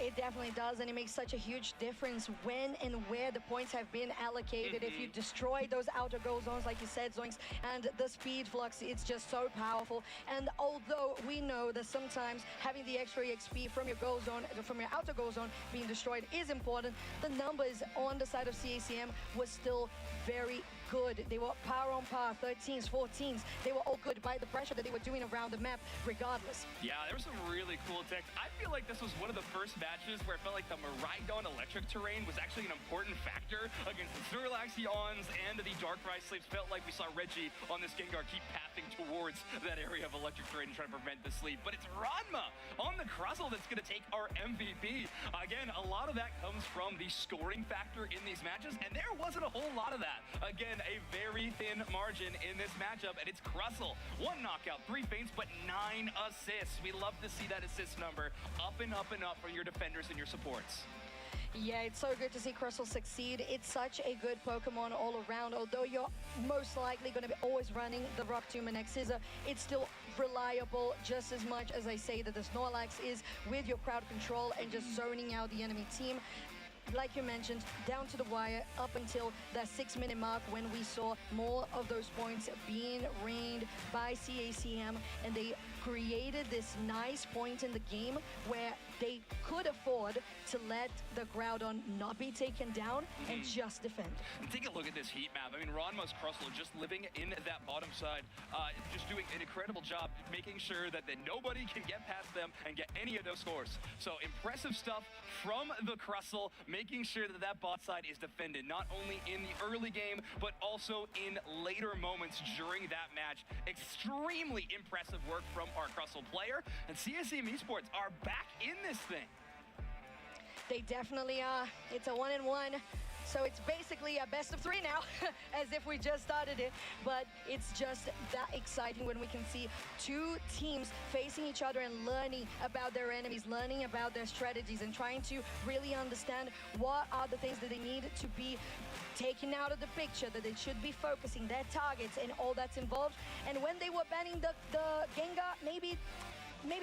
It definitely does, and it makes such a huge difference when and where the points have been allocated. If you destroy those outer goal zones, like you said, Zoinks, and the speed flux, it's just so powerful. And although we know that sometimes having the extra EXP from your goal zone, from your outer goal zone being destroyed is important, the numbers on the side of CACM was still very good. They were power on par, 13s, 14s. They were all good by the pressure that they were doing around the map regardless. Yeah, there was some really cool tech. I feel like this was one of the first matches where it felt like the Miraidon electric terrain was actually an important factor against the Snorlaxions and the Darkrai Sleeps. Felt like we saw Reggie on this Gengar keep pathing towards that area of electric terrain and trying to prevent the sleep. But it's Ranma on the Crustle that's going to take our MVP. Again, a lot of that comes from the scoring factor in these matches, and there wasn't a whole lot of that. Again, a very thin margin in this matchup, and it's Crustle. 1 knockout, 3 feints, but 9 assists. We love to see that assist number up and up and up for your defenders and your supports. Yeah, it's so good to see Crustle succeed. It's such a good Pokemon all around. Although you're most likely going to be always running the Rock Tomb and Scissor, it's still reliable just as much as I say that the Snorlax is with your crowd control and just zoning out the enemy team. Like you mentioned, down to the wire up until that 6-minute mark when we saw more of those points being reigned by CACM, and they created this nice point in the game where they could afford to let the Groudon not be taken down and just defend. Take a look at this heat map. I mean, Ranma's Crustle just living in that bottom side, just doing an incredible job making sure that nobody can get past them and get any of those scores. So impressive stuff from the Crustle, making sure that that bot side is defended, not only in the early game, but also in later moments during that match. Extremely impressive work from our Crustle player, and CSCM Esports are back in this thing. They definitely are. It's a 1-1. So it's basically a best of 3 now, as if we just started it. But it's just that exciting when we can see 2 teams facing each other and learning about their enemies, learning about their strategies, and trying to really understand what are the things that they need to be taken out of the picture, that they should be focusing, their targets and all that's involved. And when they were banning the Gengar, maybe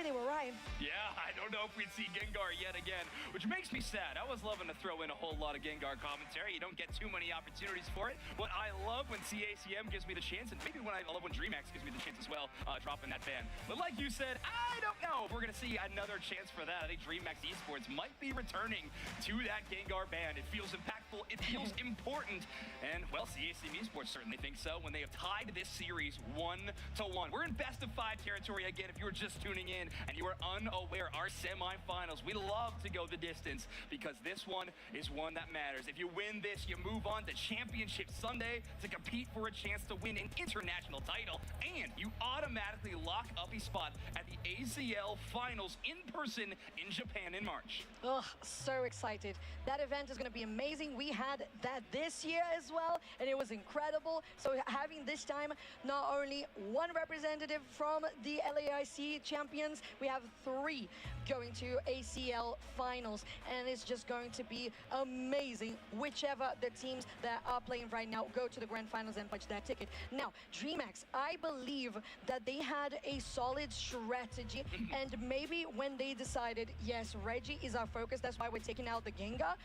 they were right. Yeah, I don't know if we'd see Gengar yet again, which makes me sad. I was loving to throw in a whole lot of Gengar commentary. You don't get too many opportunities for it, but I love when CACM gives me the chance, and maybe I love when DreamHack gives me the chance as well, dropping that ban. But like you said, I don't know if we're going to see another chance for that. I think DreamHack Esports might be returning to that Gengar ban. It feels impactful. It feels important. And, well, CACM Esports certainly think so when they have tied this series 1-1. We're in best of 5 territory again if you were just tuning in and you are unaware, our semifinals, we love to go the distance because this one is one that matters. If you win this, you move on to Championship Sunday to compete for a chance to win an international title, and you automatically lock up a spot at the ACL Finals in person in Japan in March. Oh, so excited. That event is going to be amazing. We had that this year as well, and it was incredible. So having this time not only 1 representative from the LAIC champions, we have 3 going to ACL Finals, and it's just going to be amazing. Whichever the teams that are playing right now go to the Grand Finals and punch that ticket. Now, DreamHack, I believe that they had a solid strategy, and maybe when they decided, yes, Reggie is our focus, that's why we're taking out the Gengar.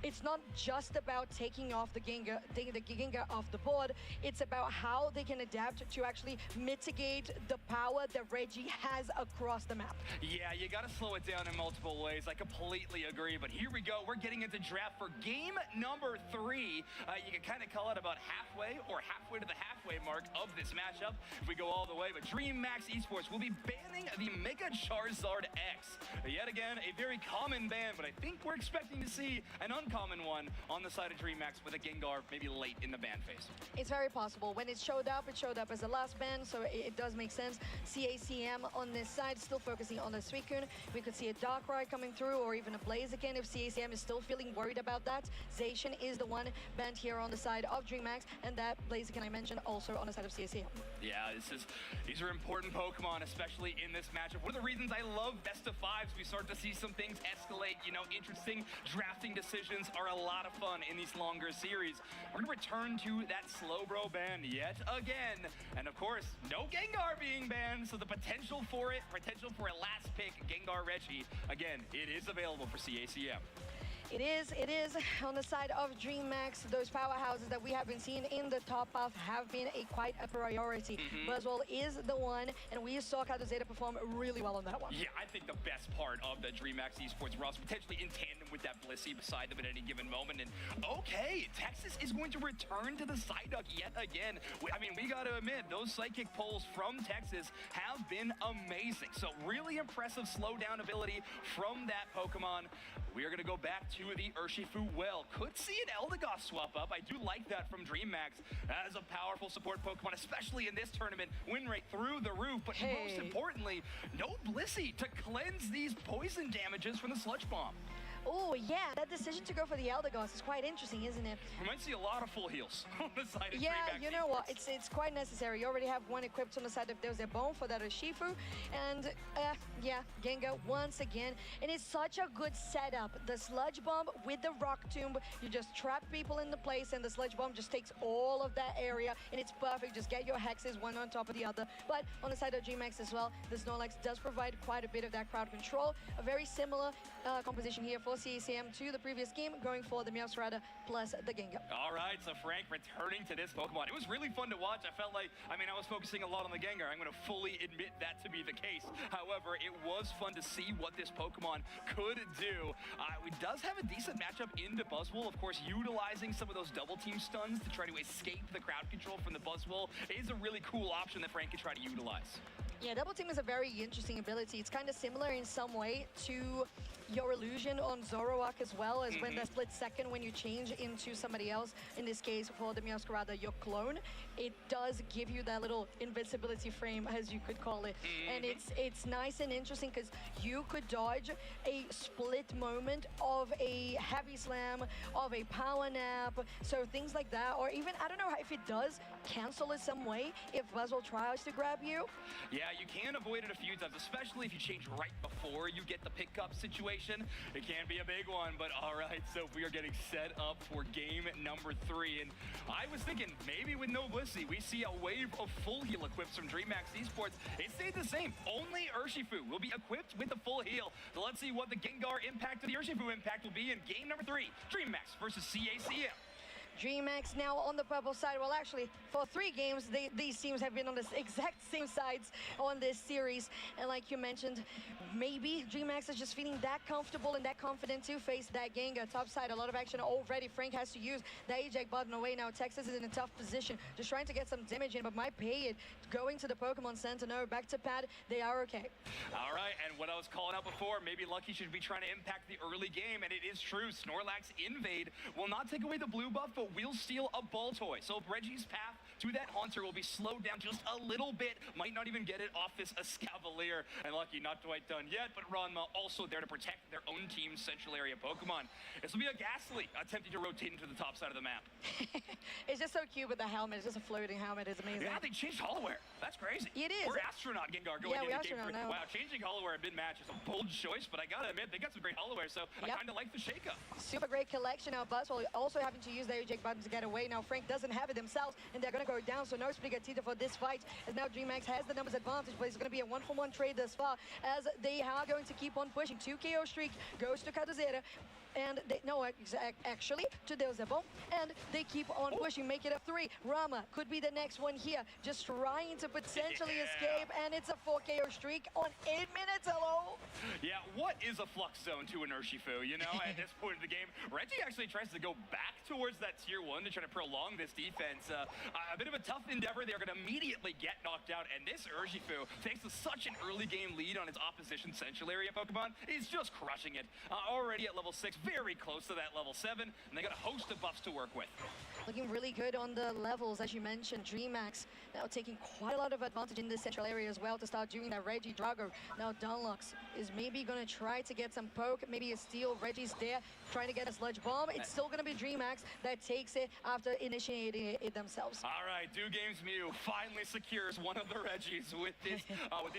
It's not just about taking off the Gengar off the board. It's about how they can adapt to actually mitigate the power that Reggie has across the map. Yeah, you got to slow it down in multiple ways. I completely agree. But here we go. We're getting into draft for game number 3. You can kind of call it about halfway or halfway to the halfway mark of this matchup if we go all the way. But DreamHack Esports will be banning the Mega Charizard X. Yet again, a very common ban, but I think we're expecting to see an uncommon one on the side of DreamHack with a Gengar maybe late in the ban phase. It's very possible. When it showed up as the last ban, so it does make sense. CACM on this side, still focusing on the Suicune. We could see a Darkrai coming through, or even a Blaziken if CACM is still feeling worried about that. Zacian is the one banned here on the side of DreamHack, and that Blaziken I mentioned also on the side of CACM. Yeah, these are important Pokemon, especially in this matchup. One of the reasons I love best of fives, we start to see some things escalate. You know, interesting drafting decisions are a lot of fun in these longer series. We're going to return to that Slowbro ban yet again. And of course, no Gengar being banned, so the potential for a last pick, Gengar Reggie, again, it is available for CACM. It is on the side of DreamHack. Those powerhouses that we have been seeing in the top half have been quite a priority. Buzzwole is the one, and we saw Kaduzeta perform really well on that one. Yeah, I think the best part of the DreamHack esports roster, potentially in tandem with that Blissey beside them at any given moment. And okay, Texas is going to return to the Psyduck yet again. I mean, we got to admit, those psychic pulls from Texas have been amazing. So really impressive slowdown ability from that Pokemon. We are going to go back to the Urshifu well. Could see an Eldegoss swap up. I do like that from DreamHack as a powerful support Pokemon, especially in this tournament. Win rate through the roof, but most importantly, no Blissey to cleanse these poison damages from the Sludge Bomb. Oh, yeah, that decision to go for the Eldegoss is quite interesting, isn't it? We might see a lot of full heals on the side of DreamHack. You know what? It's quite necessary. You already have one equipped on the side of Dozebon for that Urshifu. And, yeah, Gengar once again. And it's such a good setup. The Sludge Bomb with the Rock Tomb. You just trap people in the place, and the Sludge Bomb just takes all of that area. And it's perfect. Just get your hexes one on top of the other. But on the side of DreamHack as well, the Snorlax does provide quite a bit of that crowd control. A very similar composition here for CACM to the previous game, going for the Meowscarada plus the Gengar. All right, so Frank returning to this Pokemon. It was really fun to watch. I felt like, I was focusing a lot on the Gengar. I'm going to fully admit that to be the case. However, it was fun to see what this Pokemon could do. It does have a decent matchup into Buzzwole. Of course, utilizing some of those double team stuns to try to escape the crowd control from the Buzzwole is a really cool option that Frank can try to utilize. Yeah, double team is a very interesting ability. It's kind of similar in some way to your illusion on Zoroark as well, as when the split second when you change into somebody else. In this case, for the Meowscarada, your clone, it does give you that little invincibility frame, as you could call it. And it's nice and interesting because you could dodge a split moment of a heavy slam, of a power nap, so things like that. Or even, I don't know if it does cancel in some way if Buzzwole tries to grab you. Yeah, you can avoid it a few times, especially if you change right before you get the pickup situation. It can be a big one, but all right, so we are getting set up for game number 3. And I was thinking maybe with no Blissey, we see a wave of full heal equips from DreamHack esports. It stayed the same. Only Urshifu will be equipped with the full heal. So let's see what the Gengar impact and the Urshifu impact will be in game number 3. DreamHack versus CACM. DreamHack now on the purple side. Well, actually, for 3 games, these teams have been on the exact same sides on this series. And like you mentioned, maybe DreamHack is just feeling that comfortable and that confident to face that Gengar. Top side, a lot of action already. Frank has to use the eject button away now. Texas is in a tough position, just trying to get some damage in, but might pay it. Going to the Pokemon Center, no, back to pad, they are okay. All right, and what I was calling out before, maybe Lucky should be trying to impact the early game, and it is true. Snorlax Invade will not take away the blue buff, but will steal a ball toy. So Reggie's path to that Haunter will be slowed down just a little bit. Might not even get it off this Escavalier. And Lucky not quite done yet, but Ranma also there to protect their own team's central area Pokemon. This will be a Ghastly attempting to rotate into the top side of the map. It's just so cute with the helmet. It's just a floating helmet. It's amazing. Yeah, they changed Holloware. That's crazy. It is. Or Astronaut Gengar going into game 3. Now. Wow, changing Holloware mid-match is a bold choice, but I gotta admit, they got some great Holloware, so I kind of like the shakeup. Super great collection now. Buzzwole also having to use their eject button to get away. Now Frank doesn't have it themselves, and they're going to go down, so no Sprigatito for this fight, as now DreamHack has the numbers advantage, but it's going to be a 1-for-1 trade thus far, as they are going to keep on pushing. 2 KO streak goes to Kaduzera, and they, no, actually, to Dozebon, and they keep on pushing, make it a 3. Rama could be the next one here, just trying to potentially escape, and it's a 4 KO streak on 8 minutes, hello? Yeah, what is a flux zone to an Urshifu, you know, at this point in the game? Reggie actually tries to go back towards that tier 1 to try to prolong this defense. a bit of a tough endeavor. They're going to immediately get knocked out, and this Urshifu, thanks to such an early game lead on its opposition central area Pokemon, is just crushing it. Already at level 6, very close to that level 7, and they got a host of buffs to work with. Looking really good on the levels, as you mentioned. DreamHack now taking quite a lot of advantage in this central area as well to start doing that. Reggie Drago. Now Dunlux is maybe going to try to get some poke, maybe a steal. Reggie's there trying to get a sludge bomb. It's still going to be DreamHack that takes it after initiating it themselves. All right, DekTistGame's Mew finally secures one of the Reggies with this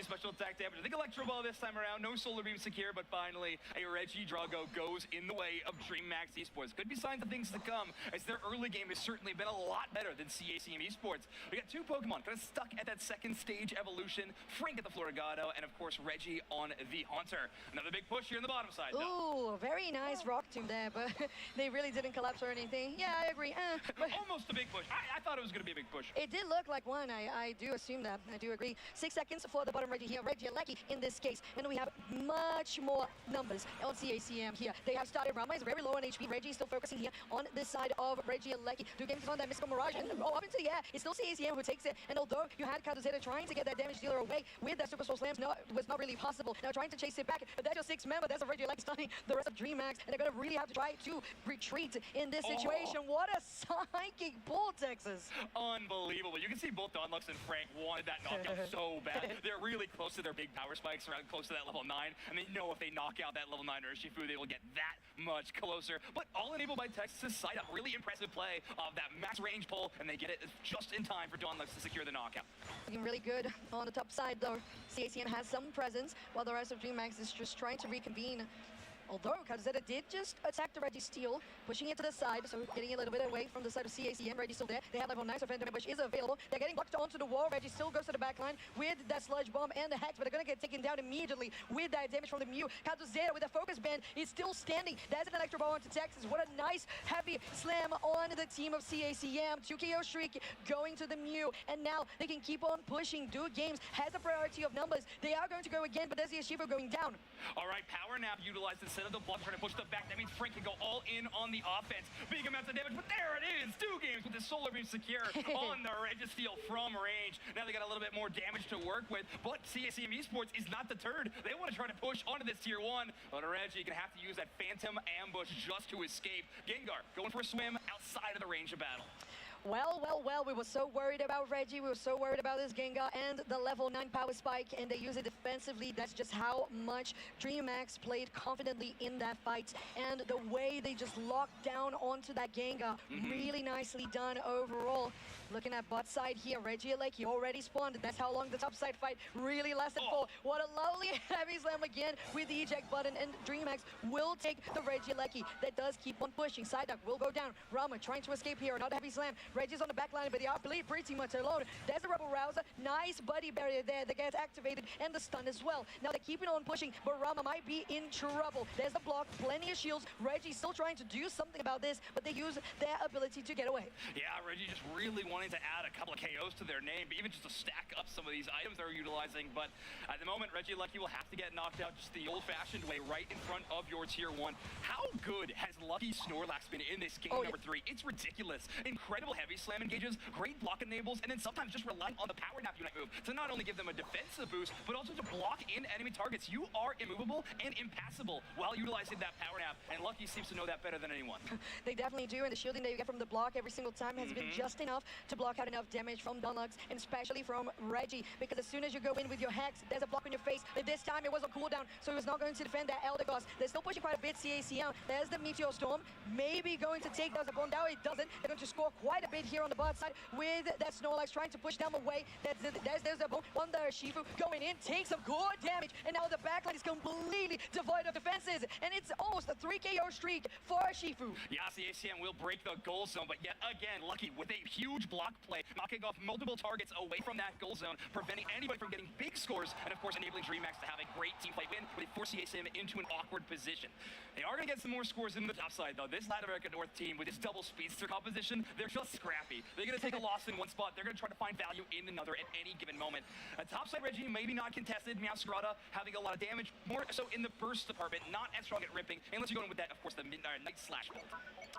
special attack damage. I think Electro Ball this time around. No Solar Beam secure, but finally a Reggie Drago goes in the way of DreamHack Esports. Could be signs of things to come, as their early game has certainly been a lot better than CACM Esports. We got two Pokemon kind of stuck at that second stage evolution. Frank at the Florigado, and of course Reggie on the Haunter. Another big push here on the bottom side, though. Ooh, very nice rock tomb there, but they really didn't collapse or anything. Yeah, I agree. But almost a big push. I thought it was going to be a big push. It did look like one. I do assume that. I do agree. 6 seconds for the bottom Reggie here. Reggie and LAIC in this case. And we have much more numbers on CACM here. They have started. Rama is very low on HP. Reggie is still focusing here on this side of Reggie and LAIC. DekTistGame is on that Mystical Mirage and up into the air. It's still CACM who takes it. And although you had Kaduzeta trying to get that damage dealer away with that Super Soul Slams, was not really possible. Now trying to chase it back. But that's your 6 member. That's a Reggie LAIC stunning the rest of DreamHack. And they're going to really have to try to retreat in this situation. What a psychic pull, Texas. Unbelievable. You can see both Dunlux and Frank wanted that knockout so bad. They're really close to their big power spikes, around close to that level 9. And they know if they knock out that level 9 Urshifu, they will get that much closer. But all enabled by Texas' side up. Really impressive play of that max range pull, and they get it just in time for Dunlux to secure the knockout. Looking really good on the top side, though. CACM has some presence, while the rest of DreamHack is just trying to reconvene. Although Kaduzeta did just attack the Reggie Steel, pushing it to the side, so getting a little bit away from the side of CACM. Reggie's still there. They have level 9, so Phantom Ambush is available. They're getting blocked onto the wall. Reggie still goes to the back line with that Sludge Bomb and the Hex, but they're going to get taken down immediately with that damage from the Mew. Kaduzeta with a Focus Band is still standing. That's an Electro Ball onto Texas. What a nice, heavy slam on the team of CACM. 2 KO streak going to the Mew, and now they can keep on pushing. DekTistGame has a priority of numbers. They are going to go again, but there's the Urshifu going down. All right, Power Nap utilized instead of the block, trying to push the back. That means Frank can go all in on the offense. Big amounts of damage, but there it is. DekTistGame with the Solar Beam secure on the Registeel from range. Now they got a little bit more damage to work with, but CACM Esports is not deterred. They want to try to push onto this tier 1. But Reggie gonna have to use that Phantom Ambush just to escape. Gengar going for a swim outside of the range of battle. Well, we were so worried about Reggie, we were so worried about this Gengar and the level 9 power spike, and they use it defensively. That's just how much DreamHack played confidently in that fight, and the way they just locked down onto that Gengar, really nicely done overall. Looking at bot side here, Reggie and LAIC, he already spawned. That's how long the top side fight really lasted for. What a lovely heavy slam again with the eject button, and DreamHack will take the Reggie and LAIC. That does keep on pushing. Psyduck will go down. Rama trying to escape here. Another heavy slam. Reggie's on the back line, but they are pretty much alone. There's the Rebel Rouser. Nice buddy barrier there that gets activated, and the stun as well. Now they're keeping on pushing, but Rama might be in trouble. There's the block, plenty of shields. Reggie's still trying to do something about this, but they use their ability to get away. Yeah, Reggie just really wanting to add a couple of KOs to their name, but even just to stack up some of these items they're utilizing. But at the moment, Reggie Lucky will have to get knocked out just the old-fashioned way, right in front of your tier 1. How good has Lucky Snorlax been in this game number 3? It's ridiculous. Incredible heavy slam engages, great block enables, and then sometimes just relying on the Power Nap unit move to not only give them a defensive boost, but also to block in enemy targets. You are immovable and impassable while utilizing that Power Nap, and Lucky seems to know that better than anyone. They definitely do, and the shielding that you get from the block every single time has been just enough to block out enough damage from Dunlux, and especially from Reggie, because as soon as you go in with your Hex, there's a block on your face. But this time it was a cooldown, so he was not going to defend that Elder Goss. They're still pushing quite a bit CACM. There's the Meteor Storm, maybe going to take down the bomb down. It doesn't. They're going to score quite a bit here on the bot side with that Snorlax trying to push them away. There's the bomb on the Urshifu going in, takes some good damage, and now the backline is completely devoid of defenses, and it's almost a 3 KO streak for Urshifu. Yeah, CACM will break the goal zone, but yet again, Lucky with a huge block play, knocking off multiple targets away from that goal zone, preventing anybody from getting big scores, and of course enabling DreamHack to have a great team fight win, where they force CACM into an awkward position. They are going to get some more scores in the top side, though. This Latin America North team, with its double speedster composition, they're just scrappy. They're going to take a loss in one spot. They're going to try to find value in another at any given moment. Topside Reggie, maybe not contested. Meowscarada having a lot of damage. More so in the burst department, not as strong at ripping. Unless you're going with that, of course, the Night Slash bolt.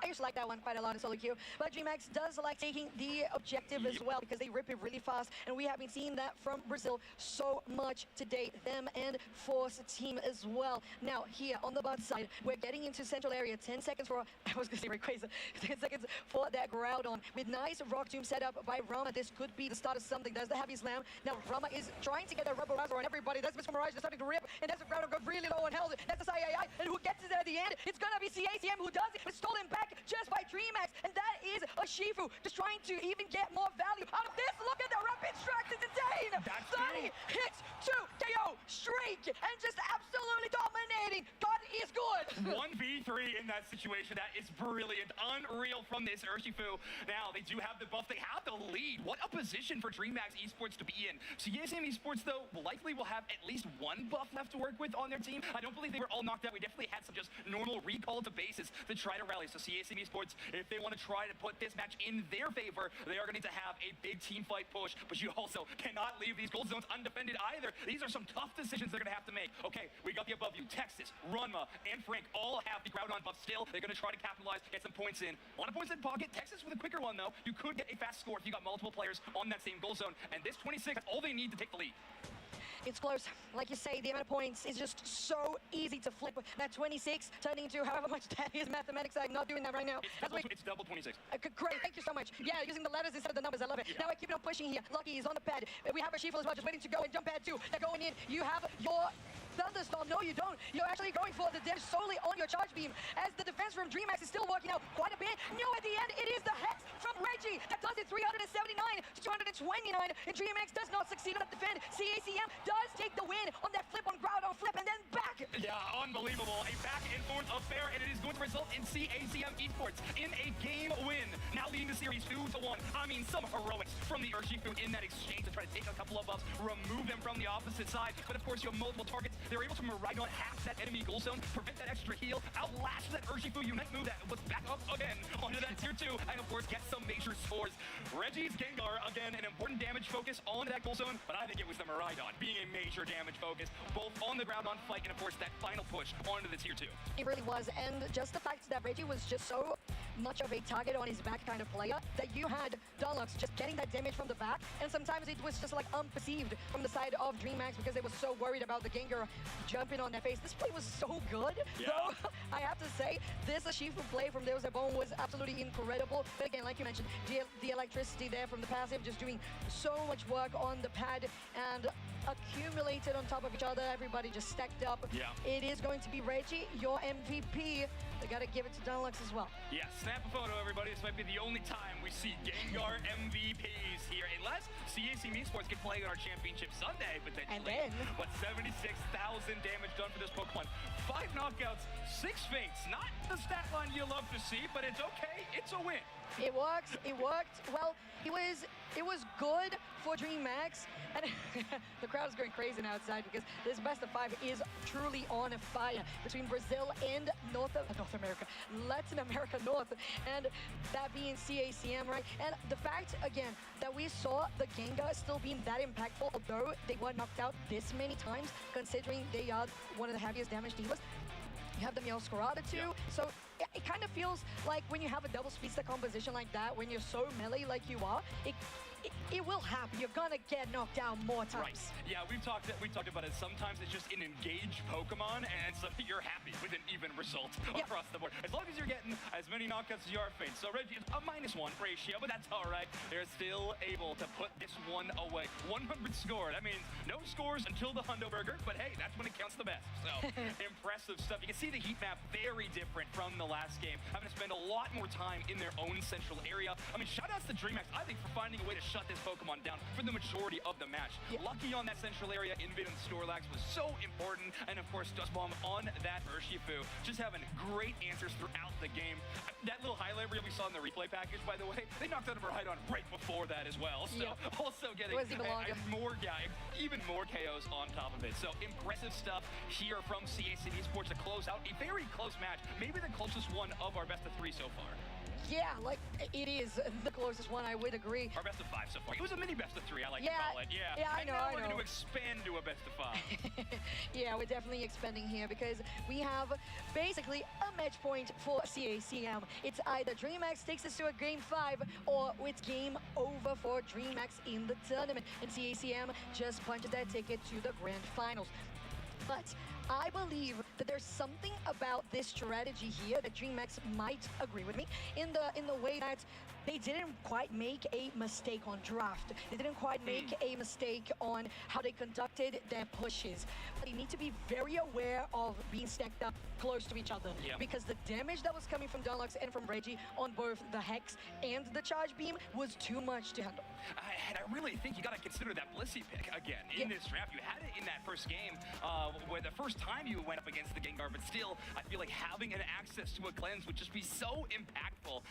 I used to like that one quite a lot in solo queue, but DreamHack does like taking the objective as well because they rip it really fast, and we have been seeing that from Brazil so much to date, them and Force team as well. Now here on the bot side, we're getting into central area, 10 seconds for, I was gonna say Rayquaza, 10 seconds for that Groudon. With nice Rock Tomb set up by Rama, this could be the start of something. There's the Heavy Slam. Now Rama is trying to get a Rubber Razor on everybody. That's Mr. Mirage, starting to rip, and that's a Groudon goes really low on health. That's the III, and who gets it at the end? It's gonna be CACM who does it, but stolen back just by DreamHack, and that is a Shifu just trying to even get more value out of this. Look at the rapid strike, it's insane. 30 hits, 2 KO streak, and just absolutely dominating. God is good. 1v3 in that situation. That is brilliant, unreal from this Urshifu. Now they do have the buff, they have the lead. What a position for DreamHack Esports to be in. CSM Esports though likely will have at least one buff left to work with on their team. I don't believe they were all knocked out. We definitely had some just normal recall to bases to try to rally. So CSM Esports, if they want to try to put this match in their favor, they are going to need to have a big team fight push, but you also cannot leave these gold zones undefended either. These are some tough decisions they're going to have to make. Okay, we got the above you. Texas, Runma, and Frank all have the Groudon buff still. They're going to try to capitalize, get some points in. A lot of points in pocket. Texas with a quicker one, though. You could get a fast score if you got multiple players on that same goal zone, and this 26, that's all they need to take the lead. It's close. Like you say, the amount of points is just so easy to flip. That 26 turning into however much that is mathematics. I'm not doing that right now. It's double 26. Great, thank you so much. Yeah, using the letters instead of the numbers. I love it. Yeah. Now I keep on pushing here. Lucky is on the pad. We have a Shifu as well, just waiting to go and jump pad 2. They're going in. You have your Thunderstorm. No, you don't. You're actually going for the damage solely on your charge beam, as the defense from DreamHack is still working out quite a bit. No, at the end, it is the Hex from Reggie that does it 379 to 229, and DreamHack does not succeed on that defend. CACM does take the win on that flip on Groudon flip, and then back. Yeah, unbelievable. A back and forth affair, and it is going to result in CACM Esports in a game win. Now leading the series 2-1. I mean, some heroics from the Urshifu in that exchange to try to take a couple of buffs, remove them from the opposite side. But of course, you have multiple targets. They're able to Miraidon half that enemy goal zone, prevent that extra heal, outlast that Urshifu Unite move that was back up again onto that tier 2, and of course get some major scores. Reggie's Gengar, again, an important damage focus on that goal zone, but I think it was the Miraidon being a major damage focus, both on the ground on fight and of course that final push onto the tier 2. It really was, and just the fact that Reggie was just so much of a target on his back kind of player that you had Deluxe just getting that damage from the back, and sometimes it was just like unperceived from the side of DreamHack because they were so worried about the Gengar jumping on their face. This play was so good, though. I have to say, this Shifu play from Deus Ebon was absolutely incredible. But again, like you mentioned, the electricity there from the passive, just doing so much work on the pad and accumulated on top of each other. Everybody just stacked up. Yeah. It is going to be Reggie, your MVP. They got to give it to Deluxe as well. Yeah, snap a photo, everybody. This might be the only time we see Gengar MVPs here, unless CACM Esports can play on our championship Sunday, potentially. But 76,000 damage done for this Pokemon. 5 knockouts, 6 faints. Not the stat line you love to see, but it's okay. It's a win. It worked. It worked. Well, it was good for DreamHack, and the crowd is going crazy now outside because this best of 5 is truly on fire between Brazil and Latin America North, and that being CACM, right? And the fact again that we saw the Gengar still being that impactful, although they were knocked out this many times, considering they are one of the heaviest damage dealers. You have the Meowscarada too, so it kind of feels like when you have a double speedster composition like that, when you're so melee like you are, it will happen. You're gonna get knocked down more times. Right. Yeah, we've talked about it. Sometimes it's just an engaged Pokemon, and so you're happy with an even result across the board. As long as you're getting as many knockouts as you are faints. So Reggie is a -1 ratio, but that's all right. They're still able to put this one away. 100 score. That means no scores until the Hundo Burger, but hey, that's when it counts the best. So impressive stuff. You can see the heat map very different from the last game, having to spend a lot more time in their own central area. I mean, shout outs to DreamHack, I think, for finding a way to shut this Pokemon down for the majority of the match. Lucky on that central area, Invid and Snorlax was so important, and of course Dust Bomb on that Urshifu, just having great answers throughout the game. That little highlight reel we saw in the replay package, by the way, they knocked out a Miraidon right before that as well, so also getting even more KOs on top of it. So impressive stuff here from CACM Esports to close out a very close match, maybe the closest one of our best of 3 so far. Yeah, like it is the closest one. I would agree. Our best of 5 so far. It was a mini best of 3. I like Yeah, to call it. Yeah. yeah, I and know, now I we're going know. to expand to a best of 5. Yeah, we're definitely expanding here because we have basically a match point for CACM. It's either DreamHack takes us to a game 5 or it's game over for DreamHack in the tournament. And CACM just punches that ticket to the grand finals. But I believe that there's something about this strategy here that DreamHack might agree with me in the way that they didn't quite make a mistake on draft. They didn't quite make a mistake on how they conducted their pushes. They need to be very aware of being stacked up close to each other because the damage that was coming from Dunlux and from Reggie on both the Hex and the Charge Beam was too much to handle. And I really think you got to consider that Blissey pick again in this draft. You had it in that first game where the first time you went up against the Gengar, but still, I feel like having an access to a cleanse would just be so impactful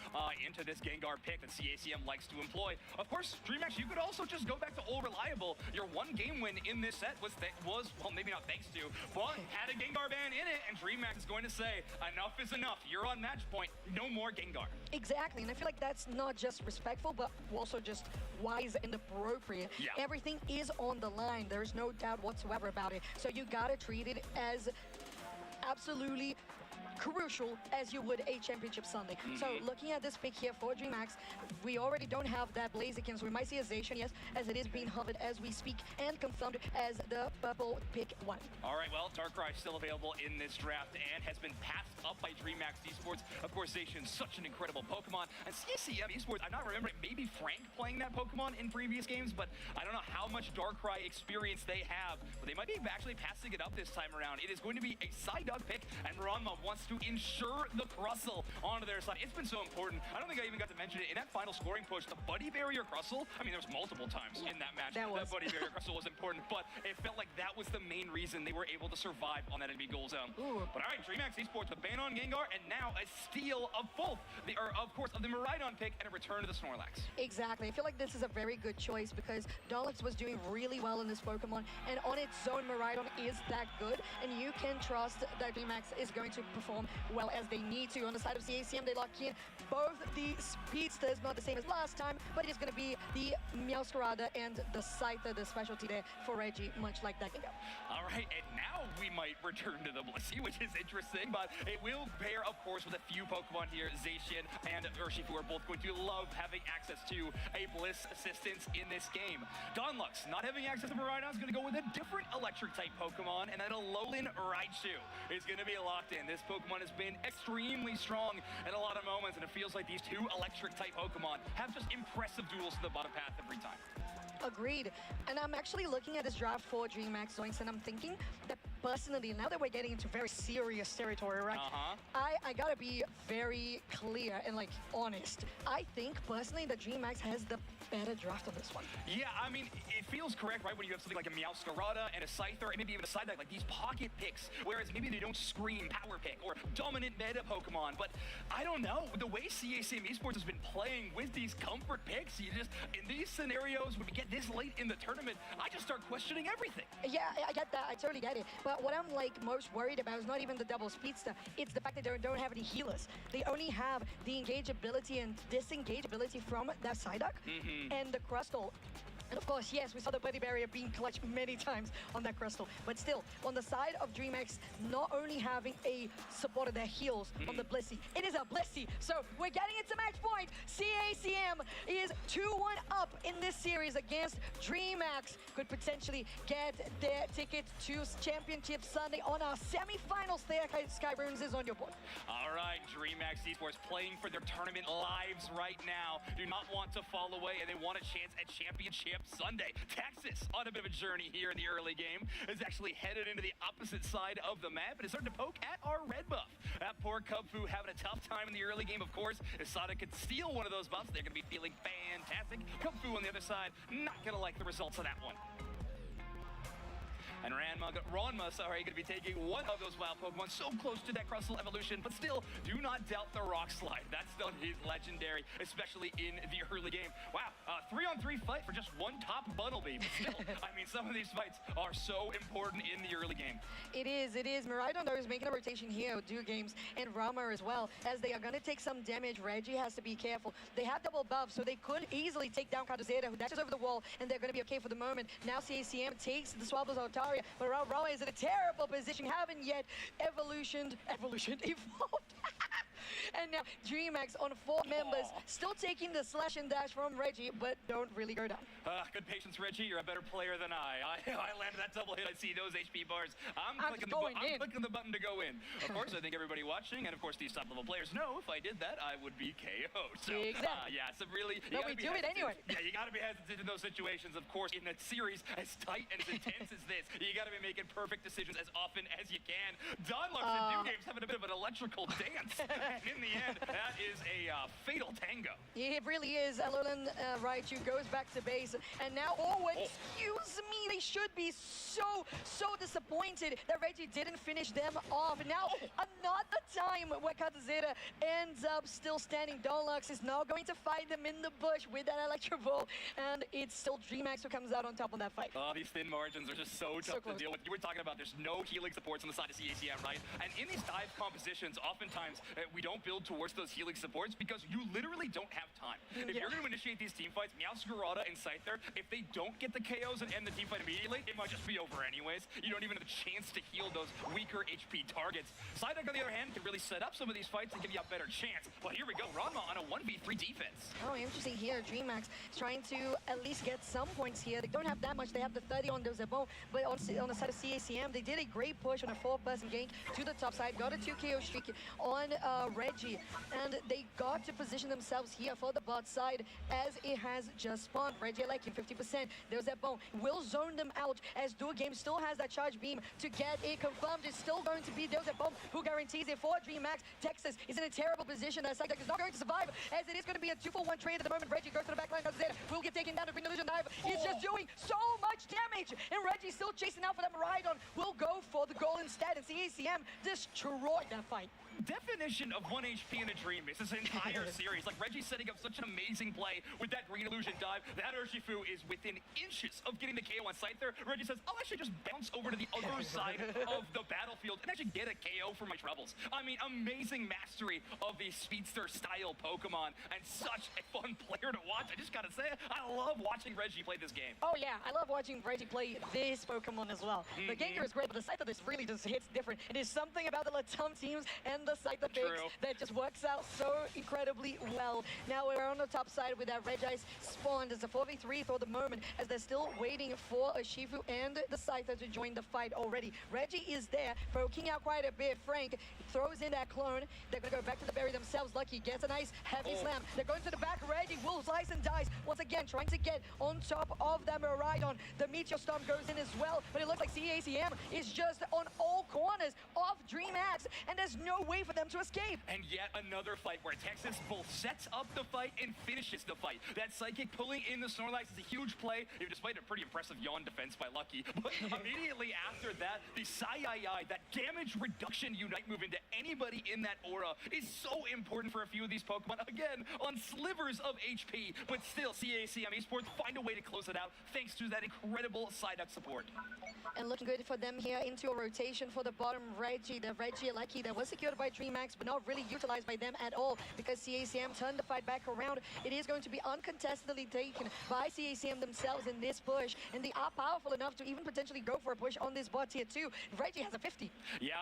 into this Gengar pick that CACM likes to employ. Of course, DreamHack, you could also just go back to old reliable. Your one game win in this set was well, maybe not thanks to, but had a Gengar ban in it, and DreamHack is going to say, enough is enough. You're on match point. No more Gengar. Exactly, and I feel like that's not just respectful, but also just wise and appropriate. Yeah. Everything is on the line. There's no doubt whatsoever about it. So you gotta treat it as absolutely crucial as you would a championship Sunday. So looking at this pick here for DreamHack, we already don't have that Blaziken, so we might see a Zacian, yes, as it is being hovered as we speak and confirmed as the purple pick 1. All right, well, Darkrai still available in this draft and has been passed up by DreamHack Esports. Of course, Zacian's such an incredible Pokemon. And CACM Esports, I'm not remembering maybe Frank playing that Pokemon in previous games, but I don't know how much Darkrai experience they have. But they might be actually passing it up this time around. It is going to be a Psyduck pick, and Ranma wants to ensure the Crustle onto their side. It's been so important. I don't think I even got to mention it. In that final scoring push, the Buddy Barrier Crustle, I mean, there was multiple times in that match that Buddy Barrier Crustle was important, but it felt like that was the main reason they were able to survive on that enemy goal zone. But all right, DreamHack Esports, the ban on Gengar, and now a steal of both, of the Miraidon pick and a return to the Snorlax. Exactly. I feel like this is a very good choice because Dunlux was doing really well in this Pokemon, and on its own, Miraidon is that good, and you can trust that DreamHack is going to perform well as they need to. On the side of CACM, they lock in both the Speedsters, not the same as last time, but it is going to be the Meowscarada and the Scyther, the specialty there for Reggie, much like that Gengar. All right, and now we might return to the Blissey, which is interesting, but it will pair, of course, with a few Pokemon here. Zacian and Urshifu are both going to love having access to a Bliss assistance in this game. Dunlux, not having access to Miraidon, is going to go with a different electric-type Pokemon, and then a Alolan Raichu is going to be locked in. This Pokemon has been extremely strong in a lot of moments, and it feels like these two electric-type Pokemon have just impressive duels to the bottom path every time. Agreed. And I'm actually looking at this draft for DreamHack Zoinks, and I'm thinking that personally, now that we're getting into very serious territory, right? I gotta be very clear and like honest. I think personally that DreamHack has the better draft on this one. Yeah, I mean, it feels correct, right? When you have something like a Meowscarada and a Scyther, and maybe even a Psyduck, like these pocket picks, whereas maybe they don't scream power pick or dominant meta Pokemon. But I don't know, the way CACM Esports has been playing with these comfort picks, you just, in these scenarios, when we get this late in the tournament, I just start questioning everything. Yeah, I get that, I totally get it. But what I'm like most worried about is not even the double Speedster, it's the fact that they don't have any healers. They only have the engage ability and disengage ability from that Psyduck and the Crustle. And of course, yes, we saw the Buddy Barrier being clutched many times on that Crustle. But still, on the side of DreamHack, not only having a supporter that heals on the Blissey, it is a Blissey. So we're getting into match point. CACM is 2-1 up in this series against DreamHack. Could potentially get their ticket to Championship Sunday on our semifinals there. Skyrunes is on your board. All right, DreamHack Esports playing for their tournament lives right now. Do not want to fall away, and they want a chance at Championship Sunday. Texas, on a bit of a journey here in the early game, is actually headed into the opposite side of the map and is starting to poke at our red buff. That poor Kubfu having a tough time in the early game, of course. If Sada could steal one of those buffs, they're going to be feeling fantastic. Kubfu on the other side, not going to like the results of that one. And Ranma, going to be taking one of those wild Pokemon so close to that Crustle evolution, but still, do not doubt the Rock Slide. That's still his legendary, especially in the early game. Wow, 3-on-3 fight for just one top Bunnelby. But still, I mean, some of these fights are so important in the early game. It is. Miraidon, though, is making a rotation here with DekTistGame and Rama as well, as they are going to take some damage. Reggie has to be careful. They have double buff, so they could easily take down Kaduzeta, who dashes over the wall, and they're going to be okay for the moment. Now CACM takes the Swabbles Altaria, but Rama is in a terrible position, haven't yet evolved. And now DreamHack on 4 members, still taking the slash and dash from Reggie, but don't really go down. Good patience, Reggie. You're a better player than I landed that double hit. I see those HP bars. I'm clicking the button to go in. Of course, I think everybody watching, and of course these top level players know if I did that, I would be KO'd. So, exactly. Yeah, so really, no, we do it anyway. Yeah, you got to be hesitant in those situations. Of course, in a series as tight and as intense as this, you got to be making perfect decisions as often as you can. Donlarks and DekTistGame's having a bit of an electrical dance. And in the end, that is a fatal tango. Yeah, it really is. Alolan Raichu goes back to base, and now, excuse me, they should be so disappointed that Reggie didn't finish them off. Now, another time where Kaduzeta ends up still standing. Donlarks is now going to fight them in the bush with that Electro Ball, and it's still DreamHack who comes out on top of that fight. Oh, these thin margins are just so tough to deal with. You were talking about there's no healing supports on the side of CACM, right? And in these dive compositions, oftentimes we don't build towards those healing supports because you literally don't have time. If you're going to initiate these team fights, Meowscarada and Scyther, if they don't get the KOs and end the team fight immediately, it might just be over anyways. You don't even have a chance to heal those weaker HP targets. Psyduck, on the other hand, can really set up some of these fights and give you a better chance. Well, here we go. Ranma on a 1v3 defense. Oh, interesting here. DreamHack trying to at least get some points here. They don't have that much. They have the 30 on Dozebo, but on the side of CACM, they did a great push on a 4-person gank to the top side. Got a 2 KO streak on Reggie, and they got to position themselves here for the bot side as it has just spawned. Reggie like him 50%. There's that bone. Will zone them out as DekTistGame still has that charge beam to get it confirmed. It's still going to be There's that bone who guarantees it for DreamHack. Texas is in a terrible position. That Psyduck is not going to survive as it is going to be a 2-for-1 trade at the moment. Reggie goes to the back line. Will get taken down to bring the illusion dive. He's just doing so much damage, and Reggie still chasing out for that Miraidon. Will go for the goal instead, and CACM destroyed that fight. Definition of 1 HP in a dream is this entire series. Like, Reggie's setting up such an amazing play with that green illusion dive. That Urshifu is within inches of getting the KO on Scyther. Reggie says, I'll actually just bounce over to the other side of the battlefield and actually get a KO for my troubles. I mean, amazing mastery of the speedster-style Pokemon, and such a fun player to watch. I just gotta say, I love watching Reggie play this game. Oh yeah, I love watching Reggie play this Pokemon as well. The Gengar is great, but the Scyther just really just hits different. It is something about the Latum teams and the Scyther picks that just works out so incredibly well. Now we're on the top side with that Regice spawned. It's a 4v3 for the moment as they're still waiting for a Shifu and the Scyther to join the fight already. Reggie is there, poking out quite a bit. Frank throws in that clone. They're going to go back to the berry themselves. Lucky gets a nice heavy slam. They're going to the back. Reggie will slice and dice. Once again, trying to get on top of that Miraidon. The Meteor Storm goes in as well, but it looks like CACM is just on all corners of DreamHack, and there's no way for them to escape. And yet another fight where Texas both sets up the fight and finishes the fight. That Psychic pulling in the Snorlax is a huge play, despite a pretty impressive yawn defense by Lucky. But immediately after that, the Sai-Ai, that damage reduction unite move into anybody in that aura is so important for a few of these Pokemon. Again, on slivers of HP, but still CACM Esports find a way to close it out thanks to that incredible Psyduck support. And looking good for them here into a rotation for the bottom Reggie. The Reggie Lucky that was secured by DreamHack, but not really utilized by them at all because CACM turned the fight back around. It is going to be uncontestedly taken by CACM themselves in this push, and they are powerful enough to even potentially go for a push on this bot tier 2. Reggie has a 50. Yeah,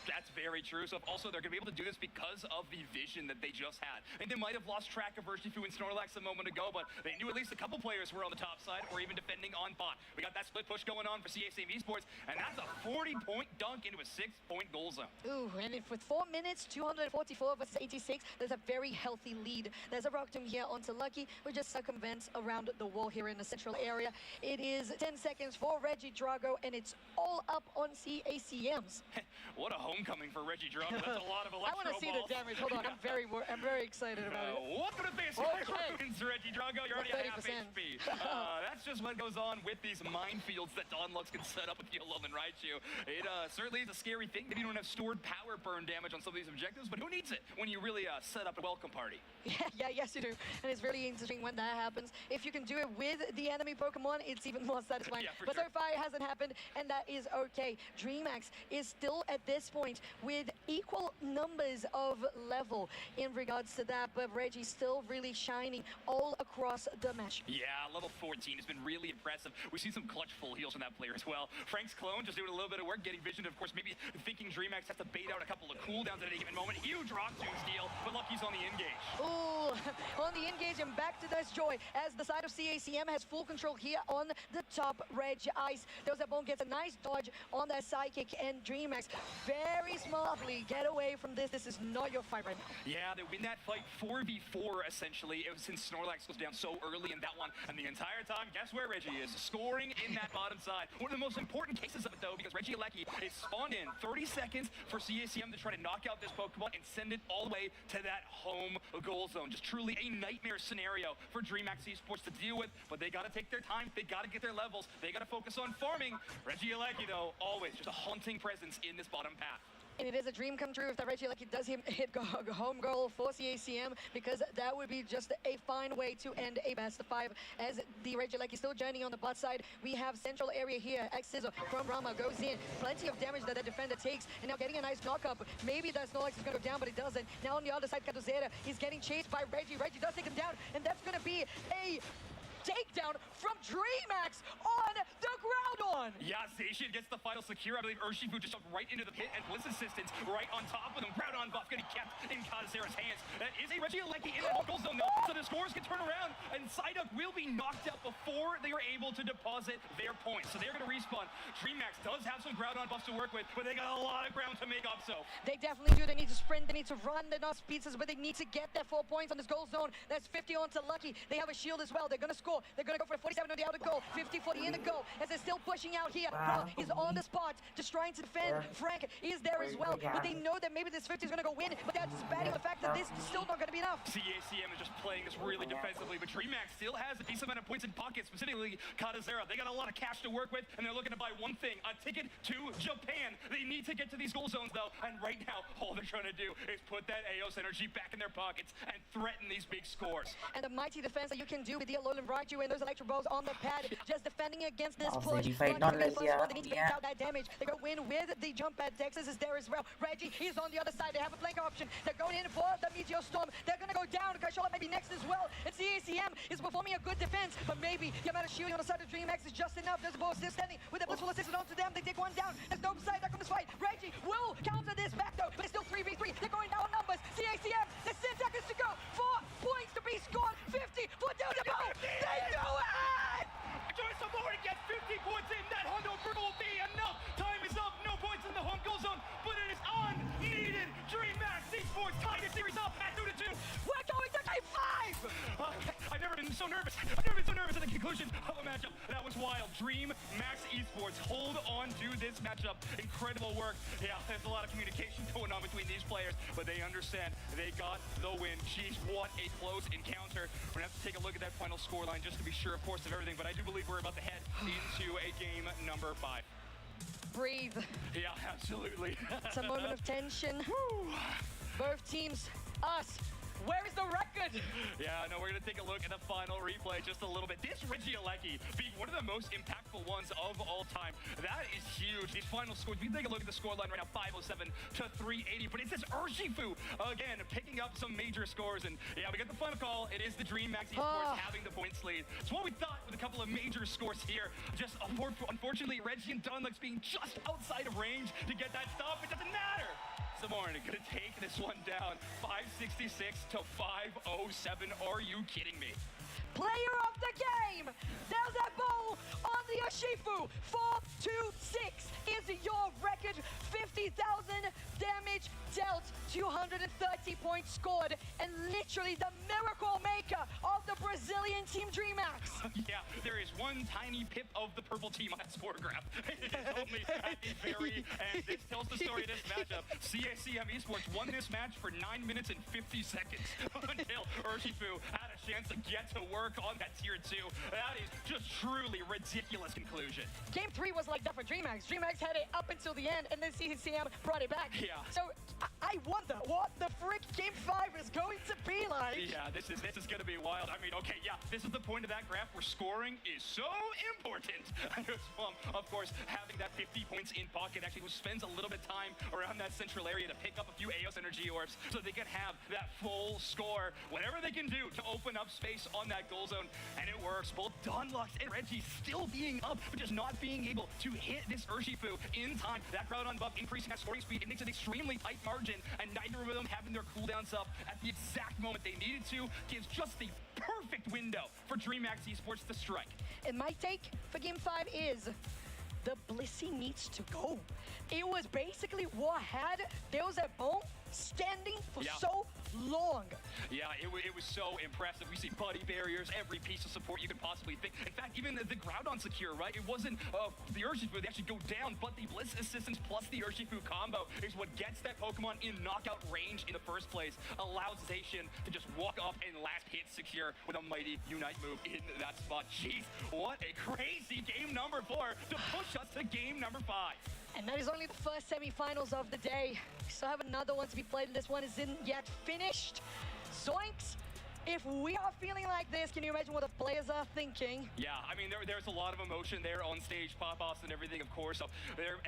that's very true. So also they're going to be able to do this because of the vision that they just had. And they might have lost track of Urshifu and Snorlax a moment ago, but they knew at least a couple players were on the top side or even defending on bot. We got that split push going on for CACM Esports, and that's a 40-point dunk into a 6-point goal zone. Ooh, and with 4 minutes, 244 versus 86, there's a very healthy lead. There's a rock tomb here onto Lucky, who just circumvents around the wall here in the central area. It is 10 seconds for Reggie Drago, and it's all up on CACMs. What a homecoming for Reggie Drago. That's a lot of electro I want to see the damage. Hold on, I'm very excited about it. Welcome to Face Runes, Reggie Drago. You're already at half 30%. HP. That's just what goes on with these minefields that Donlux can set up with the Alolan Raichu. It certainly is a scary thing. Maybe you don't have stored power burn damage on some of these objectives, but who needs it when you really set up a welcome party? Yes you do. And it's really interesting when that happens. If you can do it with the enemy Pokemon, it's even more satisfying. But so far it hasn't happened, and that is okay. DreamHack is still at this point with equal numbers of level in regards to that, but Reggie's still really shining all across the match. Yeah, level 14 has been really impressive. We see some clutch full heals from that player as well. Frank's clone just doing a little bit of work, getting vision. Of course, maybe thinking DreamHack has to bait out a couple of cooldowns at any given moment. Huge rock tomb steal, but Lucky's on the engage. Ooh, on the engage and back to this joy as the side of CACM has full control here on the top Reg Ice. Bone gets a nice dodge on that sidekick, and DreamHack very smartly get away from this. This is not your fight right now. Yeah, they win that fight 4v4 essentially. It was since Snorlax goes down so early in that one, and the entire time, guess where Reggie is? Scoring in that bottom side. One of the most important cases of it though, because Reggie Alecki is spawned in 30 seconds for CACM to try to knock out this Pokemon and send it all the way to that home goal zone. Just truly a nightmare scenario for DreamHack Esports to deal with, but they gotta take their time, they gotta get their levels, they gotta focus on farming. Reggie Alecki though, always just a haunting presence in this bottom path. And it is a dream come true if that Reggie Lucky does hit home goal for CACM, because that would be just a fine way to end a best of 5. As the Reggie Lucky still journeying on the bot side, we have central area here. X-Scissor from Rama goes in. Plenty of damage that the defender takes, and now getting a nice knock-up. Maybe that Snorlax is going to go down, but it doesn't. Now on the other side, Kaduzera is getting chased by Reggie. Reggie does take him down, and that's going to be a takedown from DreamHack on the ground on. Yeah, Zacian gets the final secure. I believe Urshifu just jumped right into the pit, and Bliss Assistance right on top of him. Ground on buff getting kept in Kaduzera's hands. That is a Reggie Alecki in the goal zone though, so the scores can turn around, and Psyduck will be knocked out before they are able to deposit their points. So they're going to respawn. DreamHack does have some ground on buffs to work with, but they got a lot of ground to make up so. They definitely do. They need to sprint, they need to run. They're not speedsters, but they need to get their 4 points on this goal zone. That's 50 onto Lucky. They have a shield as well. They're going to score. They're going to go for a 47 on the outer goal, 50-40 in the goal, as they're still pushing out here. Wow. He's on the spot, just trying to defend. Frank is there as well, but they know that maybe this 50 is going to go win, but that's just batting the fact that this is still not going to be enough. CACM is just playing this really defensively, but DreamHack still has a decent amount of points in pocket, specifically Kaduzera. They got a lot of cash to work with, and they're looking to buy one thing, a ticket to Japan. They need to get to these goal zones though, and right now, all they're trying to do is put that Eos energy back in their pockets and threaten these big scores. And the mighty defense that you can do with the Alolan Raichu and those electro balls on the pad, just defending against this push. They need to get out that damage. They go win with the jump pad. Texas is there as well. Reggie is on the other side. They have a flanker option. They're going in for the Meteor Storm. They're going to go down. Kashola maybe next as well. And CACM is performing a good defense, but maybe the amount of shielding on the side of DreamHack is just enough. There's a ball still standing with a blissful assistant onto them. They take one down. There's no side back on this fight. Reggie will counter this back though, but it's still 3v3. They're going down numbers. CACM, there's 10 seconds to go. 4 points to be scored. 50 for 2 to go. They do it! Join some more to get 50 points in. That Hondo Purple will be enough. Time is up. No points in the home goal zone, but it is unneeded. DreamHack Esports tied the series up at 2-2. We're going to game 5! I've never been so nervous. I've never been so nervous at the conclusion of a matchup. That was wild. DreamHack Esports hold on to this matchup. Incredible work. Yeah, there's a lot of communication going on between these players, but they understand they got the win. Jeez, what a close encounter. We're gonna have to take a look at that final scoreline just to be sure, of course, of everything, but I do believe we're about to head into a game number 5. Breathe. Yeah, absolutely. It's a moment of tension. Both teams, us. Where is the record? Yeah, no, we're going to take a look at the final replay just a little bit. This Reggie Alecki being one of the most impactful ones of all time. That is huge. These final scores, we can take a look at the scoreline right now, 507 to 380. But it's this Urshifu, again, picking up some major scores. And yeah, we got the final call. It is the DreamHack Esports having the points lead. It's what we thought with a couple of major scores here. Just unfortunately, Reggie and Donlux being just outside of range to get that stop. It doesn't matter. Samorin gonna take this one down, 566 to 507. Are you kidding me? player of the game. There's that ball on the Urshifu. 4-2-6 is your record. 50,000 damage dealt, 230 points scored, and literally the miracle maker of the Brazilian team DreamHack. Yeah, there is one tiny pip of the purple team on that score graph. It is only at the very end. This tells the story of this matchup. CACM Esports won this match for 9 minutes and 50 seconds until Urshifu had a chance to get to work on that tier 2. That is just truly ridiculous conclusion. Game 3 was like that for DreamHack. DreamHack had it up until the end, and then CACM brought it back. Yeah. So I wonder what the frick Game 5 is going to be like. Yeah, this is going to be wild. I mean, okay, yeah, this is the point of that graph where scoring is so important. Of course, having that 50 points in pocket actually spends a little bit of time around that central area to pick up a few Aeos Energy Orbs so they can have that full score, whatever they can do to open up space on that goal zone, and it works. Both Donlux and Reggie still being up, but just not being able to hit this Urshifu in time. That crowd on buff increasing that scoring speed. It makes an extremely tight margin, and neither of them having their cooldowns up at the exact moment they needed to gives just the perfect window for DreamHack Esports to strike. And my take for Game 5 is the Blissey needs to go. It was basically what had Deus Ex standing for so long. Yeah, it was so impressive. We see buddy barriers, every piece of support you could possibly think. In fact, even the ground on secure, right? It wasn't the Urshifu, they actually go down, but the Bliss assistance plus the Urshifu combo is what gets that Pokemon in knockout range in the first place, allows Zacian to just walk up and last hit secure with a mighty Unite move in that spot. Jeez, what a crazy game number 4 to push us to game number 5. And that is only the first semifinals of the day. We still have another one to be played, and this one isn't yet finished. Zoinks! If we are feeling like this, can you imagine what the players are thinking? Yeah, I mean, there's a lot of emotion there on stage, pop-offs and everything, of course. So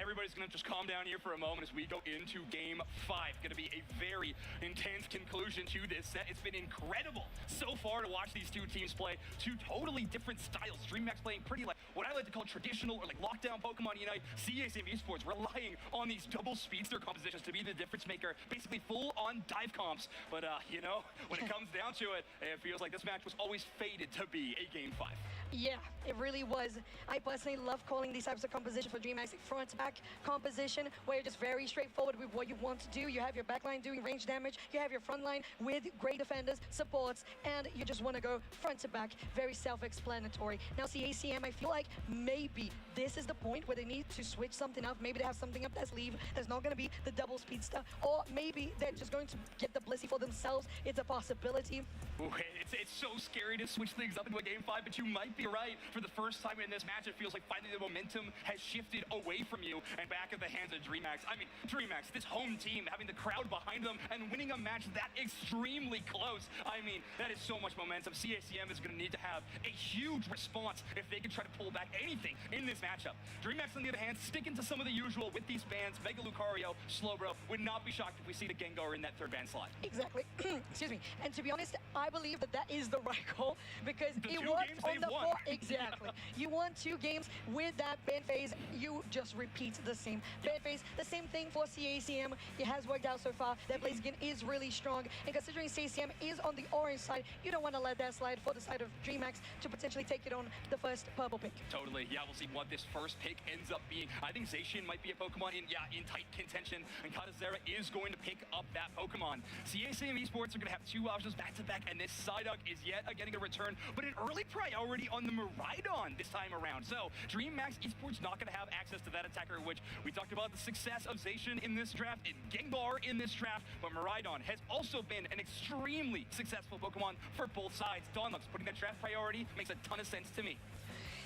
everybody's going to just calm down here for a moment as we go into Game 5. Going to be a very intense conclusion to this set. It's been incredible so far to watch these two teams play two totally different styles. DreamHack playing pretty like what I like to call traditional or like lockdown Pokemon Unite. CACM Esports relying on these double speedster compositions to be the difference maker. Basically full-on dive comps. But, you know, when it comes down to it, it feels like this match was always fated to be a Game 5. Yeah, it really was. I personally love calling these types of composition for DreamHack front-back composition, where you're just very straightforward with what you want to do. You have your backline doing range damage, you have your front line with great defenders, supports, and you just want to go front to back, very self-explanatory. Now, CACM, I feel like maybe this is the point where they need to switch something up. Maybe they have something up their sleeve that's not going to be the double speedster, or maybe they're just going to get the Blissey for themselves. It's a possibility. Ooh, it's so scary to switch things up into a Game 5, but you might be right. For the first time in this match, it feels like finally the momentum has shifted away from you and back at the hands of DreamHack. I mean, DreamHack, this home team, having the crowd behind them and winning a match that extremely close. I mean, that is so much momentum. CACM is going to need to have a huge response if they can try to pull back anything in this matchup. DreamHack, on the other hand, sticking to some of the usual with these bans. Mega Lucario, Slowbro, would not be shocked if we see the Gengar in that third ban slot. Exactly. Excuse me. And to be honest, I believe that that is the right call, because the it two worked games on they've the won. four. Exactly. You won 2 games with that ban phase. You just repeat the same ban phase. The same thing for CACM. It has worked out so far. That Blaze again is really strong. And considering CACM is on the orange side, you don't want to let that slide for the side of DreamHack to potentially take it on the first purple pick. Totally. Yeah, we'll see what this first pick ends up being. I think Zacian might be a Pokemon in tight contention, and Katazera is going to pick up that Pokemon. CACM Esports are going to have 2 options back-to-back, and this Psyduck is yet again going to return, but an early priority on the Miraidon this time around. So DreamHack Esports not going to have access to that attacker, which we talked about the success of Zacian in this draft, and Gengar in this draft, but Miraidon has also been an extremely successful Pokemon for both sides. Donlux putting that draft priority makes a ton of sense to me.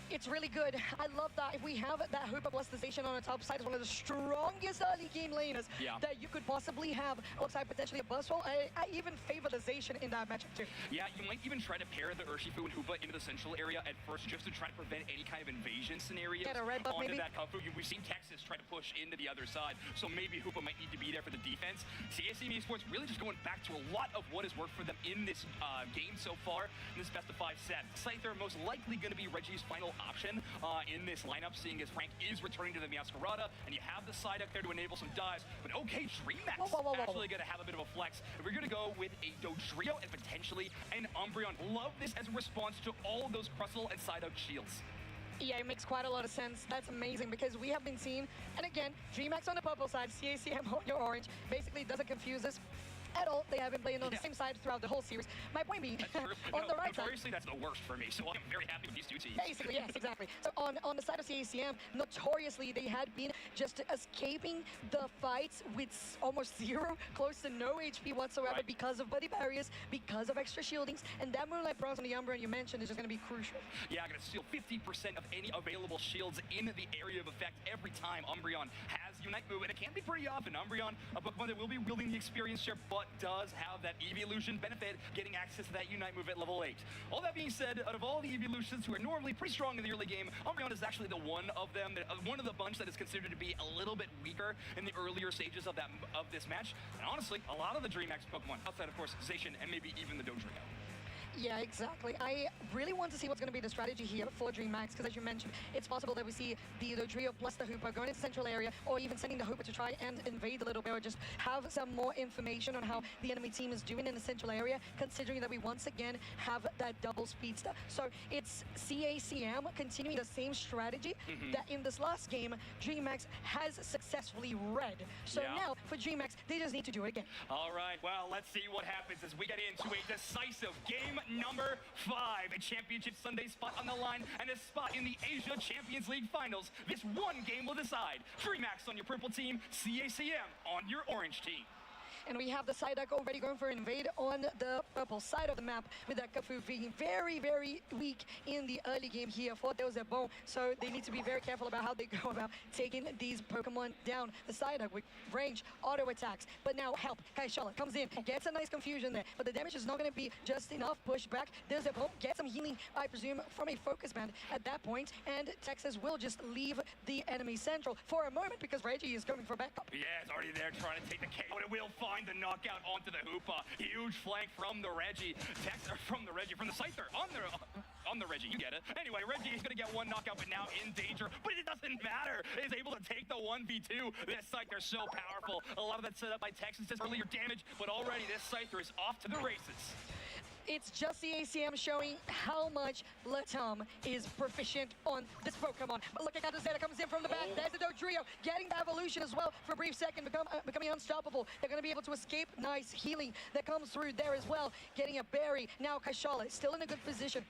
It's really good. I love that. If we have that Hoopa Plasticization on the top side, it's one of the strongest early game laners that you could possibly have. Alongside potentially a Buzzwole. I even favor the Zacian in that matchup too. Yeah, you might even try to pair the Urshifu and Hoopa into the central area at first, just to try to prevent any kind of invasion scenario Get a red buff, onto maybe? that Kafu. We've seen Texas try to push into the other side, so maybe Hoopa might need to be there for the defense. CACM Esports really just going back to a lot of what has worked for them in this game so far, in this best of 5 set. Scyther most likely going to be Reggie's final option in this lineup, seeing as Frank is returning to the Meowscarada, and you have the Psyduck there to enable some dives. But okay, DreamHack actually going to have a bit of a flex. We're going to go with a Dodrio and potentially an Umbreon. Love this as a response to all of those Crustle and Psyduck shields. Yeah, it makes quite a lot of sense. That's amazing because we have been seeing, and again, DreamHack on the purple side, CACM on your orange. Basically, it doesn't confuse us at all. They have been playing on the same side throughout the whole series. My point being, on the right side... Notoriously, that's the worst for me, so I'm very happy with these two teams. Basically, yes, exactly. So on the side of CACM, notoriously, they had been just escaping the fights with almost zero, close to no HP whatsoever because of buddy barriers, because of extra shieldings, and that Moonlight Bronze on the Umbreon you mentioned is just going to be crucial. Yeah, I'm going to steal 50% of any available shields in the area of effect every time Umbreon has Unite move, and it can be pretty often. Umbreon, a Pokemon that will be wielding the experience share, but does have that evolution benefit, getting access to that Unite move at level 8. All that being said, out of all the evolutions who are normally pretty strong in the early game, Umbreon is actually the one of them, one of the bunch that is considered to be a little bit weaker in the earlier stages of this match. And honestly, a lot of the DreamHack Pokemon, outside of course Zacian and maybe even the Dodrio. Yeah, exactly. I really want to see what's going to be the strategy here for DreamHack, because as you mentioned, it's possible that we see the Dodrio plus the Hooper going into central area, or even sending the Hooper to try and invade the Little Bear, or just have some more information on how the enemy team is doing in the central area, considering that we once again have that double speedster. So it's CACM continuing the same strategy that in this last game, DreamHack has successfully read. So now, for DreamHack, they just need to do it again. All right, well, let's see what happens as we get into a decisive game number 5. A championship Sunday spot on the line and a spot in the Asia Champions League Finals. This one game will decide. DreamHack on your purple team, CACM on your orange team. And we have the Psyduck already going for an invade on the purple side of the map, with that Kafu being very, very weak in the early game here for Bon. So they need to be very careful about how they go about taking these Pokemon down. The Psyduck with range, auto attacks. But now help. Kaishala comes in, gets a nice confusion there. But the damage is not going to be just enough. Pushback. Bon gets some healing, I presume, from a focus band at that point. And Texas will just leave the enemy central for a moment because Reggie is going for backup. Yeah, it's already there trying to take the KO, and it will find the knockout onto the Hoopa. Huge flank from the Reggie. From the Scyther on the Reggie, you get it. Anyway, Reggie is going to get one knockout, but now in danger. But it doesn't matter. Is able to take the 1v2. This Scyther is so powerful. A lot of that set up by Texas says earlier damage, but already this Scyther is off to the races. It's just the ACM showing how much Latam is proficient on this Pokemon. But look at how Zeta comes in from the back. There's the Dodrio getting the evolution as well for a brief second, becoming unstoppable. They're going to be able to escape. Nice healing that comes through there as well. Getting a berry. Now Kaishala is still in a good position.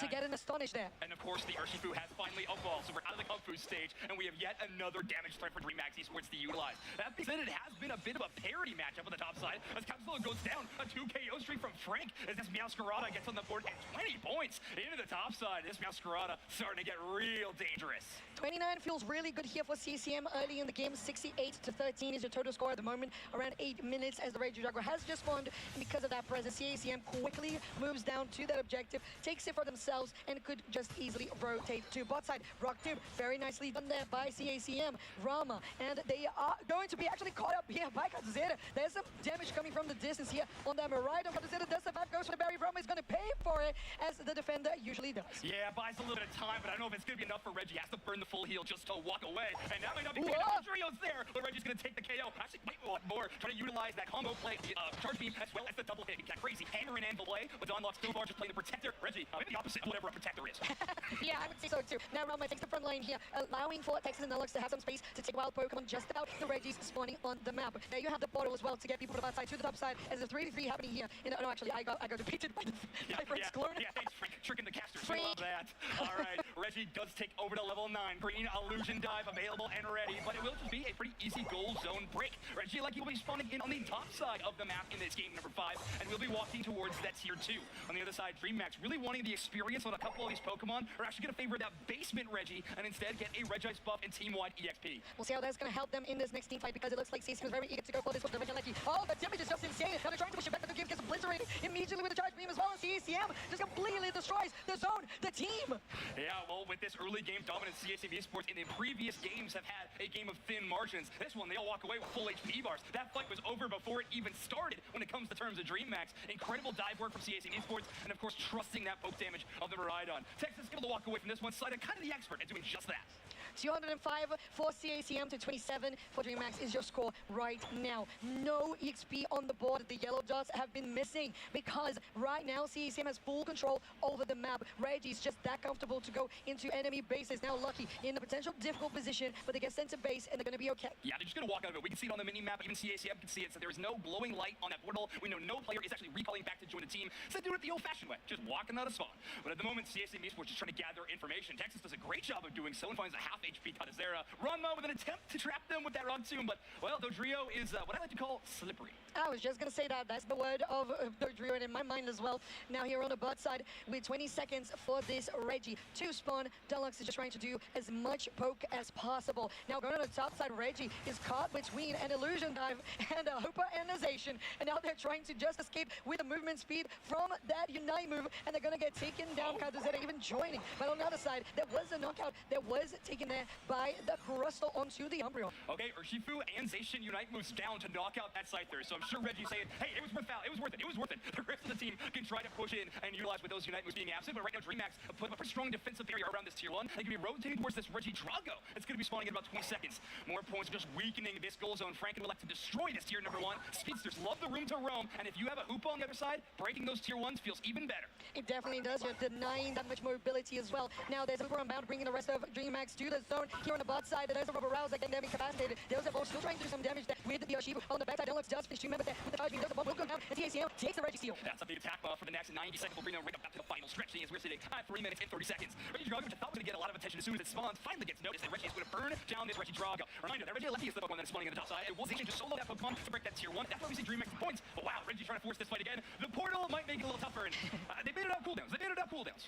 To get an Astonish there. And of course, the Urshifu has finally evolved, so we're out of the Kung Fu stage, and we have yet another damage threat for DreamHack Esports to utilize. That being said, it has been a bit of a parity matchup on the top side, as Capsula goes down, a 2 KO streak from Frank, as this Meowscarada gets on the board at 20 points into the top side. This Meowscarada starting to get real dangerous. 29 feels really good here for CCM early in the game. 68-13 is your total score at the moment, around 8 minutes as the Rage Jaguar has just spawned. And because of that presence, CACM quickly moves down to that objective, takes it for themselves, and could just easily rotate to bot side. Rock Tomb, very nicely done there by CACM. Rama, and they are going to be actually caught up here by Katzera. There's some damage coming from the distance here on that Miraidon. Katzera does survive, goes for the berry. Rama is going to pay for it, as the defender usually does. Yeah, buys a little bit of time, but I don't know if it's going to be enough for Reggie. He has to burn the full heal just to walk away, and that might not be Dodrio's there, but Reggie's going to take the KO. Actually, might want more, trying to utilize that combo play, charge beam, as well as the double hit. That crazy hammer and anvil play, but Don Locke's still just playing the protector. Reggie, maybe the opposite of whatever a protector is. Yeah, I would say so too. Now Rama takes the front line here, allowing for Texas and Nulux to have some space to take wild Pokemon just out. The Reggies spawning on the map. There you have the portal as well to get people to the bot side, to the top side, as the 3-3 happening here. No, actually, I got defeated by Frank's clone. Yeah, thanks, Frank. Tricking the casters. We love that. All right, Reggie does take over to level 9. Green Illusion Dive available and ready, but it will just be a pretty easy goal zone break. Reggie Lucky will be spawning in on the top side of the map in this game number 5, and we'll be walking towards that tier 2. On the other side, DreamHack really wanting the experience on a couple of these Pokemon are actually going to favor that basement Reggie and instead get a Regice buff and team-wide EXP. We'll see how that's going to help them in this next team fight, because it looks like CC is very eager to go for this with the Reggie Lucky. Oh, the damage is just insane. They're trying to push it back, but the game gets obliterated immediately with the charge beam as well, and CACM just completely destroys the zone, the team. Yeah, well, with this early game dominance, CACM Esports in the previous games have had a game of thin margins. This one, they all walk away with full HP bars. That fight was over before it even started when it comes to terms of DreamHack. Incredible dive work from CACM Esports, and of course, trusting that poke damage of the Miraidon. Texas able to walk away from this one, Sida kind of the expert at doing just that. 205 for CACM to 27 for DreamHack is your score right now. No EXP on the board. The yellow dots have been missing because right now CACM has full control over the map. Reggie's just that comfortable to go into enemy bases. Now Lucky in a potential difficult position, but they get sent to base and they're going to be okay. Yeah, they're just going to walk out of it. We can see it on the mini-map. Even CACM can see it. So there is no glowing light on that portal. We know no player is actually recalling back to join the team. So they do it the old-fashioned way, just walking out of spawn. But at the moment, CACM Esports is trying to gather information. Texas does a great job of doing so and finds a half HP Tadazera. Ranma with an attempt to trap them with that Rock Tomb, but, well, Dodrio is what I like to call slippery. I was just going to say that. That's the word of Dodrio and in my mind as well. Now here on the bot side with 20 seconds for this Reggie. 2 spawn. Deluxe is just trying to do as much poke as possible. Now going on the top side, Reggie is caught between an illusion dive and a Hooper Anization. And now they're trying to just escape with the movement speed from that Unite move. And they're going to get taken down. Kaduzeta even joining. But on the other side, there was a knockout that was taken there by the Crustal onto the Umbreon. Okay, Urshifu and Zacian Unite moves down to knock out that Scyther. So I'm sure Reggie's saying, hey, it was worth it. It was worth it. It was worth it. The rest of the team can try to push in and utilize with those Unite moves being absent. But right now, DreamHack put up a pretty strong defensive area around this tier 1. They can be rotating towards this Reggie Drago. It's going to be spawning in about 20 seconds. More points just weakening this goal zone. Franken will like to destroy this tier number 1. Speedsters love the room to roam. And if you have a Hoopa on the other side, breaking those tier 1s feels even better. It definitely does. You're denying that much mobility as well. Now there's a Hooper unbound, bringing the rest of DreamHack to the zone. Here on the bot side, there's a Rubber Rouse again, they're incapacitated. There's a ball still trying to do some damage there with the Urshifu. On the backside, Deluxe does finish 2 members there with the charge beam. There's a ball will go down. And TACM takes the Reggie Seal. That's a big attack buff for the next 90 seconds. We'll bring them right up to the final stretching as we're sitting at 3 minutes and 30 seconds. Reggie Drago, which I thought was going to get a lot of attention as soon as it spawns, finally gets noticed that Reggie is going to burn down this Reggie Drago. Reminder that Reggie Lucky is the Pokemon that is spawning on the top side. It was just solo that Pokemon to break that tier 1. That's why we see DreamHack points. But wow, Reggie's trying to force this fight again. The portal might make it a little tougher. And they made it out cooldowns.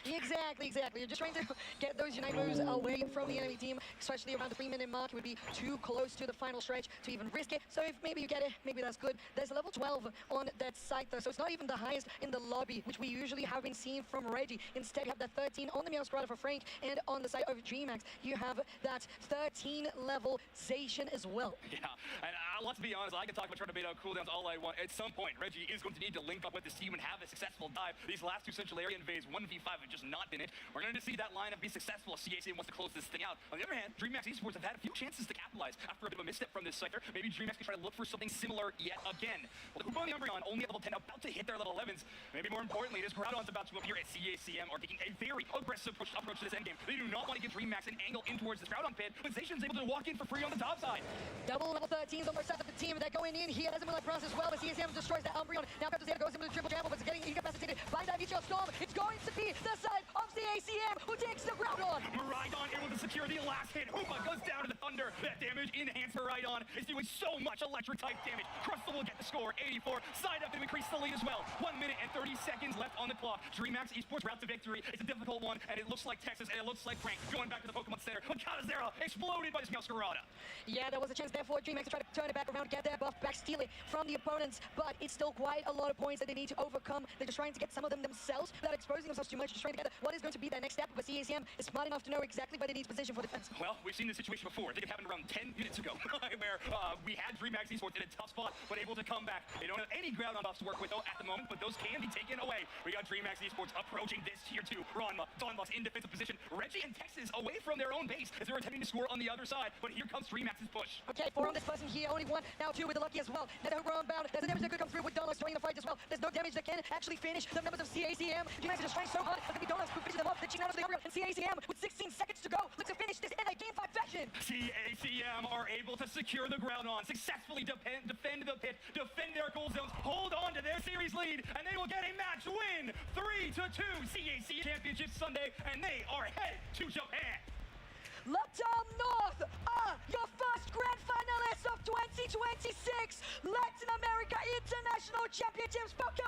Exactly. You're just trying to get those Unite moves away from the enemy team, especially around the 3-minute mark. It would be too close to the final stretch to even risk it. So if maybe you get it, maybe that's good. There's a level 12 on that Scyther, so it's not even the highest in the lobby, which we usually have been seeing from Reggie. Instead, you have that 13 on the Meowscrata for Frank, and on the side of DreamHack, you have that 13 level Zacian as well. Yeah, and let's be honest, I can talk about trying to bait out cooldowns all I want. At some point, Reggie is going to need to link up with this team and have a successful dive. These last 2 Central Area invades, 1v5 have just not been it. We're going to see that lineup be successful if CACM wants to close this thing out. On the other hand, DreamHack Esports have had a few chances to capitalize after a bit of a misstep from this Scyther. Maybe DreamHack can try to look for something similar yet again. Well, the Hoopa and the Umbreon only at level 10, about to hit their level 11s. Maybe more importantly, this Groudon's about to appear at CACM are taking a very aggressive approach to this endgame. They do not want to give DreamHack an angle in towards this Groudon pit, but Zacian's able to walk in for free on the top side. Double level 13s on the side of the team. They're going in here. Doesn't look like Bronze as well, but CACM destroys the Umbreon. Now Kaduzeta goes into the triple jam, but it's getting incapacitated by that Meteor Storm. It's going to be the side of CACM who takes the Groudon. Rhydon able to secure the last hit. Hoopa goes down to the Thunder. That damage enhanced for Rhydon. Is doing so much electric type damage. Crustal will get the score. 84. Side up to increase the lead as well. 1 minute and 30 seconds left on the clock. DreamHack Esports route to victory. It's a difficult one, and it looks like Texas, and it looks like Frank going back to the Pokemon Center. But Kadazera exploded by this Meowscarada. Yeah, there was a chance there for DreamHack to try to turn it back around, get their buff back, steal it from the opponents, but it's still quite a lot of points that they need to overcome. They're just trying to get some of them themselves without exposing themselves too much, just trying to get what is going to be their next step. But CACM is smart enough to know exactly where they need to position for defense. Well, we've seen this situation before. I think it happened around 10 minutes ago, where we had DreamHack Esports in a tough spot, but able to come back. They don't have any Groudon buffs to work with, though, at the moment, but those can be taken away. We got DreamHack Esports approaching this tier 2. Ranma, Donbox in defensive position. Reggie and Texas away from their own base as they're attempting to score on the other side, but here comes DreamHack's push. Okay, 4 on this person here, only 1, now 2 with the Lucky as well. Now the Hooper unbound. There's a damage that could come through with Donbox joining the fight as well. There's no damage that can actually finish the members of CACM. DreamHack is just trying so hard, but the Donbox who finishes them off. They're cheating out of the Umbreon, and CACM with 16 seconds to go looks to finish this in a game 5 fashion. CACM are able to secure the Groudon, successfully defend the pit, defend their goal zones, hold on to their series lead, and they will get a match win. 3-2 CAC Championship Sunday, and they are headed to Japan. Latam North are your first grand finalists of 2026 Latin America International Championships Pokémon.